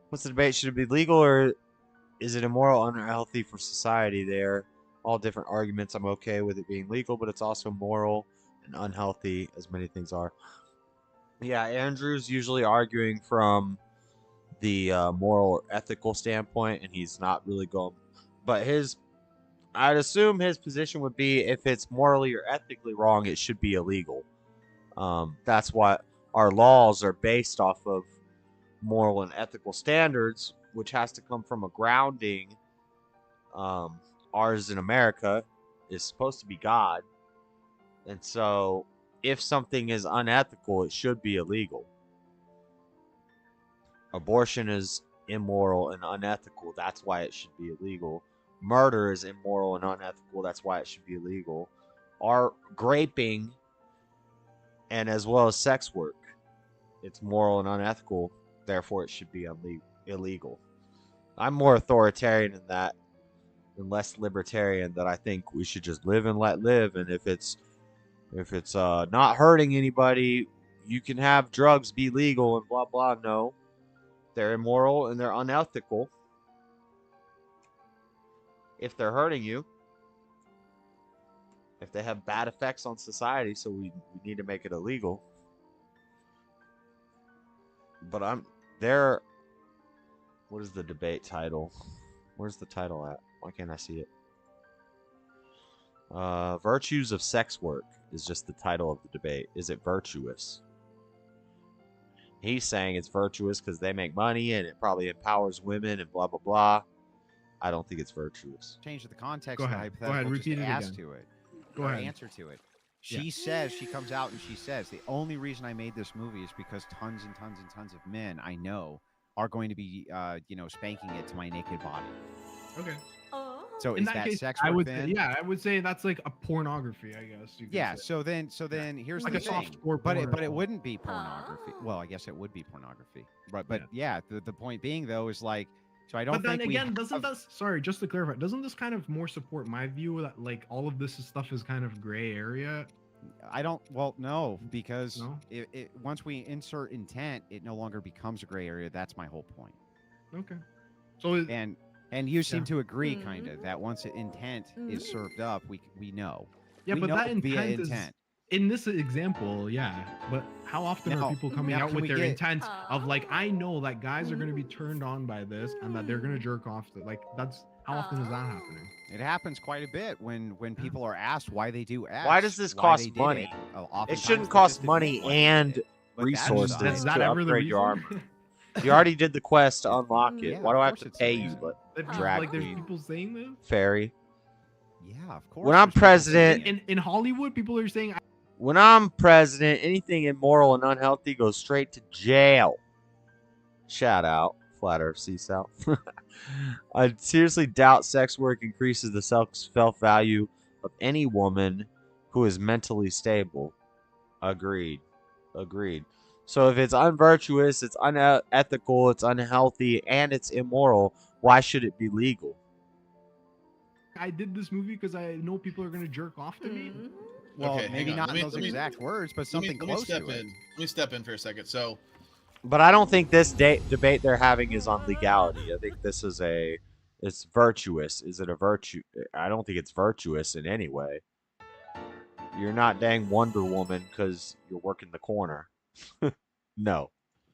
[SPEAKER 1] What's the debate? Should it be legal or is it immoral, unhealthy for society? They're all different arguments. I'm okay with it being legal, but it's also moral and unhealthy, as many things are. Yeah, Andrew's usually arguing from the moral or ethical standpoint, and he's not really going. But I'd assume his position would be if it's morally or ethically wrong, it should be illegal. That's what our laws are based off of, moral and ethical standards, which has to come from a grounding. Ours in America is supposed to be God. And so if something is unethical, it should be illegal. Abortion is immoral and unethical. That's why it should be illegal. Murder is immoral and unethical. That's why it should be illegal. Our graping and as well as sex work, it's moral and unethical. Therefore, it should be illegal. I'm more authoritarian in that and less libertarian, that I think we should just live and let live. And if it's not hurting anybody, you can have drugs be legal and blah blah. No, they're immoral and they're unethical if they're hurting you, if they have bad effects on society. So we need to make it illegal. But what is the debate title? Where's the title at? Why can't I see it? Virtues of sex work is just the title of the debate. Is it virtuous? He's saying it's virtuous because they make money and it probably empowers women and blah, blah, blah. I don't think it's virtuous.
[SPEAKER 3] Change the context
[SPEAKER 4] Go
[SPEAKER 3] of the
[SPEAKER 4] ahead.
[SPEAKER 3] hypothetical.
[SPEAKER 4] Go ahead. Repeat
[SPEAKER 3] just
[SPEAKER 4] it
[SPEAKER 3] ask
[SPEAKER 4] again.
[SPEAKER 3] to it.
[SPEAKER 4] Go
[SPEAKER 3] Or
[SPEAKER 4] ahead.
[SPEAKER 3] Answer to it. She says, she comes out and she says, the only reason I made this movie is because tons and tons and tons of men I know are going to be, spanking it to my naked body.
[SPEAKER 4] Okay.
[SPEAKER 3] So
[SPEAKER 4] In
[SPEAKER 3] is
[SPEAKER 4] that
[SPEAKER 3] that
[SPEAKER 4] case,
[SPEAKER 3] sex
[SPEAKER 4] I
[SPEAKER 3] work
[SPEAKER 4] would
[SPEAKER 3] then?
[SPEAKER 4] say, I would say that's like a pornography, I guess. You could
[SPEAKER 3] Yeah.
[SPEAKER 4] say.
[SPEAKER 3] So then here's
[SPEAKER 4] Like
[SPEAKER 3] the
[SPEAKER 4] a
[SPEAKER 3] thing.
[SPEAKER 4] softcore
[SPEAKER 3] But
[SPEAKER 4] porn.
[SPEAKER 3] it wouldn't be pornography. Well, I guess it would be pornography. But yeah, the point being though is like, so I don't
[SPEAKER 4] But then
[SPEAKER 3] think
[SPEAKER 4] again,
[SPEAKER 3] we
[SPEAKER 4] doesn't this? Sorry, just to clarify, doesn't this kind of more support my view that like all of this stuff is kind of gray area?
[SPEAKER 3] I don't. Well, no, because
[SPEAKER 4] No?
[SPEAKER 3] it once we insert intent, it no longer becomes a gray area. That's my whole point.
[SPEAKER 4] Okay. So
[SPEAKER 3] and you seem
[SPEAKER 4] yeah.
[SPEAKER 3] to agree, kind of, that once intent is served up, we know.
[SPEAKER 4] Yeah,
[SPEAKER 3] we
[SPEAKER 4] but
[SPEAKER 3] know
[SPEAKER 4] that
[SPEAKER 3] via
[SPEAKER 4] intent is in this example, yeah. But how often
[SPEAKER 3] Now-
[SPEAKER 4] are people coming
[SPEAKER 3] now
[SPEAKER 4] out
[SPEAKER 3] can
[SPEAKER 4] with
[SPEAKER 3] we
[SPEAKER 4] their
[SPEAKER 3] get-
[SPEAKER 4] intent of like, I know that guys are going to be turned on by this and that they're going to jerk off to, like, that's how often is that happening?
[SPEAKER 3] It happens quite a bit when people are asked why they do X.
[SPEAKER 1] Why does this
[SPEAKER 3] why
[SPEAKER 1] cost
[SPEAKER 3] they did
[SPEAKER 1] money?
[SPEAKER 3] It,
[SPEAKER 1] It
[SPEAKER 3] oftentimes
[SPEAKER 1] shouldn't
[SPEAKER 3] they
[SPEAKER 1] cost
[SPEAKER 3] just admit
[SPEAKER 1] money
[SPEAKER 3] why they did
[SPEAKER 1] and
[SPEAKER 3] it. But that's
[SPEAKER 1] resources
[SPEAKER 3] the-
[SPEAKER 4] Is that
[SPEAKER 1] to
[SPEAKER 4] ever the
[SPEAKER 1] upgrade your
[SPEAKER 4] reason?
[SPEAKER 1] armor. You already did the quest to unlock it.
[SPEAKER 3] Yeah,
[SPEAKER 1] Why do
[SPEAKER 3] of
[SPEAKER 1] I have
[SPEAKER 3] course
[SPEAKER 1] to
[SPEAKER 3] it's the
[SPEAKER 1] pay you?
[SPEAKER 3] reason.
[SPEAKER 1] But
[SPEAKER 4] Like
[SPEAKER 1] drag
[SPEAKER 4] there's
[SPEAKER 1] queen,
[SPEAKER 4] people saying this?
[SPEAKER 1] fairy.
[SPEAKER 3] Yeah, of course.
[SPEAKER 1] When I'm
[SPEAKER 3] there's people
[SPEAKER 1] president,
[SPEAKER 3] saying it.
[SPEAKER 4] In Hollywood, people are saying,
[SPEAKER 1] when I'm president, anything immoral and unhealthy goes straight to jail. Shout out, Flat Earth Sea South. I seriously doubt sex work increases the self-value of any woman who is mentally stable. Agreed. So if it's unvirtuous, it's unethical, it's unhealthy, and it's immoral, why should it be legal?
[SPEAKER 4] I did this movie because I know people are going to jerk off to me.
[SPEAKER 3] Well,
[SPEAKER 10] Okay, hang
[SPEAKER 3] maybe
[SPEAKER 10] on.
[SPEAKER 3] not
[SPEAKER 10] Let me-
[SPEAKER 3] in those
[SPEAKER 10] let me-
[SPEAKER 3] exact words, but something
[SPEAKER 10] let me
[SPEAKER 3] close
[SPEAKER 10] step
[SPEAKER 3] to it.
[SPEAKER 10] in. Let me step in for a second. So,
[SPEAKER 1] But I don't think this debate they're having is on legality. I think this is it's virtuous. Is it a virtue? I don't think it's virtuous in any way. You're not dang Wonder Woman because you're working the corner. No.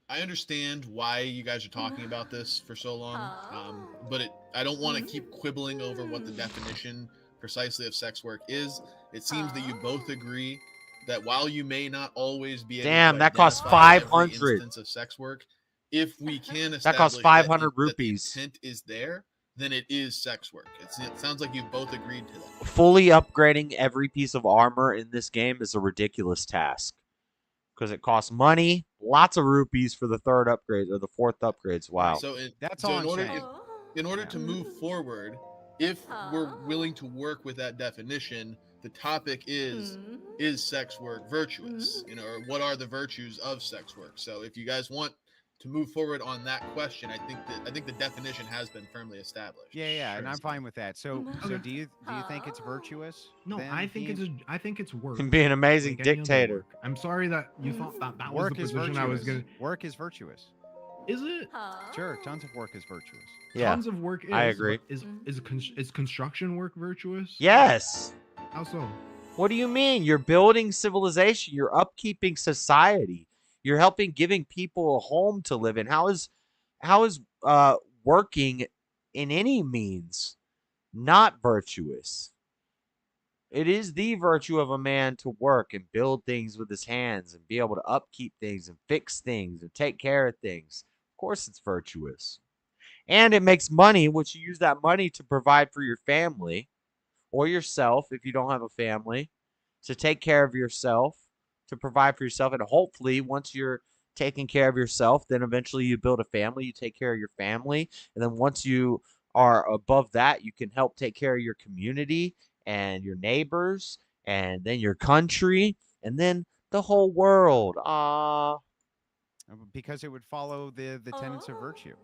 [SPEAKER 10] I understand why you guys are talking about this for so long, but I don't want to keep quibbling over what the definition precisely of sex work is. It seems that you both agree that while you may not always be able
[SPEAKER 1] Damn,
[SPEAKER 10] to
[SPEAKER 1] that costs
[SPEAKER 10] identify every
[SPEAKER 1] 500.
[SPEAKER 10] instance of sex work, if we can establish
[SPEAKER 1] That costs 500 rupees.
[SPEAKER 10] that the intent is there, then it is sex work. It sounds like you've both agreed to that.
[SPEAKER 1] Fully upgrading every piece of armor in this game is a ridiculous task. Because it costs money, lots of rupees for the third upgrade or the fourth upgrades. Wow.
[SPEAKER 10] So
[SPEAKER 3] That's
[SPEAKER 10] so
[SPEAKER 3] all
[SPEAKER 10] in
[SPEAKER 3] I'm
[SPEAKER 10] order
[SPEAKER 3] saying.
[SPEAKER 10] in order to move forward, if we're willing to work with that definition, the topic is sex work virtuous? You know, or what are the virtues of sex work? So if you guys want to move forward on that question, I think the definition has been firmly established.
[SPEAKER 3] Yeah, and
[SPEAKER 10] Sure.
[SPEAKER 3] I'm fine with that. So
[SPEAKER 4] Okay.
[SPEAKER 3] do you think it's virtuous?
[SPEAKER 4] No,
[SPEAKER 3] then,
[SPEAKER 4] I think
[SPEAKER 3] Dean?
[SPEAKER 4] it's work.
[SPEAKER 1] And be an amazing
[SPEAKER 4] like any other
[SPEAKER 1] dictator.
[SPEAKER 4] work. I'm sorry that you thought that was
[SPEAKER 3] Work
[SPEAKER 4] the
[SPEAKER 3] is
[SPEAKER 4] position I was
[SPEAKER 3] virtuous.
[SPEAKER 4] gonna.
[SPEAKER 3] Work is virtuous.
[SPEAKER 4] Is it?
[SPEAKER 3] Sure, tons of work is virtuous.
[SPEAKER 1] Yeah,
[SPEAKER 4] Tons of work is.
[SPEAKER 1] I agree.
[SPEAKER 4] But is construction work virtuous?
[SPEAKER 1] Yes.
[SPEAKER 4] How so?
[SPEAKER 1] What do you mean? You're building civilization. You're upkeeping society. You're helping giving people a home to live in. How is working in any means not virtuous? It is the virtue of a man to work and build things with his hands and be able to upkeep things and fix things and take care of things. Of course it's virtuous. And it makes money, which you use that money to provide for your family or yourself if you don't have a family, to take care of yourself, to provide for yourself. And hopefully once you're taking care of yourself, then eventually you build a family, you take care of your family. And then once you are above that, you can help take care of your community and your neighbors and then your country and then the whole world.
[SPEAKER 3] Because it would follow the tenets of virtue.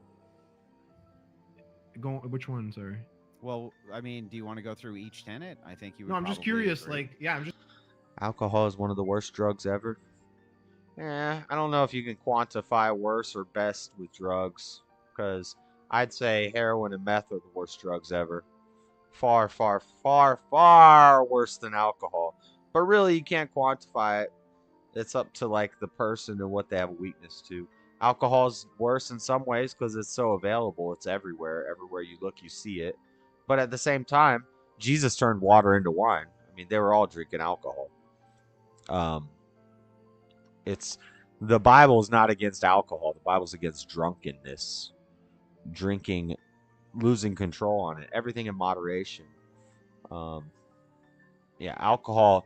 [SPEAKER 4] Which one? Sorry.
[SPEAKER 3] Well, I mean, do you want to go through each tenet? I think you would.
[SPEAKER 4] No, I'm just
[SPEAKER 3] probably
[SPEAKER 4] curious.
[SPEAKER 3] agree.
[SPEAKER 4] Like, yeah, I'm just.
[SPEAKER 1] Alcohol is one of the worst drugs ever. I don't know if you can quantify worse or best with drugs, because I'd say heroin and meth are the worst drugs ever. Far, far, far, far worse than alcohol. But really, you can't quantify it. It's up to like the person and what they have a weakness to. Alcohol's worse in some ways because it's so available. It's everywhere. Everywhere you look, you see it. But at the same time, Jesus turned water into wine. I mean, they were all drinking alcohol. It's the Bible's not against alcohol. The Bible's against drunkenness, drinking, losing control on it. Everything in moderation. Alcohol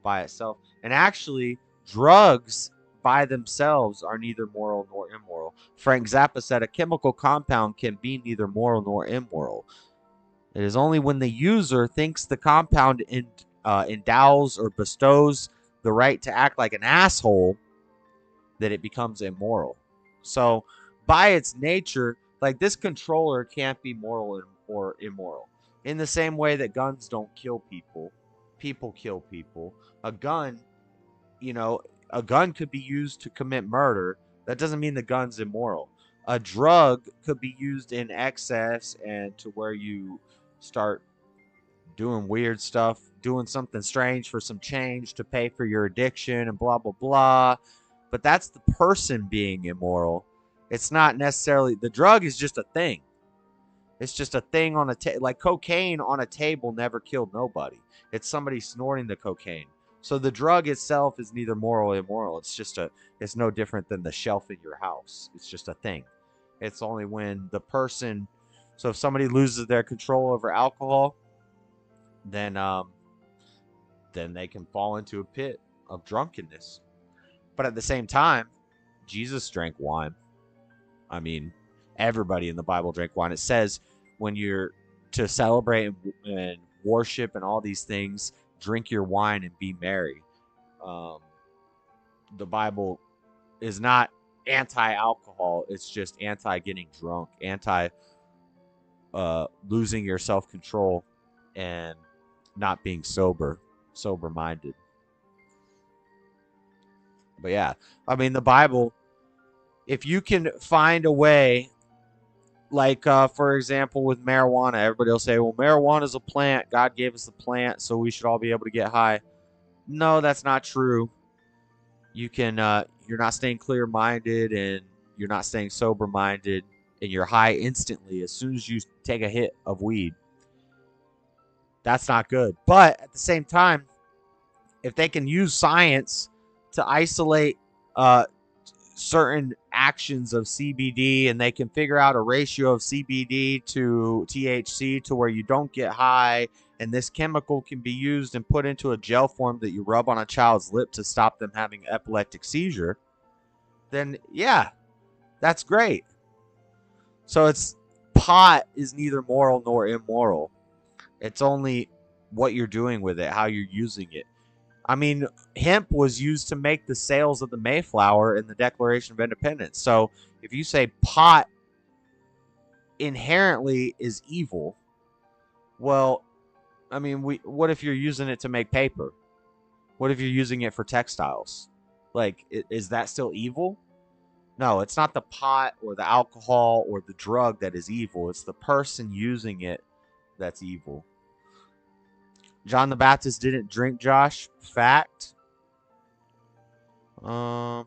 [SPEAKER 1] by itself, and actually, drugs by themselves are neither moral nor immoral. Frank Zappa said a chemical compound can be neither moral nor immoral. It is only when the user thinks the compound endows or bestows the right to act like an asshole that it becomes immoral. So, by its nature, like this controller can't be moral or immoral. In the same way that guns don't kill people, people kill people. A gun could be used to commit murder. That doesn't mean the gun's immoral. A drug could be used in excess and to where you start doing weird stuff, doing something strange for some change to pay for your addiction and blah, blah, blah. But that's the person being immoral. It's not necessarily, the drug is just a thing. It's just a thing on a table. Like cocaine on a table never killed nobody. It's somebody snorting the cocaine. So the drug itself is neither moral or immoral. It's no different than the shelf in your house. It's just a thing. It's only when the person, so if somebody loses their control over alcohol, then they can fall into a pit of drunkenness. But at the same time, Jesus drank wine. I mean, everybody in the Bible drank wine. It says when you're to celebrate and worship and all these things, drink your wine and be merry. The Bible is not anti-alcohol. It's just anti-getting drunk, losing your self-control and not being sober-minded. But yeah, I mean, the Bible, if you can find a way, like, for example, with marijuana, everybody will say, well, marijuana is a plant. God gave us the plant, so we should all be able to get high. No, that's not true. You can, you're not staying clear-minded and you're not staying sober-minded and you're high instantly as soon as you take a hit of weed. That's not good. But at the same time, if they can use science to isolate certain actions of CBD and they can figure out a ratio of CBD to THC to where you don't get high, and this chemical can be used and put into a gel form that you rub on a child's lip to stop them having epileptic seizure, then yeah, that's great. So pot is neither moral nor immoral. It's only what you're doing with it, how you're using it. I mean, hemp was used to make the sails of the Mayflower in the Declaration of Independence. So if you say pot inherently is evil, well, I mean, what if you're using it to make paper? What if you're using it for textiles? Like, is that still evil? No, it's not the pot or the alcohol or the drug that is evil. It's the person using it that's evil. John the Baptist didn't drink, Josh. Fact. Okay.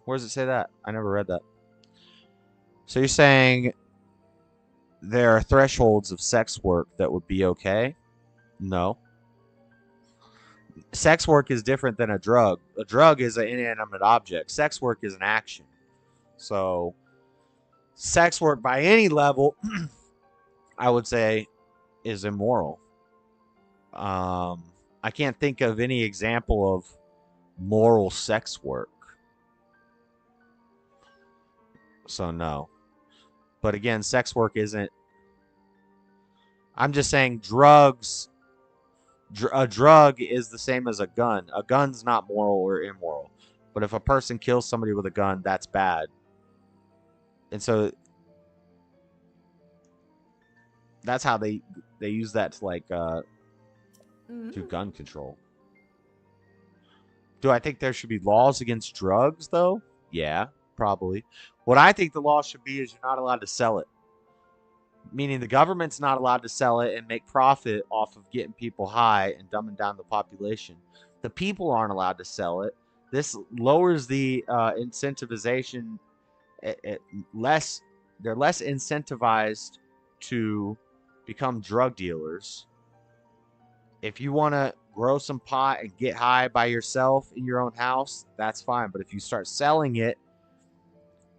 [SPEAKER 1] Where does it say that? I never read that. So you're saying there are thresholds of sex work that would be okay? No. Sex work is different than a drug. A drug is an inanimate object. Sex work is an action. So sex work by any level, I would say, is immoral. I can't think of any example of moral sex work. So no. But again, sex work isn't. I'm just saying drugs. A drug is the same as a gun. A gun's not moral or immoral. But if a person kills somebody with a gun, that's bad. And so that's how they use that to like do gun control. Do I think there should be laws against drugs though? Yeah, probably. What I think the law should be is you're not allowed to sell it. Meaning the government's not allowed to sell it and make profit off of getting people high and dumbing down the population. The people aren't allowed to sell it. This lowers the incentivization. They're less incentivized to become drug dealers. If you want to grow some pot and get high by yourself in your own house, that's fine. But if you start selling it,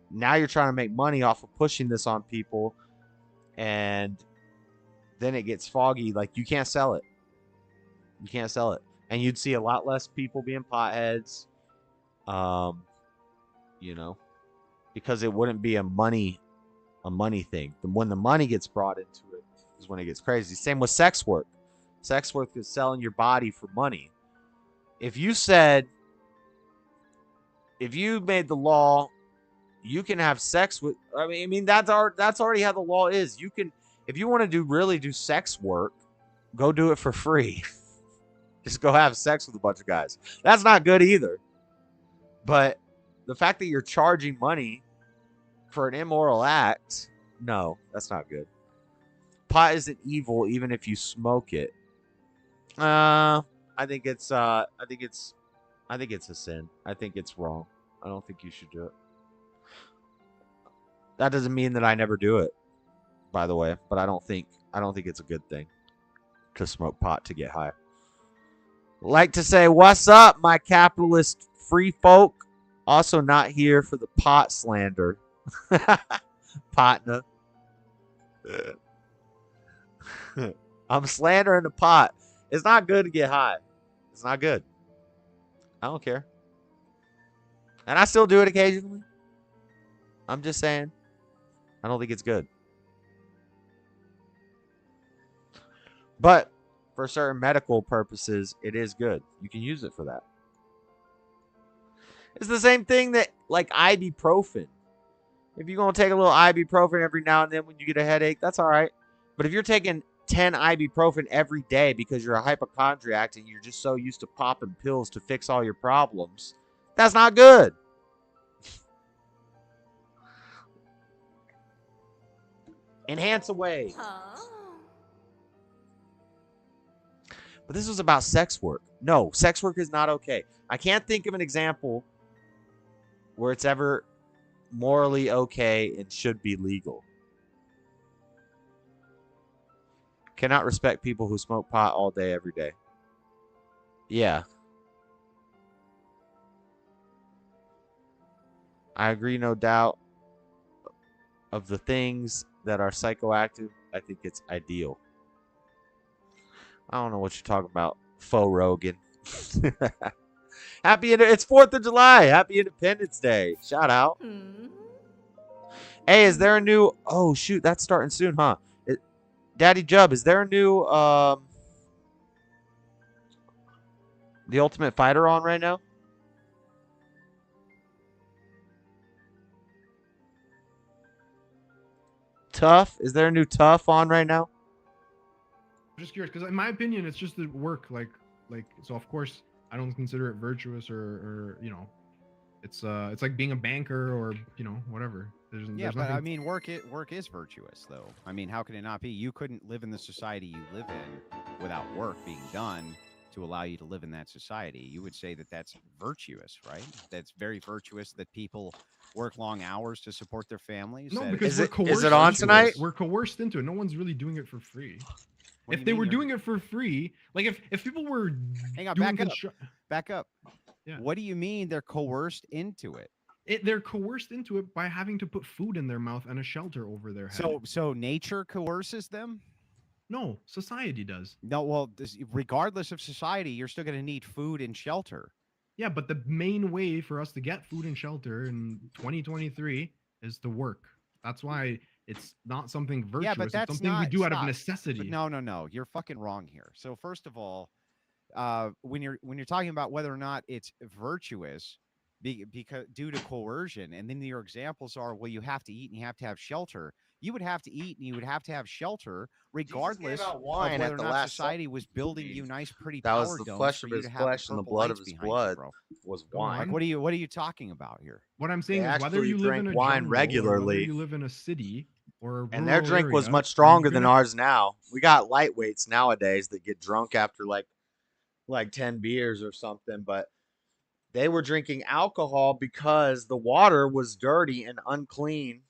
[SPEAKER 1] now you're trying to make money off of pushing this on people. And then it gets foggy. Like, you can't sell it. You can't sell it. And you'd see a lot less people being potheads. You know, because it wouldn't be a money thing. When the money gets brought into it is when it gets crazy. Same with sex work. Sex work is selling your body for money. If you made the law, you can have sex with. I mean that's already how the law is. You can, if you want to really do sex work, go do it for free. Just go have sex with a bunch of guys. That's not good either. But the fact that you're charging money for an immoral act, no, that's not good. Pot isn't evil even if you smoke it. I think it's a sin. I think it's wrong. I don't think you should do it. That doesn't mean that I never do it, by the way, but I don't think it's a good thing to smoke pot to get high. Like to say, what's up, my capitalist free folk? Also not here for the pot slander. Potna. I'm slandering the pot. It's not good to get high. It's not good. I don't care. And I still do it occasionally. I'm just saying. I don't think it's good. But for certain medical purposes, it is good. You can use it for that. It's the same thing that, like, ibuprofen. If you're going to take a little ibuprofen every now and then when you get a headache, that's all right. But if you're taking 10 ibuprofen every day because you're a hypochondriac and you're just so used to popping pills to fix all your problems, that's not good. Enhance away. But this was about sex work. No, sex work is not okay. I can't think of an example where it's ever morally okay and should be legal. Cannot respect people who smoke pot all day, every day. Yeah. I agree, no doubt. Of the things that are psychoactive, I think it's ideal. I don't know what you're talking about, faux Rogan. It's 4th of July. Happy Independence Day. Shout out. Hey, is there a new... Oh, shoot. That's starting soon, huh? Daddy Jub, is there a new... The Ultimate Fighter on right now? Tough? Is there a new Tough on right now?
[SPEAKER 4] I'm just curious because in my opinion, it's just the work. Like so. Of course, I don't consider it virtuous or you know, it's like being a banker or you know whatever. There's
[SPEAKER 3] but
[SPEAKER 4] nothing...
[SPEAKER 3] I mean, work is virtuous though. I mean, how can it not be? You couldn't live in the society you live in without work being done to allow you to live in that society. You would say that that's virtuous, right? That's very virtuous that people work long hours to support their families.
[SPEAKER 4] No,
[SPEAKER 3] that
[SPEAKER 4] because
[SPEAKER 3] it's-
[SPEAKER 1] is it on tonight?
[SPEAKER 4] We're coerced into it. No one's really doing it for free.
[SPEAKER 3] What do
[SPEAKER 4] If
[SPEAKER 3] you
[SPEAKER 4] they
[SPEAKER 3] mean
[SPEAKER 4] were
[SPEAKER 3] you're-
[SPEAKER 4] doing it for free, like if people were
[SPEAKER 3] Hang on,
[SPEAKER 4] doing
[SPEAKER 3] back up.
[SPEAKER 4] Yeah.
[SPEAKER 3] What do you mean they're coerced into it?
[SPEAKER 4] They're coerced into it by having to put food in their mouth and a shelter over their head.
[SPEAKER 3] So nature coerces them?
[SPEAKER 4] No, society does.
[SPEAKER 3] No, well, regardless of society, you're still going to need food and shelter.
[SPEAKER 4] Yeah, but the main way for us to get food and shelter in 2023 is to work. That's why it's not something virtuous.
[SPEAKER 3] Yeah, but
[SPEAKER 4] It's
[SPEAKER 3] that's
[SPEAKER 4] something we
[SPEAKER 3] not,
[SPEAKER 4] do out of
[SPEAKER 3] stop.
[SPEAKER 4] necessity.
[SPEAKER 3] But no, you're fucking wrong here. So first of all, when you're talking about whether or not it's virtuous, because due to coercion, and then your examples are, well, you have to eat and you have to have shelter. You would have to eat and you would have to have shelter, regardless of
[SPEAKER 1] wine
[SPEAKER 3] whether
[SPEAKER 1] at
[SPEAKER 3] or
[SPEAKER 1] the
[SPEAKER 3] not
[SPEAKER 1] Last
[SPEAKER 3] society was building you nice, pretty
[SPEAKER 1] That
[SPEAKER 3] power
[SPEAKER 1] was the
[SPEAKER 3] domes
[SPEAKER 1] flesh
[SPEAKER 3] for
[SPEAKER 1] of
[SPEAKER 3] you
[SPEAKER 1] his
[SPEAKER 3] to have
[SPEAKER 1] flesh and the
[SPEAKER 3] purple
[SPEAKER 1] blood of
[SPEAKER 3] lights
[SPEAKER 1] his
[SPEAKER 3] behind you,
[SPEAKER 1] blood
[SPEAKER 3] bro.
[SPEAKER 1] was
[SPEAKER 4] Go on.
[SPEAKER 1] wine.
[SPEAKER 3] Like, what are you talking about here?
[SPEAKER 4] What I'm saying
[SPEAKER 1] They
[SPEAKER 4] is whether
[SPEAKER 1] actually
[SPEAKER 4] you live
[SPEAKER 1] drank
[SPEAKER 4] in a
[SPEAKER 1] wine
[SPEAKER 4] jungle or whether
[SPEAKER 1] regularly.
[SPEAKER 4] you live in a city or a
[SPEAKER 1] And their
[SPEAKER 4] rural
[SPEAKER 1] drink was
[SPEAKER 4] area,
[SPEAKER 1] much
[SPEAKER 4] you're
[SPEAKER 1] stronger than
[SPEAKER 4] gonna-
[SPEAKER 1] ours now. We got lightweights nowadays that get drunk after like 10 beers or something, but they were drinking alcohol because the water was dirty and unclean.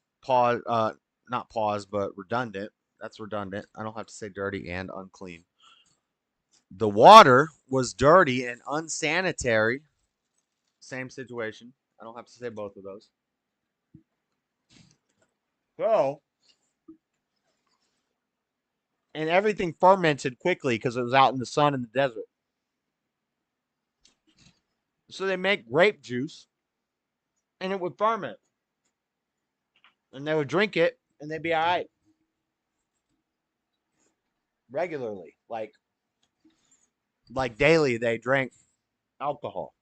[SPEAKER 1] Not pause, but redundant. That's redundant. I don't have to say dirty and unclean. The water was dirty and unsanitary. Same situation. I don't have to say both of those. So, and everything fermented quickly because it was out in the sun in the desert. So they make grape juice and it would ferment. And they would drink it and they'd be all right. Regularly. Like daily they drank alcohol.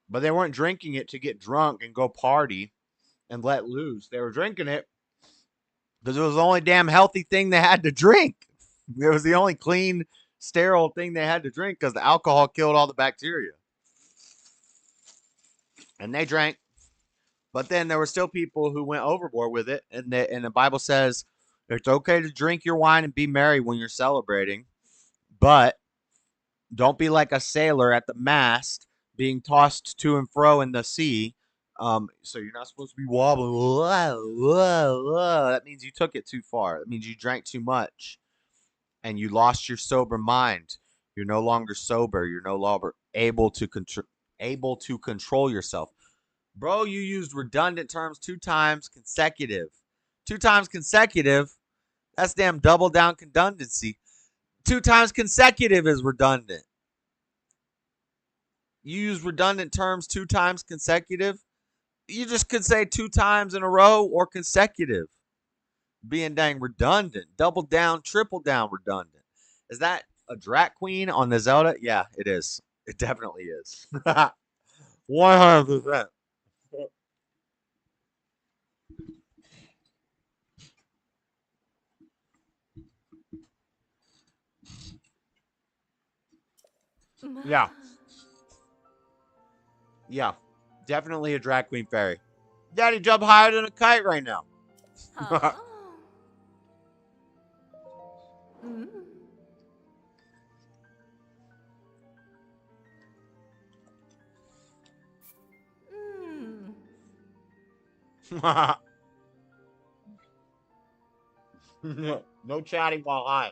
[SPEAKER 1] But they weren't drinking it to get drunk and go party and let loose. They were drinking it because it was the only damn healthy thing they had to drink. It was the only clean, sterile thing they had to drink because the alcohol killed all the bacteria. And they drank. But then there were still people who went overboard with it. And the Bible says it's okay to drink your wine and be merry when you're celebrating. But don't be like a sailor at the mast being tossed to and fro in the sea. So you're not supposed to be wobbling. Whoa, whoa, whoa. That means you took it too far. That means you drank too much. And you lost your sober mind. You're no longer sober. You're no longer able to control yourself. Bro, you used redundant terms 2 times consecutive. 2 times consecutive? That's damn double down redundancy. 2 times consecutive is redundant. You use redundant terms 2 times consecutive? You just could say 2 times in a row or consecutive. Being dang redundant. Double down, triple down redundant. Is that a drag queen on the Zelda? Yeah, it is. It definitely is. 100%. Yeah. Yeah. Definitely a drag queen fairy. Daddy, jump higher than a kite right now. No chatting while high.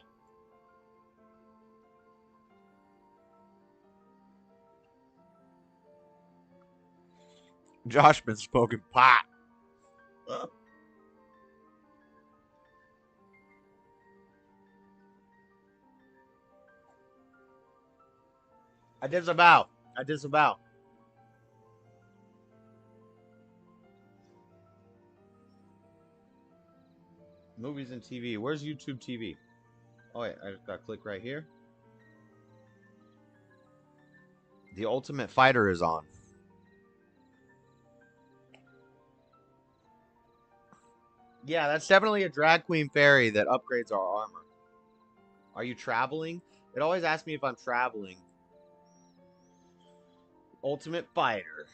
[SPEAKER 1] Josh been smoking pot. I disavow. I disavow. Movies and TV. Where's YouTube TV? Oh, wait. I just got to click right here. The Ultimate Fighter is on. Yeah, that's definitely a drag queen fairy that upgrades our armor. Are you traveling? It always asks me if I'm traveling. Ultimate Fighter.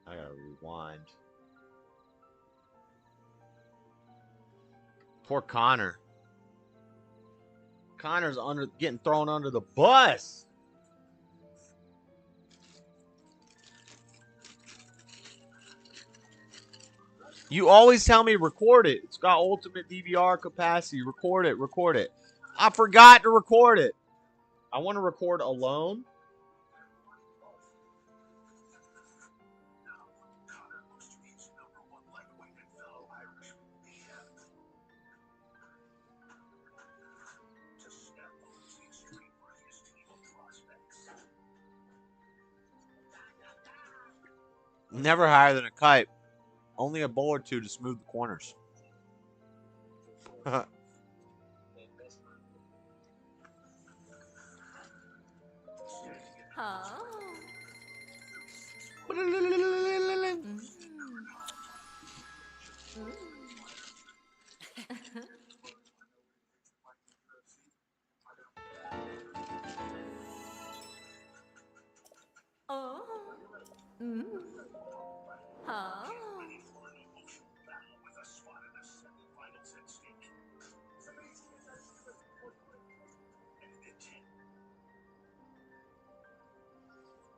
[SPEAKER 1] I gotta rewind. Poor Connor. Connor's getting thrown under the bus. You always tell me record it. It's got ultimate DVR capacity. Record it. Record it. I forgot to record it. I want to record alone. Never higher than a kite. Only a bowl or two to smooth the corners.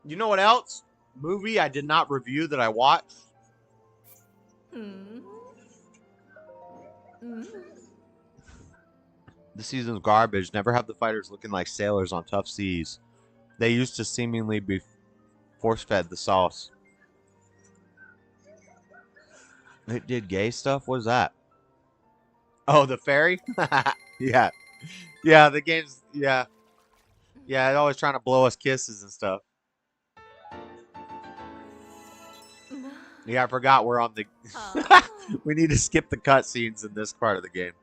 [SPEAKER 1] You know what else? Movie I did not review that I watched. The season's garbage. Never have the fighters looking like sailors on tough seas. They used to seemingly be force-fed the sauce. It did gay stuff? What is that? Oh, the fairy? Yeah. Yeah, the game's... Yeah. Yeah, they're always trying to blow us kisses and stuff. Yeah, I forgot we're on the... We need to skip the cutscenes in this part of the game.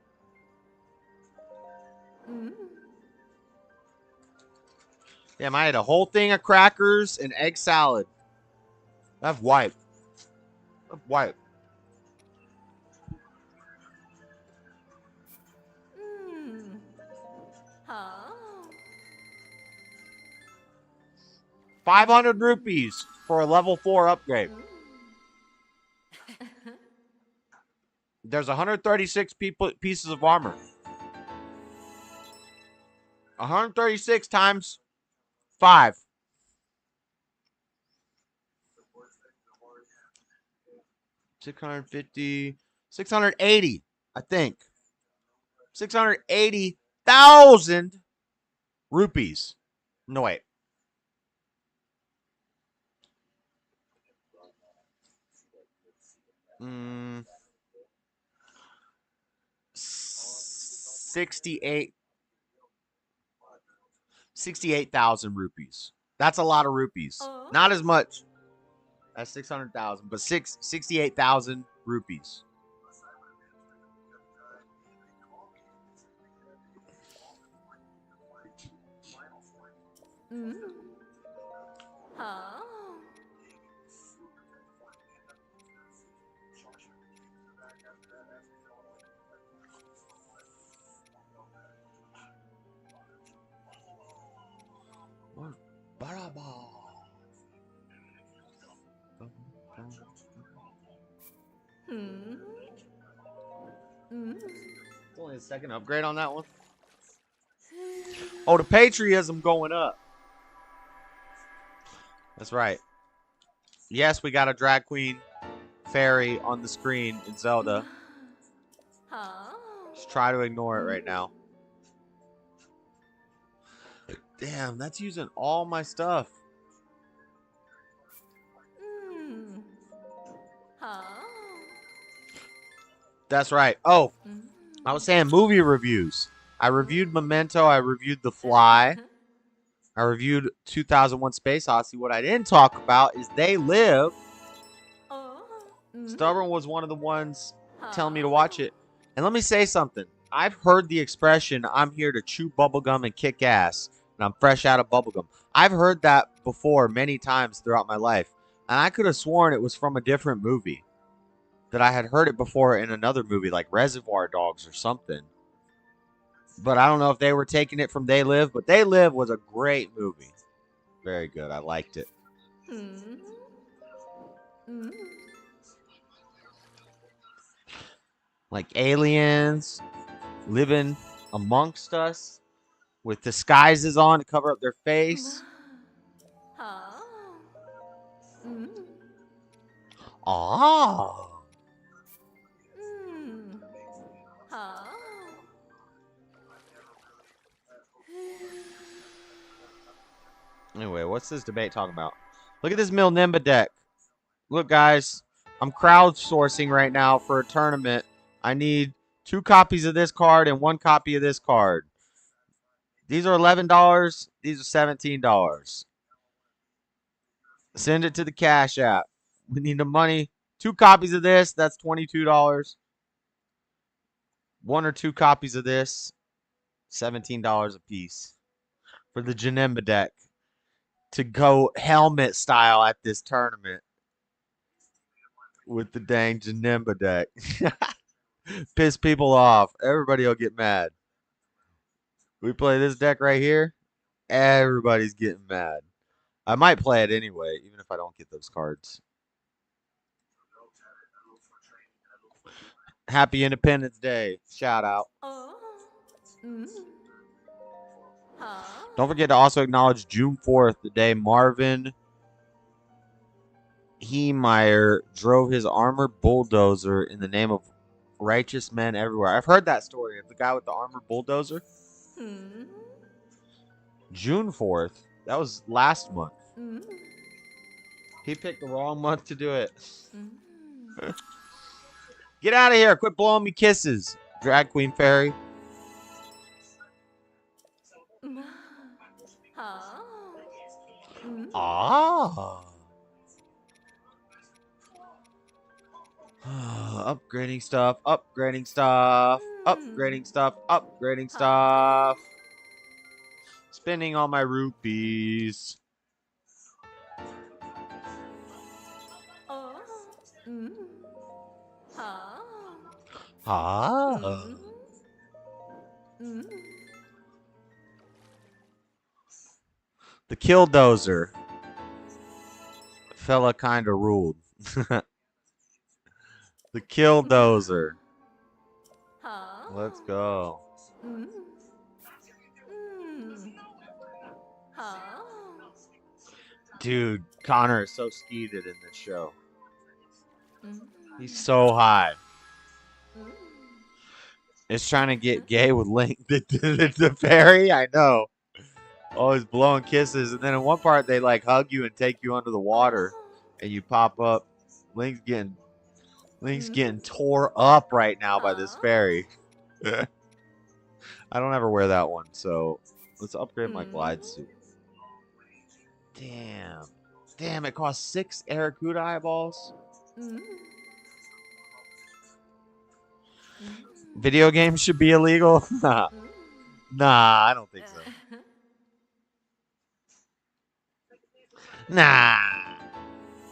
[SPEAKER 1] Damn, I had a whole thing of crackers and egg salad. That's white. That's white. $500 rupees for a level 4 upgrade. There's 136 pieces of armor. 136 times 5. $650, $680, I think. 680,000 rupees. No, wait. Mm, 68,000 rupees. That's a lot of rupees. Not as much as 600,000, but 68,000 rupees. Only a second upgrade on that one. Oh, the patriotism going up. That's right. Yes, we got a drag queen fairy on the screen in Zelda. Just try to ignore it right now. Damn, that's using all my stuff. That's right. Oh, I was saying movie reviews. I reviewed Memento. I reviewed The Fly. I reviewed 2001 Space Odyssey. What I didn't talk about is They Live. Stubborn was one of the ones telling me to watch it. And let me say something. I've heard the expression, I'm here to chew bubblegum and kick ass. And I'm fresh out of bubblegum. I've heard that before many times throughout my life. And I could have sworn it was from a different movie. That I had heard it before in another movie, like Reservoir Dogs or something. But I don't know if they were taking it from They Live. But They Live was a great movie. Very good. I liked it. Like aliens living amongst us with disguises on to cover up their face. Ah. Anyway, what's this debate talking about? Look at this Milnimba deck. Look, guys, I'm crowdsourcing right now for a tournament. I need 2 copies of this card and 1 copy of this card. These are $11. These are $17. Send it to the Cash App. We need the money. 2 copies of this. That's $22. 1 or 2 copies of this. $17 a piece. For the Janemba deck. To go helmet style at this tournament. With the dang Janemba deck. Piss people off. Everybody will get mad. We play this deck right here. Everybody's getting mad. I might play it anyway, even if I don't get those cards. Happy Independence Day. Shout out. Don't forget to also acknowledge June 4th, the day Marvin Heemeyer drove his armored bulldozer in the name of righteous men everywhere. I've heard that story of the guy with the armored bulldozer. June 4th. That was last month. He picked the wrong month to do it. Get out of here. Quit blowing me kisses, Drag Queen Fairy. Ah. Upgrading stuff, upgrading stuff, upgrading stuff, upgrading stuff. Spending all my rupees. Ah. The Killdozer. Fella kinda ruled. The Killdozer. Let's go. Dude, Connor is so skeeted in this show. He's so high. It's trying to get gay with Link. The fairy? I know. Always blowing kisses. And then in one part, they like hug you and take you under the water. And you pop up. Link's getting tore up right now by this fairy. I don't ever wear that one. So let's upgrade my glide suit. Damn. Damn, it costs 6 Aracuda eyeballs. Video games should be illegal? Nah. Nah, I don't think so. Nah.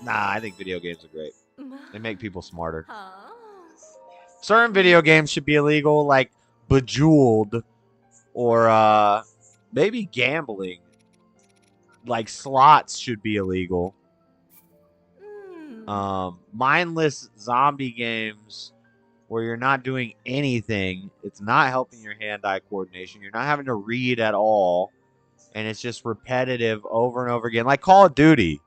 [SPEAKER 1] Nah, I think video games are great. They make people smarter. Certain video games should be illegal, like Bejeweled or maybe gambling. Like slots should be illegal. Mindless zombie games where you're not doing anything. It's not helping your hand-eye coordination. You're not having to read at all. And it's just repetitive over and over again. Like Call of Duty.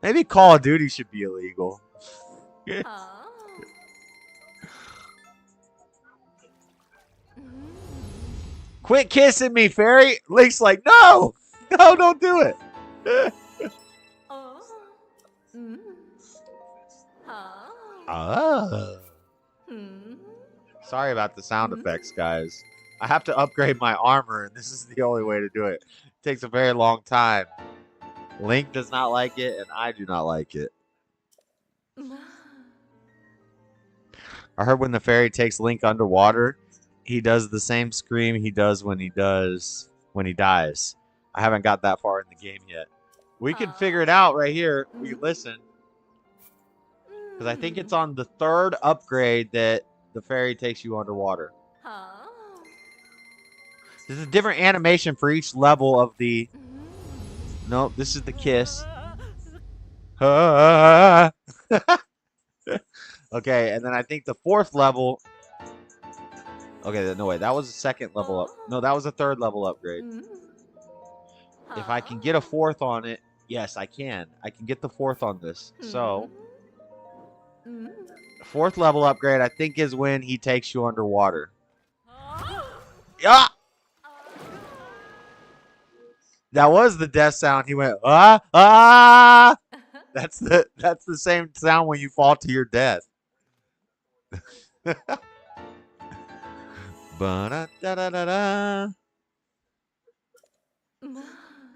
[SPEAKER 1] Maybe Call of Duty should be illegal. Quit kissing me, fairy. Link's like, no. No, don't do it. Sorry about the sound effects, guys. I have to upgrade my armor, and this is the only way to do it. It takes a very long time. Link does not like it, and I do not like it. I heard when the fairy takes Link underwater, he does the same scream he does when he dies. I haven't got that far in the game yet. We can figure it out right here. We can listen. Because I think it's on the 3rd upgrade that the fairy takes you underwater. There's a different animation for each level of the... Nope, this is the kiss. Okay, and then I think the 4th level... Okay, no, wait, that was the 2nd level up. No, that was the 3rd level upgrade. If I can get a 4th on it, yes, I can. I can get the 4th on this. So, 4th level upgrade, I think, is when he takes you underwater. Yeah! That was the death sound. He went, ah, ah! That's the same sound when you fall to your death. Ba-da-da-da-da-da.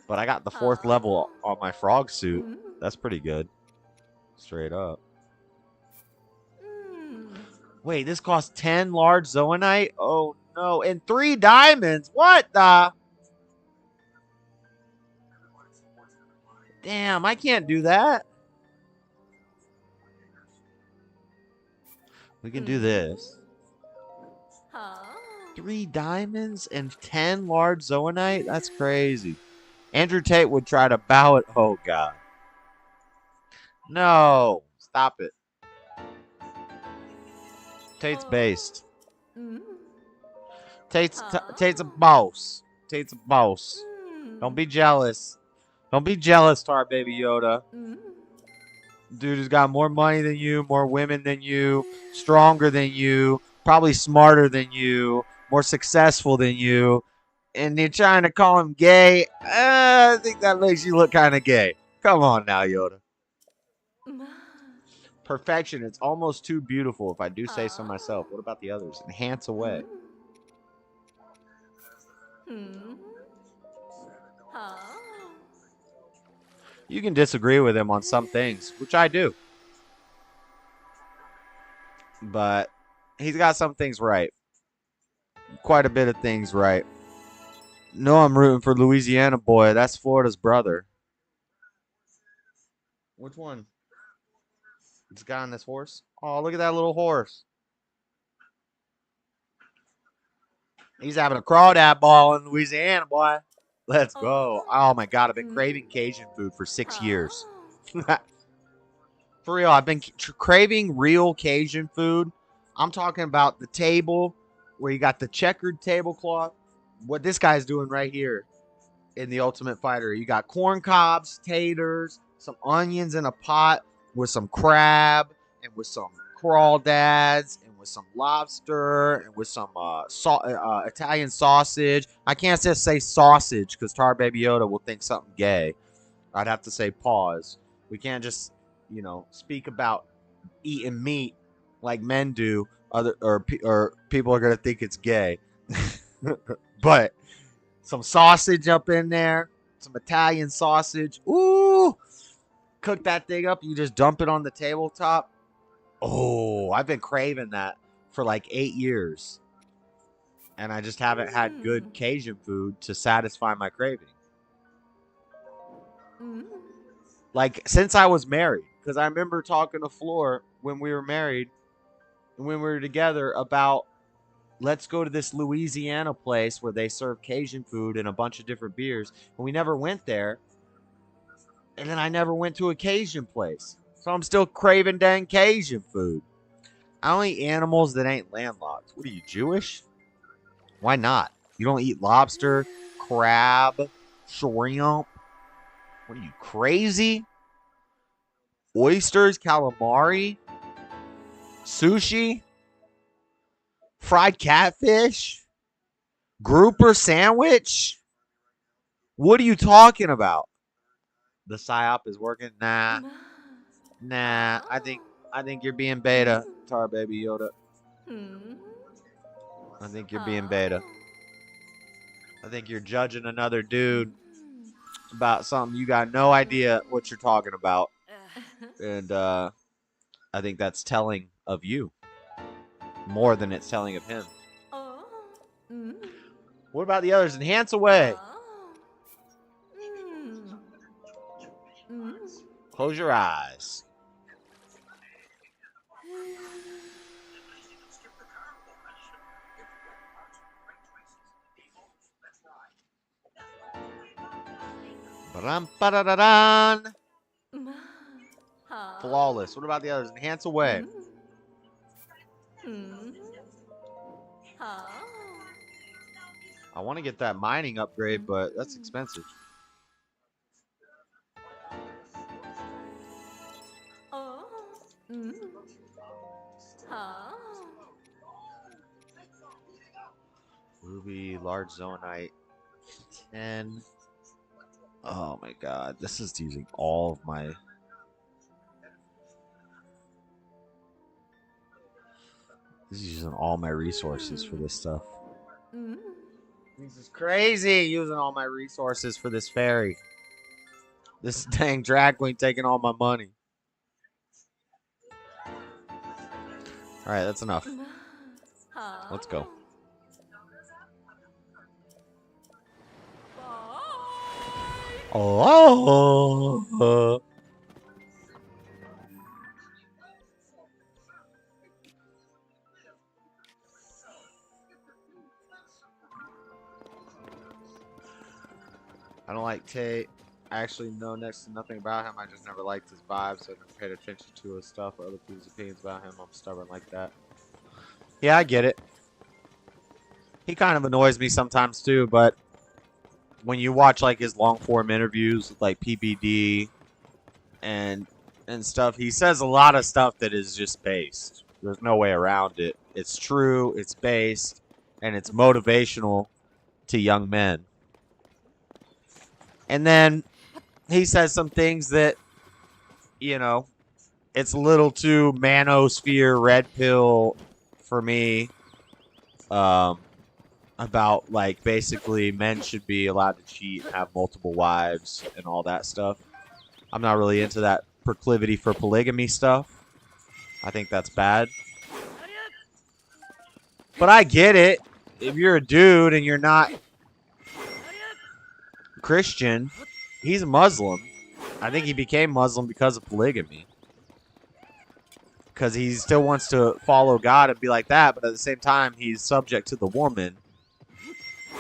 [SPEAKER 1] But I got the 4th level on my frog suit. That's pretty good. Straight up. Wait, this costs 10 large zoanite? Oh, no. And 3 diamonds? What the? Damn, I can't do that. We can do this. 3 diamonds and 10 large zoanite? That's crazy. Andrew Tate would try to bow it. Oh, God. No. Stop it. Tate's based. Tate's a boss. Tate's a boss. Don't be jealous. Don't be jealous, Tar Baby Yoda. Dude has got more money than you, more women than you, stronger than you, probably smarter than you, more successful than you, and you're trying to call him gay? I think that makes you look kind of gay. Come on now, Yoda. Perfection. It's almost too beautiful, if I do say so myself. What about the others? Enhance away. You can disagree with him on some things, which I do. But he's got some things right. Quite a bit of things right. No, I'm rooting for Louisiana boy. That's Florida's brother. Which one? This guy on this horse? Oh, look at that little horse. He's having a crawdad ball in Louisiana, boy. Let's go. Oh, my God. I've been craving Cajun food for 6 years. For real, I've been craving real Cajun food. I'm talking about the table where you got the checkered tablecloth. What this guy's doing right here in The Ultimate Fighter. You got corn cobs, taters, some onions in a pot with some crab and with some crawdads and with some lobster and with some Italian sausage. I can't just say sausage because Tar Baby Yoda will think something gay. I'd have to say pause. We can't just, speak about eating meat like men do. Or people are gonna think it's gay. But some sausage up in there, some Italian sausage. Ooh, cook that thing up. You just dump it on the tabletop. Oh, I've been craving that for like 8 years. And I just haven't had good Cajun food to satisfy my craving. Like, since I was married. Because I remember talking to Floor when we were married and when we were together about, let's go to this Louisiana place where they serve Cajun food and a bunch of different beers. And we never went there. And then I never went to a Cajun place. So I'm still craving dang Cajun food. I don't eat animals that ain't landlocked. What are you, Jewish? Why not? You don't eat lobster, crab, shrimp? What are you, crazy? Oysters, calamari, sushi, fried catfish, grouper sandwich? What are you talking about? The psyop is working? Nah. I think you're being beta, Tar Baby Yoda. I think you're being beta. I think you're judging another dude about something you got no idea what you're talking about. And I think that's telling of you more than it's telling of him. What about the others? Enhance away. Close your eyes. Ba-dum-ba-da-da-dun. Flawless. What about the others? Enhance away. I want to get that mining upgrade, but that's expensive. Ruby, large zonite, 10. Oh my god, this is using all of my... This is using all my resources for this stuff. This is crazy, using all my resources for this fairy. This dang drag queen taking all my money. Alright, that's enough. Let's go. Oh. I don't like Tate. I actually know next to nothing about him. I just never liked his vibes. I never paid attention to his stuff or other people's opinions about him. I'm stubborn like that. Yeah, I get it. He kind of annoys me sometimes too, but when you watch like his long form interviews with like PBD and stuff, he says a lot of stuff that is just based. There's no way around it. It's true, it's based, and it's motivational to young men. And then he says some things that, you know, it's a little too manosphere red pill for me. About like basically men should be allowed to cheat and have multiple wives and all that stuff. I'm not really into that proclivity for polygamy stuff. I think that's bad. But I get it. If you're a dude and you're not Christian, he's a Muslim. I think he became Muslim because of polygamy. Because he still wants to follow God and be like that, but at the same time, he's subject to the woman.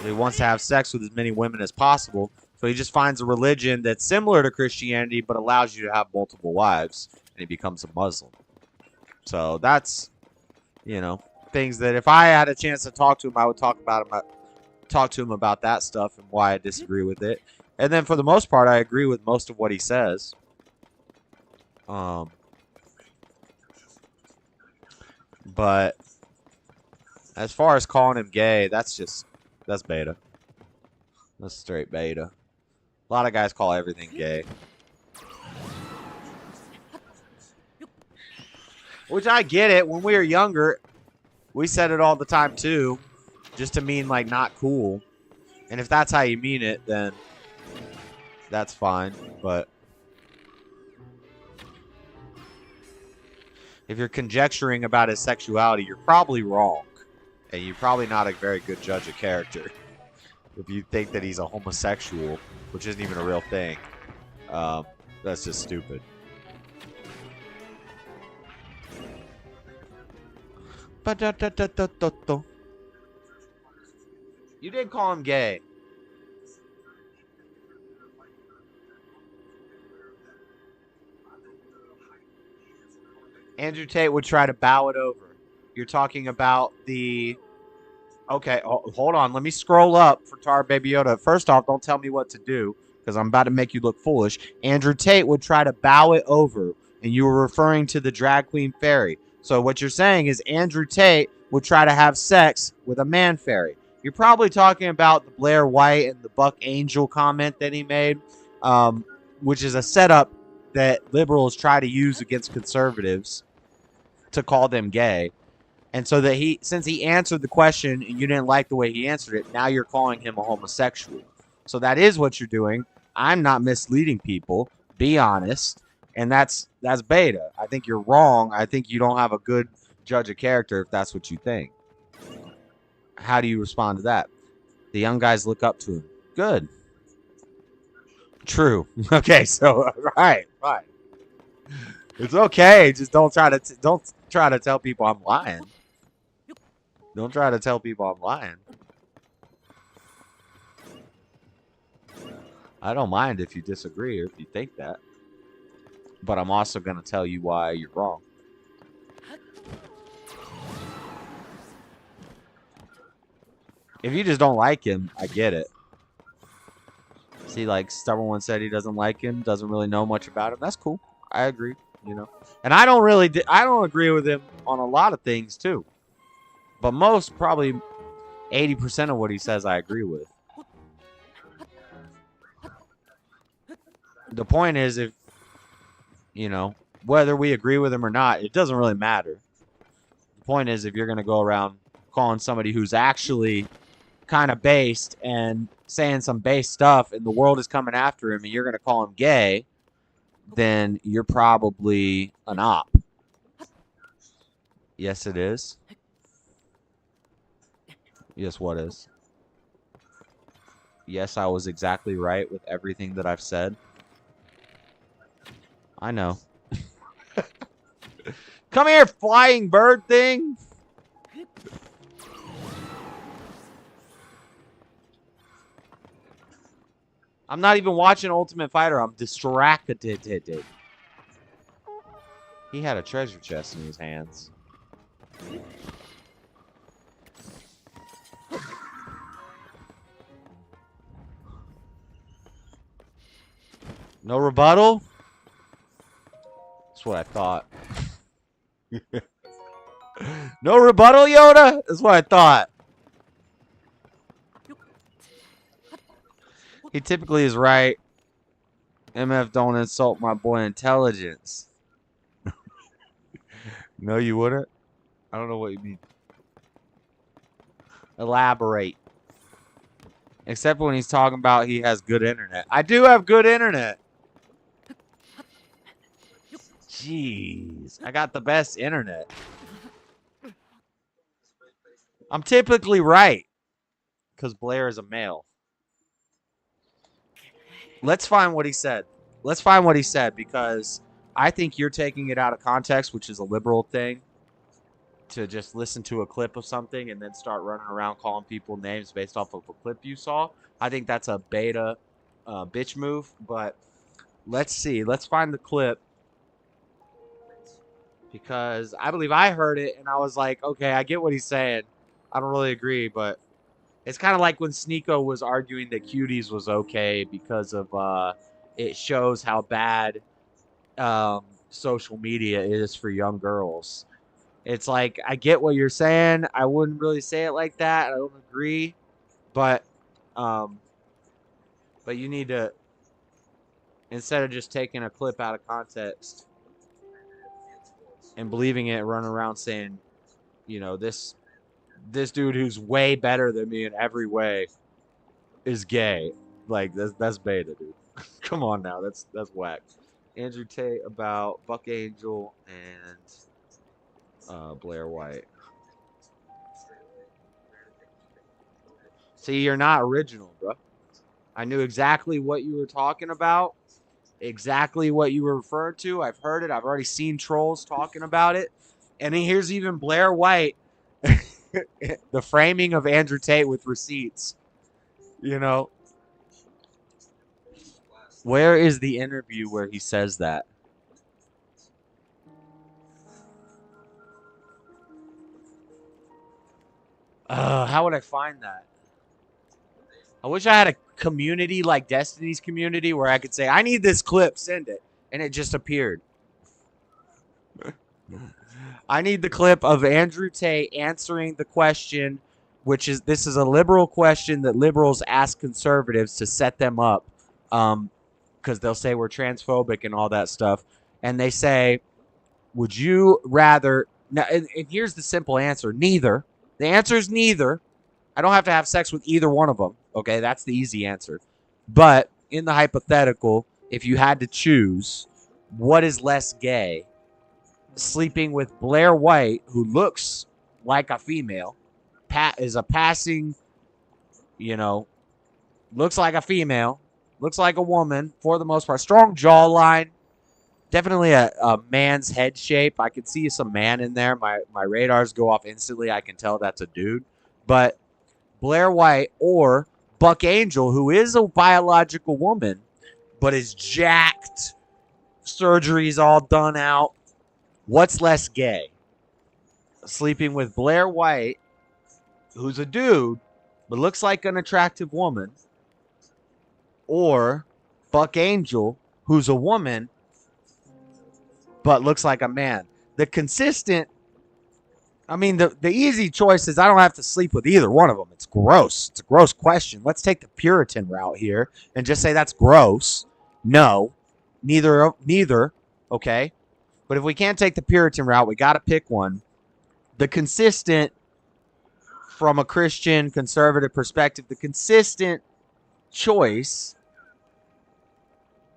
[SPEAKER 1] He wants to have sex with as many women as possible. So he just finds a religion that's similar to Christianity, but allows you to have multiple wives. And he becomes a Muslim. So that's, you know, things that if I had a chance to talk to him, I would talk to him about that stuff and why I disagree with it. And then for the most part, I agree with most of what he says. But as far as calling him gay, that's beta. That's straight beta. A lot of guys call everything gay. Which I get it. When we were younger, we said it all the time too. Just to mean like not cool. And if that's how you mean it, then that's fine. But if you're conjecturing about his sexuality, you're probably wrong. And you're probably not a very good judge of character. If you think that he's a homosexual, which isn't even a real thing. That's just stupid. You did call him gay. Andrew Tate would try to bow it over. You're talking about the... Okay, hold on. Let me scroll up for Tar Baby Yoda. First off, don't tell me what to do, because I'm about to make you look foolish. Andrew Tate would try to bow it over, and you were referring to the drag queen fairy. So what you're saying is Andrew Tate would try to have sex with a man fairy. You're probably talking about the Blair White and the Buck Angel comment that he made, which is a setup that liberals try to use against conservatives to call them gay. And so that since he answered the question and you didn't like the way he answered it, now you're calling him a homosexual. So that is what you're doing. I'm not misleading people. Be honest. And that's beta. I think you're wrong. I think you don't have a good judge of character if that's what you think. How do you respond to that? The young guys look up to him. Good. True. Okay, so, right. It's okay. Just don't try to tell people I'm lying. Don't try to tell people I'm lying. I don't mind if you disagree or if you think that. But I'm also going to tell you why you're wrong. If you just don't like him, I get it. See, like, Stubborn One said he doesn't like him, doesn't really know much about him. That's cool. I agree, you know. And I don't agree with him on a lot of things, too. But most, probably 80% of what he says, I agree with. The point is, if, you know, whether we agree with him or not, it doesn't really matter. The point is, if you're going to go around calling somebody who's actually kind of based and saying some base stuff and the world is coming after him and you're going to call him gay, then you're probably an op. Yes, it is. Yes, what is? Yes, I was exactly right with everything that I've said. I know. Come here, flying bird thing. I'm not even watching Ultimate Fighter. I'm distracted. He had a treasure chest in his hands. No rebuttal? That's what I thought. No rebuttal, Yoda? That's what I thought. He typically is right. MF, don't insult my boy intelligence. No, you wouldn't? I don't know what you mean. Elaborate. Except when he's talking about he has good internet. I do have good internet. Jeez. I got the best internet. I'm typically right. Because Blair is a male. Let's find what he said. Let's find what he said, because I think you're taking it out of context, which is a liberal thing, to just listen to a clip of something and then start running around calling people names based off of a clip you saw. I think that's a beta bitch move, but let's see. Let's find the clip, because I believe I heard it and I was like, okay, I get what he's saying. I don't really agree, but it's kind of like when Sneeko was arguing that Cuties was okay because of it shows how bad social media is for young girls. It's like, I get what you're saying. I wouldn't really say it like that. I don't agree, but you need to, instead of just taking a clip out of context and believing it, run around saying, you know, this dude who's way better than me in every way is gay. Like, that's beta, dude. Come on now, that's whack. Andrew Tate about Buck Angel and Blair White. See, you're not original, bro. I knew exactly what you were talking about, exactly what you were referring to. I've heard it. I've already seen trolls talking about it. And then here's even Blair White, the framing of Andrew Tate with receipts. You know, where is the interview where he says that? How would I find that? I wish I had a community like Destiny's community where I could say, I need this clip, send it. And it just appeared. I need the clip of Andrew Tate answering the question, which is, this is a liberal question that liberals ask conservatives to set them up. Because they'll say we're transphobic and all that stuff. And they say, would you rather... Now, and here's the simple answer. Neither. The answer is neither. I don't have to have sex with either one of them. Okay, that's the easy answer. But in the hypothetical, if you had to choose, what is less gay? Sleeping with Blair White, who looks like a female, is a passing, you know, looks like a female, looks like a woman for the most part. Strong jawline, definitely a man's head shape. I could see some man in there. My radars go off instantly. I can tell that's a dude. But Blair White or Buck Angel, who is a biological woman, but is jacked, surgery's all done out. What's less gay? Sleeping with Blair White, who's a dude, but looks like an attractive woman, or Buck Angel, who's a woman, but looks like a man. The easy choice is I don't have to sleep with either one of them. It's gross. It's a gross question. Let's take the Puritan route here and just say that's gross. No, neither. Okay. But if we can't take the Puritan route, we got to pick one. The consistent, from a Christian conservative perspective, the consistent choice.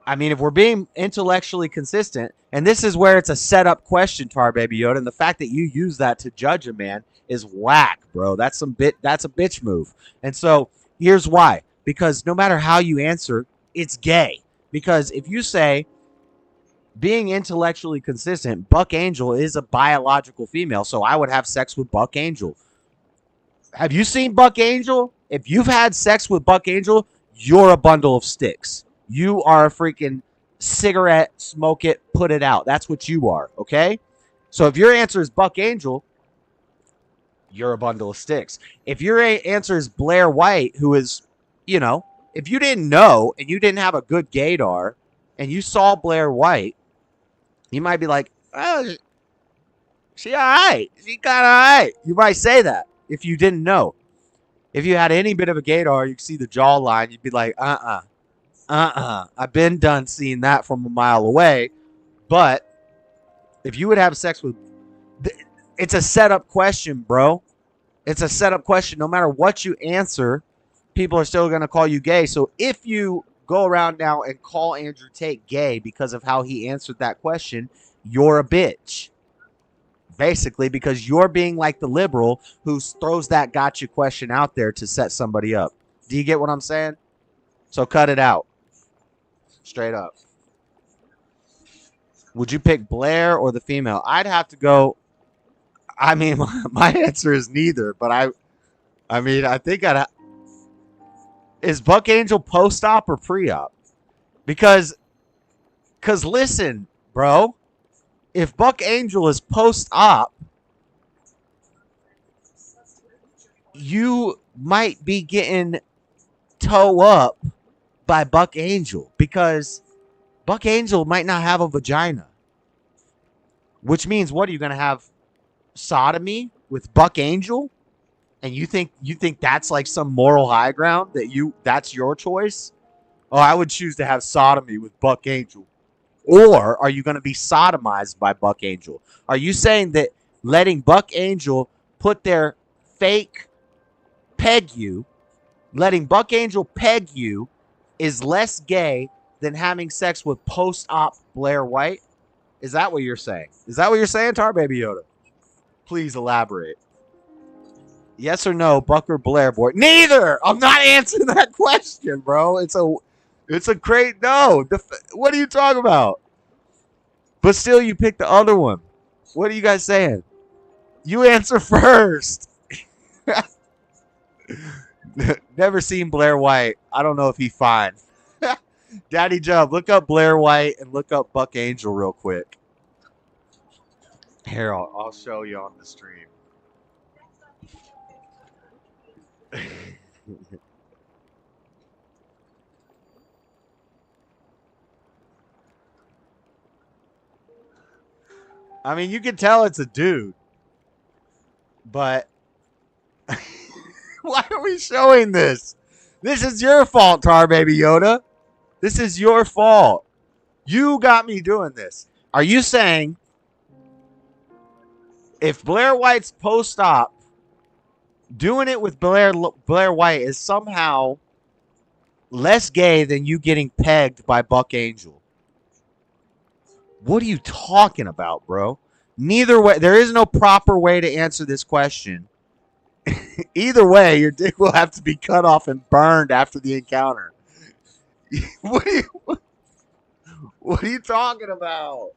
[SPEAKER 1] I mean, if we're being intellectually consistent, and this is where it's a setup question, Tar Baby Yoda, and the fact that you use that to judge a man is whack, bro. That's a bitch move. And so here's why. Because no matter how you answer, it's gay. Because if you say, being intellectually consistent, Buck Angel is a biological female, so I would have sex with Buck Angel. Have you seen Buck Angel? If you've had sex with Buck Angel, you're a bundle of sticks. You are a freaking cigarette, smoke it, put it out. That's what you are, okay? So if your answer is Buck Angel, you're a bundle of sticks. If your answer is Blair White, who is, if you didn't know and you didn't have a good gaydar and you saw Blair White, you might be like, oh, she all right. She kind of all right. You might say that if you didn't know. If you had any bit of a gaydar, you could see the jawline, you'd be like, I've been done seeing that from a mile away. But if you would have sex with... It's a setup question, bro. It's a setup question. No matter what you answer, people are still going to call you gay. So if you go around now and call Andrew Tate gay because of how he answered that question, you're a bitch. Basically, because you're being like the liberal who throws that gotcha question out there to set somebody up. Do you get what I'm saying? So cut it out. Straight up. Would you pick Blair or the female? I'd have to go. I mean, my answer is neither, but I think I'd. Is Buck Angel post-op or pre-op? Because listen, bro, if Buck Angel is post-op, you might be getting toe up by Buck Angel because Buck Angel might not have a vagina. Which means, what are you going to have? Sodomy with Buck Angel? And you think that's like some moral high ground that's your choice? Oh, I would choose to have sodomy with Buck Angel. Or are you going to be sodomized by Buck Angel? Are you saying that letting Buck Angel put their fake peg you, letting Buck Angel peg you is less gay than having sex with post-op Blair White? Is that what you're saying? Is that what you're saying, Tar Baby Yoda? Please elaborate. Yes or no, Buck or Blair, boy? Neither! I'm not answering that question, bro. It's a great no. What are you talking about? But still, you picked the other one. What are you guys saying? You answer first. Never seen Blair White. I don't know if he's fine. Daddy Jump, look up Blair White and look up Buck Angel real quick. Here, I'll show you on the stream. I mean, you can tell it's a dude, but why are we showing this? This is your fault, Tar Baby Yoda. This is your fault. You got me doing this. Are you saying if Blair White's post-op, doing it with Blair White is somehow less gay than you getting pegged by Buck Angel? What are you talking about, bro? Neither way, there is no proper way to answer this question. Either way, your dick will have to be cut off and burned after the encounter. What are you talking about?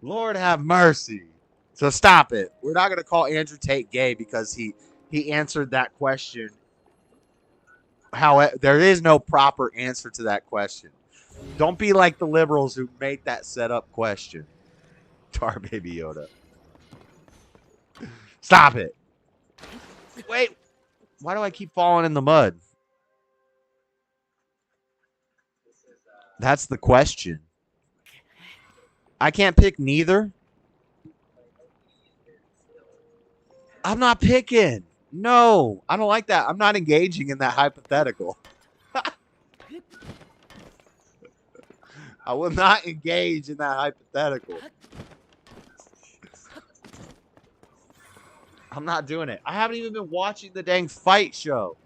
[SPEAKER 1] Lord have mercy. So stop it. We're not gonna call Andrew Tate gay because he answered that question. However, there is no proper answer to that question. Don't be like the liberals who made that set up question. Tar Baby Yoda. Stop it. Wait. Why do I keep falling in the mud? That's the question. I can't pick neither. I'm not picking. No, I don't like that. I'm not engaging in that hypothetical. I will not engage in that hypothetical. I'm not doing it. I haven't even been watching the dang fight show.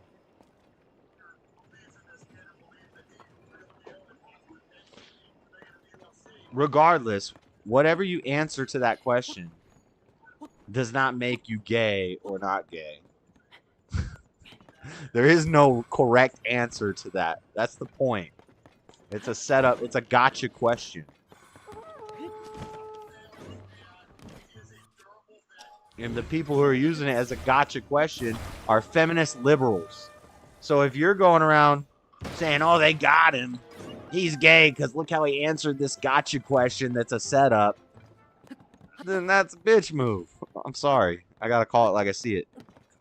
[SPEAKER 1] Regardless, whatever you answer to that question does not make you gay or not gay. There is no correct answer to that. That's the point. It's a setup. It's a gotcha question. And the people who are using it as a gotcha question are feminist liberals. So if you're going around saying, oh, they got him, he's gay because look how he answered this gotcha question that's a setup, then that's a bitch move. I'm sorry. I got to call it like I see it.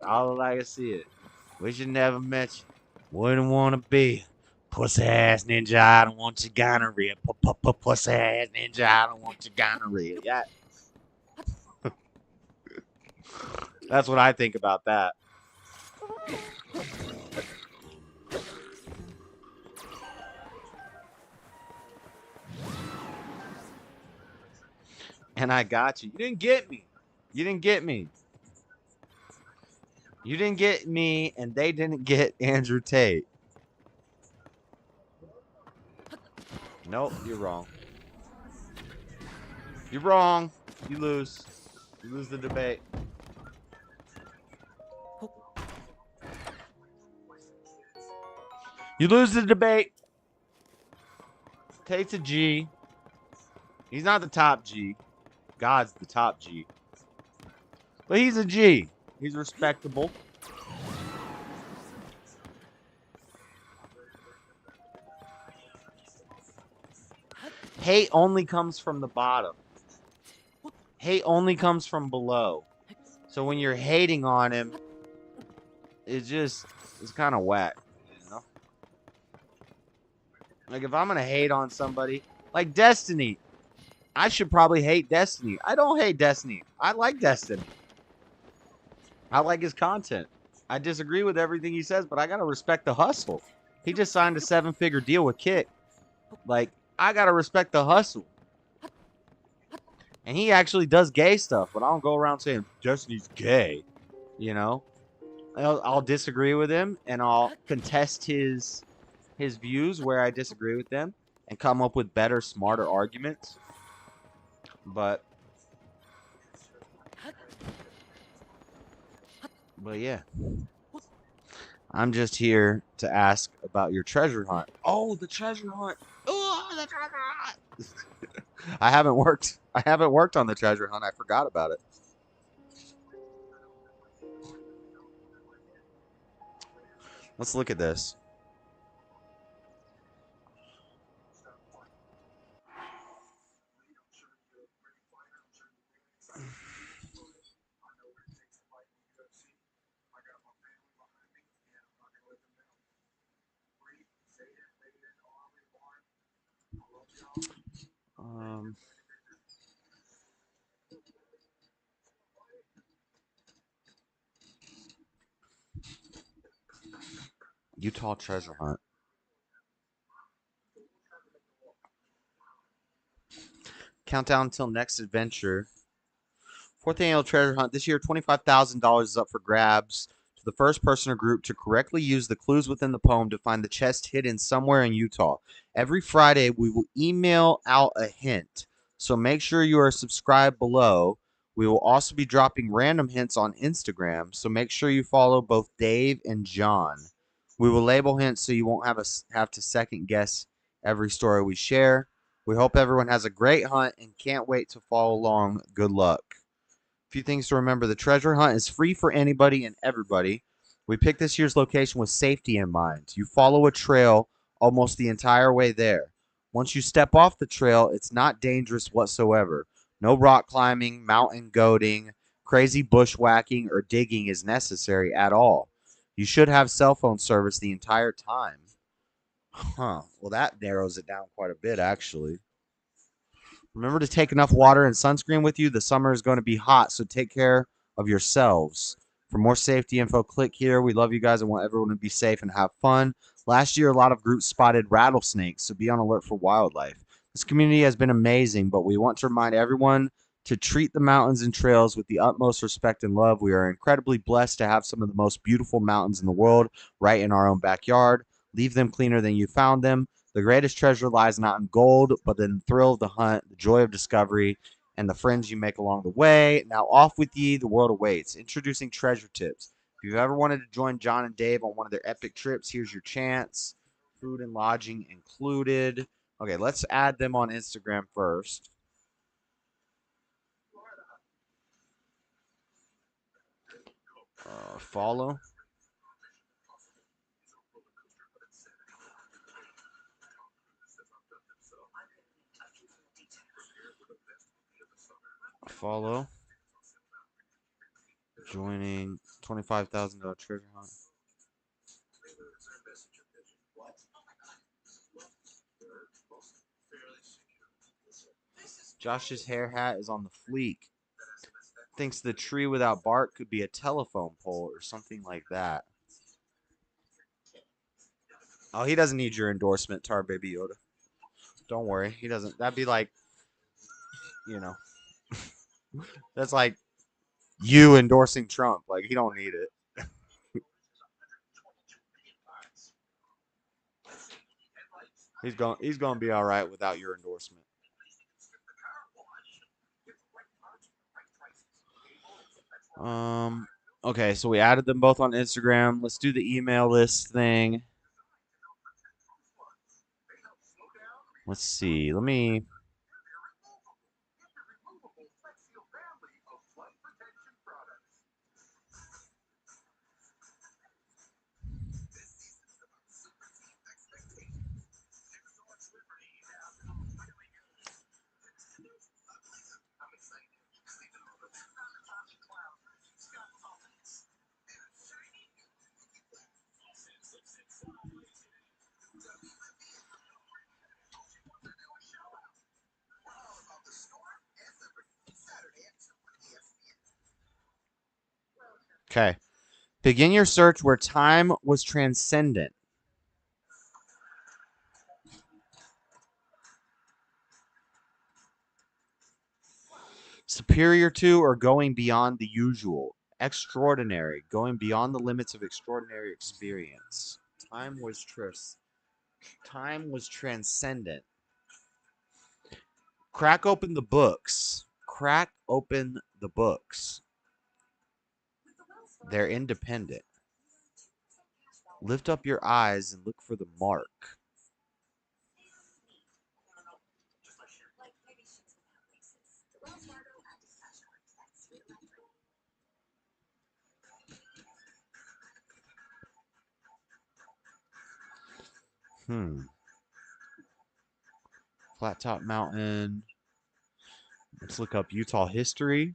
[SPEAKER 1] All like I see it. Wish you never met you. Wouldn't want to be. Pussy ass ninja, I don't want your gonorrhea. Pussy ass ninja, I don't want your gonorrhea. Yeah. That's what I think about that. And I got you. You didn't get me. You didn't get me. You didn't get me, and they didn't get Andrew Tate. Nope, you're wrong. You're wrong. You lose. You lose the debate. You lose the debate. Tate's a G. He's not the top G. God's the top G. But he's a G. He's respectable. Hate only comes from the bottom. Hate only comes from below. So when you're hating on him, it's kind of whack, you know? Like if I'm going to hate on somebody, like Destiny, I should probably hate Destiny. I don't hate Destiny. I like Destiny. I like his content. I disagree with everything he says, but I got to respect the hustle. He just signed a 7-figure deal with Kick. Like, I got to respect the hustle. And he actually does gay stuff, but I don't go around saying Destiny's gay. You know? I'll disagree with him, and I'll contest his views where I disagree with them and come up with better, smarter arguments. But yeah. I'm just here to ask about your treasure hunt. Oh, the treasure hunt. Oh, the treasure hunt. I haven't worked on the treasure hunt. I forgot about it. Let's look at this. Utah treasure hunt. Countdown until next adventure. 4th annual treasure hunt. This year, $25,000 is up for grabs to the first person or group to correctly use the clues within the poem to find the chest hidden somewhere in Utah. Every Friday, we will email out a hint, so make sure you are subscribed below. We will also be dropping random hints on Instagram, so make sure you follow both Dave and John. We will label hints so you won't have to second guess every story we share. We hope everyone has a great hunt and can't wait to follow along. Good luck. A few things to remember. The treasure hunt is free for anybody and everybody. We picked this year's location with safety in mind. You follow a trail almost the entire way there. Once you step off the trail, it's not dangerous whatsoever. No rock climbing, mountain goating, crazy bushwhacking, or digging is necessary at all. You should have cell phone service the entire time. Huh. Well, that narrows it down quite a bit, actually. Remember to take enough water and sunscreen with you. The summer is going to be hot, so take care of yourselves. For more safety info, click here. We love you guys and want everyone to be safe and have fun. Last year, a lot of groups spotted rattlesnakes, so be on alert for wildlife. This community has been amazing, but we want to remind everyone to treat the mountains and trails with the utmost respect and love. We are incredibly blessed to have some of the most beautiful mountains in the world right in our own backyard. Leave them cleaner than you found them. The greatest treasure lies not in gold, but in the thrill of the hunt, the joy of discovery, and the friends you make along the way. Now off with ye, the world awaits. Introducing treasure tips. If you've ever wanted to join John and Dave on one of their epic trips, here's your chance. Food and lodging included. Okay, let's add them on Instagram first. Follow. Follow. Joining $25,000 treasure hunt. Josh's hair hat is on the fleek. Thinks the tree without bark could be a telephone pole or something like that. Oh, he doesn't need your endorsement, Tar Baby Yoda. Don't worry. He doesn't. That'd be like, you know, that's like you endorsing Trump. Like, he don't need it. He's going to be all right without your endorsement. Okay, so we added them both on Instagram. Let's do the email list thing. Let's see. Let me. Okay. Begin your search where time was transcendent. Superior to or going beyond the usual. Extraordinary. Going beyond the limits of extraordinary experience. Time was transcendent. Crack open the books. Crack open the books. They're independent. Lift up your eyes and look for the mark. Flat Top Mountain. Let's look up Utah history.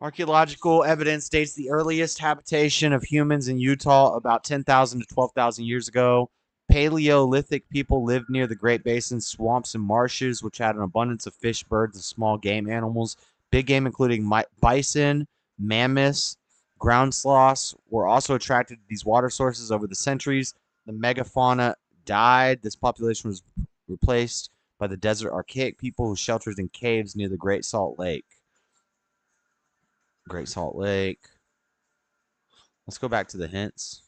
[SPEAKER 1] Archaeological evidence dates the earliest habitation of humans in Utah about 10,000 to 12,000 years ago. Paleolithic people lived near the Great Basin, swamps, and marshes, which had an abundance of fish, birds, and small game animals. Big game, including bison, mammoths, ground sloths, were also attracted to these water sources over the centuries. The megafauna died. This population was replaced by the desert archaic people who sheltered in caves near the Great Salt Lake. Great Salt Lake. Let's go back to the hints.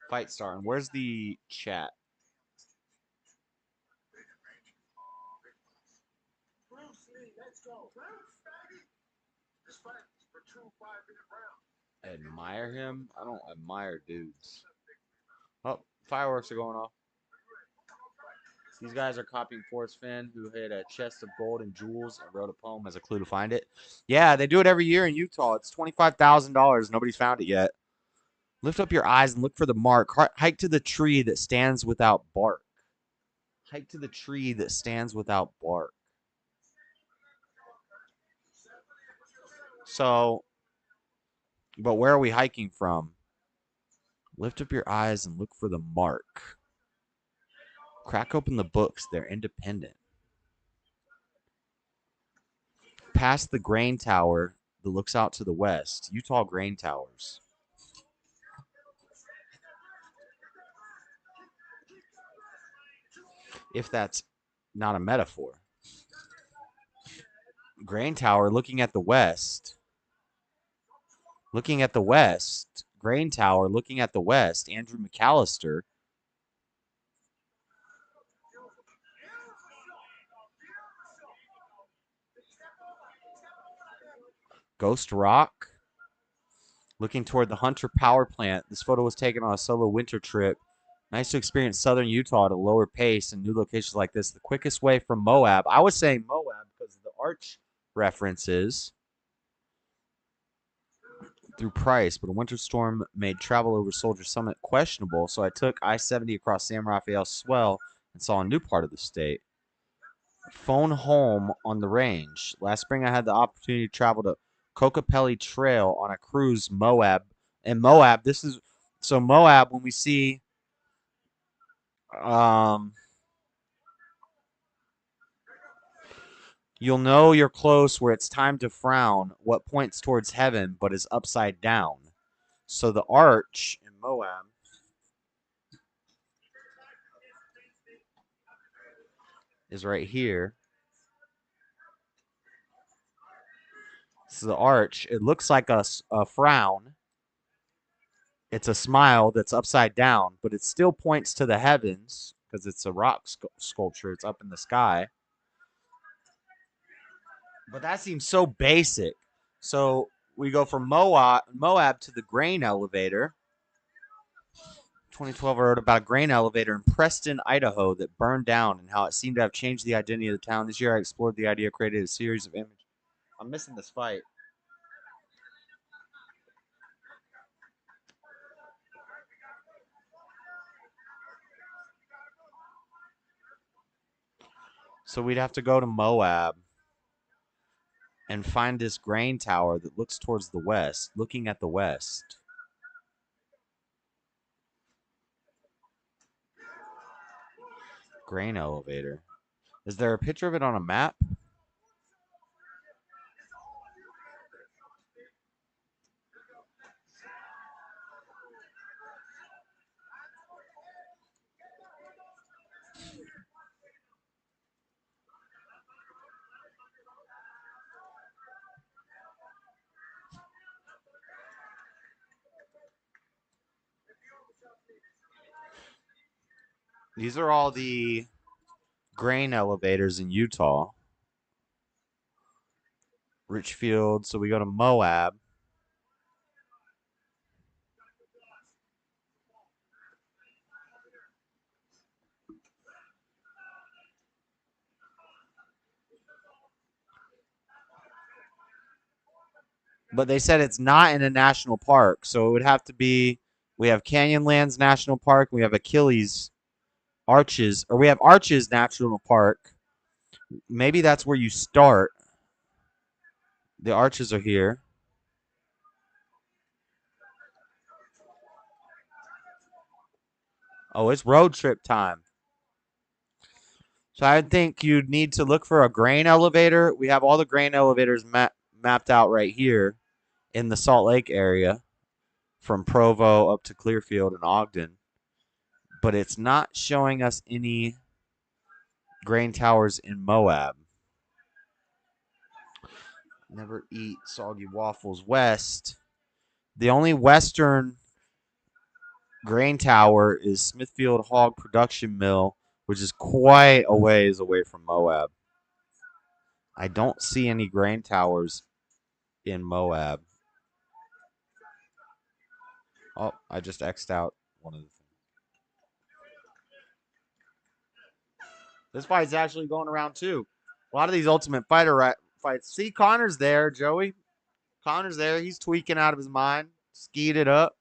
[SPEAKER 1] Fight starting. Where's the chat? Admire him? I don't admire dudes. Oh, fireworks are going off. These guys are copying Forrest Fenn, who hid a chest of gold and jewels and wrote a poem as a clue to find it. Yeah, they do it every year in Utah. It's $25,000. Nobody's found it yet. Lift up your eyes and look for the mark. Hike to the tree that stands without bark. Hike to the tree that stands without bark. So, but where are we hiking from? Lift up your eyes and look for the mark. Crack open the books. They're independent. Past the grain tower that looks out to the west. Utah grain towers. If that's not a metaphor. Grain tower looking at the west. Looking at the west. Grain tower looking at the west. Andrew McAllister. Ghost Rock. Looking toward the Hunter Power Plant. This photo was taken on a solo winter trip. Nice to experience southern Utah at a lower pace and new locations like this. The quickest way from Moab. I was saying Moab because of the arch references through Price, but a winter storm made travel over Soldier Summit questionable, so I took I-70 across San Rafael Swell and saw a new part of the state. Phone home on the range. Last spring, I had the opportunity to travel to Kokopelli Trail on a cruise, Moab. And Moab, this is so Moab. When we see, you'll know you're close where it's time to frown. What points towards heaven but is upside down. So the arch in Moab is right here. This is the arch. It looks like a frown. It's a smile that's upside down, but it still points to the heavens because it's a rock sculpture. It's up in the sky. But that seems so basic. So we go from Moab to the grain elevator. 2012, I wrote about a grain elevator in Preston, Idaho that burned down and how it seemed to have changed the identity of the town. This year, I explored the idea, created a series of images. I'm missing this fight. So we'd have to go to Moab and find this grain tower that looks towards the west, looking at the west. Grain elevator. Is there a picture of it on a map? These are all the grain elevators in Utah. Richfield. So we go to Moab. But they said it's not in a national park. So it would have to be, we have Canyonlands National Park. We have Achilles Arches, or we have Arches National Park. Maybe that's where you start. The arches are here. Oh, it's road trip time. So I think you'd need to look for a grain elevator. We have all the grain elevators mapped out right here in the Salt Lake area from Provo up to Clearfield and Ogden. But it's not showing us any grain towers in Moab. Never eat soggy waffles west. The only western grain tower is Smithfield Hog Production Mill, which is quite a ways away from Moab. I don't see any grain towers in Moab. Oh, I just X'd out one of the things. This fight's actually going around too. A lot of these Ultimate Fighter fights. See, Connor's there, Joey. Connor's there. He's tweaking out of his mind. Skied it up.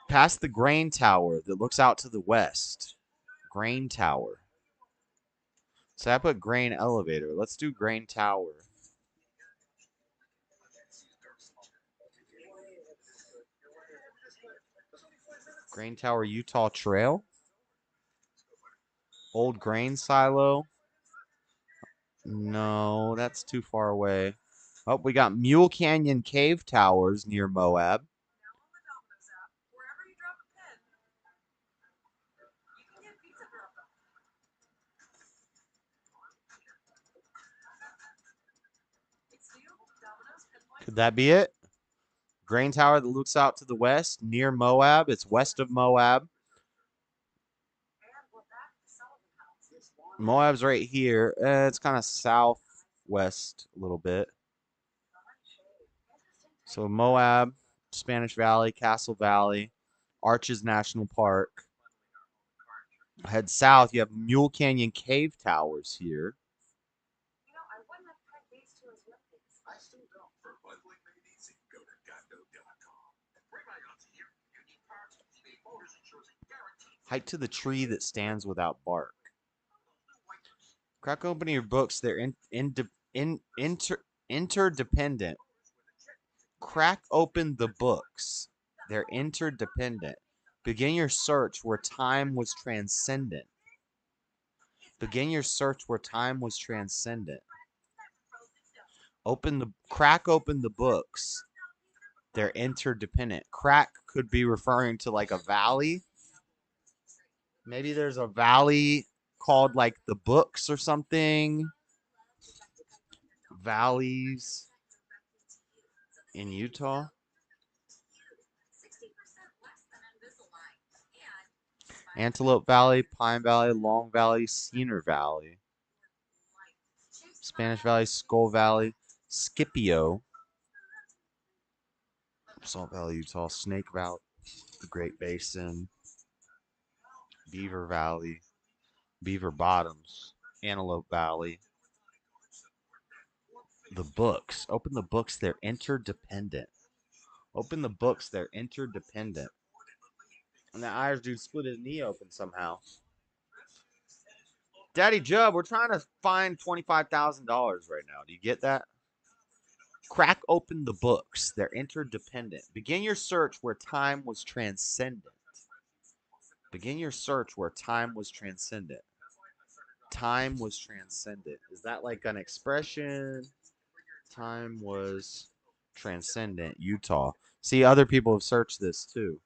[SPEAKER 1] Past the grain tower that looks out to the west. Grain tower. So I put grain elevator. Let's do grain tower. Grain Tower, Utah Trail. Old grain silo. No, that's too far away. Oh, we got Mule Canyon Cave Towers near Moab. Could that be it? Grain Tower that looks out to the west near Moab. It's west of Moab. Moab's right here. It's kind of southwest a little bit. So Moab, Spanish Valley, Castle Valley, Arches National Park. Head south, you have Mule Canyon Cave Towers here. Hike to the tree that stands without bark. Crack open your books. They're interdependent. Crack open the books. They're interdependent. Begin your search where time was transcendent. Begin your search where time was transcendent. Crack open the books. They're interdependent. Crack could be referring to like a valley. Maybe there's a valley called like the Books or something. Valleys in Utah. Antelope Valley, Pine Valley, Long Valley, Cedar Valley. Spanish Valley, Skull Valley, Scipio. Salt Valley, Utah, Snake Valley, the Great Basin, Beaver Valley, Beaver Bottoms, Antelope Valley. The books. Open the books. They're interdependent. Open the books. They're interdependent. And the Irish dude split his knee open somehow. Daddy Jub, we're trying to find $25,000 right now. Do you get that? Crack open the books. They're interdependent. Begin your search where time was transcendent. Begin your search where time was transcendent. Time was transcendent. Is that like an expression? Time was transcendent. Utah. See, other people have searched this too.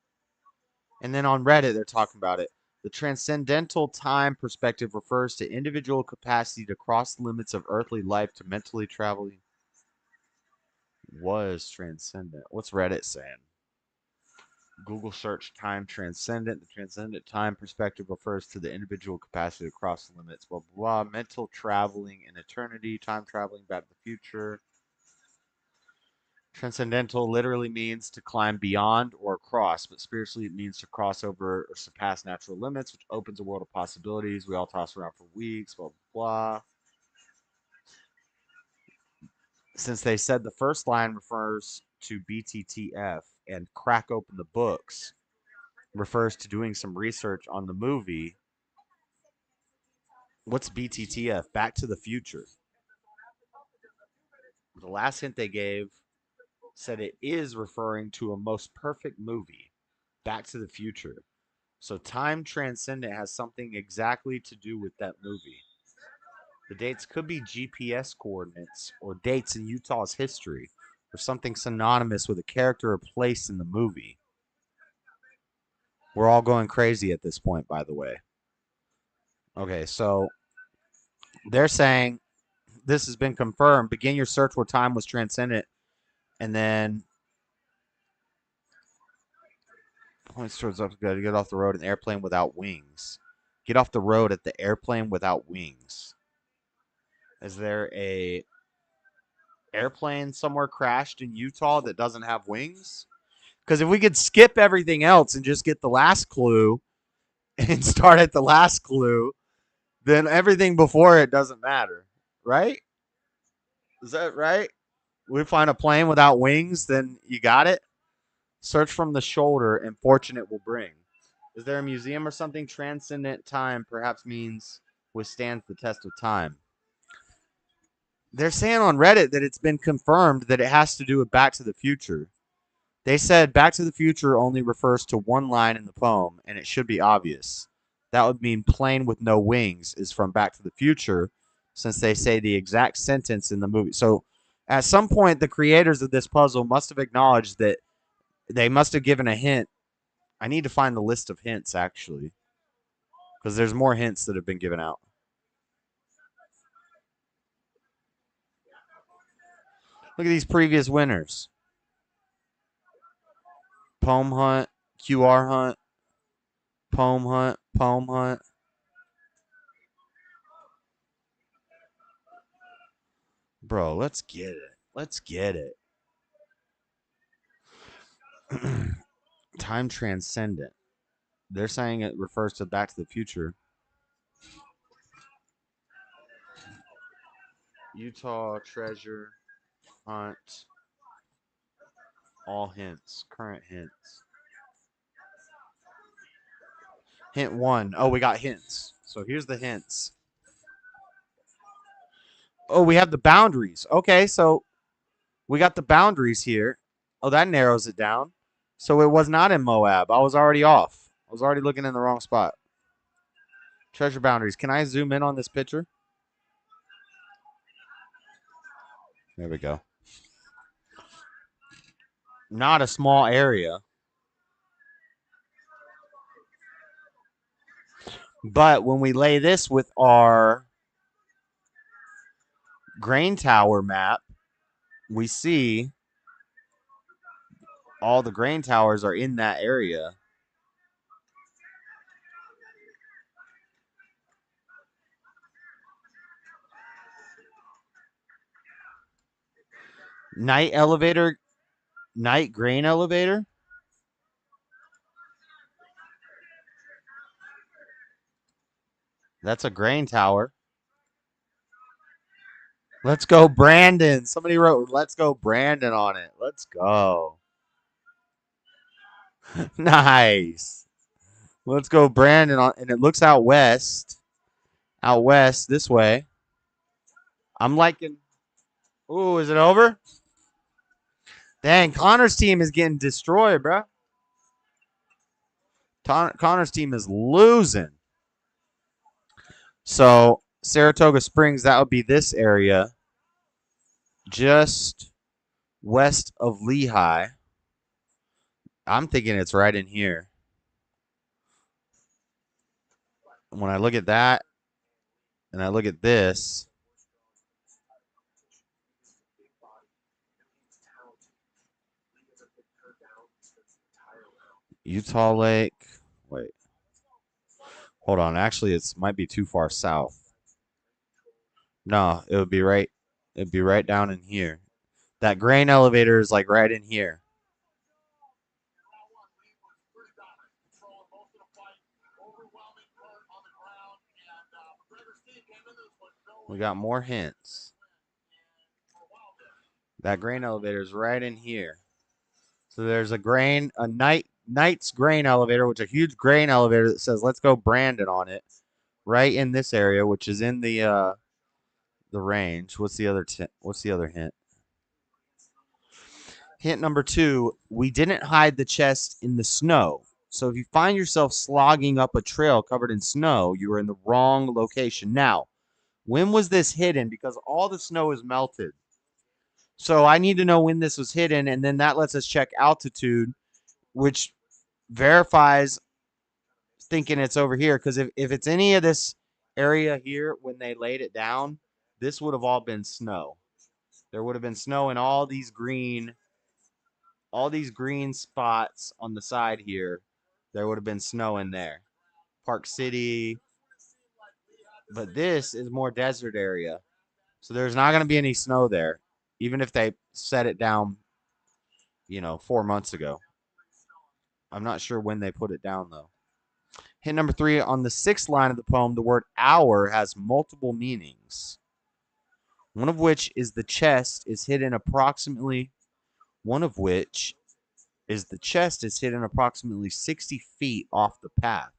[SPEAKER 1] And then on Reddit, they're talking about it. The transcendental time perspective refers to individual capacity to cross the limits of earthly life to mentally traveling. Was transcendent. What's Reddit saying? Google search time transcendent. The transcendent time perspective refers to the individual capacity to cross the limits. Blah, blah, blah. Mental traveling in eternity. Time traveling back to the future. Transcendental literally means to climb beyond or across, but spiritually it means to cross over or surpass natural limits, which opens a world of possibilities. We all toss around for weeks, blah, blah, blah. Since they said the first line refers to BTTF and crack open the books refers to doing some research on the movie, what's BTTF? Back to the Future. The last hint they gave said it is referring to a most perfect movie, Back to the Future. So time transcendent has something exactly to do with that movie. The dates could be GPS coordinates or dates in Utah's history or something synonymous with a character or place in the movie. We're all going crazy at this point, by the way. Okay, so they're saying this has been confirmed. Begin your search where time was transcendent. And then points towards up. Got to get off the road in the airplane without wings. Get off the road at the airplane without wings. Is there a airplane somewhere crashed in Utah that doesn't have wings? Because if we could skip everything else and just get the last clue and start at the last clue, then everything before it doesn't matter, right? Is that right? We find a plane without wings, then you got it. Search from the shoulder and fortune it will bring. Is there a museum or something? Transcendent time perhaps means withstands the test of time. They're saying on Reddit that it's been confirmed that it has to do with Back to the Future. They said Back to the Future only refers to one line in the poem, and it should be obvious. That would mean plane with no wings is from Back to the Future, since they say the exact sentence in the movie. So at some point, the creators of this puzzle must have acknowledged that they must have given a hint. I need to find the list of hints, actually, because there's more hints that have been given out. Look at these previous winners. Poem hunt, QR hunt, poem hunt, poem hunt. Bro, let's get it. Let's get it. Time transcendent. They're saying it refers to Back to the Future. Utah treasure hunt. All hints. Current hints. Hint 1. Oh, we got hints. So here's the hints. Oh, we have the boundaries. Okay, so we got the boundaries here. Oh, that narrows it down. So it was not in Moab. I was already off. I was already looking in the wrong spot. Treasure boundaries. Can I zoom in on this picture? There we go. Not a small area. But when we lay this with our grain tower map, we see all the grain towers are in that area. Night elevator, night grain elevator. That's a grain tower. Let's go, Brandon. Somebody wrote, let's go, Brandon on it. Let's go. Nice. Let's go, Brandon on, and it looks out west. Out west this way. I'm liking. Ooh, is it over? Dang, Connor's team is getting destroyed, bro. Connor's team is losing. So, Saratoga Springs, that would be this area. Just west of Lehigh. I'm thinking it's right in here. When I look at that, and I look at this, Utah Lake. Wait. Hold on. Actually, it might be too far south. No, it would be right. It'd be right down in here. That grain elevator is like right in here. We got more hints. That grain elevator is right in here. So there's a Knight's grain elevator, which is a huge grain elevator that says "Let's go, Brandon" on it, right in this area, which is in the range. What's the other hint? Hint number 2: we didn't hide the chest in the snow. So if you find yourself slogging up a trail covered in snow, you were in the wrong location. Now, when was this hidden? Because all the snow is melted. So I need to know when this was hidden, and then that lets us check altitude, which verifies thinking it's over here. Because if it's any of this area here when they laid it down, this would have all been snow. There would have been snow in all these green spots on the side here. There would have been snow in there. Park City. But this is more desert area. So there's not going to be any snow there. even if they set it down, 4 months ago. I'm not sure when they put it down, though. Hint number 3, on the 6th line of the poem, the word hour has multiple meanings. One of which is the chest is hidden approximately 60 feet off the path.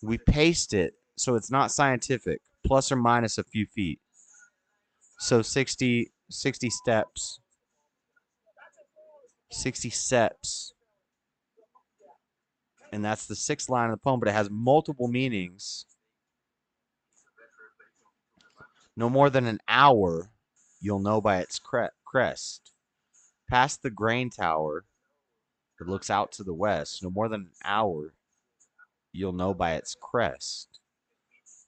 [SPEAKER 1] We paste it, so it's not scientific, plus or minus a few feet. So 60 steps. 60 steps. And that's the 6th line of the poem, but it has multiple meanings. No more than an hour, you'll know by its crest. Past the grain tower that looks out to the west, no more than an hour, you'll know by its crest.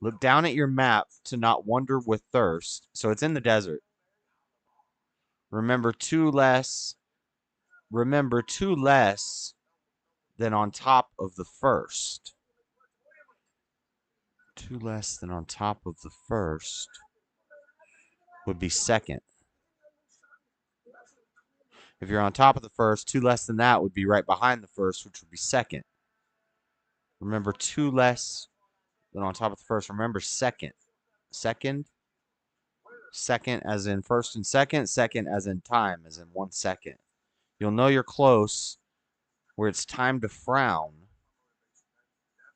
[SPEAKER 1] Look down at your map to not wander with thirst. So it's in the desert. Remember two less than on top of the first. 2 less than on top of the first would be second. If you're on top of the first, 2 less than that would be right behind the first, which would be second. Remember 2 less than on top of the first. Remember second. Second as in first and second as in time, as in 1 second. You'll know you're close where it's time to frown.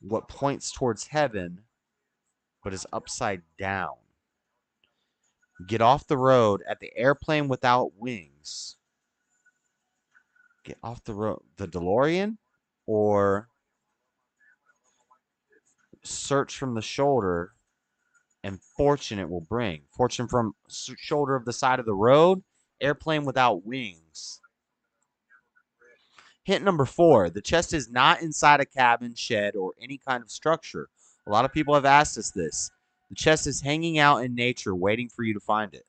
[SPEAKER 1] What points towards heaven, but is upside down. Get off the road at the airplane without wings. Get off the road. The DeLorean? Or search from the shoulder and fortune it will bring. Fortune from shoulder of the side of the road. Airplane without wings. Hint number 4. The chest is not inside a cabin, shed, or any kind of structure. A lot of people have asked us this. The chest is hanging out in nature, waiting for you to find it.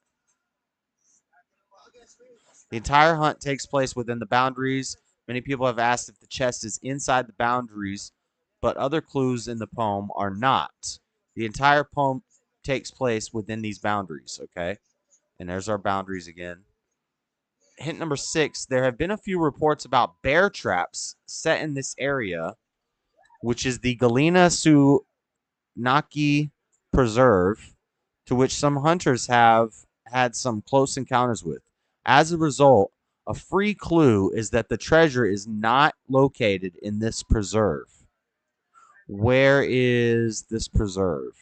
[SPEAKER 1] The entire hunt takes place within the boundaries. Many people have asked if the chest is inside the boundaries, but other clues in the poem are not. The entire poem takes place within these boundaries, okay? And there's our boundaries again. Hint number 6, there have been a few reports about bear traps set in this area, which is the Galena Sunaki Preserve, to which some hunters have had some close encounters with. As a result, a free clue is that the treasure is not located in this preserve. Where is this preserve?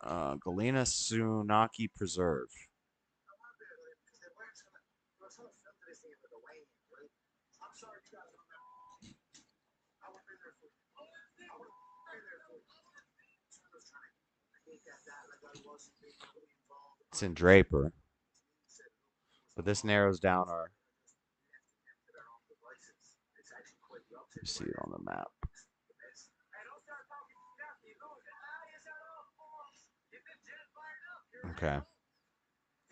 [SPEAKER 1] Galena Sunaki Preserve. It's in Draper. But this narrows down our... You see it on the map. Okay.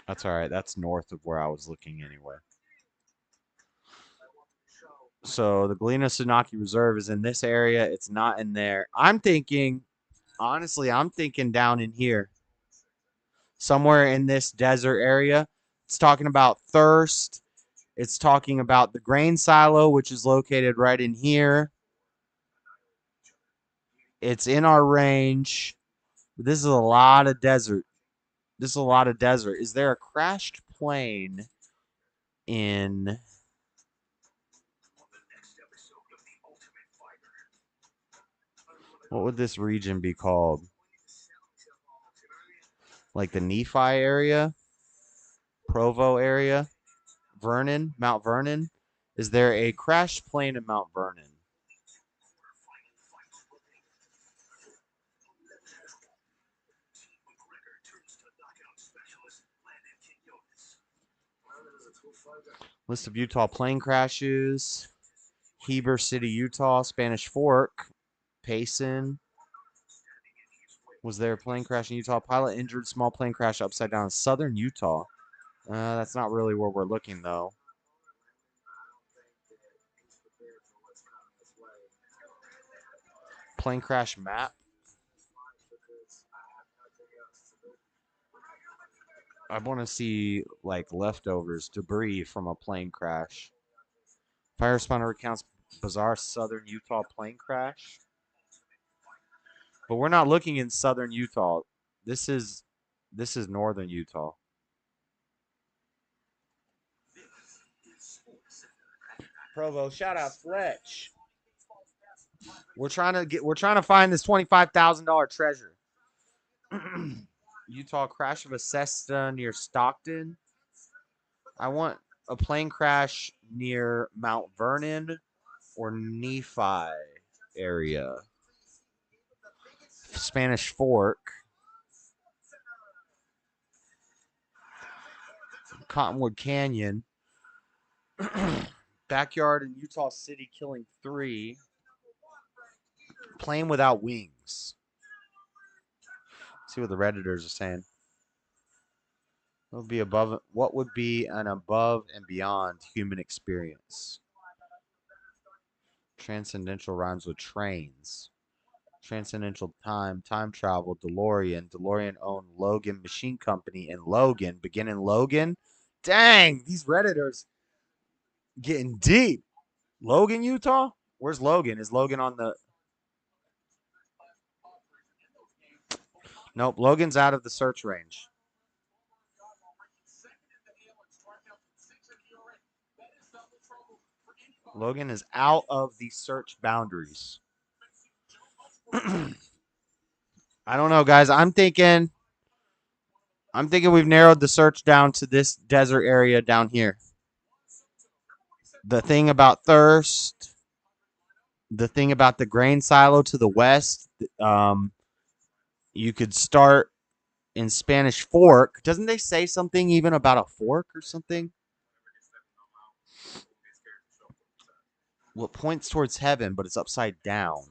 [SPEAKER 1] That's all right. That's north of where I was looking anyway. So the Galena Sunaki Reserve is in this area. It's not in there. I'm thinking down in here. Somewhere in this desert area. It's talking about thirst. It's talking about the grain silo, which is located right in here. It's in our range. This is a lot of desert. Is there a crashed plane in... What would this region be called? Like the Nephi area? Provo area? Vernon? Mount Vernon? Is there a crashed plane in Mount Vernon? List of Utah plane crashes. Heber City, Utah. Spanish Fork. Payson. Was there a plane crash in Utah? Pilot injured. Small plane crash upside down in southern Utah. That's not really where we're looking, though. Plane crash map. I want to see like leftovers, debris from a plane crash. Fire responder recounts bizarre southern Utah plane crash. But we're not looking in southern Utah. This is northern Utah. Provo, shout out Fletch. We're trying to find this $25,000 treasure. Utah crash of a Cessna near Stockton. I want a plane crash near Mount Vernon or Nephi area. Spanish Fork. Cottonwood Canyon. Backyard in Utah City killing 3. Plane without wings. Let's see what the Redditors are saying. What would be an above and beyond human experience? Transcendental rhymes with trains. Transcendental time travel, DeLorean owned Logan Machine Company in Logan, begin in Logan. Dang, these Redditors getting deep. Logan, Utah? Where's Logan? Is Logan on the... Nope, Logan's out of the search range. Logan is out of the search boundaries. I don't know, guys. I'm thinking we've narrowed the search down to this desert area down here. The thing about thirst, the thing about the grain silo to the west, you could start in Spanish Fork. Doesn't they say something even about a fork or something? Well, it points towards heaven, but it's upside down.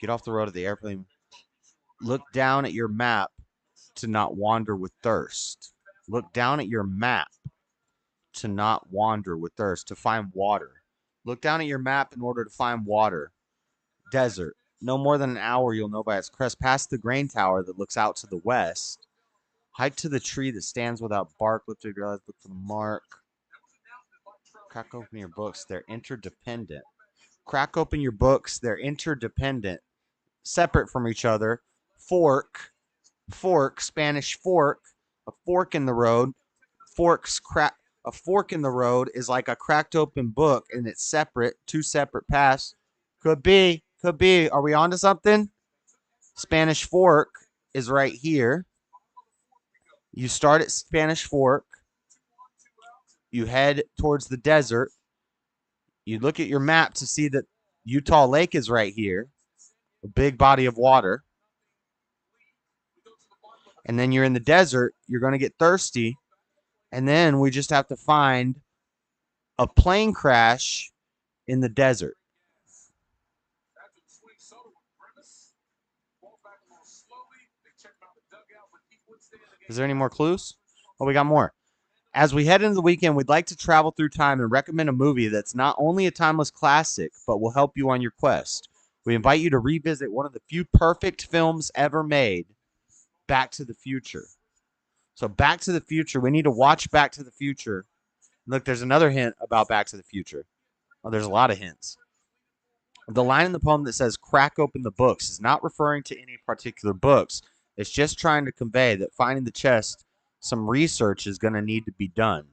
[SPEAKER 1] Get off the road of the airplane. Look down at your map to not wander with thirst. Look down at your map to not wander with thirst, to find water. Look down at your map in order to find water. Desert. No more than an hour, you'll know by its crest. Past the grain tower that looks out to the west. Hike to the tree that stands without bark. Lift your eyes, look for the mark. Crack open your books. They're interdependent. Crack open your books. They're interdependent. Separate from each other. Fork. Spanish fork. A fork in the road. A fork in the road is like a cracked open book, and it's separate. 2 separate paths. Could be. Are we on to something? Spanish Fork is right here. You start at Spanish Fork. You head towards the desert. You look at your map to see that Utah Lake is right here. A big body of water. And then you're in the desert. You're going to get thirsty. And then we just have to find a plane crash in the desert. Is there any more clues? Oh, we got more. As we head into the weekend, we'd like to travel through time and recommend a movie that's not only a timeless classic, but will help you on your quest. We invite you to revisit one of the few perfect films ever made, Back to the Future. So Back to the Future, we need to watch Back to the Future. Look, there's another hint about Back to the Future. Oh, there's a lot of hints. The line in the poem that says, crack open the books, is not referring to any particular books. It's just trying to convey that finding the chest, some research is going to need to be done.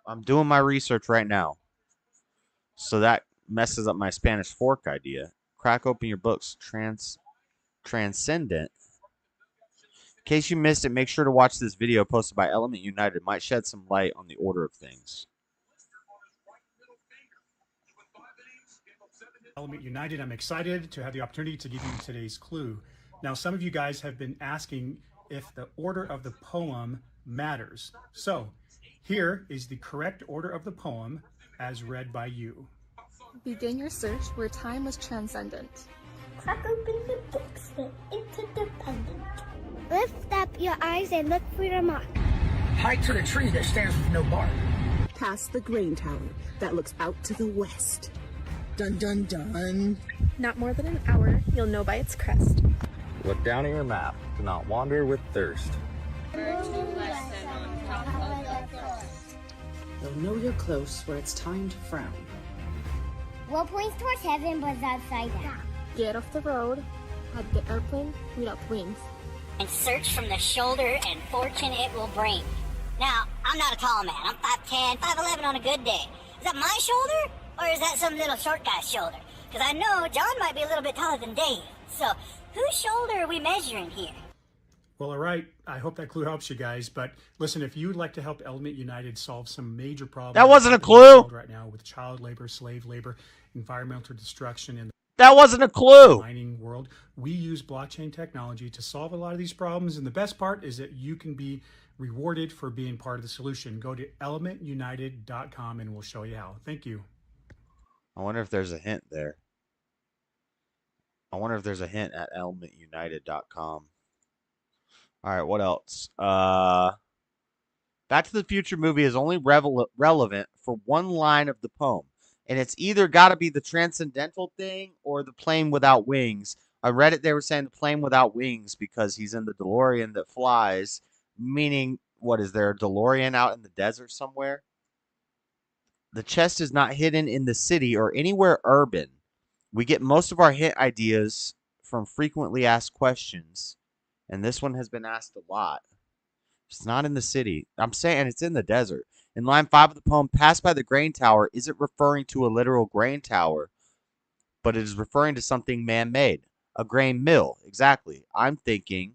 [SPEAKER 1] I'm doing my research right now. So that messes up my Spanish Fork idea. Crack open your books. Transcendent. In case you missed it, make sure to watch this video posted by Element United. It might shed some light on the order of things.
[SPEAKER 11] Element United, I'm excited to have the opportunity to give you today's clue. Now, some of you guys have been asking if the order of the poem matters. So, here is the correct order of the poem as read by you.
[SPEAKER 12] Begin your search where time was transcendent.
[SPEAKER 13] Crack open the books, they're interdependent.
[SPEAKER 14] Lift up your eyes and look for your mark.
[SPEAKER 13] Hike to the tree that stands with no bark.
[SPEAKER 17] Past the grain tower that looks out to the west. Dun dun dun.
[SPEAKER 12] Not more than an hour, you'll know by its crest.
[SPEAKER 22] Look down at your map. Do not wander with thirst.
[SPEAKER 2] or to less than on top of the floor.
[SPEAKER 17] They'll know you're close where it's time to frown.
[SPEAKER 14] What points towards heaven but upside down?
[SPEAKER 12] Get off the road at the airplane without wings.
[SPEAKER 14] And search from the shoulder and fortune it will bring. Now, I'm not a tall man. I'm 5'10", 5'11" on a good day. Is that my shoulder? Or is that some little short guy's shoulder? Because I know John might be a little bit taller than Dave. So, whose shoulder are we measuring here?
[SPEAKER 11] Well, all right. I hope that clue helps you guys. But listen, if you would like to help Element United solve some major problems
[SPEAKER 1] That wasn't a
[SPEAKER 11] happening in the
[SPEAKER 1] clue.
[SPEAKER 11] world right now with child labor, slave labor, environmental destruction, and
[SPEAKER 1] That wasn't a clue.
[SPEAKER 11] mining world, we use blockchain technology to solve a lot of these problems. And the best part is that you can be rewarded for being part of the solution. Go to elementunited.com and we'll show you how. Thank you.
[SPEAKER 1] I wonder if there's a hint there. I wonder if there's a hint at elementunited.com. All right, what else? Back to the Future movie is only relevant for one line of the poem. And it's either got to be the transcendental thing or the plane without wings. I read it, they were saying the plane without wings because he's in the DeLorean that flies. Meaning, what, is there a DeLorean out in the desert somewhere? The chest is not hidden in the city or anywhere urban. We get most of our hint ideas from frequently asked questions. And this one has been asked a lot. It's not in the city. I'm saying it's in the desert. In line 5 of the poem, passed by the grain tower isn't referring to a literal grain tower, but it is referring to something man-made. A grain mill, exactly. I'm thinking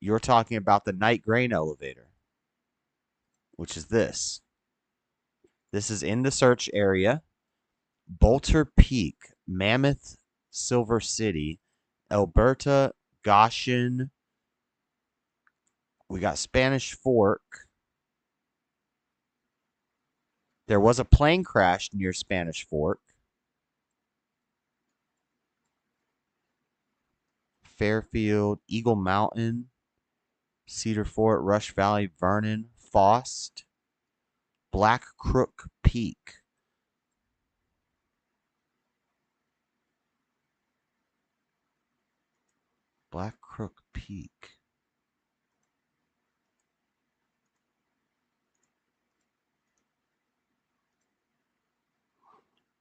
[SPEAKER 1] you're talking about the night grain elevator, which is this. This is in the search area. Bolter Peak, Mammoth, Silver City, Alberta, Goshen. We got Spanish Fork. There was a plane crash near Spanish Fork. Fairfield, Eagle Mountain, Cedar Fort, Rush Valley, Vernon, Faust, Black Crook Peak. Black Crook Peak.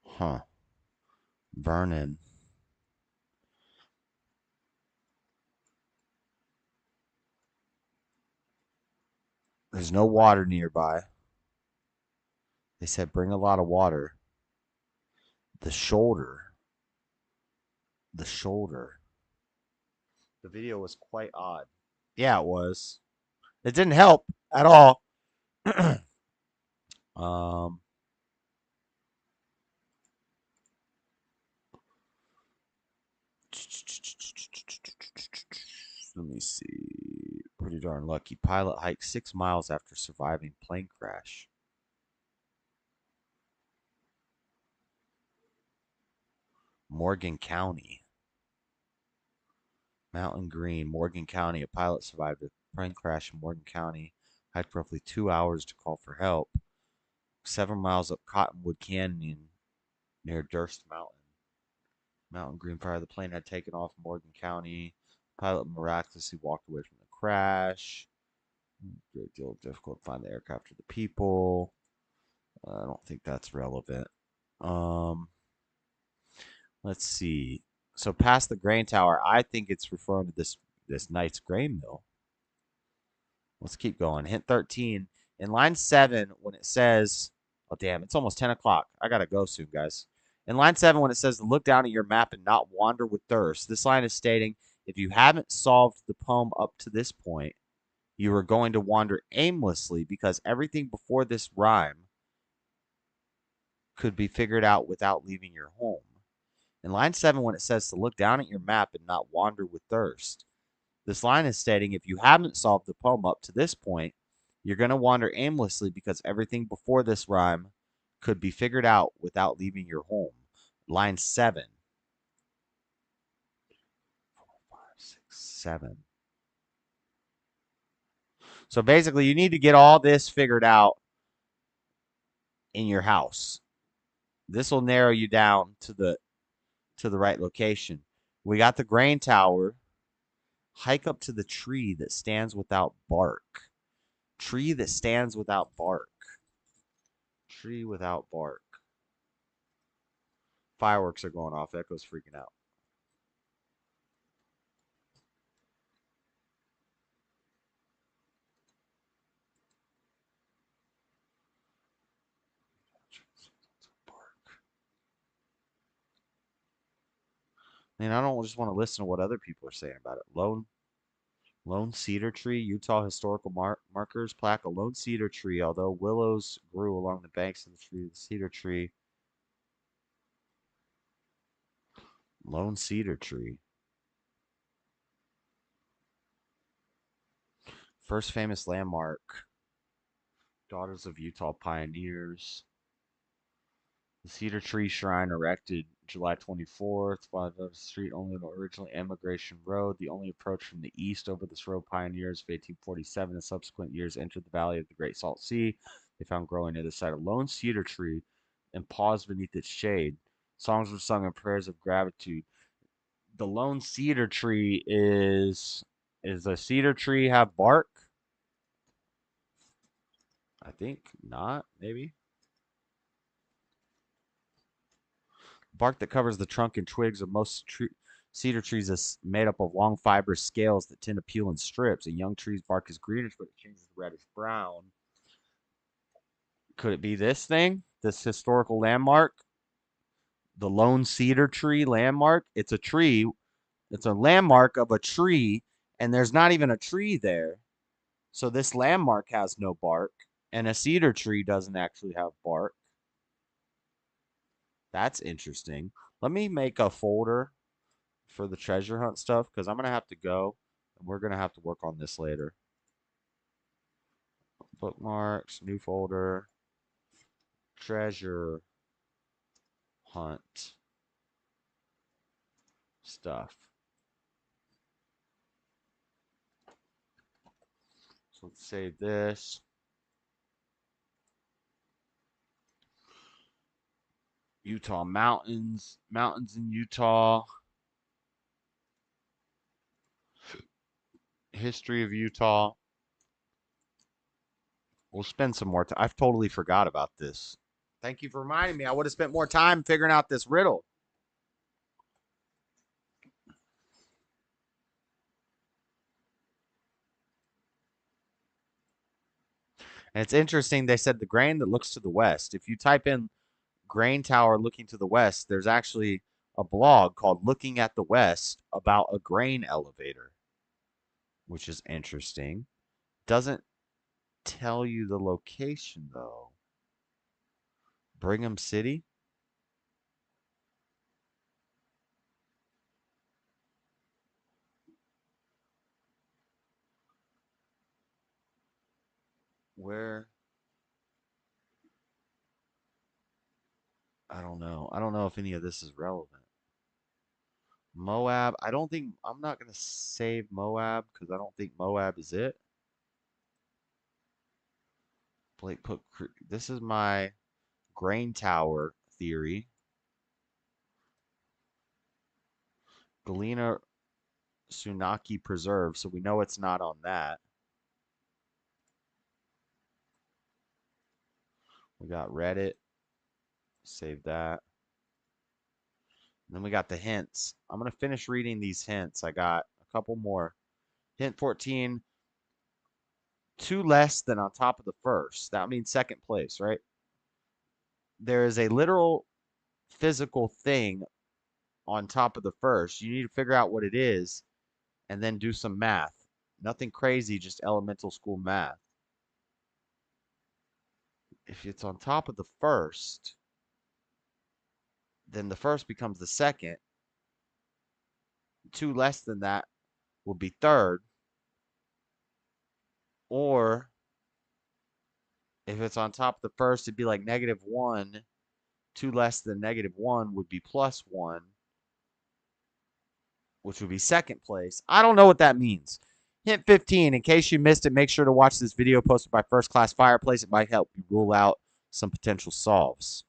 [SPEAKER 1] Huh. Vernon. There's no water nearby. They said bring a lot of water. The shoulder. The shoulder. The video was quite odd. Yeah, it was. It didn't help at all. Let me see. Pretty darn lucky. Pilot hiked 6 miles after surviving plane crash. Morgan County. Mountain Green, Morgan County. A pilot survived a plane crash in Morgan County. Hiked roughly 2 hours to call for help. 7 miles up Cottonwood Canyon near Durst Mountain. Mountain Green fire. The plane had taken off in Morgan County. Pilot miraculously walked away from the crash. Great deal of difficult to find the aircraft or the people. I don't think that's relevant. Let's see. So past the grain tower, I think it's referring to this night's grain mill. Let's keep going. Hint 13. In line 7, when it says, oh damn, it's almost 10 o'clock. I gotta go soon, guys. In line 7, when it says to look down at your map and not wander with thirst, this line is stating, if you haven't solved the poem up to this point, you are going to wander aimlessly because everything before this rhyme could be figured out without leaving your home. In line 7, when it says to look down at your map and not wander with thirst, this line is stating if you haven't solved the poem up to this point, you're going to wander aimlessly because everything before this rhyme could be figured out without leaving your home. Line 7. 4, 5, 6, 7. So basically, you need to get all this figured out in your house. This will narrow you down to the right location. We got the grain tower. Hike up to the tree that stands without bark. Tree that stands without bark. Tree without bark. Fireworks are going off. Echo's freaking out. Man, I don't just want to listen to what other people are saying about it. Lone cedar tree, Utah historical markers plaque. A lone cedar tree, although willows grew along the banks of the tree, the cedar tree. Lone cedar tree. First famous landmark. Daughters of Utah pioneers. The cedar tree shrine erected July 24th by the street only the original Emigration Road. The only approach from the east over this road, pioneers of 1847 and subsequent years entered the valley of the Great Salt Sea. They found growing near the site a lone cedar tree and paused beneath its shade. Songs were sung and prayers of gratitude. The lone cedar tree is a cedar tree have bark? I think not, maybe. Bark that covers the trunk and twigs of most cedar trees is made up of long fibrous scales that tend to peel in strips. A young tree's bark is greenish, but it changes to reddish brown. Could it be this thing? This historical landmark? The lone cedar tree landmark? It's a tree. It's a landmark of a tree, and there's not even a tree there. So this landmark has no bark, and a cedar tree doesn't actually have bark. That's interesting. Let me make a folder for the treasure hunt stuff because I'm going to have to go and we're going to have to work on this later. Bookmarks, new folder, treasure hunt stuff. So let's save this. Utah mountains in Utah. History of Utah. We'll spend some more time. I've totally forgot about this. Thank you for reminding me. I would have spent more time figuring out this riddle. And it's interesting. They said the grain that looks to the west. If you type in grain tower looking to the west, there's actually a blog called Looking at the West about a grain elevator, which is interesting. Doesn't tell you the location though. Brigham City? Where? I don't know. I don't know if any of this is relevant. Moab. I'm not going to save Moab because I don't think Moab is it. Blake put, this is my grain tower theory. Galena Sunaki Preserve, so we know it's not on that. We got Reddit. Save that. And then we got the hints. I'm going to finish reading these hints. I got a couple more. Hint 14. 2 less than on top of the first. That means second place, right? There is a literal physical thing on top of the first. You need to figure out what it is and then do some math. Nothing crazy, just elemental school math. If it's on top of the first, then the first becomes the second. 2 less than that will be third. Or if it's on top of the first, it'd be like -1. 2 less than -1 would be +1, which would be second place. I don't know what that means. Hint 15, in case you missed it, make sure to watch this video posted by First Class Fireplace. It might help you rule out some potential solves.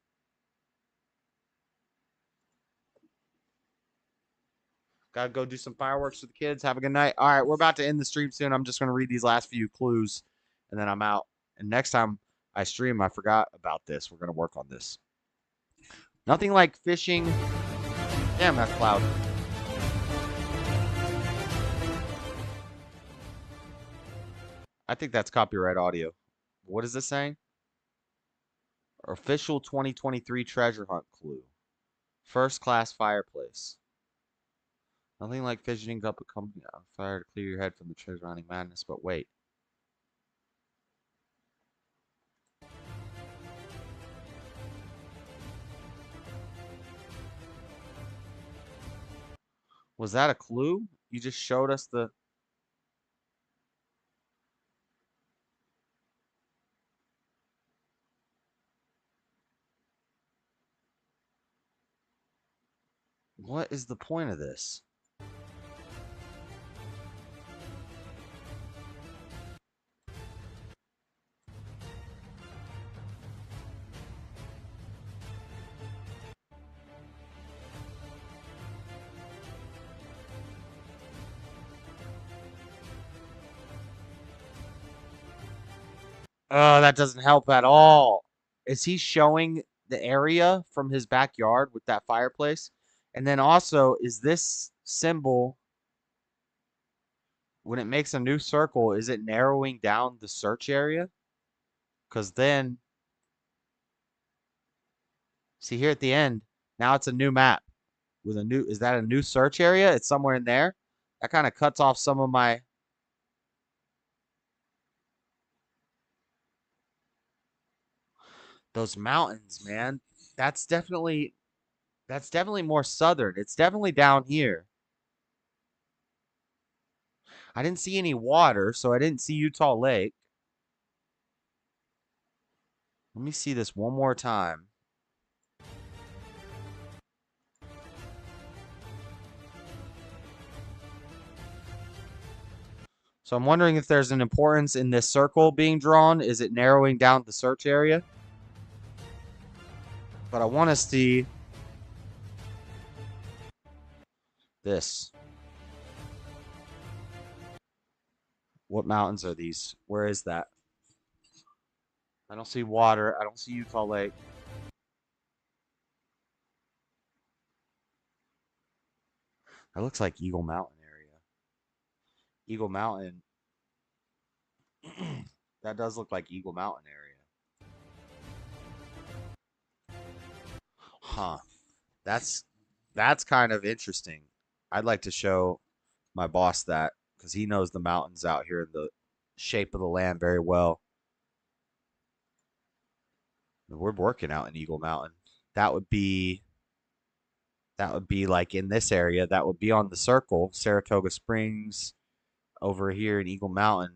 [SPEAKER 1] Gotta go do some fireworks with the kids. Have a good night. All right, we're about to end the stream soon. I'm just gonna read these last few clues, and then I'm out. And next time I stream, I forgot about this. We're gonna work on this. Nothing like fishing. Damn, that's loud. I think that's copyright audio. What is this saying? Official 2023 treasure hunt clue. First class fireplace. Nothing like fidgeting up a company on fire to clear your head from the treasure hunting madness, but wait. Was that a clue? You just showed us the... What is the point of this? Oh, that doesn't help at all. Is he showing the area from his backyard with that fireplace? And then also, is this symbol, when it makes a new circle, is it narrowing down the search area? Because then, see here at the end, now it's a new map with a new, is that a new search area? It's somewhere in there. That kind of cuts off some of my... Those mountains, man. That's definitely more southern. It's definitely down here. I didn't see any water, so I didn't see Utah Lake. Let me see this one more time. So I'm wondering if there's an importance in this circle being drawn. Is it narrowing down the search area? But I want to see this. What mountains are these? Where is that? I don't see water. I don't see Utah Lake. That looks like Eagle Mountain area. Eagle Mountain. That does look like Eagle Mountain area. Huh. That's kind of interesting. I'd like to show my boss that, because he knows the mountains out here, the shape of the land very well. We're working out in Eagle Mountain. That would be like in this area. That would be on the circle. Saratoga Springs over here in Eagle Mountain.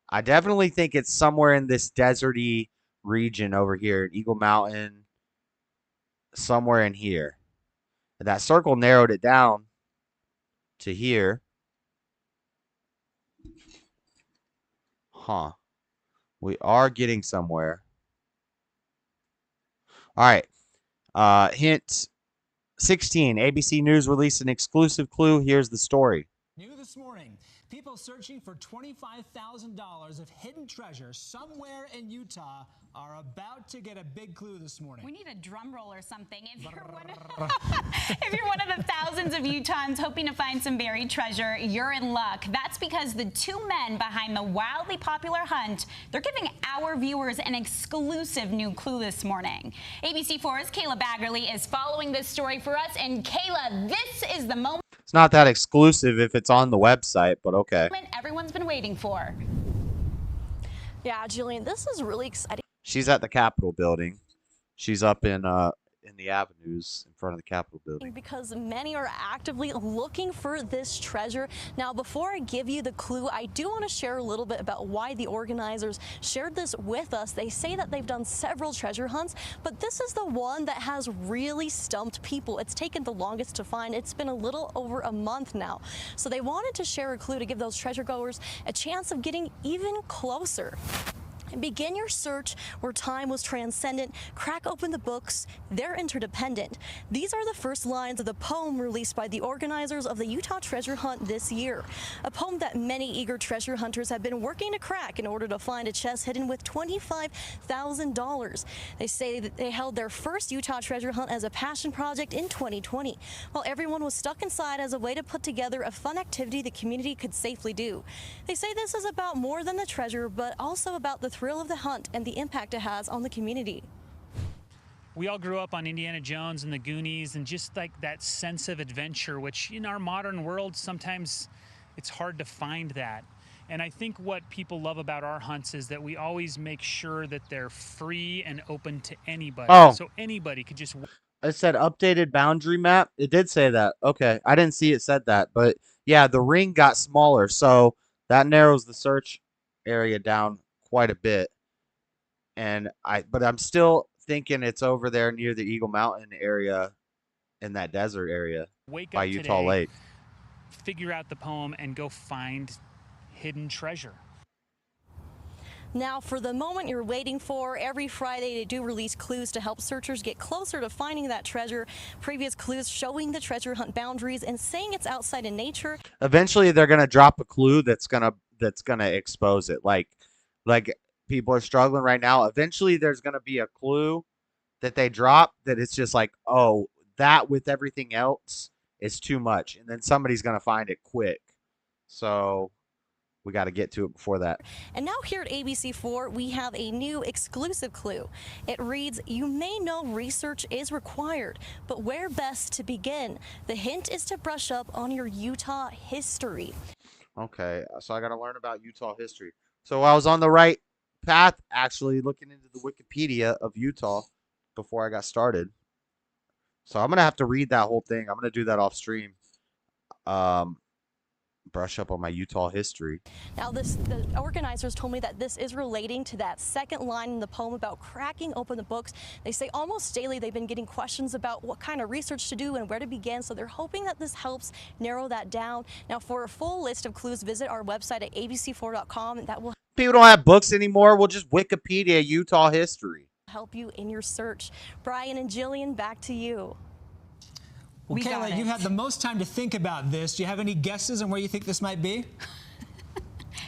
[SPEAKER 1] I definitely think it's somewhere in this deserty region over here in Eagle Mountain. Somewhere in here. And that circle narrowed it down to here. Huh. We are getting somewhere. All right. Hint 16. ABC News released an exclusive clue. Here's the story.
[SPEAKER 15] New this morning, people searching for $25,000 of hidden treasure somewhere in Utah are about to get a big clue this morning.
[SPEAKER 16] We need a drum roll or something. If you're one of the thousands of Utahns hoping to find some buried treasure, you're in luck. That's because the two men behind the wildly popular hunt, they're giving our viewers an exclusive new clue this morning. ABC4's Kayla Baggerly is following this story for us. And Kayla, this is the moment.
[SPEAKER 1] It's not that exclusive if it's on the website, but okay.
[SPEAKER 16] Everyone's been waiting for.
[SPEAKER 18] Yeah, Julian, this is really exciting.
[SPEAKER 1] She's at the Capitol building. She's up in the avenues in front of the Capitol building.
[SPEAKER 18] Because many are actively looking for this treasure. Now, before I give you the clue, I do want to share a little bit about why the organizers shared this with us. They say that they've done several treasure hunts, but this is the one that has really stumped people. It's taken the longest to find. It's been a little over a month now. So they wanted to share a clue to give those treasure goers a chance of getting even closer. And begin your search where time was transcendent. Crack open the books. They're interdependent. These are the first lines of the poem released by the organizers of the Utah Treasure Hunt this year. A poem that many eager treasure hunters have been working to crack in order to find a chest hidden with $25,000. They say that they held their first Utah Treasure Hunt as a passion project in 2020, while everyone was stuck inside as a way to put together a fun activity the community could safely do. They say this is about more than the treasure, but also about the thrill of the hunt and the impact it has on the community.
[SPEAKER 6] We all grew up on Indiana Jones and the Goonies and just like that sense of adventure, which in our modern world, sometimes it's hard to find that. And I think what people love about our hunts is that we always make sure that they're free and open to anybody.
[SPEAKER 1] Oh.
[SPEAKER 6] So anybody could just...
[SPEAKER 1] It said updated boundary map. It did say that. Okay. I didn't see it said that. But yeah, the ring got smaller. So that narrows the search area down quite a bit. But I'm still thinking it's over there near the Eagle Mountain area in that desert area by Utah
[SPEAKER 6] today,
[SPEAKER 1] Lake.
[SPEAKER 6] figure out the poem and go find hidden treasure.
[SPEAKER 18] Now, for the moment you're waiting for, every Friday they do release clues to help searchers get closer to finding that treasure. Previous clues showing the treasure hunt boundaries and saying it's outside in nature.
[SPEAKER 1] Eventually they're going to drop a clue that's going to expose it. Like people are struggling right now. Eventually there's going to be a clue that they drop that it's just like, oh, that with everything else is too much. And then somebody's going to find it quick. So we got to get to it before that.
[SPEAKER 18] And now here at ABC4, we have a new exclusive clue. It reads, you may know research is required, but where best to begin? The hint is to brush up on your Utah history.
[SPEAKER 1] Okay, so I got to learn about Utah history. So I was on the right path, actually, looking into the Wikipedia of Utah before I got started. So I'm going to have to read that whole thing. I'm going to do that off stream. Brush up on my Utah history.
[SPEAKER 18] Now, the organizers told me that this is relating to that second line in the poem about cracking open the books. They say almost daily they've been getting questions about what kind of research to do and where to begin, so they're hoping that this helps narrow that down. Now, for a full list of clues, visit our website at abc4.com, and that will
[SPEAKER 1] People don't have books anymore. We'll just Wikipedia Utah history.
[SPEAKER 18] help you in your search. Brian and Jillian, back to you.
[SPEAKER 15] Well, Kayla, you've had the most time to think about this. Do you have any guesses on where you think this might be?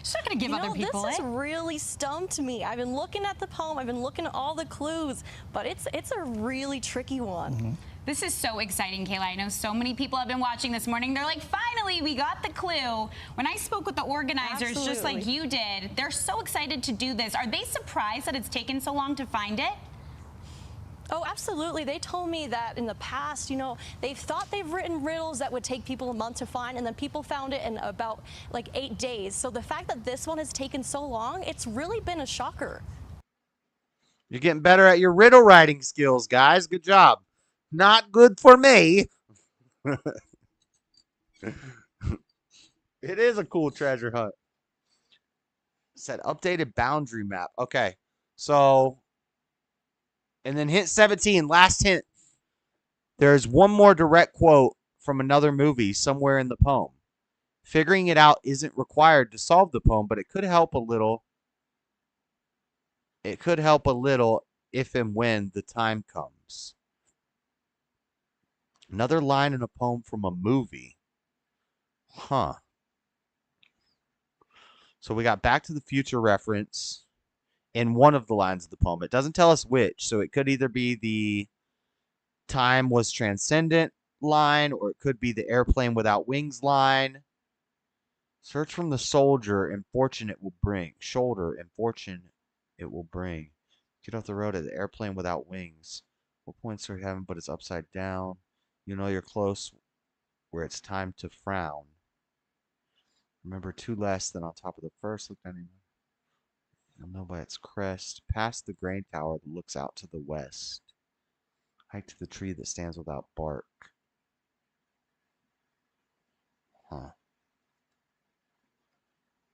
[SPEAKER 16] She's not going to give other people
[SPEAKER 18] This has really stumped me. I've been looking at the poem. I've been looking at all the clues, but it's a really tricky one.
[SPEAKER 16] This is so exciting, Kayla. I know so many people have been watching this morning. They're like, finally, we got the clue. When I spoke with the organizers, just like you did, they're so excited to do this. Are they surprised that it's taken so long to find it?
[SPEAKER 18] Oh, absolutely. They told me that in the past, they've thought they've written riddles that would take people a month to find, and then people found it in about like 8 days. So the fact that this one has taken so long, it's really been a shocker.
[SPEAKER 1] You're getting better at your riddle writing skills, guys. Good job. Not good for me. It is a cool treasure hunt. It said updated boundary map. Okay. So, and then hint 17, last hint. There's one more direct quote from another movie somewhere in the poem. Figuring it out isn't required to solve the poem, but it could help a little. It could help a little if and when the time comes. Another line in a poem from a movie. Huh. So we got Back to the Future reference in one of the lines of the poem. It doesn't tell us which, so it could either be the time was transcendent line, or it could be the airplane without wings line. Search from the soldier and fortune it will bring. Shoulder and fortune it will bring. Get off the road at the airplane without wings. What points are you having, but it's upside down? You know you're close where it's time to frown. Remember 2 less than on top of the first. Look down. You'll know by its crest. Past the grain tower that looks out to the west. Hike to the tree that stands without bark. Huh.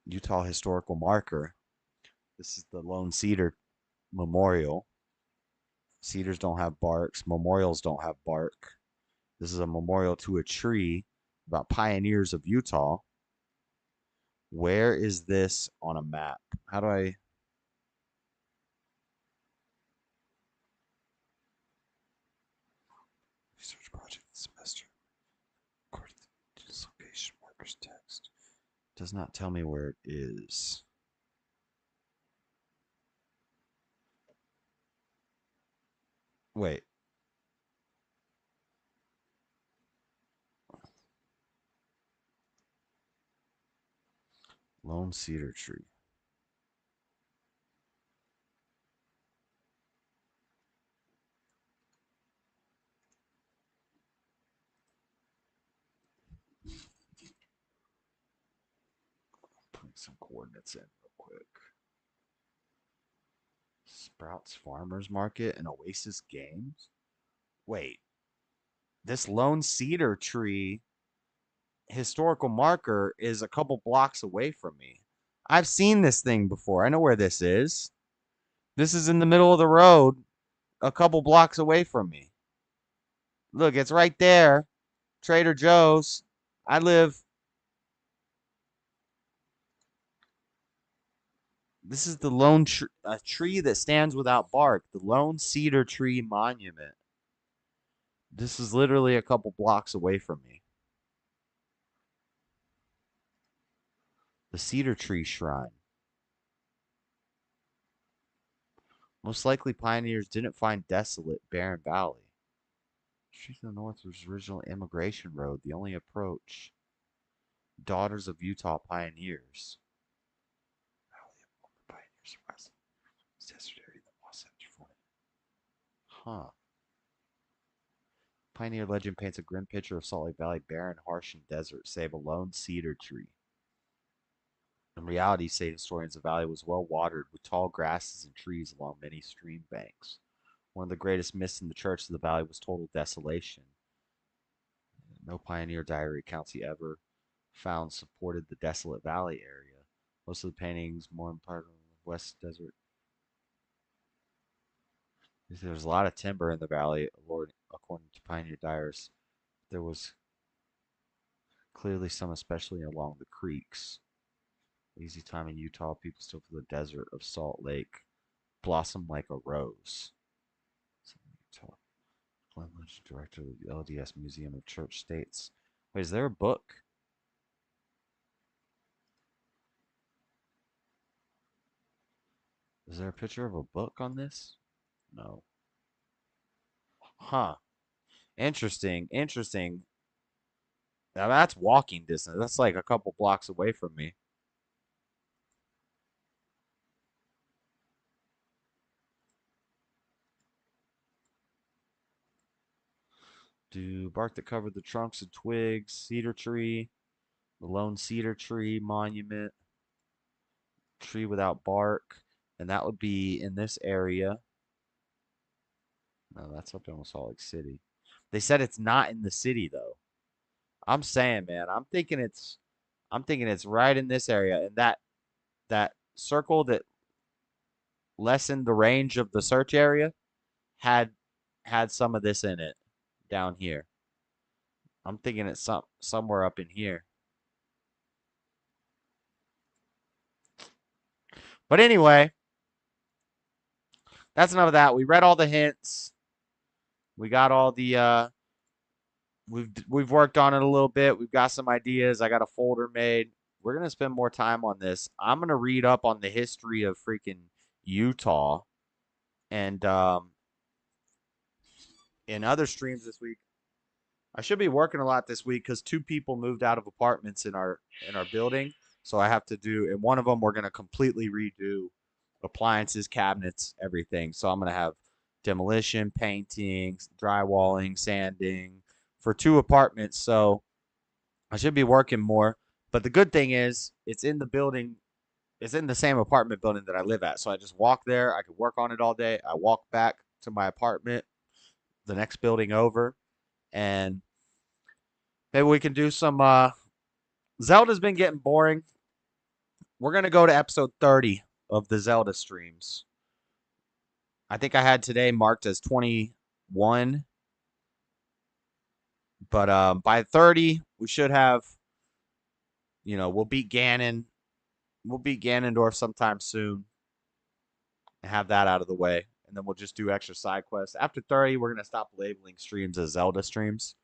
[SPEAKER 1] Utah historical marker. This is the Lone Cedar Memorial. Cedars don't have barks. Memorials don't have bark. This is a memorial to a tree about pioneers of Utah. Where is this on a map? How do I... There's text. Does not tell me where it is. Wait. Lone cedar tree. Putting some coordinates in real quick. Sprouts Farmers Market and Oasis Games? Wait. This lone cedar tree historical marker is a couple blocks away from me. I've seen this thing before. I know where this is. This is in the middle of the road, a couple blocks away from me. Look, it's right there. Trader Joe's. I live. This is the lone tree that stands without bark. The lone cedar tree monument. This is literally a couple blocks away from me. The cedar tree shrine. Most likely pioneers didn't find desolate, barren valley. Street to the north was original immigration road, the only approach. Daughters of Utah pioneers. Valley of Mormon pioneers west. Desert area that was Huh. Pioneer legend paints a grim picture of Salt Lake Valley, barren, harsh, and desert, save a lone cedar tree. In reality, say historians, the valley was well watered with tall grasses and trees along many stream banks. One of the greatest myths in the church of the valley was total desolation. No pioneer diary accounts he ever found supported the desolate valley area. Most of the paintings, more in part of the west desert. There's a lot of timber in the valley, according to pioneer diaries. There was clearly some, especially along the creeks. Easy time in Utah, people still feel the desert of Salt Lake blossom like a rose. Utah. Glenn Lynch, director of the LDS Museum of Church States. Wait, is there a book? Is there a picture of a book on this? No. Huh. Interesting. Interesting. Now that's walking distance. That's like a couple blocks away from me. Do bark that covered the trunks and twigs, cedar tree, the lone cedar tree monument, tree without bark, and that would be in this area. No, that's up in Salt Lake City. They said it's not in the city though. I'm saying, man, I'm thinking it's right in this area, and that circle that lessened the range of the search area had some of this in it down here. I'm thinking it's somewhere up in here. But anyway, that's enough of that. We read all the hints. We got all the we've worked on it a little bit. We've got some ideas. I got a folder made. We're going to spend more time on this. I'm going to read up on the history of freaking Utah, and in other streams this week, I should be working a lot this week because 2 people moved out of apartments in our building. So I have to do, and one of them we're going to completely redo appliances, cabinets, everything. So I'm going to have demolition, painting, drywalling, sanding for 2 apartments. So I should be working more. But the good thing is it's in the building. It's in the same apartment building that I live at. So I just walk there. I can work on it all day. I walk back to my apartment, the next building over, and maybe we can do some Zelda's been getting boring. We're going to go to episode 30 of the Zelda streams. I think I had today marked as 21. But by 30, we should have, we'll beat Ganon. We'll beat Ganondorf sometime soon and have that out of the way. And then we'll just do extra side quests. After 30, we're going to stop labeling streams as Zelda streams.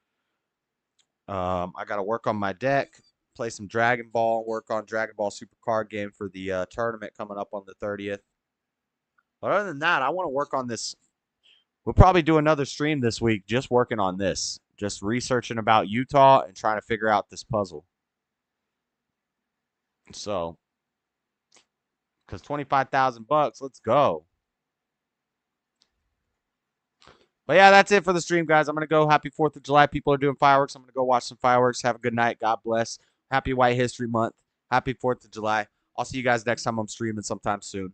[SPEAKER 1] I got to work on my deck. play some Dragon Ball, work on Dragon Ball Super Card Game for the tournament coming up on the 30th. But other than that, I want to work on this. We'll probably do another stream this week just working on this. Just researching about Utah and trying to figure out this puzzle. So, because $25,000, let's go. But yeah, that's it for the stream, guys. I'm going to go. Happy 4th of July. People are doing fireworks. I'm going to go watch some fireworks. Have a good night. God bless. Happy White History Month. Happy 4th of July. I'll see you guys next time I'm streaming sometime soon.